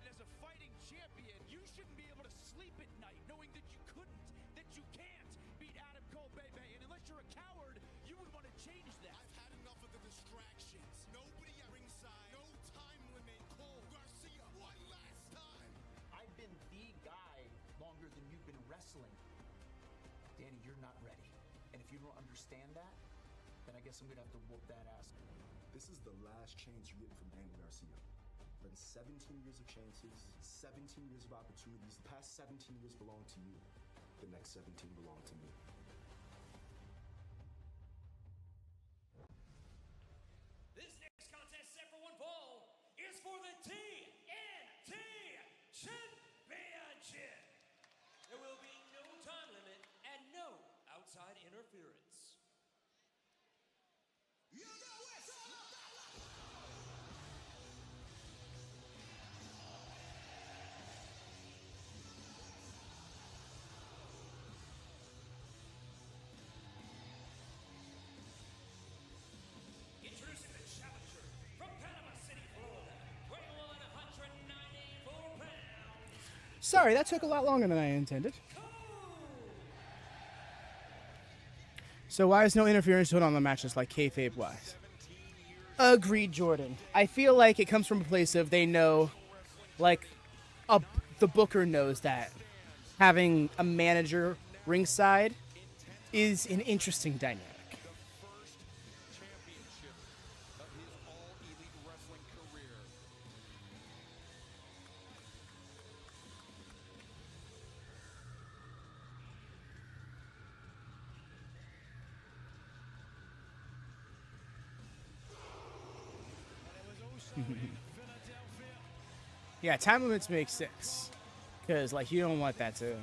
And as a fighting champion, you shouldn't be able to sleep at night knowing that you couldn't, that you can't beat Adam Cole, baby. And unless you're a coward, you would want to change that. I've had enough of the distractions. Nobody at ringside. No time limit. Cole Garcia, one last time. I've been the guy longer than you've been wrestling. Danny, you're not ready. And if you don't understand that, then I guess I'm going to have to whoop that ass. This is the last chance you're getting from Daniel Garcia. Been 17 years of chances, 17 years of opportunities. The past 17 years belong to you. The next 17 belong to me. This next contest set for one fall is for the TNT Championship. There will be no time limit and no outside interference. You know what's up. Introducing the challenger from Panama City, Florida, weighing 194 pounds. Sorry, that took a lot longer than I intended. So why is no interference put on the matches like kayfabe wise? Agreed, Jordan. I feel like it comes from a place of they know, like, the booker knows that having a manager ringside is an interesting dynamic. Yeah, time limits make sense. Because, like, you don't want that to...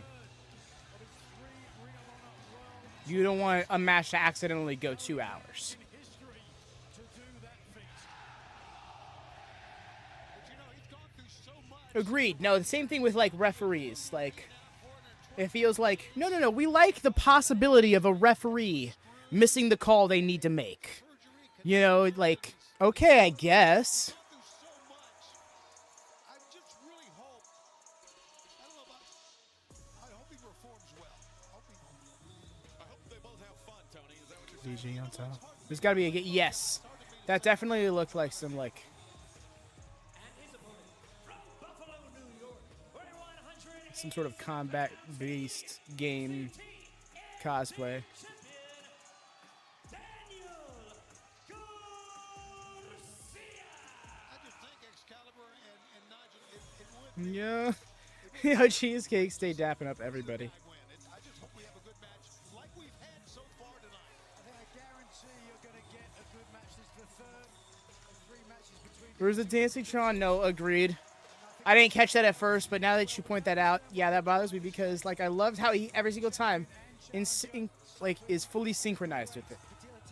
You don't want a match to accidentally go 2 hours. Agreed. No, the same thing with, like, referees. Like, it feels like, no, we like the possibility of a referee missing the call they need to make. You know, like, okay, I guess. DG on top. There's got to be a yes. That definitely looked like some like some sort of combat-based game cosplay. Yeah. Yeah, Cheesecake stay dapping up everybody. Where's the Dancing Tron? No, agreed. I didn't catch that at first, but now that you point that out, yeah, that bothers me because, like, I loved how he every single time, is fully synchronized with it.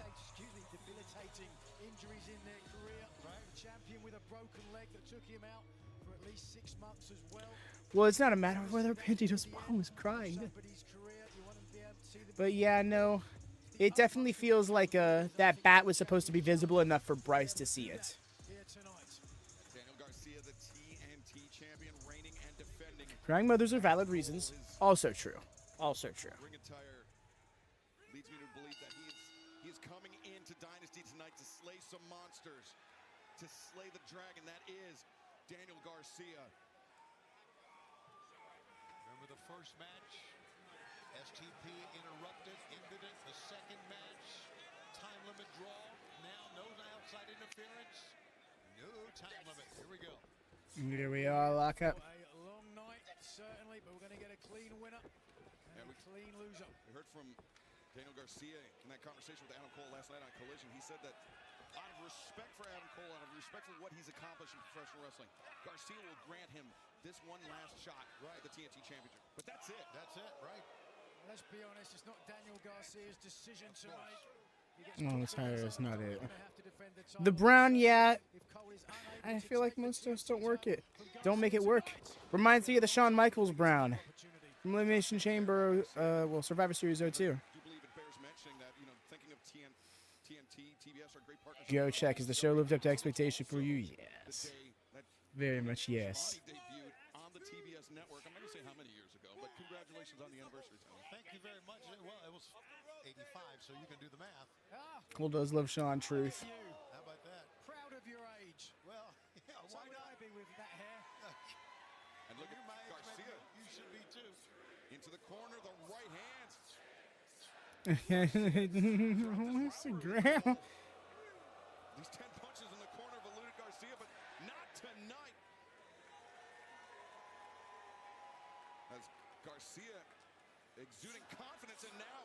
Debilitating injuries in their career. The champion with a broken leg that took him out for at least 6 months as well. Well, it's not a matter of whether Bandido's mom was crying. But yeah, no. It definitely feels like that bat was supposed to be visible enough for Bryce to see it. Daniel Garcia, the TNT champion, reigning and defending. Crying mothers are valid reasons. Also true. Also true. Ring attire leads me to believe that he is coming into Dynasty tonight to slay some monsters, to slay the dragon that is Daniel Garcia. Remember the first match? STP interrupted, ended it. The second match, time limit draw. Now no outside interference. No time limit. Here we go. Here we are, lock up. A long night, certainly, but we're going to get a clean winner and a clean loser. We heard from Daniel Garcia in that conversation with Adam Cole last night on Collision. He said that out of respect for Adam Cole, out of respect for what he's accomplished in professional wrestling, Garcia will grant him this one last shot at the TNT Championship. But that's it. That's it, right? Let's be honest, it's not Daniel Garcia's decision tonight. Oh, this tire is not it. The brown, yeah. I feel like most of us don't work it. Don't make it work. Reminds me of the Shawn Michaels brown from Elimination Chamber, well, Survivor Series 02. I do believe it bears mentioning that, you know, thinking of TNT, TBS are great partners. Go check. Has the show lived up to expectation for you? Yes. Very much yes. Debuted on the TBS network. I'm not going to say how many years ago, but congratulations on the anniversary, Tony. Thank you very much. Well, it was 85, so you can do the math. Cole does love Sean Truth. How about that? Proud of your age. Well, yeah, So would I be with that hair? And look at Garcia. You should be too. Into the corner, the right hand. Instagram. These 10 punches in the corner have eluded Garcia, but not tonight. As Garcia exuding confidence and now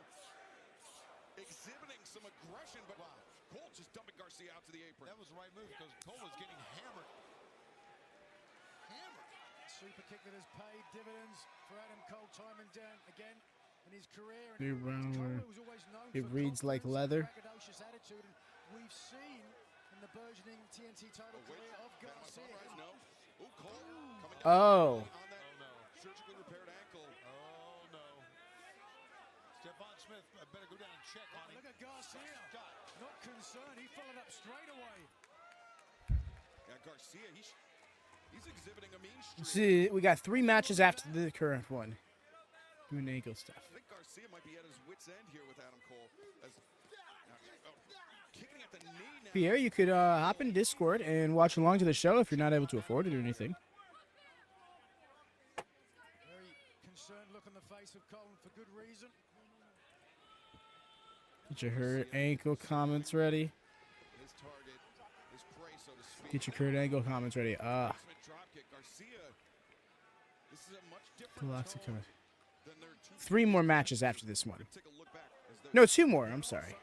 exhibiting some aggression, but Cole just dumping Garcia out to the apron. That was the right move because Cole was getting hammered. Super kick that has paid dividends for Adam Cole time and again in his career. New round. It reads like leather. Attitude, and we've seen in the burgeoning TNT title career of Garcia. Oh. Surgically repaired ankle. Oh no. Stephon Smith better go down and check on him. Look at Garcia. Not concerned. He followed up straight away. Yeah, Garcia, he's exhibiting a mean streak. See, we got 3 matches after the current one. Doing ankle stuff. I think Garcia might be at his wit's end here with Adam Cole. Kicking at the knee now. Pierre, you could hop in Discord and watch along to the show if you're not able to afford it or anything. Very concerned look on the face of Cole for good reason. Get your hurt ankle comments ready. His target, his prey, so to speak. Get your Kurt Angle comments ready. Drop kick. Garcia. This is a much different tone than their 3 more matches after this one. No, 2 more. I'm sorry.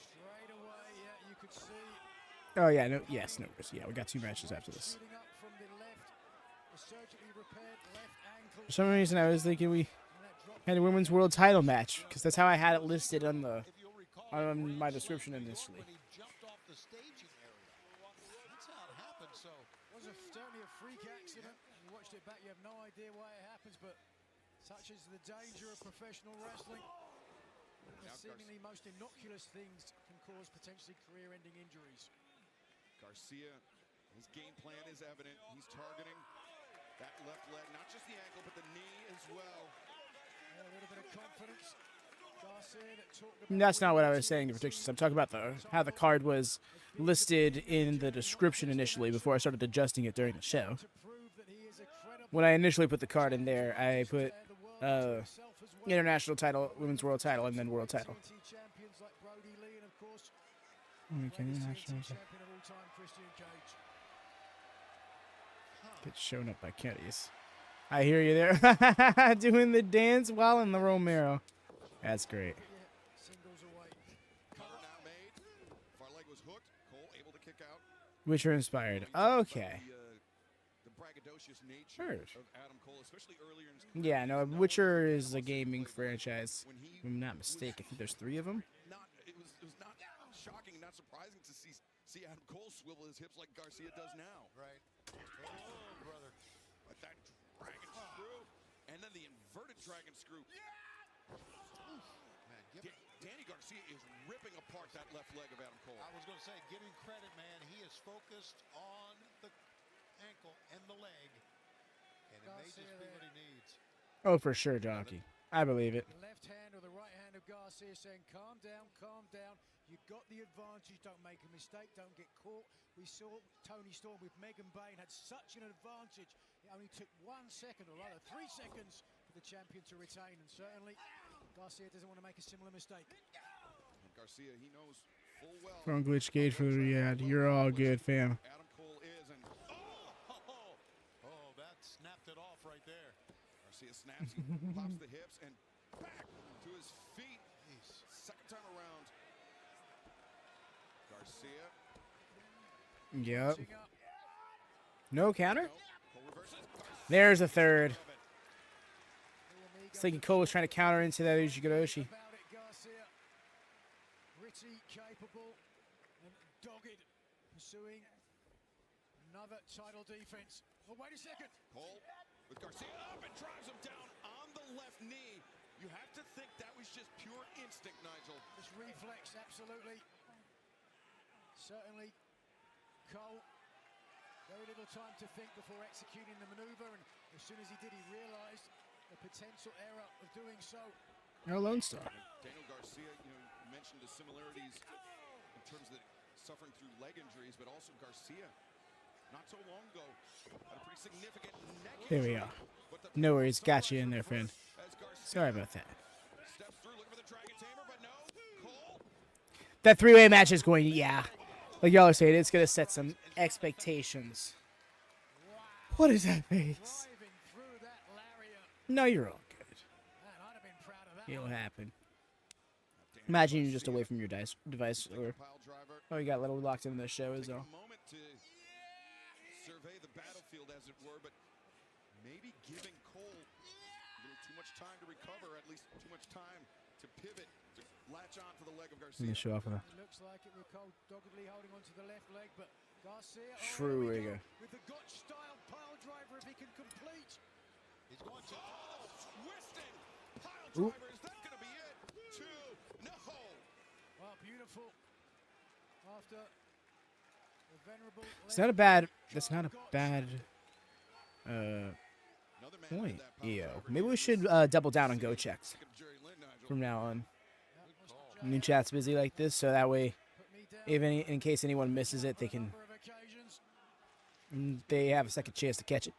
Straight away, yeah, you could see. Oh yeah, no, yes, no worries. Yeah, we got 2 matches after this. Shooting up from the left, the surgically repaired left ankle. For some reason, I was thinking we had a women's world title match because that's how I had it listed on my description initially. When he jumped off the staging area. That's how it happened. So It was certainly a freak accident. You watched it back, you have no idea why it happens, but such is the danger of professional wrestling. The seemingly most innocuous things can cause potentially career-ending injuries. Garcia, his game plan is evident. He's targeting that left leg, not just the ankle, but the knee as well. Yeah, a little bit of confidence. Garcia that talked about That's not what I was saying in predictions. I'm talking about how the card was listed in the description initially before I started adjusting it during the show. When I initially put the card in there, I put international title, women's world title, and then world title. Okay, get shown up by Kenny's. I hear you there. Doing the dance while in the Romero. That's great. Witcher inspired. Okay. Heard. Yeah, no, Witcher is a gaming franchise. If I'm not mistaken. I think there's 3 of them. It was not shocking and not surprising to see Adam Cole swivel his hips like Garcia does now. Right. Oh, brother. dragon screw, and then the inverted dragon screw. Man, Danny Garcia is ripping apart that left leg of Adam Cole. I was going to say, give him credit, man. He is focused on the ankle and the leg, and it may just be what he needs. Oh, for sure, Jockey. I believe it. The left hand or the right hand of Garcia saying, calm down, calm down. You've got the advantage. Don't make a mistake. Don't get caught. We saw Tony Storm with Megan Bayne had such an advantage. It only took 1 second, or rather 3 seconds, for the champion to retain. And certainly, Garcia doesn't want to make a similar mistake. And Garcia, he knows full well. From Glitch Gage for the Riyadh. You're all good, fam. Adam Cole is, and oh, that snapped it off right there. Garcia snaps, he pops the hips, and back to his feet. Second time around. Garcia. Yep. No counter? There's a third. It's thinking Cole was trying to counter into that Ujigaroshi. Gritty, capable, and dogged, pursuing another title defense. Oh, wait a second. Cole with Garcia up and drives him down on the left knee. You have to think that was just pure instinct, Nigel. Just reflex, absolutely. Certainly, Cole, very little time to think before executing the maneuver, and as soon as he did, he realized the potential error of doing so. No Lone Star. Daniel Garcia, you mentioned the similarities in terms of suffering through leg injuries, but also Garcia, not so long ago, had a pretty significant neck injury. There we are. No worries. Got you in there, friend. Sorry about that. Steps through, looking for the Dragon Tamer, but no. Cole. That three-way match is going, yeah. Like y'all are saying, it's going to set some expectations. What is that face? No, you're all good. It'll happen. Imagine you're just away from your device, or oh, you got a little locked into the show as well. Moment to survey the battlefield, as it were, but maybe giving Cole a little too much time to recover, at least too much time to pivot, to latch on to the leg of Garcia. Let me show off of that. It looks like it with Cole doggedly holding onto the left leg, but Garcia True rigor. with the Gotch-style pile driver if he can complete. He's going to twisting pile driver. Is that going to be it? No. Well, beautiful. After the venerable. It's not a bad. That's not a bad point. Yeah. Maybe we should double down on go checks from now on. New chat's busy like this, so that way, in case anyone misses it, they have a second chance to catch it.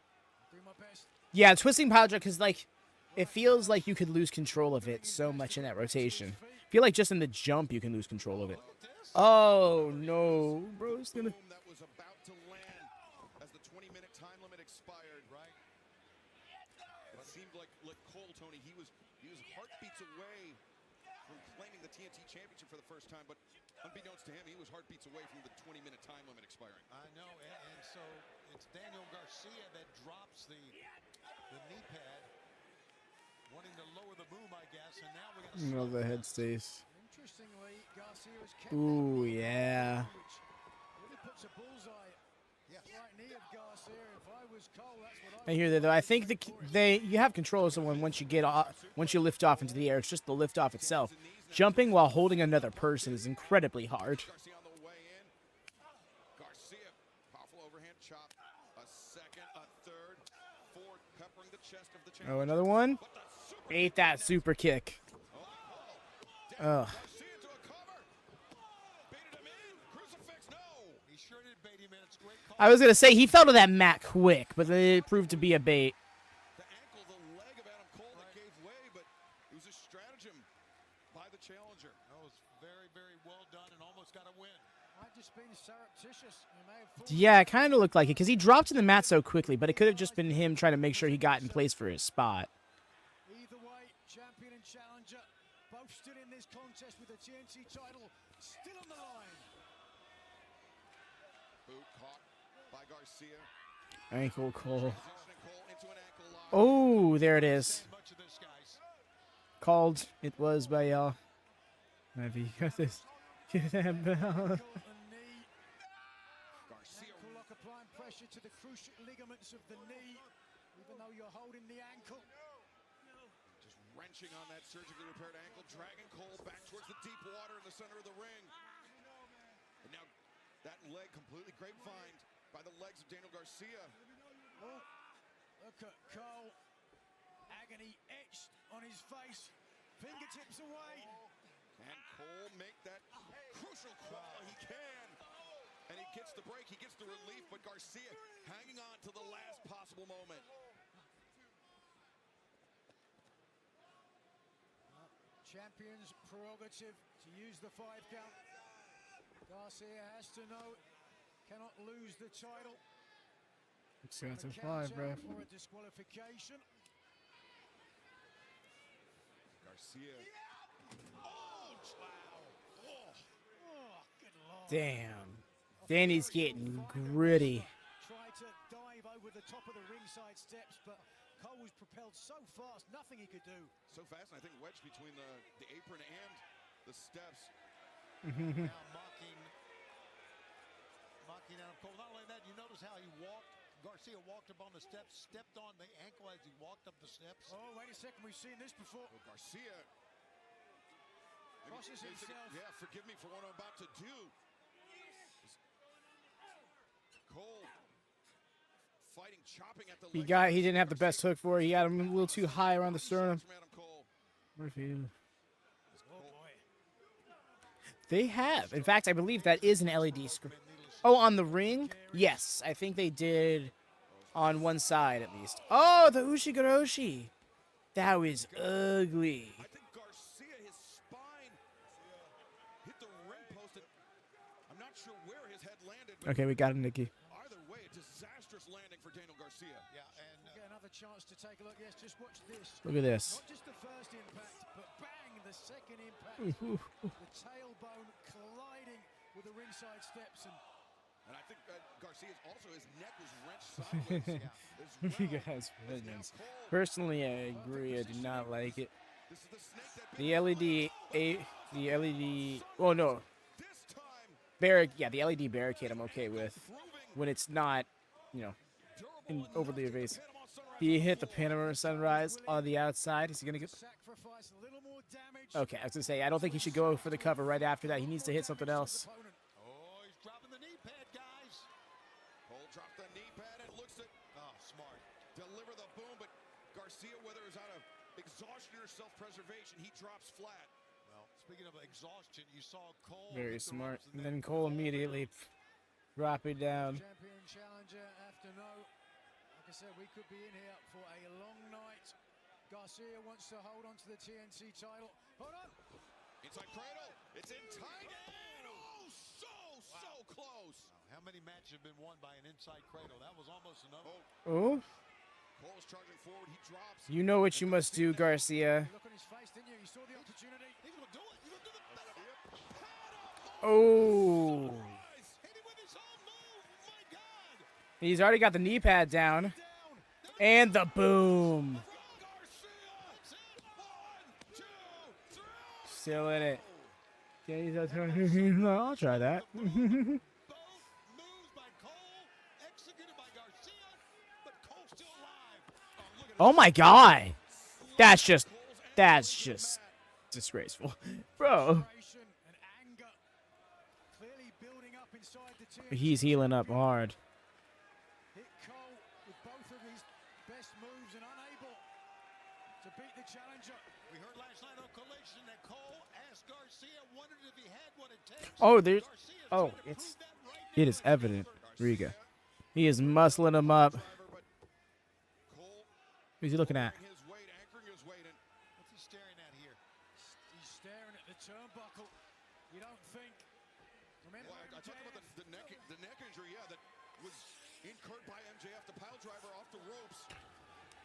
Yeah, twisting pile driver, because like it feels like you could lose control of it so much in that rotation. I feel like just in the jump you can lose control of it. Oh no, bro's gonna. That was about to land as the 20-minute time limit expired. Right. It seemed like Cole, Tony, he was heartbeats away from claiming the TNT Championship for the first time, but unbeknownst to him, he was heartbeats away from the 20-minute time limit expiring. I know, and so it's Daniel Garcia that drops the knee pad, wanting to lower the boom, I guess, and now we're going to Well, the head stays. Interestingly, Garcia was kept Ooh, yeah. which really puts a bullseye right knee of Garcia. If I was Cole, that's what I hear that though. I think you have control of someone once you lift off into the air. It's just the lift off itself. Jumping while holding another person is incredibly hard. Garcia on the way in. Garcia, powerful overhand chop. A second, a third, fourth, peppering the chest of the champion. Oh, another one. Ate that super kick. Ugh. I was gonna say he fell to that mat quick, but it proved to be a bait. The ankle, the leg of Adam Cole that gave way, but it was a stratagem by the challenger. That was very, very well done and almost got a win. Might just been surreptitious. Yeah, it kind of looked like it because he dropped to the mat so quickly, but it could have just been him trying to make sure he got in place for his spot. Either way, champion and challenger both still in this contest with the TNT title still on the line. Boot caught by Garcia. Ankle Cole. Oh, there it is. Called. It was by y'all. Maybe got this. Get that bell. Ankle lock applying pressure to the cruciate ligaments of the knee. even though you're holding the ankle. Just wrenching on that surgically repaired ankle, dragging Cole back towards the deep water in the center of the ring. And now that leg completely grapevined by the legs of Daniel Garcia. Oh, look at Cole. Agony etched on his face. Fingertips away. Can Cole make that crucial call? He can. And he gets the break, he gets the relief, but Garcia hanging on to the last possible moment. Champion's prerogative to use the 5 count. Garcia has to know, cannot lose the title. It's got to 5, bro. For a disqualification. Garcia. Oh, wow. Oh, good lord. Damn. Danny's getting gritty. Tried to dive over the top of the ringside steps, but Cole was propelled so fast, nothing he could do. So fast, and I think wedged between the apron and the steps. Now mocking Adam Cole. Not only that, you notice how he walked. Garcia walked up on the steps, stepped on the ankle as he walked up the steps. Oh, wait a second, we've seen this before. Well, Garcia crosses himself. Yeah, forgive me for what I'm about to do. Cole fighting, chopping at the He didn't have the best hook for it. He had him a little too high around the sternum. They have. In fact, I believe that is an LED screen. Oh, on the ring? Yes, I think they did on one side at least. Oh, the Ushigoroshi. That was ugly. I think Garcia, his spine hit the ring post, and I'm not sure where his head landed. Okay, we got him, Nikki. Either way, a disastrous landing for Daniel Garcia. Yeah, and get another chance to take a look. Yes, just watch this. Look at this. Not just the first impact, but bang, the second impact. The tailbone colliding with the ringside steps. And I think Garcia's also, his neck was wrenched sideways. You guys, vengeance. Personally, I agree. I do not like it. The LED, oh no. The LED barricade I'm okay with. When it's not, overly evasive. He hit the Panama Sunrise on the outside. Is he going to get... Okay, I was going to say, I don't think he should go for the cover right after that. He needs to hit something else. Dropped the knee pad and looks at, smart. Deliver the boom, but Garcia, whether it's out of exhaustion or self-preservation, he drops flat. Well, speaking of exhaustion, you saw Cole. Very smart. And then Cole immediately drop it down. Champion challenger after no. Like I said, we could be in here for a long night. Garcia wants to hold on to the TNT title. Hold on. Inside cradle. It's in tight. And so close. How many matches have been won by an inside cradle? That was almost enough. Oh. Cole's charging forward. He drops. You know what you must do, Garcia. Look on his face, didn't you? You saw the opportunity. He's going to do it. He's going to do the Oh. He's already got the knee pad down. And the boom. Still in it. I'll try that. Oh my god. That's just disgraceful. Bro. He's healing up hard. Hit Cole with both of his best moves and unable to beat the challenger. We heard last night on Collision that Cole asked Garcia, wondered if he had what it takes. It is evident, Riga. He is muscling him up. Who's he looking at? What's he staring at here? He's staring at the turnbuckle. You don't think? Remember, I talked about the neck injury, that was incurred by MJF, the pile driver off the ropes.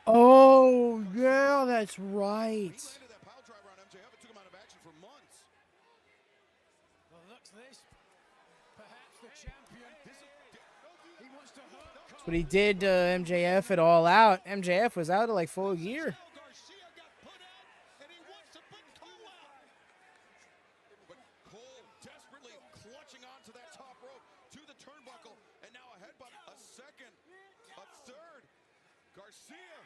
Oh, yeah, that's right. He landed that pile driver on MJF. It took him out of action for months. Well, look this. Perhaps the champion. He wants to hurt Cole. That's what he did to MJF at All Out. MJF was out of like full gear. But Cole desperately clutching onto that top rope to the turnbuckle, and now a headbutt, a second, a third. Garcia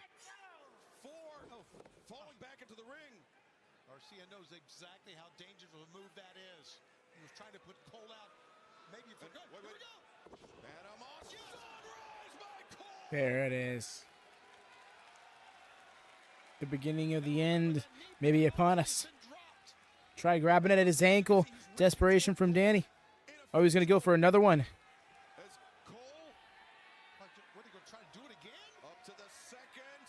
to the ring. Garcia knows exactly how dangerous of a move that is. He was trying to put Cole out, maybe for good. Here we go. Panama Sunrise by Cole. There it is. The beginning of the end may be upon us. Try grabbing it at his ankle. Desperation from Danny. Oh, he's going to go for another one. As Cole, what are you going to try to do it again? Up to the second.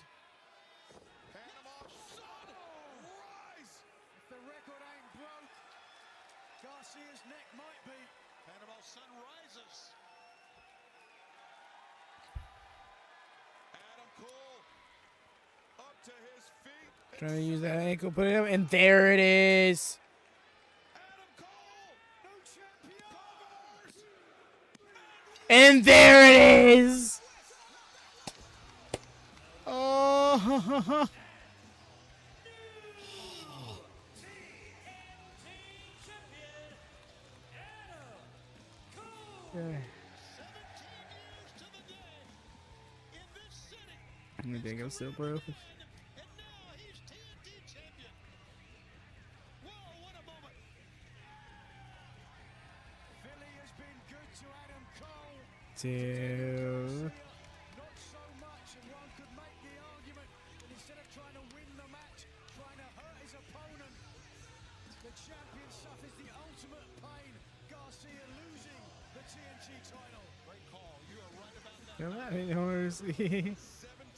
Panama Sunrise. If the record ain't broke, Garcia's neck might be. Panama Sun rises. Adam Cole up to his feet. Trying to use that ankle, put it up, and there it is. And there it is. Oh. I think I'm still broke. Two. Not so much, and one could make the argument that instead of trying to win the match, trying to hurt his opponent, the champion suffers the ultimate pain. Garcia losing the TNT title. Great call. You are right about that. Come on, Horsey.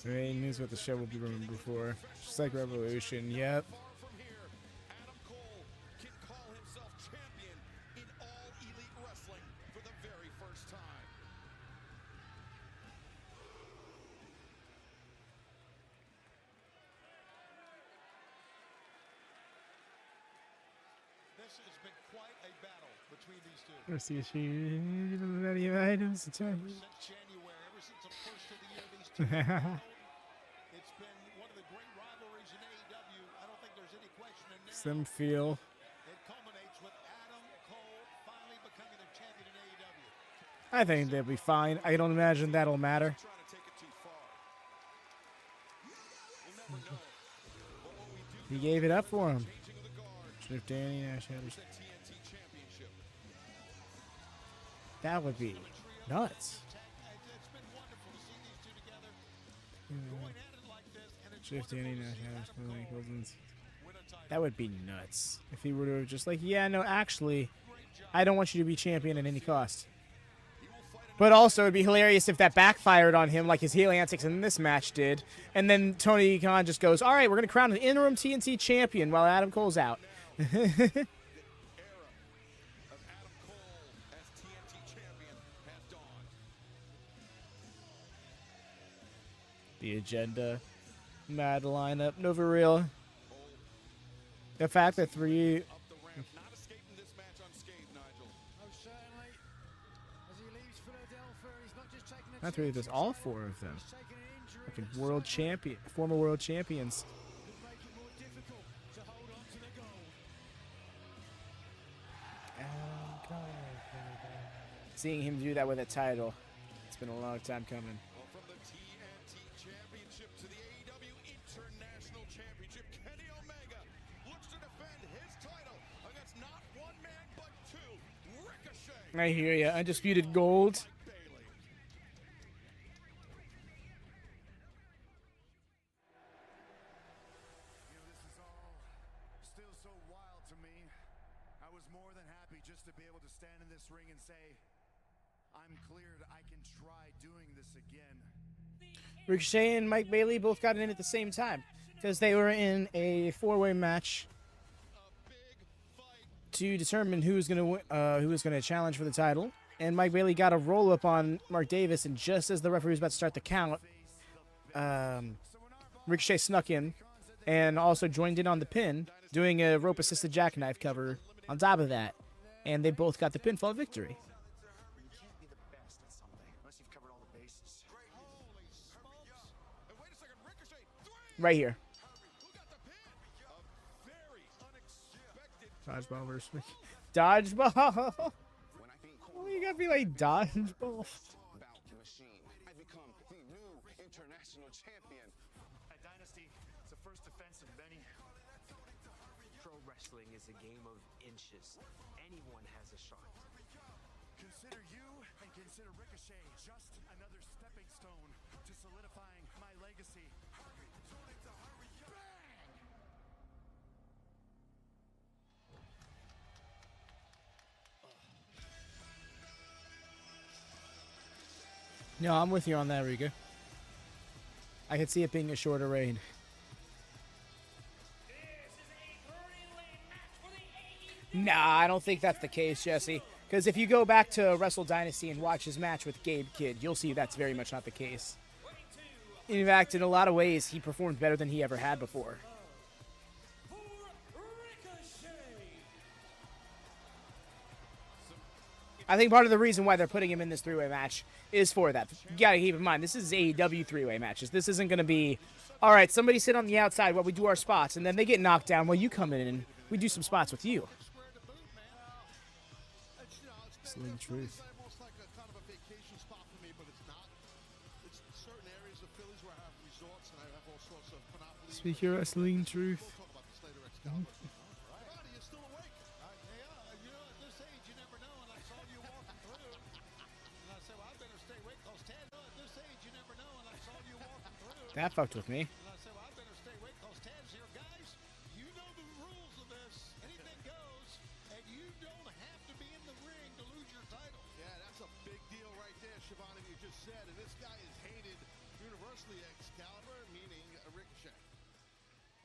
I mean, here's what the show will be remembered for. Just like Revolution, yep. Adam Cole can call himself champion in All Elite Wrestling for the very first time. This has been quite a battle between these two. Let's see if she any items. Since January, ever since the first of the year, these two have battled. It's been one of the great rivalries in AEW. I don't think there's any question in now. Some feel. It culminates with Adam Cole finally becoming the champion in AEW. I think they'll be fine. I don't imagine that'll matter. Trying to take it too far. We'll never know. But what we do He gave it up for him. changing of the guard If Danny Nash had is the TNT Championship. that would be nuts. It's been wonderful to see these two together. Going at it like this, and it's If Danny Nash wonderful had to see Adam Cole Cousins. win a title. That would be nuts. If he were to have just like, yeah, no, actually, I don't want you to be champion at any cost. But also, it'd be hilarious if that backfired on him like his heel antics in this match did. And then Tony Khan just goes, all right, we're going to crown an interim TNT champion while Adam Cole's out. Era of Adam Cole as TNT champion has dawned. The agenda. Mad lineup. Nova Real. The fact that three... Up the ramp, not escaping this match unscathed, Nigel. Oh, certainly. As he leaves Philadelphia, he's not just taking a Not three, there's all four of them. he's taking an injury. Fucking world champion. Former world champions. Could make it more difficult to hold on to the gold. Seeing him do that with a title, it's been a long time coming. Well, from the TNT Championship to the AEW International Championship, Kenny Omega looks to defend his title against not one man but two. Ricochet. I hear ya. Undisputed gold. Bailey. You know, this is all still so wild to me. I was more than happy just to be able to stand in this ring and say, I'm cleared, I can try doing this again. Ricochet and Mike Bailey both got in at the same time because they were in a four-way match to determine who was going to challenge for the title. And Mike Bailey got a roll-up on Mark Davis, and just as the referee was about to start the count, Ricochet snuck in and also joined in on the pin, doing a rope-assisted jackknife cover on top of that. And they both got the pinfall victory. You can't be the best at something unless you've covered all the bases. Holy smokes. And wait a second, Ricochet. Three. Right here. Who got the pin? A very unexpected Dodgeball versus Ricky. Dodgeball. Oh, you gotta be like dodgeball. Bout machine. I become the new international champion. At Dynasty, it's the first defense of many. wrestling is a game of inches. Anyone has a shot. Consider you and consider Ricochet just another stepping stone to solidifying my legacy. No, I'm with you on that, Riga. I could see it being a shorter reign. Nah, I don't think that's the case, Jesse. Because if you go back to Wrestle Dynasty and watch his match with Gabe Kidd, you'll see that's very much not the case. In fact, in a lot of ways, he performed better than he ever had before. I think part of the reason why they're putting him in this three-way match is for that. You gotta keep in mind, this is AEW three-way matches. This isn't gonna be, all right, somebody sit on the outside while we do our spots, and then they get knocked down while you come in and we do some spots with you. Absolute truth. Almost like a kind of a vacation spot for me, but it's not. It's certain areas of Phillies where I have resorts and I have all sorts of monopoly. Speak your wrestling truth. We'll talk about this later, Excalibur. Roddy, you're still awake. You know, at this age, you never know. And I saw you walking through. And I said, well, I better stay awake because Ted, at this age, you never know. And I saw you walking through. That fucked with me. And I said, well, I better stay awake because Ted's here. Guys, you know the rules of this. Anything goes. And you don't have to be in the ring to lose your title. Yeah, that's a big deal right there, Shivani, you just said. And this guy is hated universally, Excalibur, meaning a Ricochet.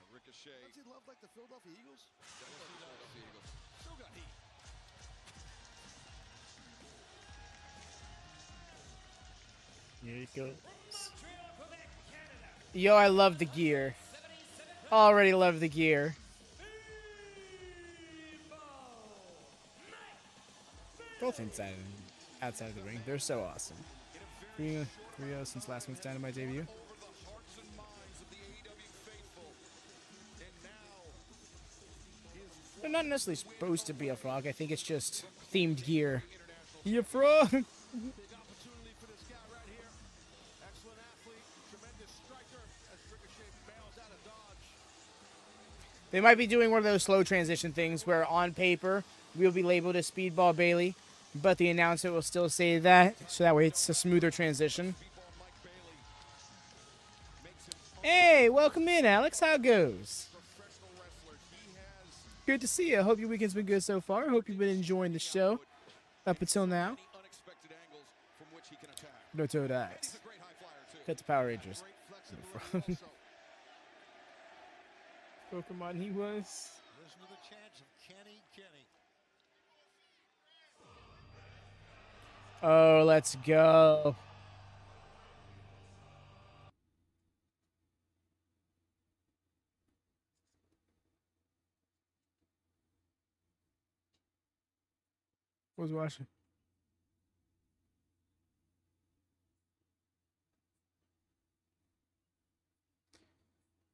Ricochet. Does he love like the Philadelphia Eagles? Philadelphia Eagles. Still got heat. Here he goes. Yo, I love the gear. Already love the gear. Both inside and outside of the ring. They're so awesome. 3-0 since last week's Dynamite debut. They're not necessarily supposed to be a frog. I think it's just themed gear. You frog! They might be doing one of those slow transition things where on paper we'll be labeled as Speedball Bailey, but the announcer will still say that, so that way it's a smoother transition. Hey, welcome in, Alex. How it goes? Good to see you. I hope your weekend's been good so far. I hope you've been enjoying the show up until now. No Toad Eyes. Cut the Power Rangers. Pokemon he was. Listen to the chants of Kenny. Oh, let's go. Who's watching?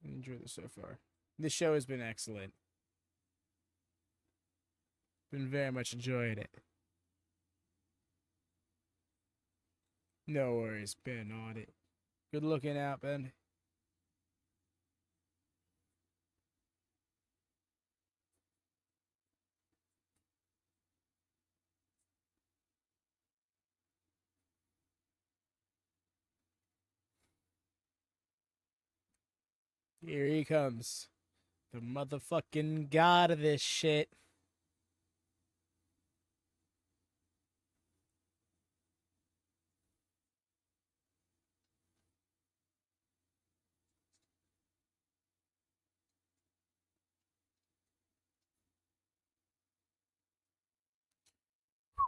I enjoyed this so far. This show has been excellent. Been very much enjoying it. No worries, Ben on it. Good looking out, Ben. Here he comes. The motherfucking god of this shit.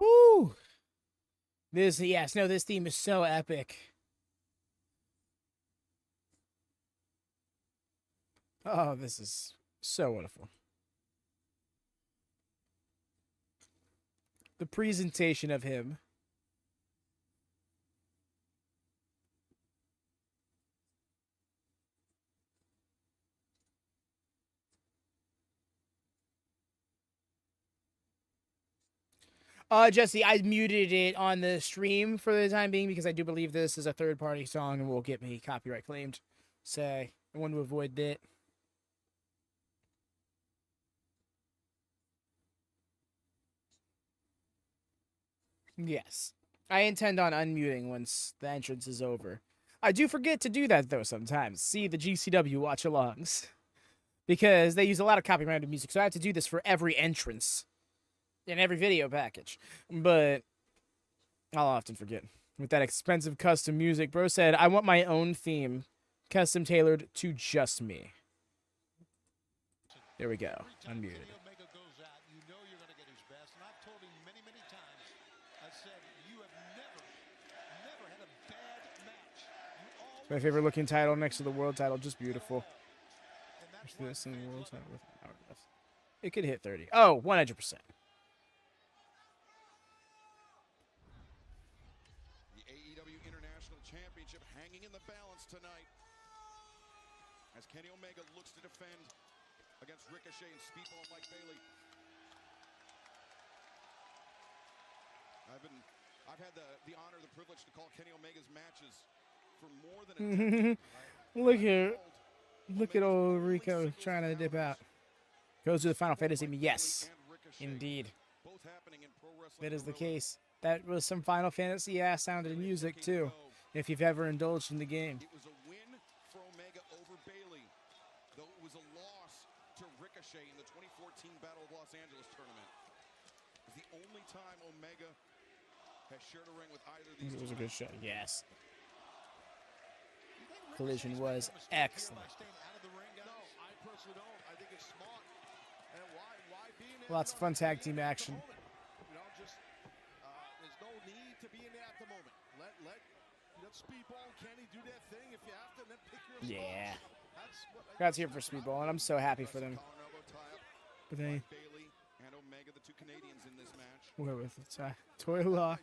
Woo! This theme is so epic. Oh, this is so wonderful. The presentation of him. Jesse, I muted it on the stream for the time being because I do believe this is a third-party song and will get me copyright claimed. So I want to avoid that. Yes. I intend on unmuting once the entrance is over. I do forget to do that, though, sometimes. See the GCW watch-alongs. Because they use a lot of copyrighted music, so I have to do this for every entrance in every video package. But I'll often forget. With that expensive custom music, bro said, I want my own theme, custom tailored to just me. There we go. Unmuted. My favorite looking title next to the world title, just beautiful. This in the world title with hourglass. It could hit 30. Oh, 100%. The AEW International Championship hanging in the balance tonight as Kenny Omega looks to defend against Ricochet and Speedball Mike Bailey. I've had the honor, the privilege to call Kenny Omega's matches for more than a decade. Look here. Look at old Rico trying to dip out. Goes to the Final Fantasy. Yes, indeed. That is the case. That was some Final Fantasy ass sounded music too, if you've ever indulged in the game. It was a win for Omega over Bailey, though it was a loss to Ricochet in the 2014 Battle of Los Angeles tournament. It's the only time Omega has shared a ring with either of these. It was a good show. Yes. Collision was excellent. Lots of fun tag team action. There's no need to be in there at the moment. Let Speedball and Kenny do their thing. If you have to, then pick your spot. Yeah. That's here for Speedball, and I'm so happy for them. But they Bailey and Omega, the two Canadians in this match. where was the toy lock?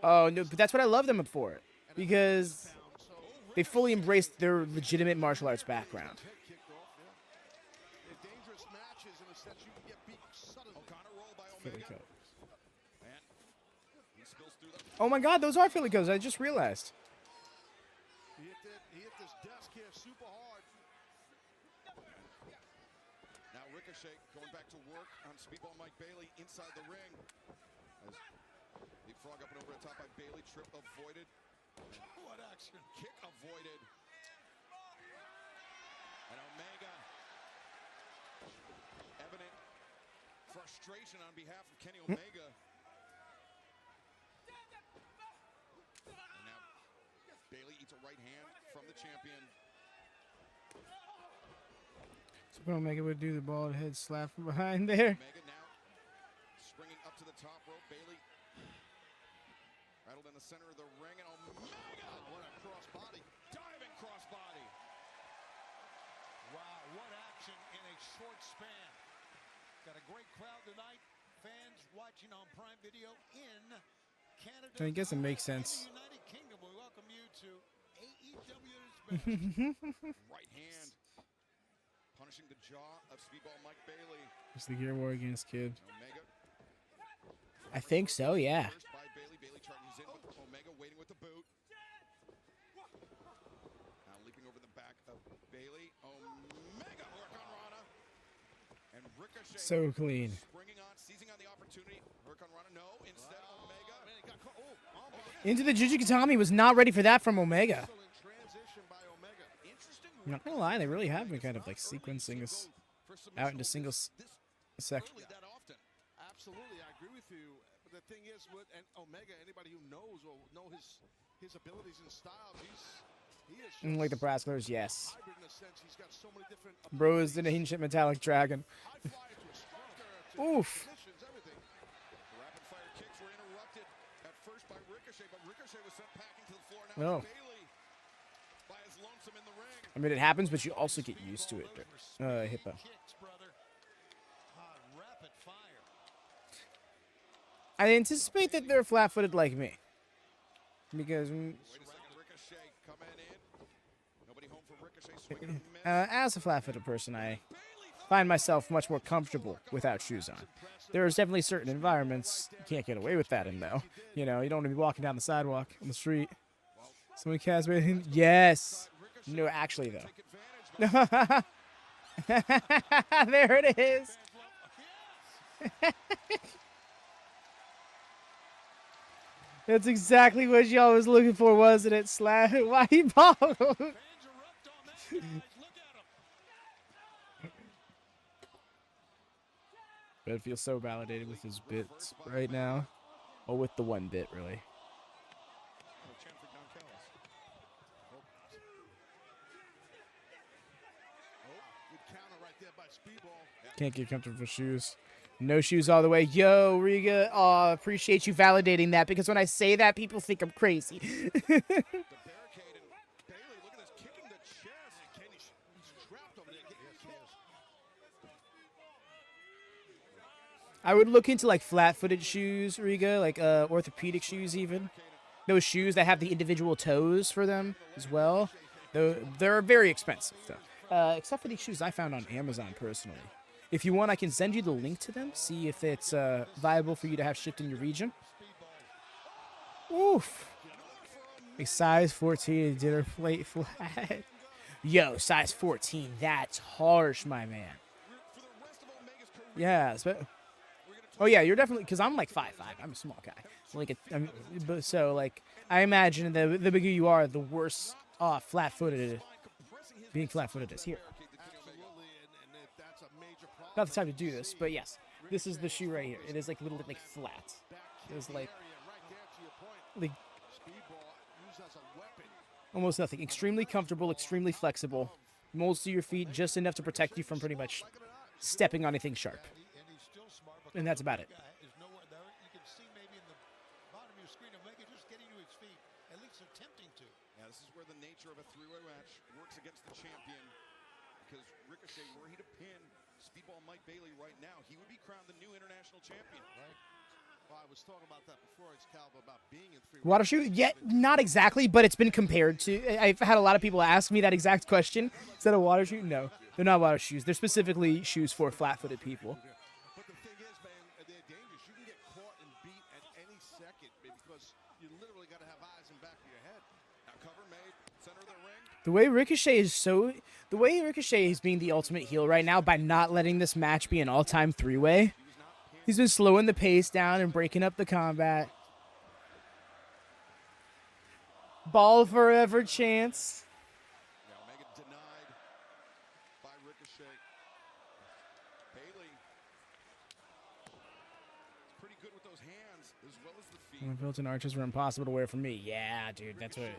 Oh no, but that's what I love them for, because they fully embraced their legitimate martial arts background. Oh my God, those are Philly codes. I just realized. He hit this desk here super hard. Now Ricochet going back to work on Speedball Mike Bailey inside the ring. As big frog up and over the top by Bailey. Trip avoided. What action? Kick avoided. And Omega. Evident frustration on behalf of Kenny Omega. And now Bailey eats a right hand from the champion. So Omega would do the bald head slap from behind there. Omega now springing up to the top rope. Bailey rattled in the center of the ring, and Omega, what a crossbody, diving crossbody. Wow, what action in a short span. Got a great crowd tonight. Fans watching on Prime Video in Canada. I guess it makes sense. United Kingdom. We welcome you to AEW's Right hand punishing the jaw of Speedball Mike Bailey. It's the Gear War Against Kid. Omega. I think so, yeah. First by Bailey. Bailey charges in with Omega waiting with the boot. Now leaping over the back of Bailey. Omega Hurricane Rana. And Ricochet. So clean. Springing on, seizing on the opportunity. Hurricane Rana, no. Instead, Omega. Into the Jujikatami was not ready for that from Omega. I'm not gonna lie, they really have been kind of like sequencing us out into single sections. Absolutely, I agree with you. But the thing is, with Omega, anybody who knows will know his abilities and styles. He is Like the Brasslers, yes. hybrid in a sense. He's got so many different Bro is an ancient metallic dragon. Oof. Rapid fire kicks were interrupted at first by Ricochet, but Ricochet was sent packing to the floor. Now No. Bailey by his lonesome in the ring. I mean, it happens, but you also get used to it. Hippo. rapid fire. I anticipate that they're flat-footed like me. Because Wait a second, Ricochet coming in. Nobody home for Ricochet swinging and miss. as a flat-footed person, I find myself much more comfortable without shoes on. There's definitely certain environments you can't get away with that in, though. You know, you don't want to be walking down the sidewalk on the street. Somebody cast me. Yes. No, actually, though. There it is. That's exactly what y'all was looking for, wasn't it? Slap. Why he balled? But feels so validated with his bits right now. Or with the one bit, really. Can't get comfortable with shoes. No shoes all the way. Yo, Riga, appreciate you validating that, because when I say that, people think I'm crazy. I would look into like flat-footed shoes, Riga, like orthopedic shoes even. Those shoes that have the individual toes for them as well. They're very expensive, though. Except for these shoes I found on Amazon personally. If you want, I can send you the link to them. See if it's viable for you to have shipped in your region. Oof. A size 14 dinner plate flat. Yo, size 14. That's harsh, my man. Yeah. Oh, yeah, you're definitely... Because I'm like 5'5". I'm a small guy. So, like, I imagine the bigger you are, the worse flat-footed... Being flat-footed is here. Not the time to do this, but yes, this is the shoe right here. It is like literally like flat. It is like almost nothing. Extremely comfortable, extremely flexible. Molds to your feet just enough to protect you from pretty much stepping on anything sharp. And that's about it. Yeah, this is where the nature of a three-way match works against the champion. Because Ricochet, were he to pin Speedball Mike Bailey right now, he would be crowned the new international champion. Right. Well, I was talking about that before, Excalibur, about being in three-way. Water shoe? Yeah, not exactly, but it's been compared to... I've had a lot of people ask me that exact question. Is that a water shoe? No, they're not water shoes. They're specifically shoes for flat-footed people. But the thing is, man, they're dangerous. You can get caught and beat at any second because you literally got to have eyes in back of your head. Now cover made, center of the ring. The way Ricochet is being the ultimate heel right now by not letting this match be an all-time three-way. He's been slowing the pace down and breaking up the combat. Ball forever chance. Now Omega denied by Ricochet. Bailey is pretty good with those hands as well as the feet. My built-in arches were impossible to wear for me. Yeah, dude, that's what...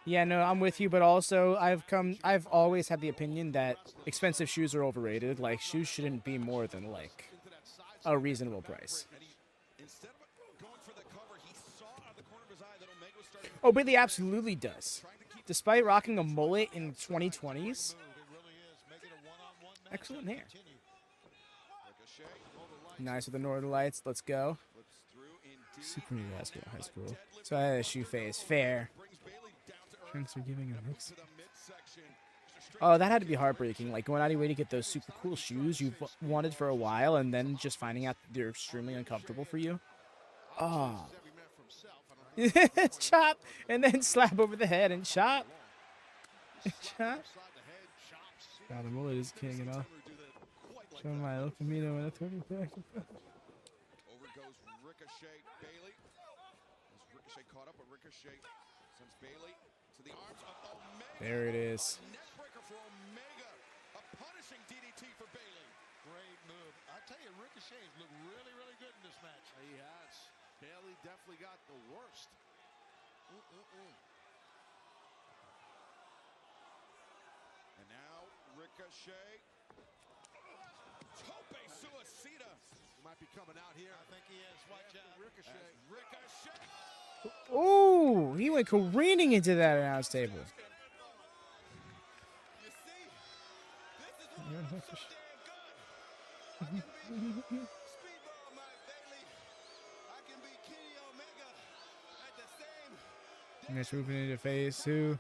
Yeah, no, I'm with you, but also I've always had the opinion that expensive shoes are overrated. Like, shoes shouldn't be more than, like, a reasonable price. Oh, but he absolutely does. Despite rocking a mullet in 2020s. Excellent hair. Nice with the Northern Lights. Let's go. Super new basketball high school. So I had a shoe phase. Fair. Thanks for giving a mix. Oh, that had to be heartbreaking. Like going out of your way to get those super cool shoes you've wanted for a while, and then just finding out they're extremely uncomfortable for you. Oh. Chop, and then slap over the head and chop. Chop. God, the mullet is king and all. Show my El Camino and a 30 pack. Over goes Ricochet. Bailey. As Ricochet caught up, but Ricochet sends Bailey to the arms of Omega. There it is. Neckbreaker for Omega. A punishing DDT for Bailey. Great move. I tell you, Ricochet's looked really, really good in this match. He has. Bailey definitely got the worst. And now Ricochet. Tope Suicida. He might be coming out here. I think he is. Watch out. Ricochet. Ricochet. Ooh, he went careening into that announce table. Next moving into phase 2.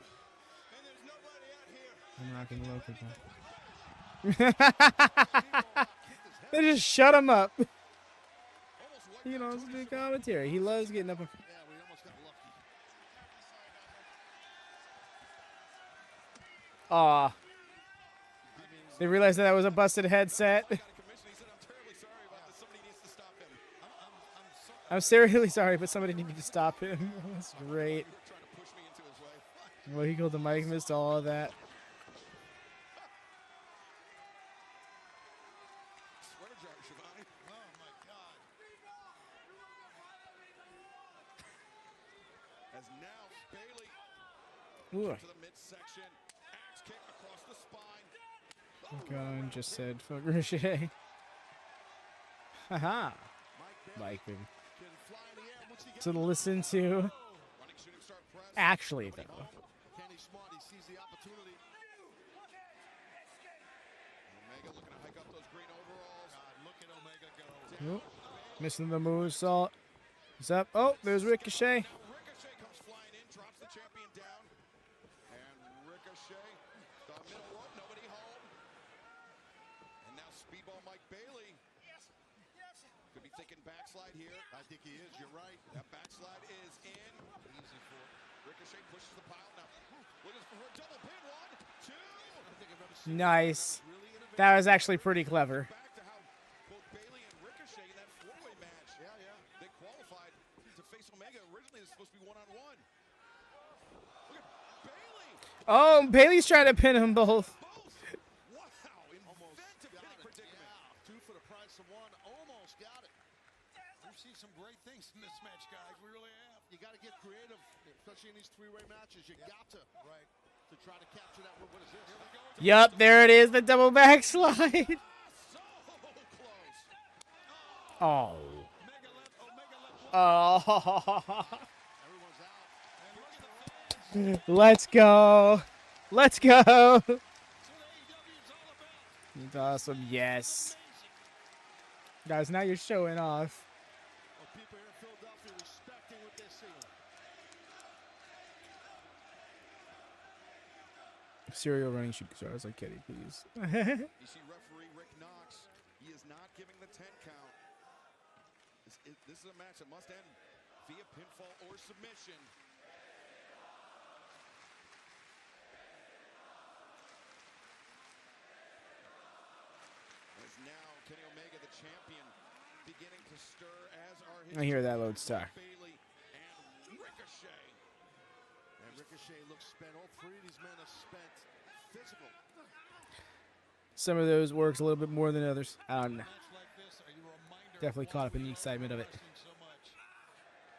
I'm rocking local. They just shut him up. He knows to do commentary. He loves getting up. Aw. They realized that was a busted headset. I'm seriously sorry, but somebody needed to stop him. That's great. Well, he called the mic, missed all of that. Sweater jar, Shivani. Oh my God. As now Bailey Ooh. to the midsection. Axe kick across the spine. Gun just said fuck Ricochet. Haha. Mike, baby. To listen to. Actually, though. Kenny Smart, he sees the opportunity. Omega looking to hike up those green overalls. God, look at Omega go. Oop. Missing the moonsault. What's up? Oh, there's Ricochet. Ricochet comes flying in, drops the champion down. And Ricochet, the middle rope, nobody home. And now Speedball Mike Bailey. Could be thinking backslide here. I think he is, you're right. That backslide is in. Easy for Ricochet pushes the pile. Now, looking for a double pin. 1, 2. I don't think I've ever seen Nice. That was actually pretty clever. back to how both Bailey and Ricochet in that four-way match. Yeah. They qualified to face Omega. Originally, it was supposed to be one-on-one. Look at Bailey. Oh, Bailey's trying to pin them both. Wow, inventive pinning predicament. Yeah, 2 for the price of 1. Almost got it. We've seen some great things in this match, guys. We really have. You got to get creative, especially in these three-way matches. You got to. Right. To try to capture that. What is this? Here we go. Yup, there it is, the double backslide. Oh. Oh. Let's go. Let's go. That's awesome. Yes. Guys, now you're showing off. Well, people here in Philadelphia respecting what they're seeing. Serial running shooting stars like Kitty, please. You see referee Rick Knox. He is not giving the 10 count. This is a match that must end via pinfall or submission. As now Kenny Omega, the champion, beginning to stir, as are his I hear that load star. Bailey and Ricochet. And Ricochet looks spent. All three of these men are spent. Physical. Some of those works a little bit more than others. I don't know. Definitely caught up in the excitement of it.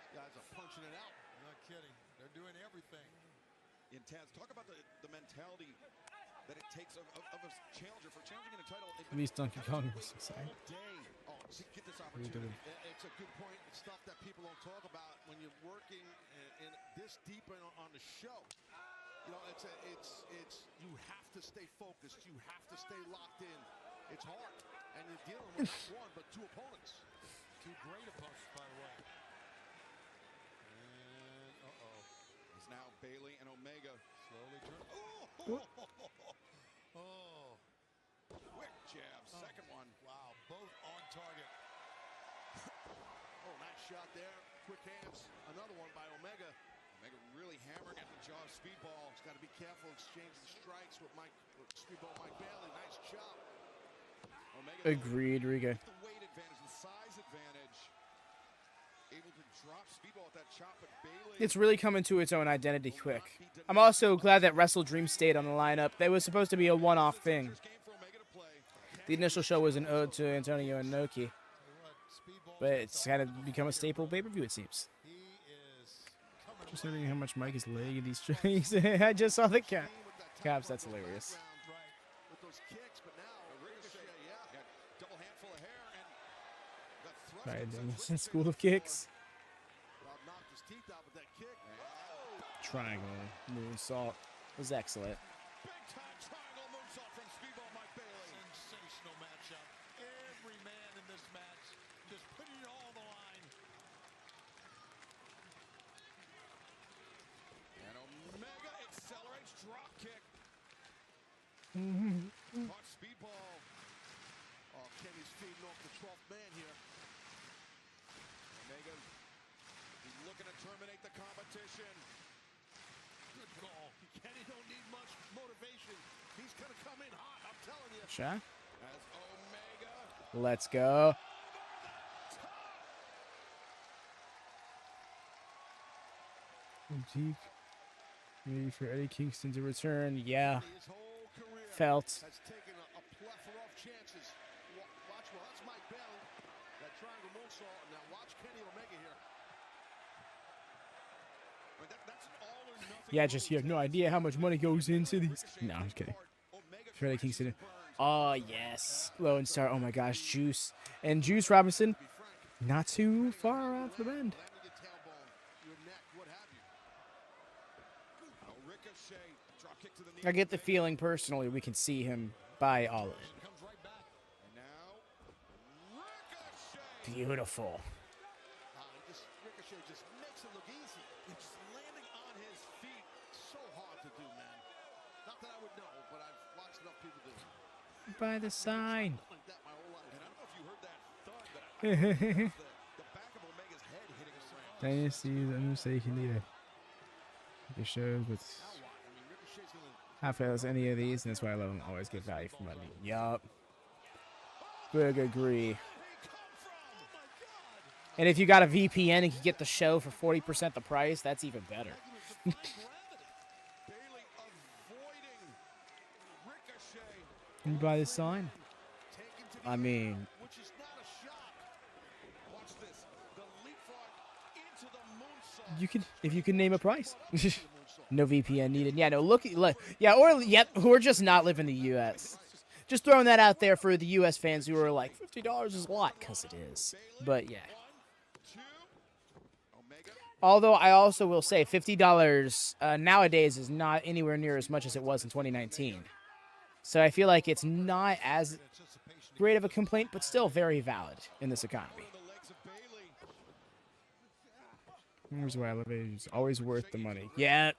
Guys are punching it out. Not kidding. They're doing everything. In Taz, talk about the mentality that it takes of a challenger for challenging in a title. At least Donkey Kong was excited. Oh, get this opportunity. It's a good point. It's stuff that people don't talk about when you're working in this deep on the show. You know, it's you have to stay focused. You have to stay locked in. It's hard, and you're dealing with not one but 2 opponents. 2 great opponents, by the way. And It's now Bailey and Omega slowly turn. Oh. Quick jab, second one. Wow, both on target. Oh, nice shot there. Quick hands. Another one by Omega. Omega really hammering at the jaw of Speedball. He's got to be careful exchanging strikes with Speedball Mike Bailey. Nice chop. Omega Agreed, Riga. the weight advantage, the size advantage. Able to drop Speedball at that chop, but Bailey. It's really coming to its own identity quick. I'm also glad that Wrestle Dream stayed on the lineup. That was supposed to be a one-off thing. The initial show was an ode to Antonio Inoki, but it's kind of become a staple pay-per-view, it seems. Just noting how much Mike is laying in these strings. I just saw the caps. That's hilarious. With those kicks, but now Ricochet, yeah. Double handful of hair and the thrust. Right, School of Kicks. Well, knocked his teeth out with that kick. Triangle moonsault was excellent. Big time triangle moonsault from Speedball Mike Bailey. Sensational matchup. Every man in this match just putting it all on the line. And Omega accelerates, drop kick. Caught Speedball. Oh, Kenny's feeding off the 12th man here. Omega looking to terminate the competition. Good call. Kenny don't need much motivation. He's going to come in hot, I'm telling you. Sure. As Omega. Let's go. Deep. Ready for Eddie Kingston to return. Yeah. Felt. Has taken a plethora of chances. Watch, well, that's Mike Bell. That triangle moonsault. And now watch Kenny Omega here. That's an all or nothing. Yeah, just you have no idea how much money goes into these. No, I'm just kidding. For Eddie Kingston. Oh, yes. Lone Star. Oh, my gosh. Juice. And Juice Robinson, not too far off the bend. I get the feeling personally we can see him by all of it. Beautiful. Ricochet just makes it look easy. It's landing on his feet. So hard to do, man. Not that I would know, but I've watched enough people do it. By the sign. Like that my whole life. And I don't know if you heard that thud, but the back of Omega's head hitting around. Dynasty is unmistaken leader. The shows with half as any of these, and that's why I love them. Always get value for money. Yup. Big agree. And if you got a VPN and you get the show for 40% the price, that's even better. Can you buy this sign? I mean, you could if you can name a price. No VPN needed. Yeah, no. Look. Yeah, we're just not living in the U.S. Just throwing that out there for the U.S. fans who are like, $50 is a lot, because it is. But yeah. Although I also will say $50 nowadays is not anywhere near as much as it was in 2019. So I feel like it's not as great of a complaint, but still very valid in this economy. Here's why I love it. It's always worth the money. Yep.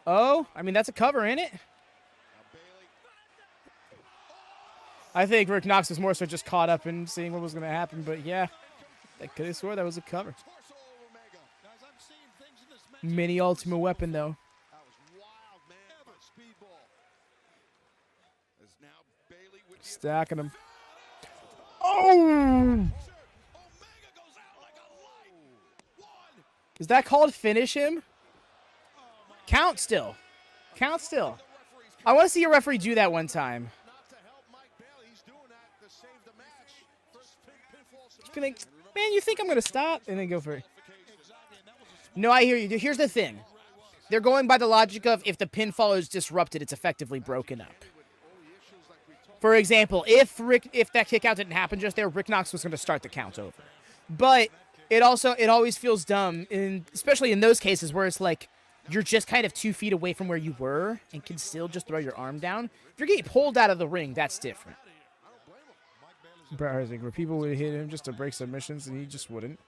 Oh, I mean, that's a cover, ain't it? I think Rick Knox was more so just caught up in seeing what was going to happen, but yeah, I could have swore that was a cover. Mini Ultimate Weapon, though. Stacking them. Oh! Is that called finish him? Count still. Count still. I want to see a referee do that one time. Man, you think I'm going to stop? And then go for it. No, I hear you. Here's the thing. They're going by the logic of if the pinfall is disrupted, it's effectively broken up. For example, if that kick out didn't happen just there, Rick Knox was going to start the count over. But it always feels dumb, especially in those cases where it's like you're just kind of 2 feet away from where you were and can still just throw your arm down. If you're getting pulled out of the ring, that's different. Where people would hit him just to break submissions and he just wouldn't.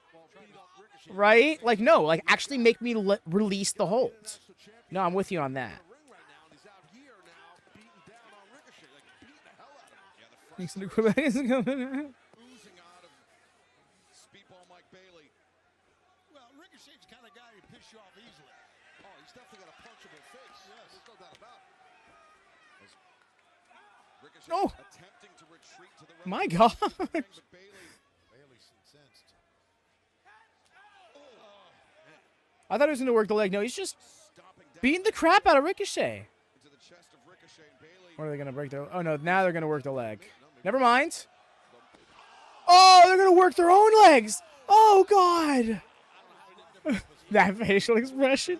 Right? Like, no, like actually make me release the hold. No, I'm with you on that. Thanks to the Quebec isn't coming out. Well, Ricochet's the kind of guy who pisses you off easily. Oh, he's definitely got a punchable face. Yes, there's no doubt about it. Oh! My God! I thought he was going to work the leg. No, he's just beating the crap out of Ricochet. Or are they going to break their... Oh, no, now they're going to work the leg. Never mind. Oh, they're going to work their own legs. Oh, God. That facial expression.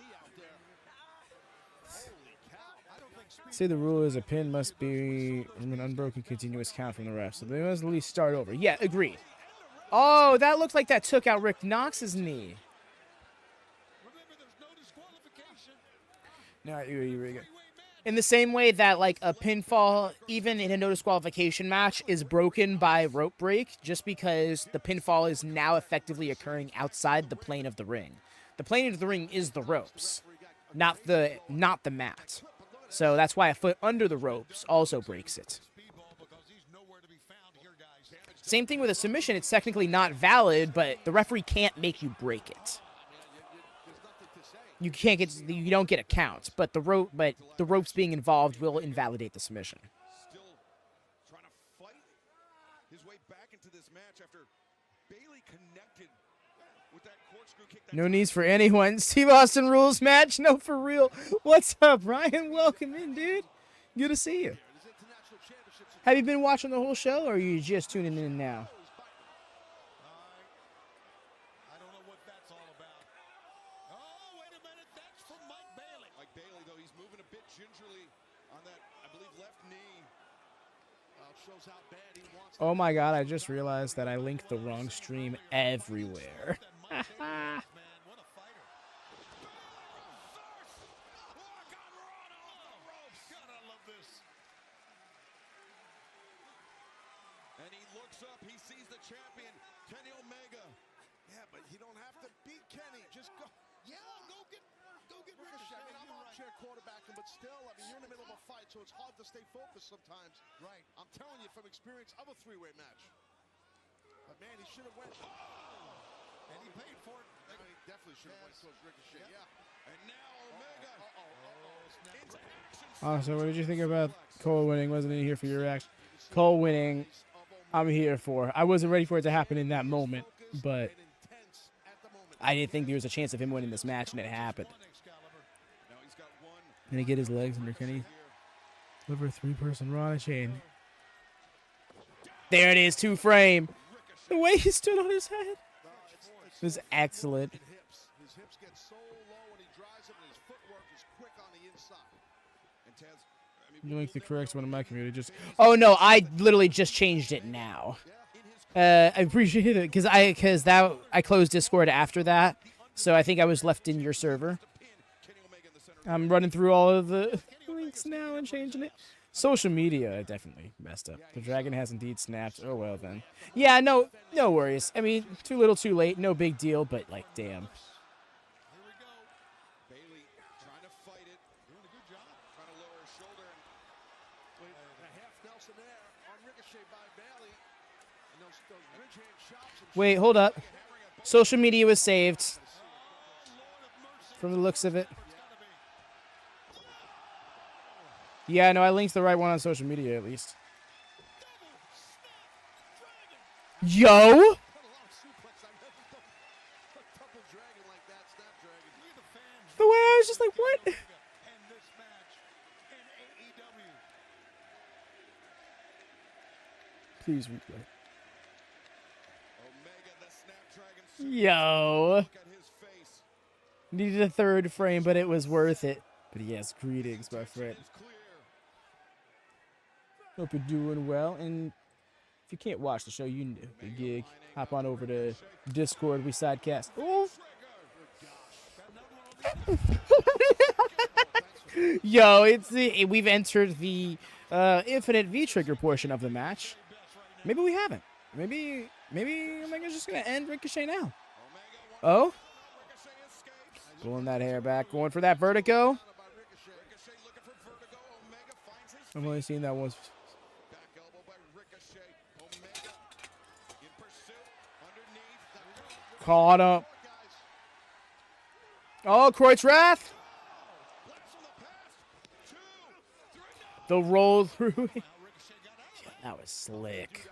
Say the rule is a pin must be from an unbroken continuous count from the ref. So they must at least start over. Yeah, agreed. Oh, that looks like that took out Rick Knox's knee. No, you're really good. In the same way that, like, a pinfall, even in a no disqualification match, is broken by rope break just because the pinfall is now effectively occurring outside the plane of the ring. The plane of the ring is the ropes, not the mat. So that's why a foot under the ropes also breaks it. Same thing with a submission. It's technically not valid, but the referee can't make you break it. You don't get a count, but the ropes being involved will invalidate the submission. Still trying to fight his way back into this match after Bayley connected No needs for anyone. Steve Austin rules match. No, for real. What's up, Bryan? Welcome in, dude. Good to see you. Have you been watching the whole show, or are you just tuning in now? I don't know what that's all about. Oh, wait a minute. That's from Mike Bailey. Mike Bailey, though, he's moving a bit gingerly on that, I believe, left knee. Shows how bad he wants. Oh my god, I just realized that I linked the wrong stream everywhere. And he looks up, he sees the champion, Kenny Omega. Yeah, but you don't have to beat Kenny. Just go. Yeah, go get Ricochet. I mean, I'm armchair quarterbacking, but still, I mean, you're in the middle of a fight, so it's hard to stay focused sometimes. Right. I'm telling you from experience of a three-way match. But man, he should have went. Oh! And he paid for it. I mean, he definitely should have went towards Ricochet. Yeah. And now Omega into action. Oh, so what did you think about Cole winning? Wasn't in here for your reaction. Cole winning, I'm here for. I wasn't ready for it to happen in that moment, but I didn't think there was a chance of him winning this match, and it happened. Gonna get his legs under Kenny. Deliver a 3-person Raw chain. There it is, 2-frame. The way he stood on his head was excellent. His hips get so low when he drives them, and his footwork is quick on the inside. And Taz, You link the correct one in my community. Just oh no, I literally just changed it now. I appreciate it because I closed Discord after that, so I think I was left in your server. I'm running through all of the links now and changing it. Social media, I definitely messed up. The dragon has indeed snapped. Oh well then. Yeah, no worries. I mean, too little, too late. No big deal, but like, damn. Bailey trying to fight it, doing a good job, trying to lower his shoulder. And a half Nelson there on Ricochet by Bailey. And those ridge hand chops. Wait, hold up. Social media was saved. From the looks of it. Yeah, no, I linked the right one on social media at least. Yo! The way I was just like, what? Please replay. Yo! Needed a 3rd frame, but it was worth it. But yes, greetings, my friend. Hope you're doing well. And if you can't watch the show, you know the gig. Hop on over to Discord. We sidecast. Oh. Yo, we've entered the infinite V-trigger portion of the match. Maybe we haven't. Maybe Omega's just gonna end Ricochet now. Oh. Pulling that hair back, going for that vertigo. I've only seen that once. Caught up. Oh, Kreutz Wrath. The roll through. Yeah, that was slick.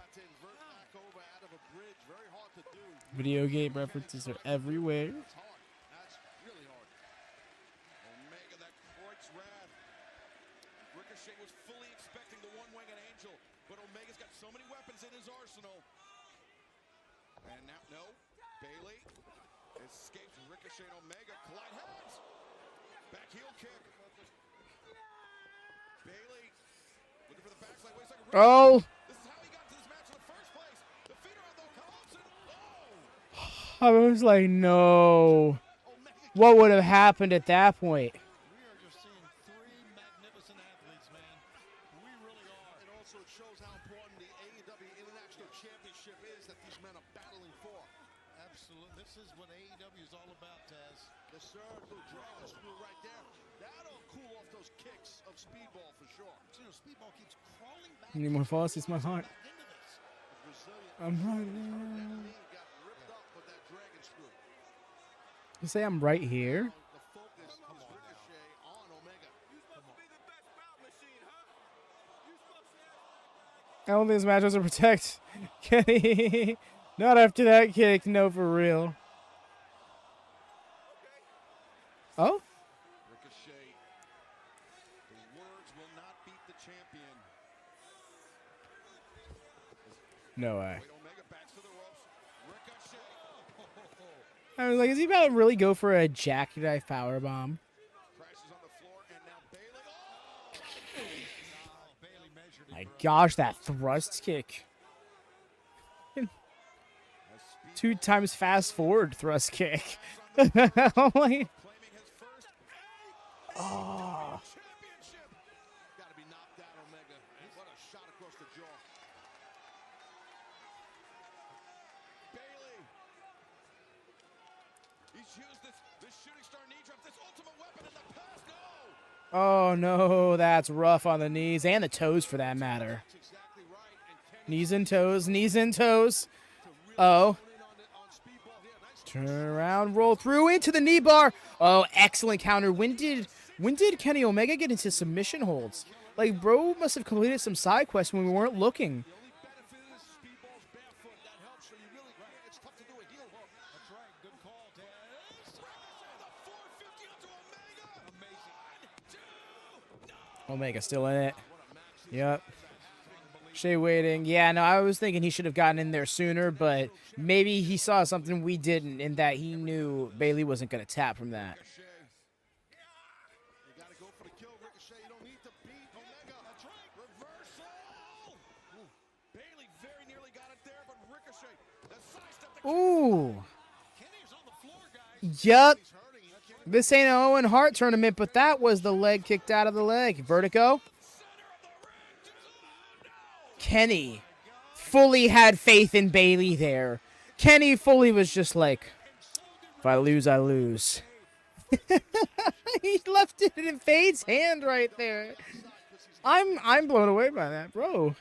Video game references are everywhere. Ricochet was fully expecting the one-winged angel, but Omega's got so many weapons in his arsenal. And now, no, Bailey escapes Ricochet and Omega. Collide heads. Back heel kick. Bailey looking for the backslide. Wait a second. Oh. This is how he got to this match in the first place. The feeder on the Collision. Oh. I was like, no. What would have happened at that point? It shows how important the AEW International Championship is that these men are battling for. Absolutely. This is what AEW is all about, Taz. Yes, sir. Little dragon screw right there. That'll cool off those kicks of Speedball for sure. You know, Speedball keeps crawling back. Need more falls. It's my heart. I'm right here. You say I'm right here? I don't think this match was to protect Kenny. Not after that kick. No, for real. Oh? Ricochet. The words will not beat the champion. No way. Omega backs to the ropes. Ricochet. I was like, is he about to really go for a jackknife powerbomb? Crashes on the floor, and now Bayley. My gosh, that thrust kick. 2 times fast forward thrust kick. Oh my. Oh. Gotta be knocked out, Omega. What a shot across the jaw. Bayley. He's used this shooting star knee drop, this ultimate weapon in the past. No. Oh no, that's rough on the knees and the toes for that matter. Knees and toes, knees and toes. Oh. Turn around, roll through into the knee bar. Oh, excellent counter. When did Kenny Omega get into submission holds? Like, bro must have completed some side quests when we weren't looking. Omega still in it. Yep. Shay waiting. Yeah, no, I was thinking he should have gotten in there sooner, but maybe he saw something we didn't in that he knew Bayley wasn't going to tap from that. Ooh. Yup. This ain't an Owen Hart tournament, but that was the leg kicked out of the leg. Vertigo. Kenny fully had faith in Bayley there. Kenny fully was just like, if I lose, I lose. He left it in Fade's hand right there. I'm blown away by that, bro.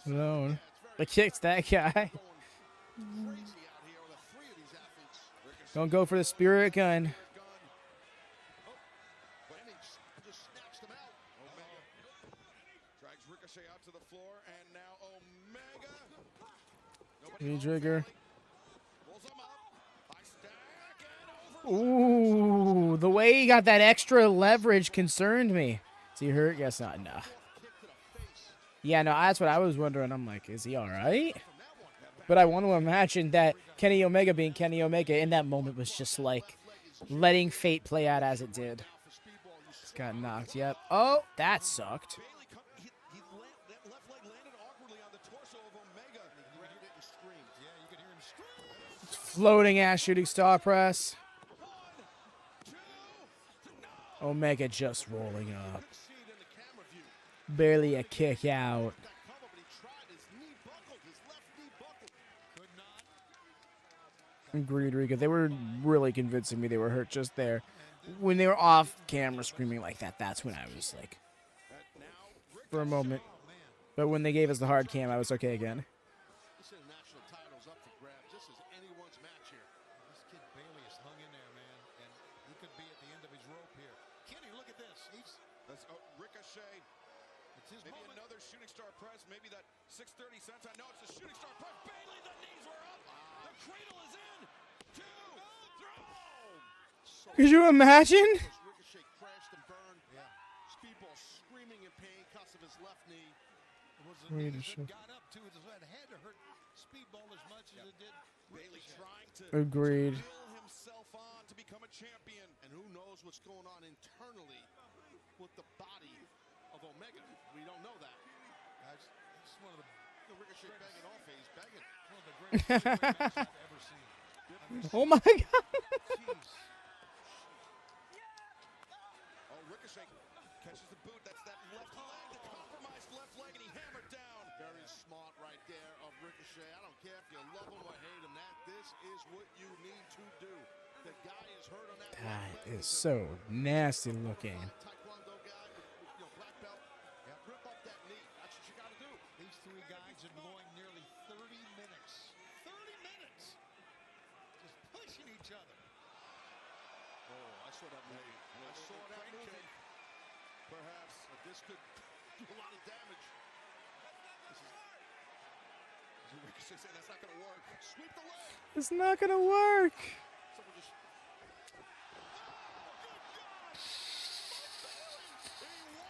Alone. The kick's that guy. Don't go for the spirit gun. Knee trigger. Ooh, the way he got that extra leverage concerned me. Is he hurt? Yes, not enough. Yeah, no, that's what I was wondering. I'm like, is he all right? But I want to imagine that Kenny Omega being Kenny Omega in that moment was just like letting fate play out as it did. Just got knocked. Yep. Oh, that sucked. Floating ass shooting star press. Omega just rolling up. Barely a kick out. Agreed, Rika. They were really convincing me they were hurt just there. When they were off camera screaming like that, that's when I was like, for a moment. But when they gave us the hard cam, I was okay again. Maybe another shooting star press, maybe that 630 cents. I know it's a shooting star press. Bayley, the knees were up. The cradle is in. 2, throw. Could you imagine? Ricochet crashed and burned. Yeah. Speedball screaming in pain because of his left knee. It was the knee that got up to it. It had to hurt Speedball as much as it did Bayley trying to Agreed. will himself on to become a champion. And who knows what's going on internally with the body of Omega. We don't know that. Guys, this is one of the Ricochet begging off. He's begging. One of the greatest matches I've ever seen. Oh my god. Oh, Ricochet catches the boot. That's that left leg, the compromised left leg, and he hammered down. Very smart right there of Ricochet. I don't care if you love him or hate him. This is what you need to do. The guy is hurt on that. That is so nasty looking. Taekwondo guy, black belt. Yep. Rip up that knee. That's what you got to do. These three guys have been going nearly 30 minutes. 30 minutes. Just pushing each other. Oh, I saw that movie. I saw that movie. Perhaps this could do a lot of damage. This is Ricochet saying that's not going to work. Sweep the leg. It's not gonna work. Someone just...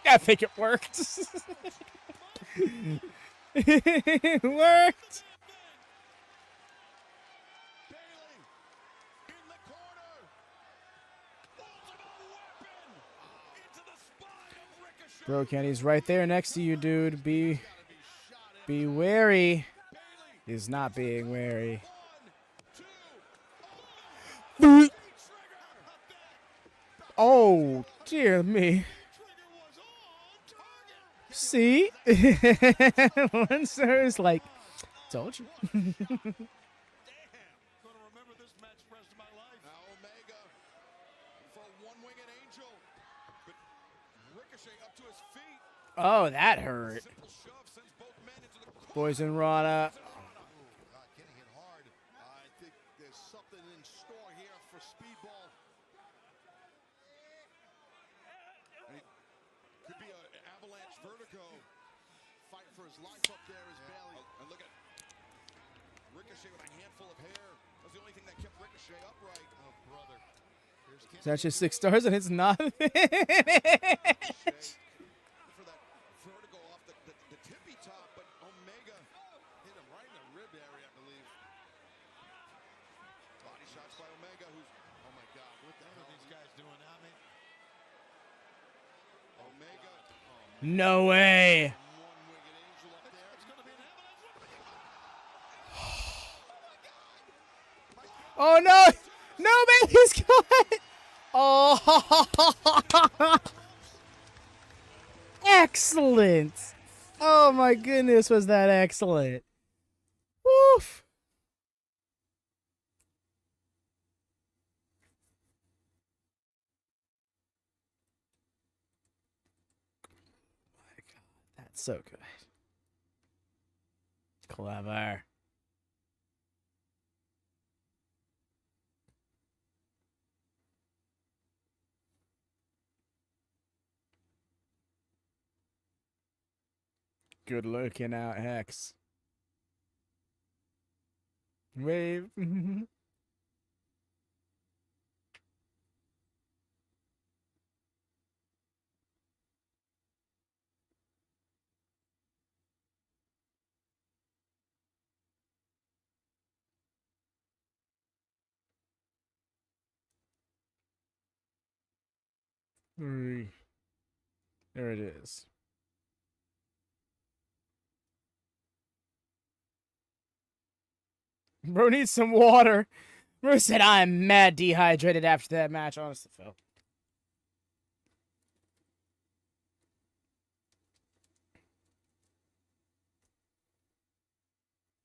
I think it worked. It worked. Bro, Kenny's right there next to you, dude. Be wary. He's not being wary. Oh, dear me. See? Lancer is like, told you. Oh, that hurt. Poison Rana. Getting hit hard. I think there's something in store here for Speedball. Could be an avalanche vertigo. Fight for his life up there is Bailey. And look at Ricochet with a handful of hair. That's the only thing that kept Ricochet upright. Oh, brother. Is that just 6 stars and it's not? For that vertigo off the tippy top, but Omega hit him right in the rib area, I believe. Body shots by Omega, who's... Oh, my God. What the hell are these guys doing now, man? Omega. No way. Oh no! No, man, he's got. Oh, excellent! Oh my goodness, was that excellent? Woof! My God, that's so good. Clever. Good looking out, Hex. Wave. There it is. Bro needs some water. Bro said I'm mad dehydrated after that match. Honestly, Phil.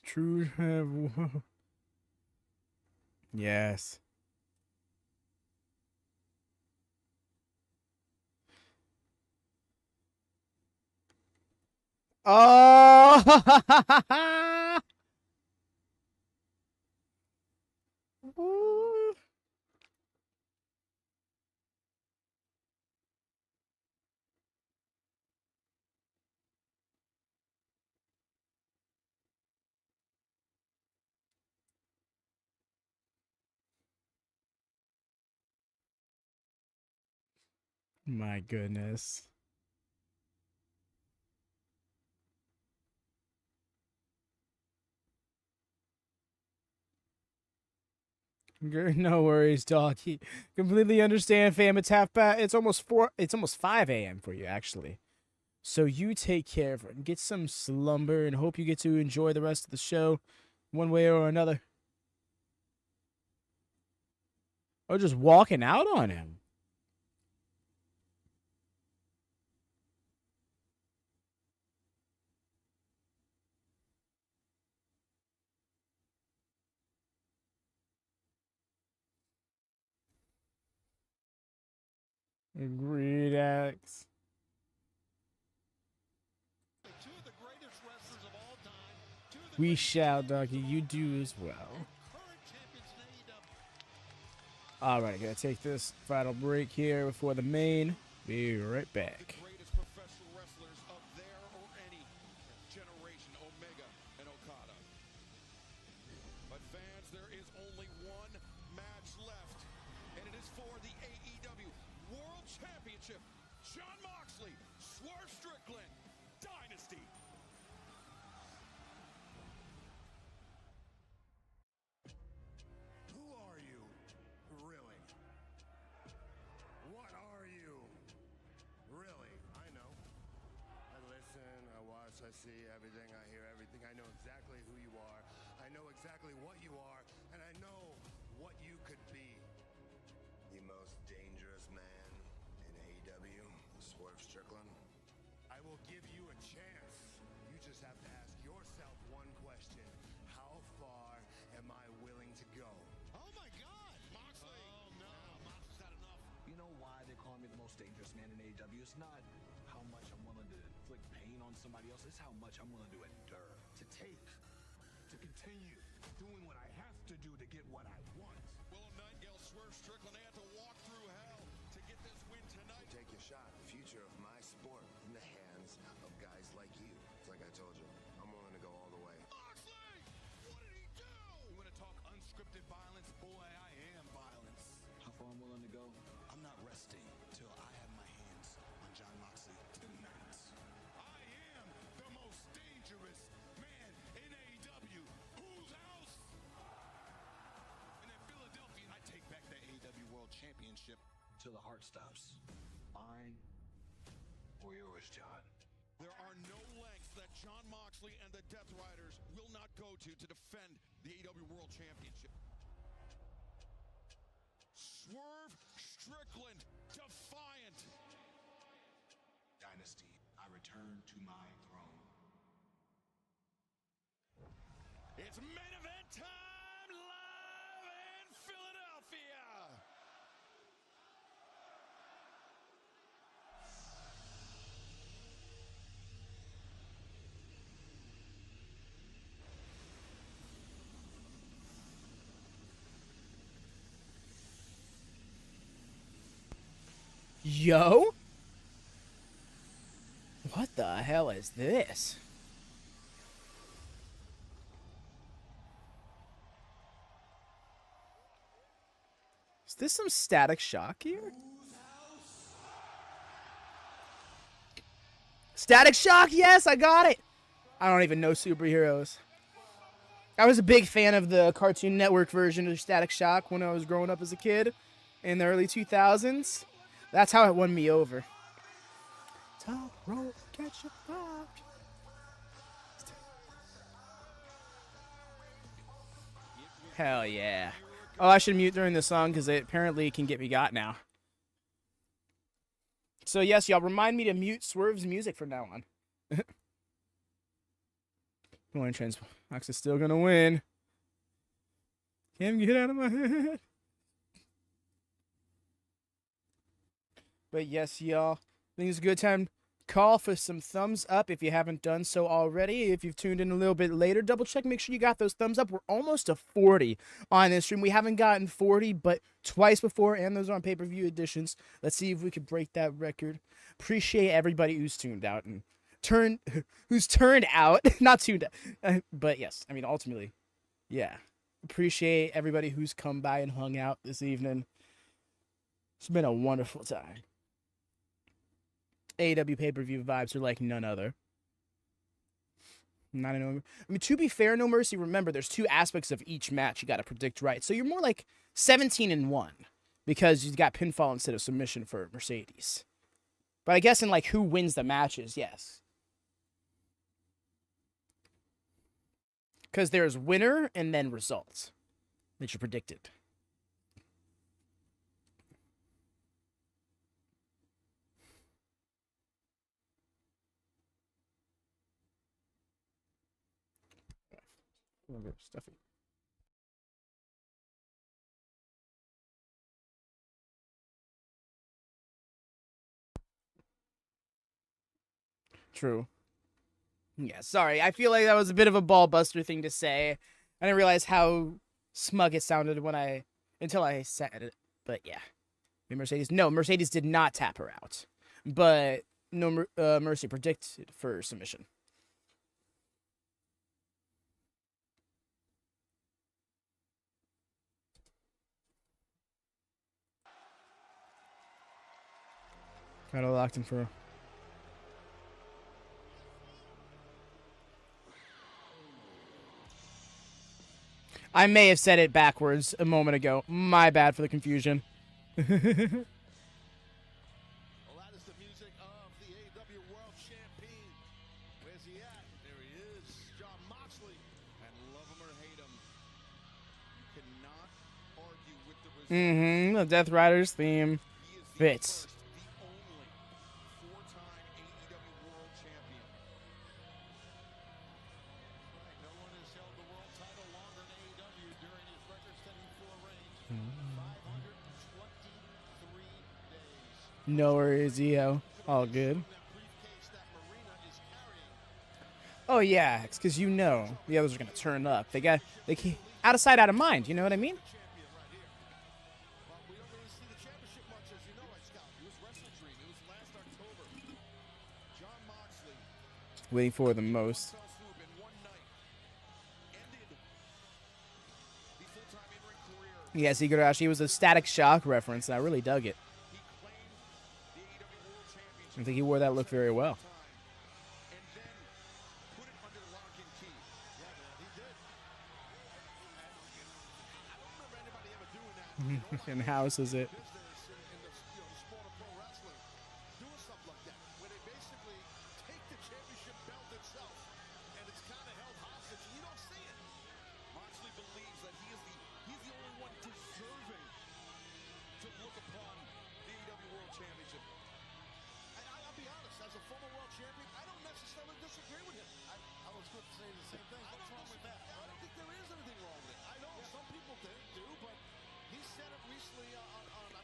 True have. Yes. Oh! Ooh. My goodness. No worries, doggy. Completely understand, fam. It's it's almost 5 a.m. for you, actually. So you take care of it and get some slumber and hope you get to enjoy the rest of the show one way or another. Or just walking out on him. Agreed, Alex. We shall, doggy. You do as well. Alright, gotta take this final break here before the main. Be right back. Greatest professional wrestlers of their or any generation, Omega and Okada. But fans, there is only one match left, and it is for the AEW World Championship. Jon Moxley, Swerve Strickland, Dynasty. Who are you, really? What are you, really? I know. I listen, I watch, I see everything, I hear everything. I know exactly who you are. I know exactly what you are, and I know what you could be. The most dangerous man in AEW, Swerve Strickland. I will give you a chance. You just have to ask yourself one question. How far am I willing to go? Oh my God, Moxley! Oh no, Moxley's had enough. You know why they call me the most dangerous man in AEW? It's not how much I'm willing to inflict pain on somebody else. It's how much I'm willing to endure, to take, to continue doing what I have to do to get what I want. Willow Nightingale, Swerve Strickland, they had to walk through hell to get this win tonight. Take your shot. The future of my sport in the hands of guys like you. It's like I told you, I'm willing to go all the way. Moxley! What did he do? You want to talk unscripted violence? Boy, I am violence. How far I'm willing to go? I'm not resting till I have my hands on Jon Moxley tonight. I am the most dangerous man in AEW. Whose house? And in Philadelphia, I take back the AEW World Championship till the heart stops. Mine or yours, John? There are no lengths that Jon Moxley and the Death Riders will not go to defend the AEW World Championship. Swerve Strickland, defiant. Dynasty, I return to my throne. It's main event time live in Philadelphia. Yo? What the hell is this? Is this some Static Shock here? Static Shock, yes, I got it. I don't even know superheroes. I was a big fan of the Cartoon Network version of Static Shock when I was growing up as a kid in the early 2000s. That's how it won me over. Top rope, catch a pop. Hell yeah. Oh, I should mute during the song because it apparently can get me got now. So yes, y'all remind me to mute Swerve's music from now on. Going trans. Fox is still gonna win. Can't get out of my head. But yes, y'all, I think it's a good time. Call for some thumbs up if you haven't done so already. If you've tuned in a little bit later, double check, make sure you got those thumbs up. We're almost to 40 on this stream. We haven't gotten 40, but twice before, and those are on pay-per-view editions. Let's see if we can break that record. Appreciate everybody who's tuned out and who's turned out, not tuned out, but yes, I mean, ultimately, yeah. Appreciate everybody who's come by and hung out this evening. It's been a wonderful time. AEW pay-per-view vibes are like none other. Not a no. I mean, to be fair, No Mercy, remember, there's two aspects of each match you got to predict right. So you're more like 17-1 because you got pinfall instead of submission for Mercedes. But I guess in like who wins the matches, yes. Because there's winner and then results that you predicted. Stuffy. True. Yeah, sorry. I feel like that was a bit of a ball buster thing to say. I didn't realize how smug it sounded until I said it. But yeah. Mercedes. No, Mercedes did not tap her out. But No Mercy predicted for submission. Kind of locked him for. I may have said it backwards a moment ago. My bad for the confusion. Well, that is the music of the AEW World Champion. Where's he at? There he is, Jon Moxley. And love him or hate him, you cannot argue with the The Death Riders theme fits. No worries, EO. All good. Oh yeah, it's because you know the others are gonna turn up. They keep out of sight, out of mind. You know what I mean? Waiting for the most. Yes, Igarashi was a Static Shock reference, and I really dug it. I think he wore that look very well. And house is it?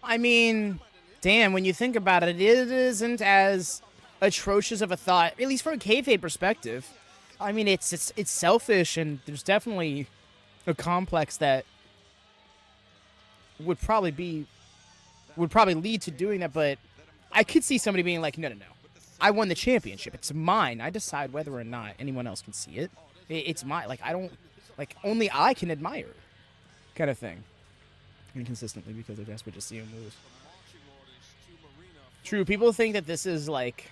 I mean, damn, when you think about it, it isn't as atrocious of a thought, at least from a kayfabe perspective. I mean, it's selfish, and there's definitely a complex that would probably lead to doing that, but I could see somebody being like, no, I won the championship. It's mine. I decide whether or not anyone else can see it. It's mine. Like, I don't, like, only I can admire it, kind of thing. Inconsistently, because they're desperate to see him lose. True, people think that this is like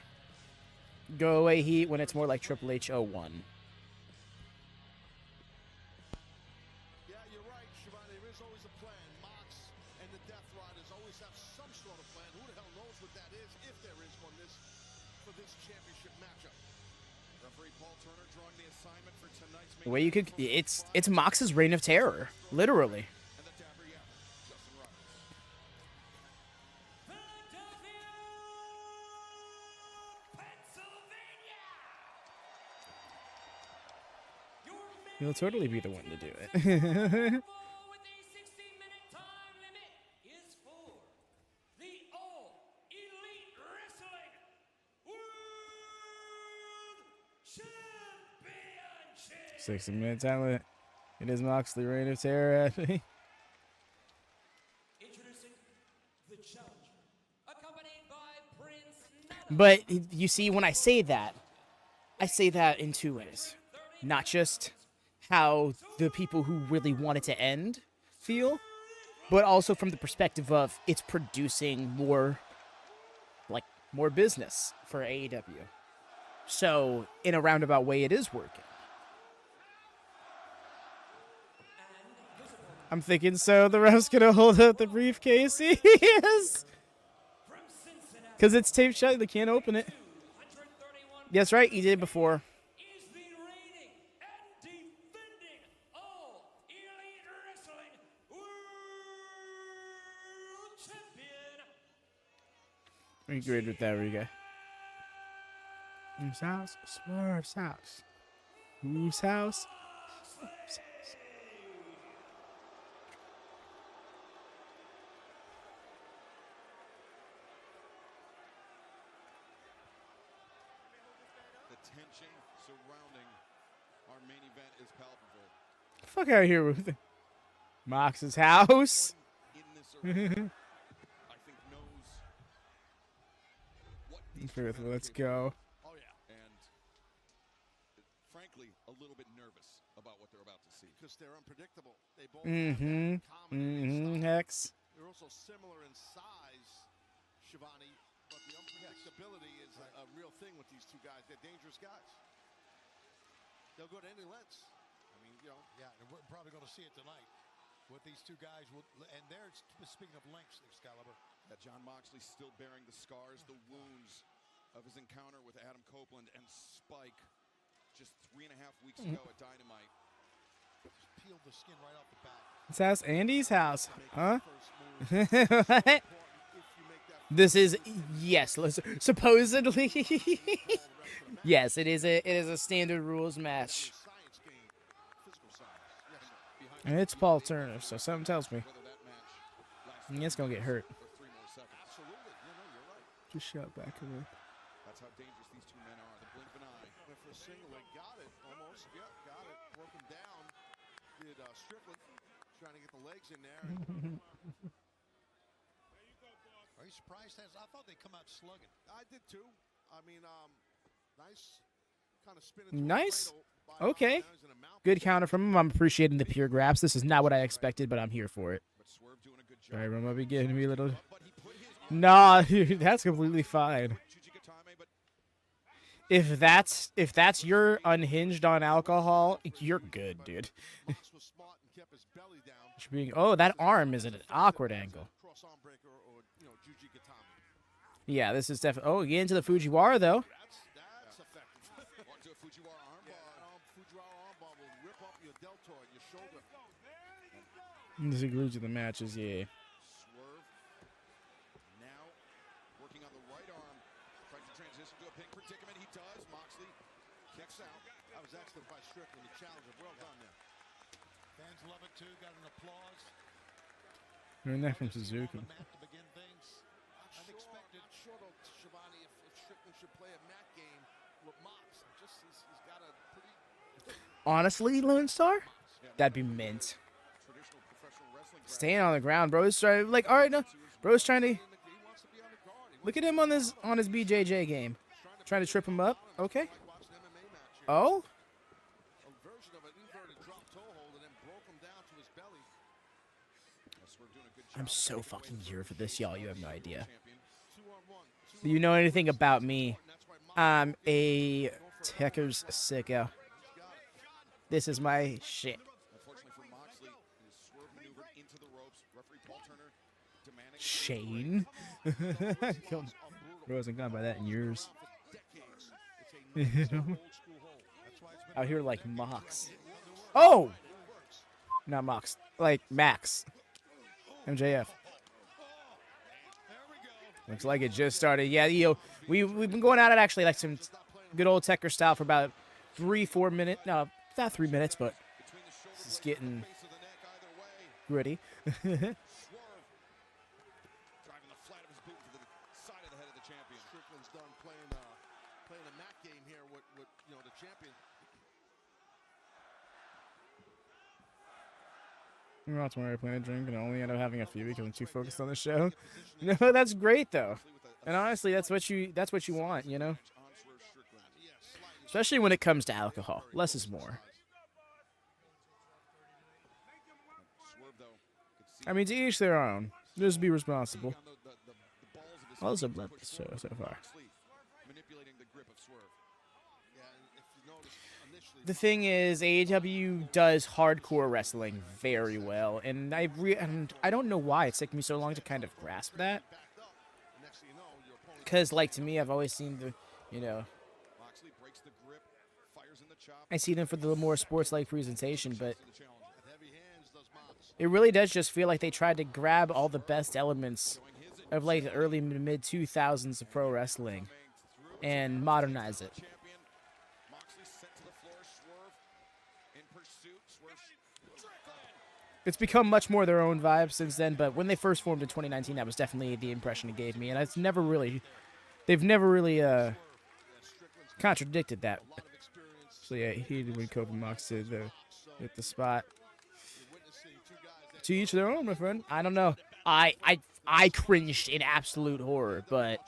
go away heat when it's more like Triple H 01. Yeah, you're right, Shivani. There is always a plan. Mox and the Death Riders always have some sort of plan. Who the hell knows what that is, if there is one, for this championship matchup. Referee Paul Turner drawing the assignment for tonight's The way you could, it's Mox's reign of terror, literally. He'll totally be the one to do it. Six minute talent. It is Moxley, reign of terror. Introducing the challenger, accompanied by Prince. But you see, when I say that in two ways. Not just how the people who really want it to end feel, but also from the perspective of it's producing more business for AEW. So in a roundabout way, it is working. I'm thinking, so the ref's gonna hold out the briefcase. He is, because it's taped shut. They can't open it. That's right. He did it before. We agreed with that, Riga. Whose house? Smurf's house. Whose house? Smurf's house. The tension surrounding our main event is palpable. Fuck out of here with it. Mox's house. Let's go. Oh yeah, and frankly, a little bit nervous about what they're about to see because they're unpredictable. They both have Hex. They're also similar in size, Shivani. But the unpredictability is a real thing with these two guys. They're dangerous guys. They'll go to any lengths. I mean, you know. Yeah, and we're probably going to see it tonight. What these two guys will, and there's speaking of lengths, Excalibur. Yeah, John Moxley still bearing the scars, the wounds of his encounter with Adam Copeland and Spike just 3.5 weeks ago at Dynamite. Just peeled the skin right off the back. This house, Andy's house, huh? What? This is yes, supposedly. Yes, it is a standard rules match. And it's Paul Turner, so something tells me it's gonna get hurt. Just shot back a bit. That's how dangerous these two men are. The blink of an eye. Went for a single, they got it almost. Yep, got it. Broke him down. Did Strickland trying to get the legs in there. Are you surprised? I thought they'd come out slugging. I did too. I mean, nice kind of spin. Nice. Okay. Good counter from him. I'm appreciating the pure grabs. This is not what I expected, but I'm here for it. All right, Roma, be getting me a little. Nah, dude, that's completely fine. If that's your unhinged on alcohol, you're good, dude. Oh, that arm is at an awkward angle. Yeah, this is definitely. Oh, get into the Fujiwara though. This includes the matches, yeah. Swerve now working on the right arm, trying to transition to a pin predicament. He does. Moxley kicks out. That was excellent by Strickland, the challenger. Well done there. Fans love it too. Got an applause. Learn that from Suzuki. Sure though, Shivani, if Strickland should play a mat game with Mox, just he's got a pretty. Honestly, Lone Star, that'd be mint. Staying on the ground, bro's trying like all right, no, bro's trying to look at him on his BJJ game, trying to trip him up. Okay. Oh. I'm so fucking here for this, y'all. You have no idea. You know anything about me? I'm a Tekker's sicko. This is my shit. Shane? Bro hasn't gone by that in years. Out here like Mox. Oh! Not Mox. Like Max. MJF. Looks like it just started. Yeah, we've been going at it actually like some good old Tekker style for about 3-4 minutes. No, not 3 minutes, but this is getting gritty. Playing a mat game here with the champion. I'm not tomorrow playing a drink and I only end up having a few because I'm too focused on the show. No, that's great though. And honestly, that's what you want, you know? Especially when it comes to alcohol. Less is more. I mean, to each their own. Just be responsible. Also love the show so far. The thing is, AEW does hardcore wrestling very well, and I don't know why it's taken me so long to kind of grasp that. Because, like, to me, I've always seen I see them for the more sports-like presentation, but it really does just feel like they tried to grab all the best elements of, like, the early to mid-2000s of pro wrestling and modernize it. It's become much more their own vibe since then, but when they first formed in 2019, that was definitely the impression it gave me, and they've never really contradicted that. So yeah, he did when Kobe Mox did hit the spot. To each their own, my friend. I don't know. I cringed in absolute horror, but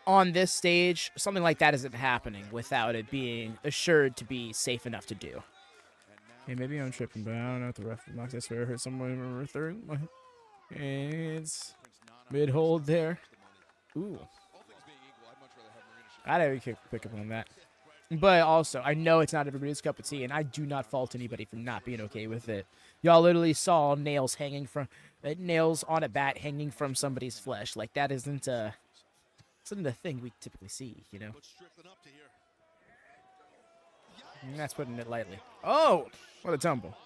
on this stage, something like that isn't happening without it being assured to be safe enough to do. Hey, maybe I'm tripping, but I don't know if the ref Mox. I swear I heard someone remember third. It's mid-hold there. Ooh. I didn't pick up on that. But also, I know it's not everybody's cup of tea, and I do not fault anybody for not being okay with it. Y'all literally saw nails on a bat hanging from somebody's flesh. Like, that isn't a thing we typically see, you know? And that's putting it lightly. Oh, what a tumble.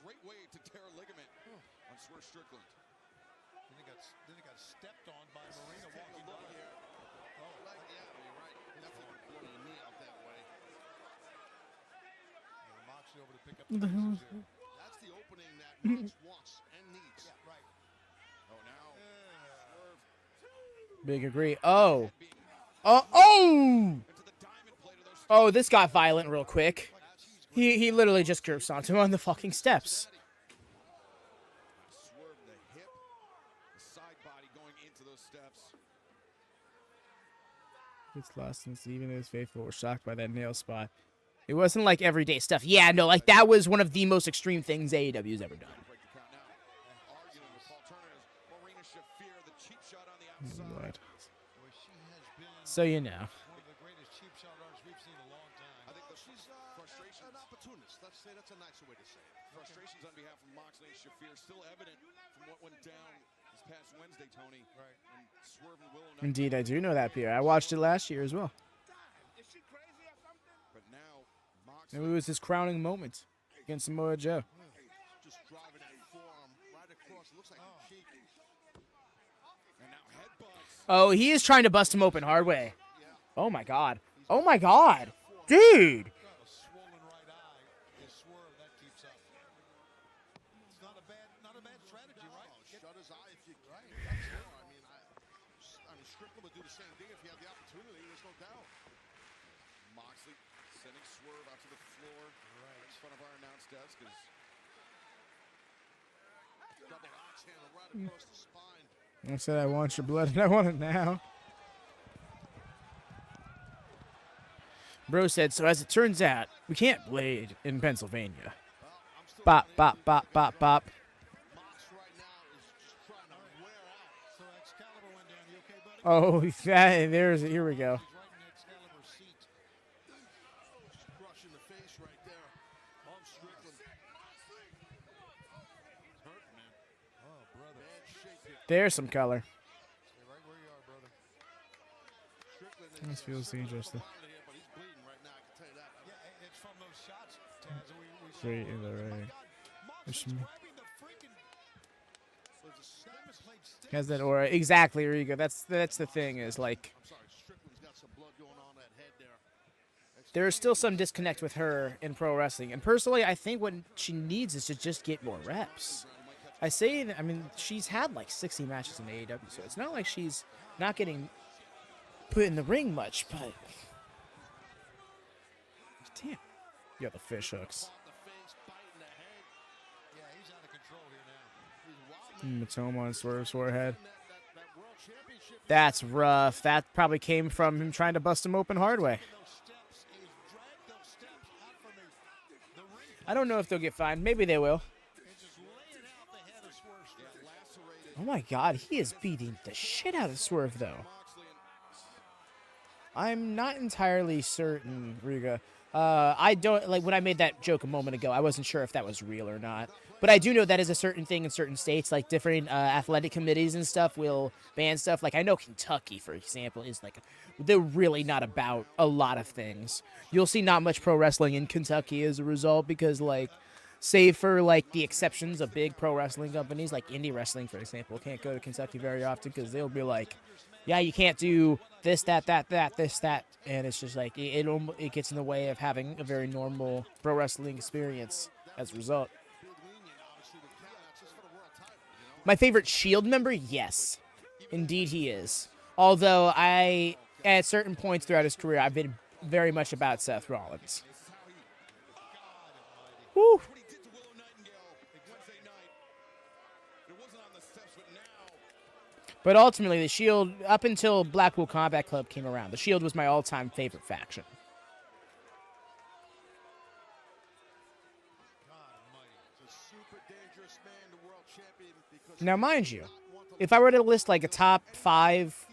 Great way to tear a ligament on Swerve Strickland. Then he got stepped on by Marina walking by here. Oh, yeah, you're right. Definitely blowing your knee out that way. Moxley over to pick up the pieces here. That's the opening that Mox wants and needs. Yeah, right. Oh, now Swerve. Big agree. Oh. Oh, this got violent real quick. He literally just curbs onto him on the fucking steps. Swerve the hip, the side body going into those steps. It's lost since even his faithful were shocked by that nail spot. It wasn't like everyday stuff. Yeah, no, like that was one of the most extreme things AEW's ever done. What? So you know. One of the greatest cheap shot artists we've seen in a long time. I think she's an opportunist. Let's say that's a nicer way to say it. Frustrations on behalf of Moxley and Shafir still evident from what went down this past Wednesday, Tony. Right. When Swerve and Willow. Indeed, I do know that, Pierre. I watched it last year as well. But now, And it was his crowning moment against Samoa Joe. Just driving that forearm right across. It looks like a cheek. And now headbutts. Oh, he is trying to bust him open hard way. Oh my god. Oh my god. Dude. Swollen right eye is Swerve. That keeps up. It's not a bad strategy, right? Shut his eye if you can. That's all. I mean, Strickland would do the same thing if he had the opportunity. There's no doubt. Moxley sending Swerve out to the floor right in front of our announce desk. Double axe handle right across the spine. I said I want your blood and I want it now. Bro said, so as it turns out, we can't blade in Pennsylvania. Bop, bop, bop, bop, bop. Oh, yeah, here we go. Crushing the face right there on Strickland. Hurt, man. Oh, brother. Bad shape here. There's some color. Stay right where you are, brother. This feels dangerous, though. Yeah, it's from those shots, Taz. We Straight in the ring. Has that aura. Exactly, Rigo. That's the thing, is like there's still some disconnect with her in pro wrestling. And personally, I think what she needs is to just get more reps. I mean, she's had like 60 matches in AEW, so it's not like she's not getting put in the ring much, but damn. You got the fish hooks. Matoma on Swerve's forehead. That's rough. That probably came from him trying to bust him open hard way. I don't know if they'll get fined. Maybe they will. Oh my god, he is beating the shit out of Swerve, though. I'm not entirely certain, Riga. I don't, like, when I made that joke a moment ago, I wasn't sure if that was real or not. But I do know that is a certain thing in certain states, like different athletic committees and stuff will ban stuff. Like, I know Kentucky, for example, is like, they're really not about a lot of things. You'll see not much pro wrestling in Kentucky as a result because, like, save for, like, the exceptions of big pro wrestling companies, like indie wrestling, for example, can't go to Kentucky very often because they'll be like, yeah, you can't do this, that, this, that. And it's just like, it gets in the way of having a very normal pro wrestling experience as a result. My favorite Shield member? Yes. Indeed he is. Although at certain points throughout his career, I've been very much about Seth Rollins. Woo! But ultimately, the Shield, up until Blackpool Combat Club came around, the Shield was my all-time favorite faction. Now, mind you, if I were to list like a top 5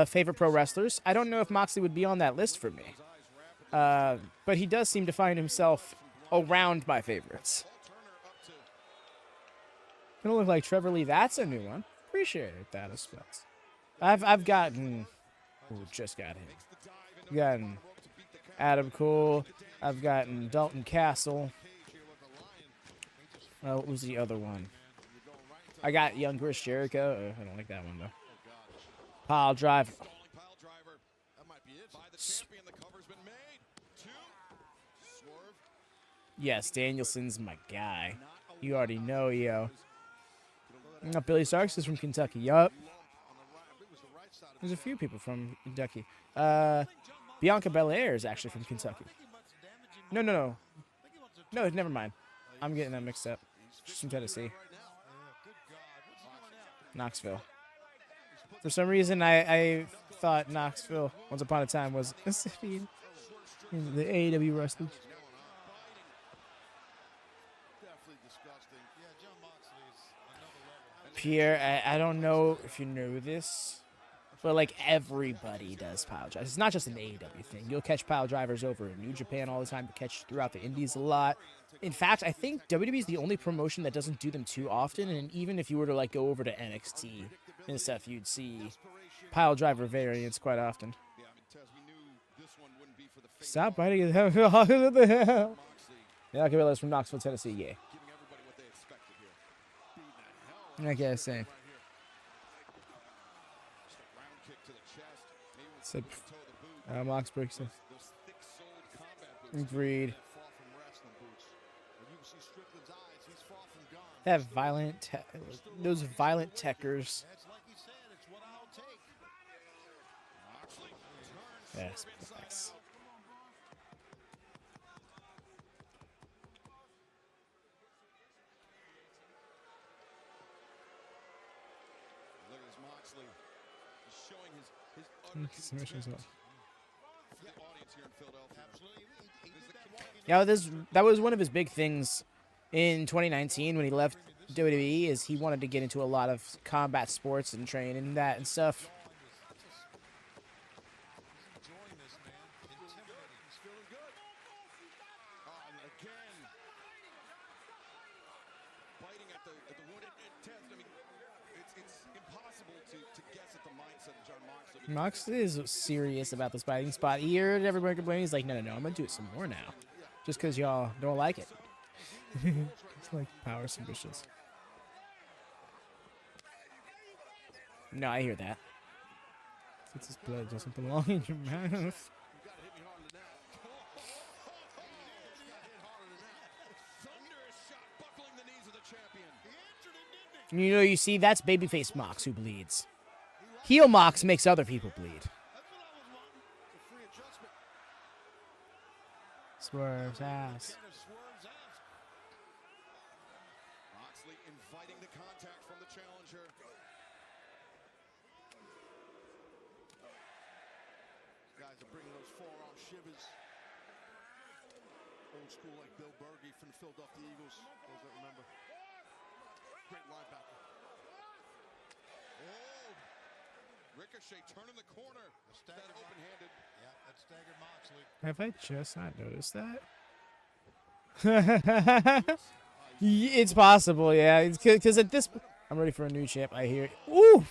favorite pro wrestlers, I don't know if Moxley would be on that list for me. But he does seem to find himself around my favorites. Gonna look like Trevor Lee. That's a new one. Appreciate that aspect. I've gotten. Ooh, just got him. Gotten Adam Cole. I've gotten Dalton Castle. What was the other one? I got Young Chris Jericho. I don't like that one though. Pile Driver. Yes, Danielson's my guy. You already know, yo. Billy Starks is from Kentucky. Yup. There's a few people from Kentucky. Bianca Belair is actually from Kentucky. No, never mind. I'm getting that mixed up. She's from Tennessee. Knoxville. For some reason, I thought Knoxville, once upon a time, was a city in the AEW wrestling. Pierre, I don't know if you know this, but like everybody does pile drivers. It's not just an AEW thing. You'll catch pile drivers over in New Japan all the time. You catch throughout the Indies a lot. In fact, I think WWE is the only promotion that doesn't do them too often. And even if you were to like go over to NXT and stuff, you'd see pile driver variants quite often. Stop biting his head. What the hell? Yeah, Cabella's from Knoxville, Tennessee. Yeah. I guess same. Said Mox breaks it. Agreed. That violent, those violent techers. Yes, nice. Submissions up. Yeah, that was one of his big things in 2019 when he left WWE. Is he wanted to get into a lot of combat sports and train and that and stuff. Moxley is serious about this fighting spot. He heard everybody complaining. He's like, no, I'm going to do it some more now. Just because y'all don't like it. It's like power submissions. No, I hear that. It's his blood doesn't belong in your mouth. You know, you see, that's babyface Mox who bleeds. Heel Mox makes other people bleed. Swerve's ass. Moxley inviting the contact from the challenger. Guys are bringing those forearm shivers. Old school like Bill Berge from the Philadelphia Eagles. Those that remember. Great linebacker. Oh! Ricochet turning the corner. That open-handed. Yeah, that staggered Moxley. Have I just not noticed that? It's possible, yeah. Because at this point, I'm ready for a new champ. I hear it. Ooh!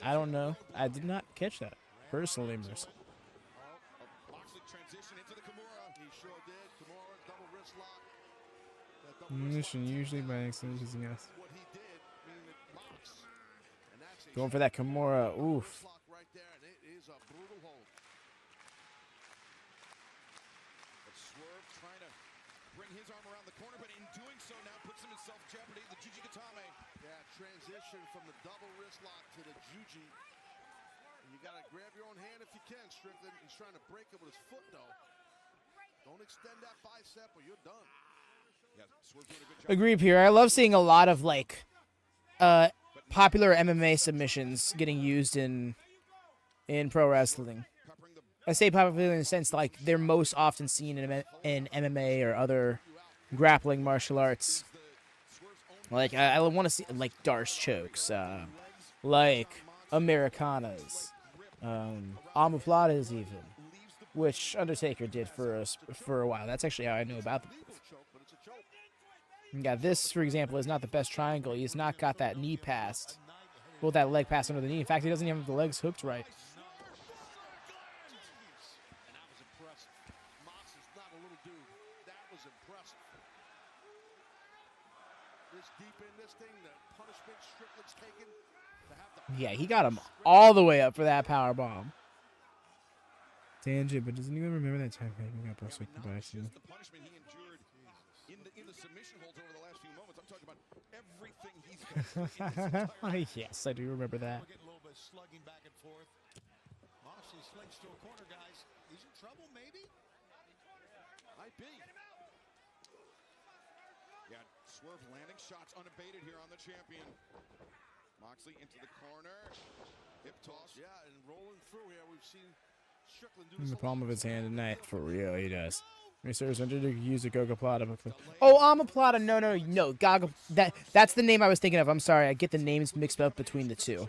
I don't know. I did not catch that. Personally, Mercy. Moxley transition into the Kimura. He sure did. Kimura, double wrist lock. Mission usually by extension, yes. Going for that Kimura. Oof. Right there, and it is a brutal hold. But Swerve trying to bring his arm around the corner, but in doing so now puts himself in jeopardy. The Juji Gatame. Yeah, transition from the double wrist lock to the Juji. And you got to grab your own hand if you can, Strickland. He's trying to break it with his foot, though. Don't extend that bicep or you're done. Yeah, Swerve doing a good job. Agree, Pierre. I love seeing a lot of, like, popular MMA submissions getting used in pro wrestling. I say popular in the sense like they're most often seen in MMA or other grappling martial arts. Like, I want to see, like, Darce chokes, like Americanas, Omoplatas even, which Undertaker did for us for a while. That's actually how I knew about the move. Yeah, this, for example, is not the best triangle. He's not got that knee passed. Well, that leg passed under the knee. In fact, he doesn't even have the legs hooked right. Yeah, he got him all the way up for that power bomb. Tangent, but doesn't anyone remember that time he got busted by accident? The punishment he endured in the submission holds over the last few moments. I'm talking about everything he's been through. Yes, I do remember that. We're getting a little bit of slugging back and forth. Moxley slinks to a corner, guys. He's in trouble, maybe? Might be. Yeah, Swerve landing shots unabated here on the champion. Moxley into the corner. Hip toss. Yeah, and rolling through here, we've seen Strickland do In this the a palm lot. of his hand tonight, for real, he does. Research to use a Gogoplata. Oh, Omoplata, no. Gaga, that's the name I was thinking of. I'm sorry, I get the names mixed up between the two.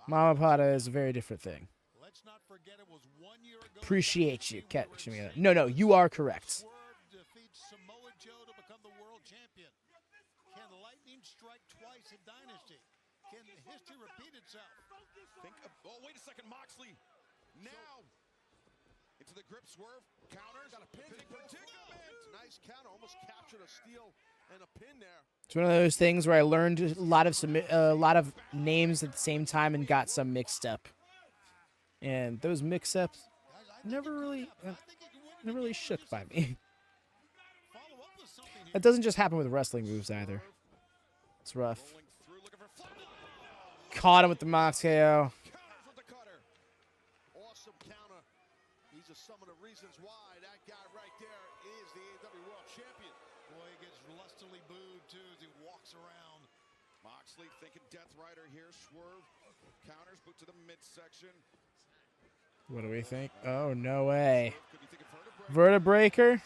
Omoplata is a very different thing. Let's not forget it was 1 year ago. Appreciate you catching me. No, you are correct. Swerve defeats Samoa Joe to become the world champion. Can lightning strike twice in Dynasty? Can history repeat itself? Oh, wait a second, Moxley. Now into the grip, Swerve counters. Got a pin. Predicament. Nice counter, almost captured a steal and a pin there. It's one of those things where I learned a lot of names at the same time and got some mixed up. And those mix-ups never really shook by me. That doesn't just happen with wrestling moves either. It's rough. Caught him with the Mox KO. Awesome counter. These are some of the reasons why that guy right there is the AEW World Champion. Boy, he gets lustily booed, too, as he walks around. Moxley thinking Death Rider here. Swerve counters, boot to the midsection. What do we think? Oh, no way. Vertebreaker?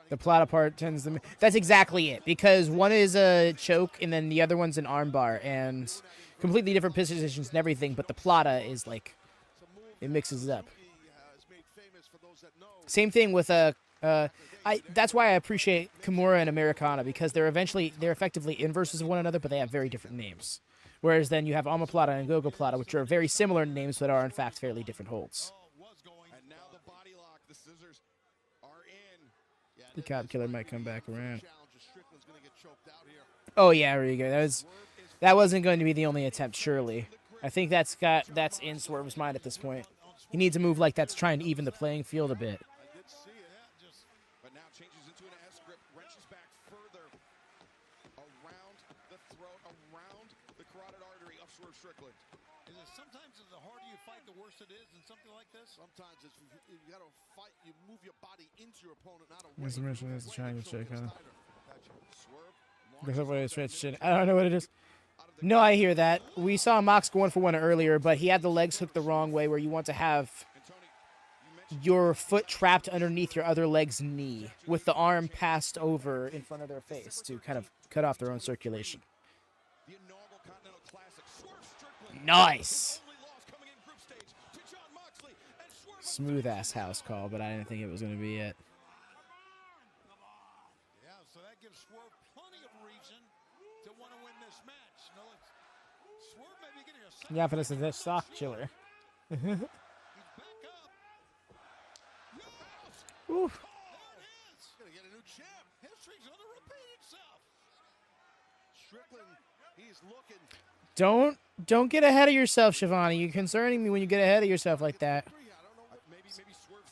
The plata part tends to... That's exactly it, because one is a choke and then the other one's an armbar, and completely different positions and everything, but the plata is like... It mixes it up. Same thing with that's why I appreciate Kimura and Americana, because they're effectively inverses of one another, but they have very different names. Whereas then you have Omoplata and Gogoplata, which are very similar names, but are in fact fairly different holds. And now the body lock. The scissors are in. The Cop Killer might come back around. Oh yeah, there you go. That wasn't going to be the only attempt, surely. I think that's in Swerve's mind at this point. He needs a move like that's trying to even the playing field a bit. But now changes into an S grip, wrenches back further around the throat, around the carotid artery of Swerve Strickland. Is it sometimes the harder you fight, the worse it is in something like this? Sometimes it's, you got to fight, you move your body into your opponent, not away. As I mentioned, it's a triangle check, huh? Swerve. I don't know what it is. No, I hear that. We saw Mox going for one earlier, but he had the legs hooked the wrong way, where you want to have your foot trapped underneath your other leg's knee with the arm passed over in front of their face to kind of cut off their own circulation. Nice. Smooth ass house call, but I didn't think it was going to be it. Yeah, so that gives Swerve plenty of reason to want to win this match. No, Swerve may be getting a Yeah, but it's a sock chiller. Ooh. Gonna get a new champ. History's gonna repeat itself. Strickland, he's looking. Don't get ahead of yourself, Shivani. You're concerning me when you get ahead of yourself like that. Maybe Swerve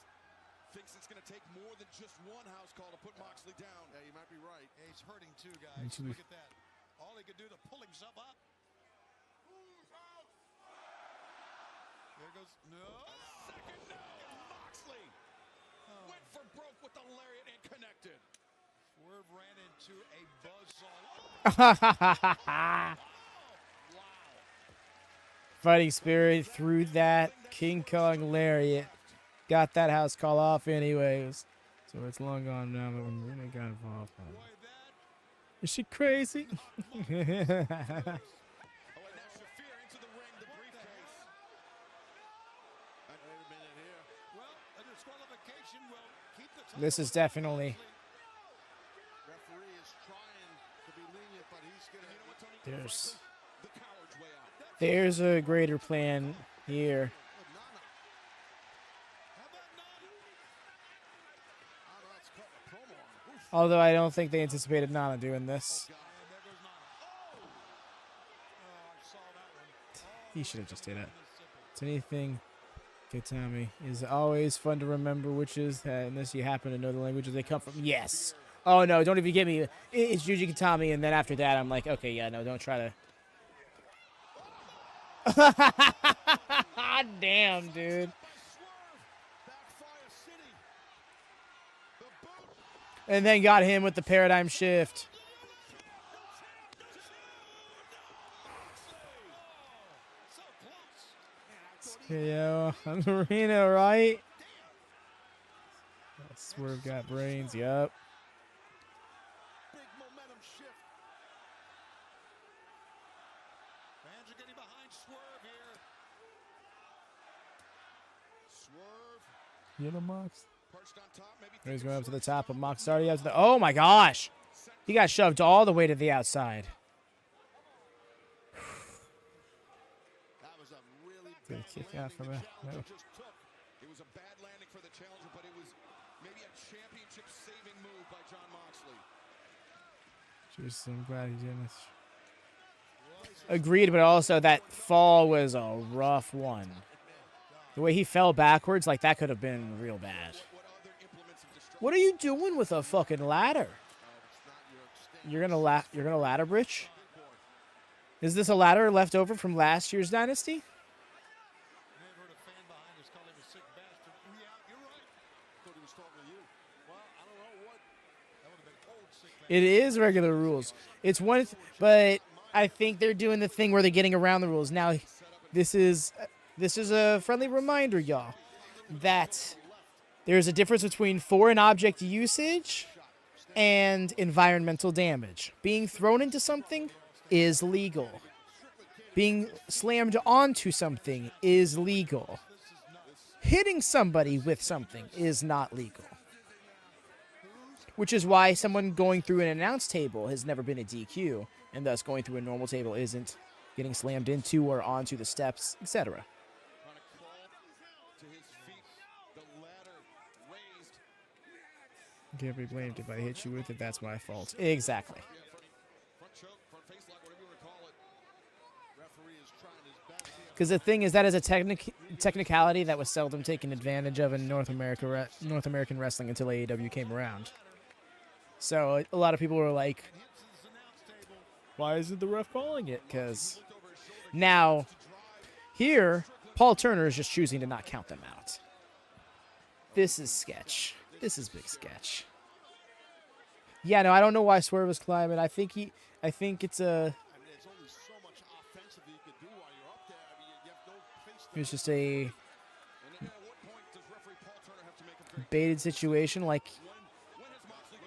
thinks it's going to take more than just one house call to put Moxley down. Yeah, you might be right. Yeah, he's hurting too, guys. Look at that. All he could do to pull himself up. There goes. No. Second no. Moxley went for broke with the lariat and connected. Swerve ran into a buzzsaw. Fighting Spirit threw that King Kong lariat got that house call off anyways. So it's long gone now, but when Marina got involved. Is she crazy? This is definitely. There's a greater plan here. Although I don't think they anticipated Nana doing this. He should have just did it. It's anything. Katami is always fun to remember, which is unless you happen to know the languages they come from. Yes. Oh no, don't even get me. It's Yuji Katami, and then after that, I'm like, okay, yeah, no, don't try to. Damn, dude. And then got him with the paradigm shift. Yo, Marina, right? Swerve got brains, yup. Big momentum shift. Fans are getting behind Swerve here. Swerve. You know, Mox. He's going up to the top, but Mox already up to the. Oh my gosh! He got shoved all the way to the outside. Good kick out from it. No. It was a bad landing for the challenger, but it was maybe a championship-saving move by Jon Moxley. Jeez, I'm glad he didn't. Agreed, but also that fall was a rough one. The way he fell backwards, like that could have been real bad. What are you doing with a fucking ladder? You're gonna ladder bridge? Is this a ladder left over from last year's Dynasty? It is regular rules. It's one, but I think they're doing the thing where they're getting around the rules. Now, this is a friendly reminder, y'all, that there's a difference between foreign object usage and environmental damage. Being thrown into something is legal. Being slammed onto something is legal. Hitting somebody with something is not legal. Which is why someone going through an announce table has never been a DQ, and thus going through a normal table isn't getting slammed into or onto the steps, etc. Can't be blamed if I hit you with it. That's my fault. Exactly. Because the thing is, that is a technicality that was seldom taken advantage of in North American wrestling until AEW came around. So a lot of people were like, why isn't the ref calling it? Because now, here, Paul Turner is just choosing to not count them out. This is sketch. This is big sketch. Yeah, no, I don't know why Swerve is climbing. I think it's a... It's just a baited situation. Like,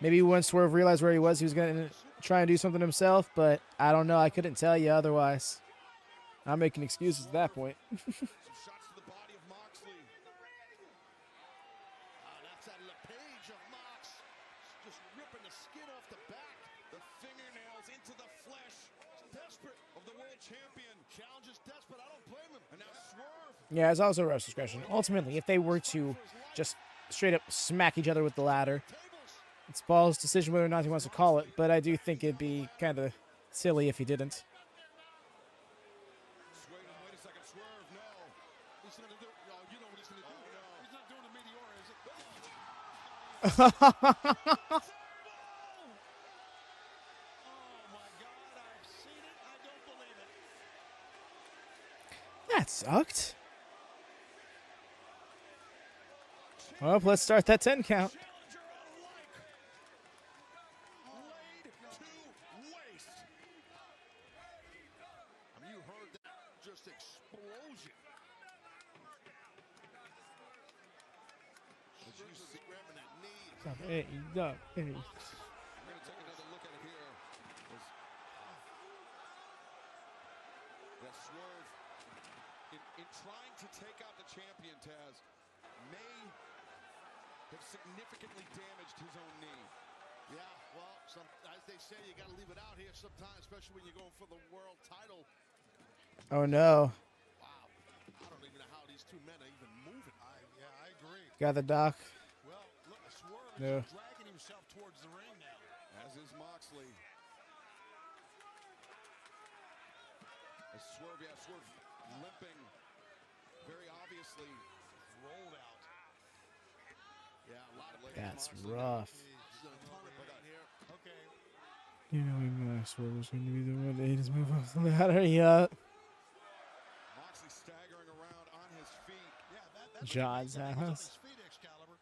maybe when Swerve realized where he was going to try and do something himself, but I don't know. I couldn't tell you otherwise. I'm making excuses at that point. Yeah, it's also ref discretion. Ultimately, if they were to just straight up smack each other with the ladder, it's Paul's decision whether or not he wants to call it, but I do think it'd be kind of silly if he didn't. That sucked. Well, let's start that 10 count. You heard that just explosion. Hey, no, hey. We're going to take another look at it here. That swerve in trying to take out the champion, Taz, may have significantly damaged his own knee. Yeah, well, as they say, you got to leave it out here sometimes, especially when you're going for the world title. Oh no. Wow. I don't even know how these two men are even moving. Yeah, I agree. Got the doc. Well, look, Swerve No. is dragging himself towards the ring now. As is Moxley. Swerve limping very obviously. Rolled out. Yeah, a lot of That's rough. Okay. You know, Swerve was going to be the one to just move off the ladder. Yeah. Moxley staggering around on his feet. Yeah, that's John's his house. feet, Excalibur.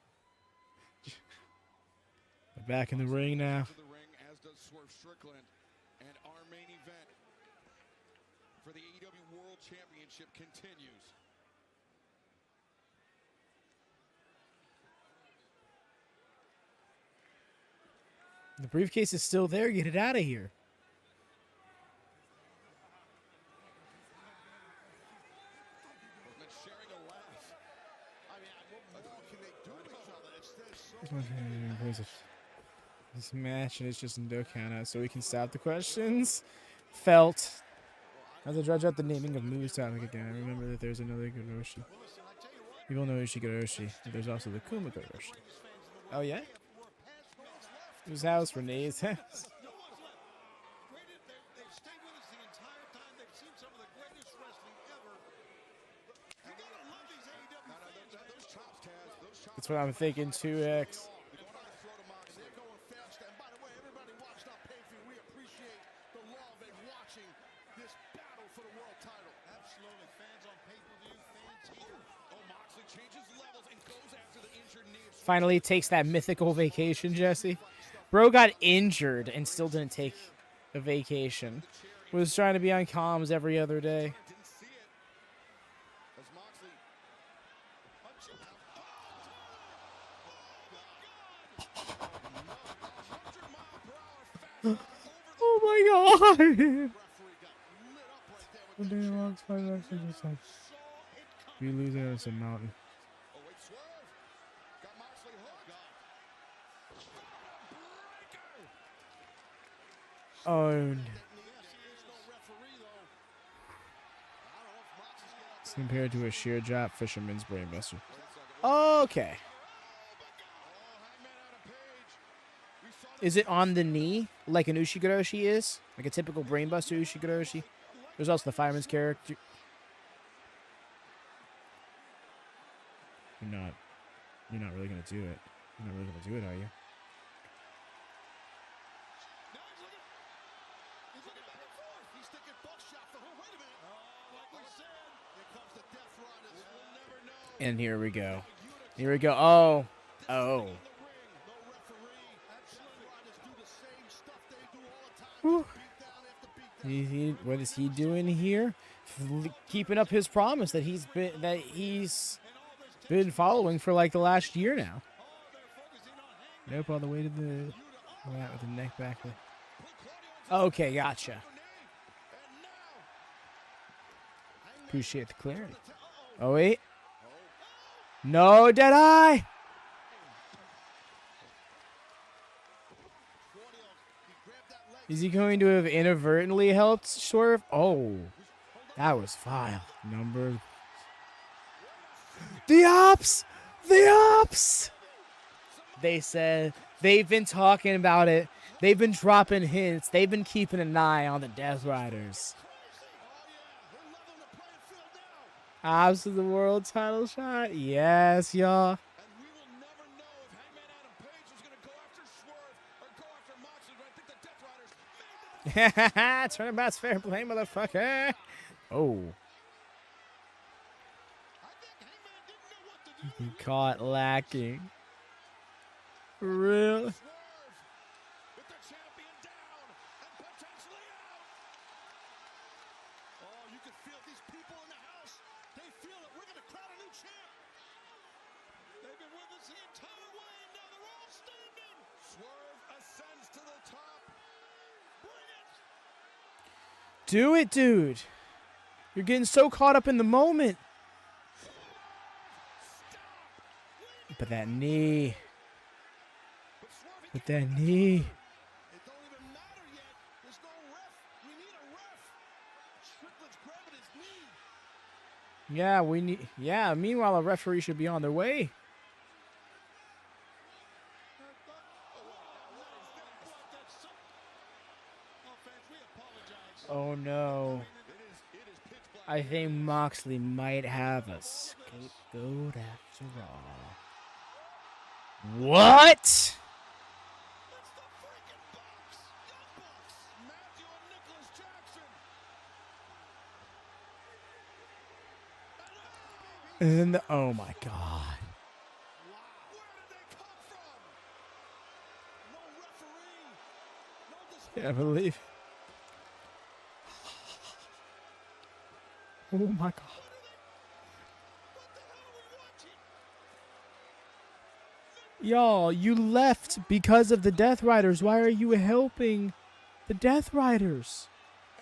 We're back in the ring now. To the ring, as does Swerve Strickland. And our main event for the AEW World Championship continues. The briefcase is still there. Get it out of here. Both men sharing a laugh. I mean, what more can they do to each other? This match, and it's just no count out, so we can stop the questions. Felt. As I dredge out the naming of moves topic again, I remember that there's another Goroshi. People know Ishigoroshi, but there's also the Kuma Goroshi. Oh, yeah? Whose house? Renee's house. They've stayed with us the entire time. They've seen some of the greatest wrestling ever. You gotta love these AEW. Those chops, Taz. Those chops. That's what I'm thinking, 2X. They're going fast. And by the way, everybody watched our pay-per-view. We appreciate the love and watching this battle for the world title. Absolutely. Fans on pay-per-view, fans here. Oh, Moxley changes levels and goes after the injured knee. Finally takes that mythical vacation, Jesse. Bro got injured and still didn't take a vacation. Was trying to be on comms every other day. Didn't see it. As Moxley punches out. Oh my god! We lose it, it's a mountain. Oh, wait, Swerve. Got Moxley hooked. Owned. It's compared to a sheer drop fisherman's brainbuster. Okay. Is it on the knee like an Ushigoroshi is? Like a typical brainbuster Ushigoroshi? There's also the fireman's character. You're not really gonna do it. You're not really gonna do it, are you? He's looking back and forth. He's thinking buckshot for who? Wait a minute. Like we said, here comes the Death Riders. We'll never know. And here we go. Here we go. Oh. Oh. Whew. What is he doing here? Keeping up his promise that he's been following for like the last year now. Nope, all the way to the with the neck back there. Okay, gotcha. Appreciate the clarity. Oh wait. No, Deadeye! Is he going to have inadvertently helped Swerve? Oh, that was vile. Number. The Ops! The Ops! They said they've been talking about it. They've been dropping hints. They've been keeping an eye on the Death Riders. Ops to the world title shot? Yes, y'all. Turnabout's fair play, motherfucker. Oh. He caught lacking. For real. Do it, dude. You're getting so caught up in the moment. But that knee. But that knee. It don't even matter yet. There's no ref. We need a ref. Strickland's grabbing his knee. Yeah, we need. Yeah, meanwhile, a referee should be on their way. Oh no. I think Moxley might have a scapegoat after all. What? And then oh my god. Can't believe it. Oh my god. Y'all, you left because of the Death Riders. Why are you helping the Death Riders?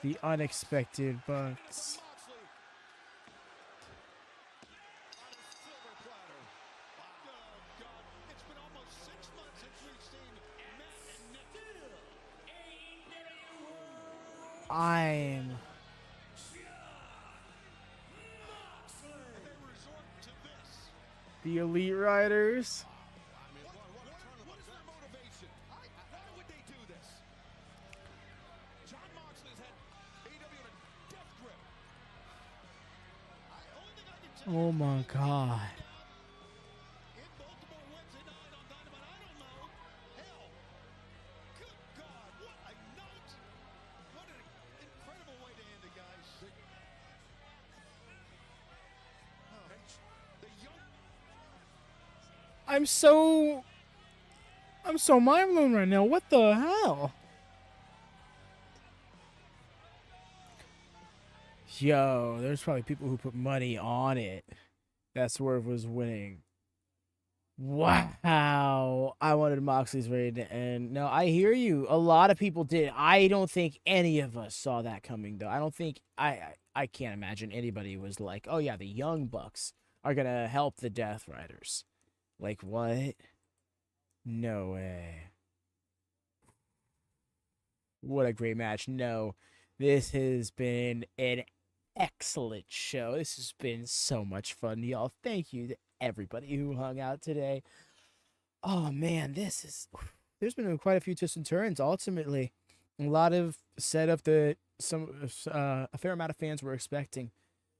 The unexpected Bucks. I'm the Elite Riders. Oh my god. I'm so mind blown right now. What the hell? Yo, there's probably people who put money on it. That Swerve was winning. Wow. I wanted Moxley's reign to end. No, I hear you. A lot of people did. I don't think any of us saw that coming, though. I don't think... I can't imagine anybody was like, oh, yeah, the Young Bucks are going to help the Death Riders. Like, what? No way. What a great match. No, this has been an excellent show. This has been so much fun, y'all. Thank you to everybody who hung out today. Oh, man, there's been quite a few twists and turns, ultimately. A lot of setup that a fair amount of fans were expecting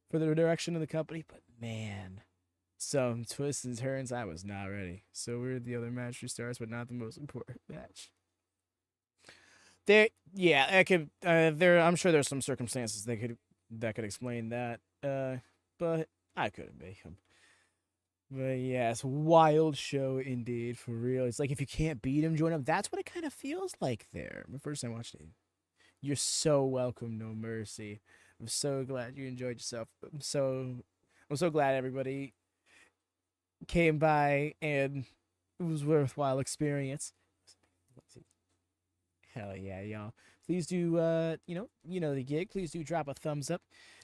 for the direction of the company, but, man... Some twists and turns, I was not ready. So weird the other match restarts, but not the most important match. I'm sure there's some circumstances that could explain that. But I couldn't make them. But yeah, it's a wild show indeed, for real. It's like if you can't beat him, join him. That's what it kind of feels like there. The first time I watched it. You're so welcome, No Mercy. I'm so glad you enjoyed yourself. I'm so glad everybody came by and it was a worthwhile experience. Hell yeah, y'all. Please do, you know the gig. Please do drop a thumbs up.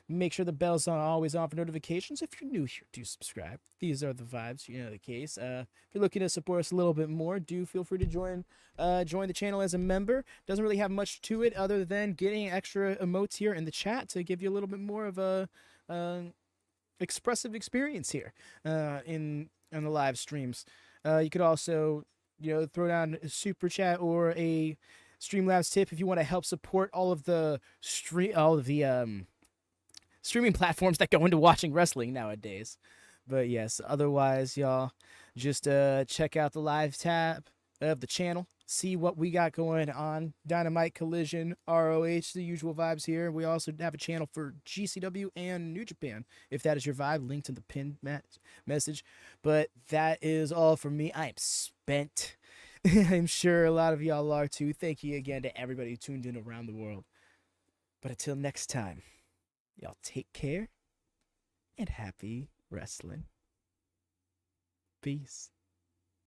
Make sure the bell's always on for notifications. If you're new here, do subscribe. These are the vibes, you know the case. If you're looking to support us a little bit more, do feel free to join the channel as a member. Doesn't really have much to it other than getting extra emotes here in the chat to give you a little bit more of a expressive experience here in the live streams. You could also, throw down a super chat or a Streamlabs tip if you want to help support all of the streaming platforms that go into watching wrestling nowadays. But yes, otherwise, y'all, just check out the live tab of the channel. See what we got going on. Dynamite, Collision, ROH, the usual vibes here. We also have a channel for GCW and New Japan, if that is your vibe. Linked in the pinned message. But that is all for me. I am spent. I'm sure a lot of y'all are too. Thank you again to everybody who tuned in around the world. But until next time, y'all take care and happy wrestling. Peace.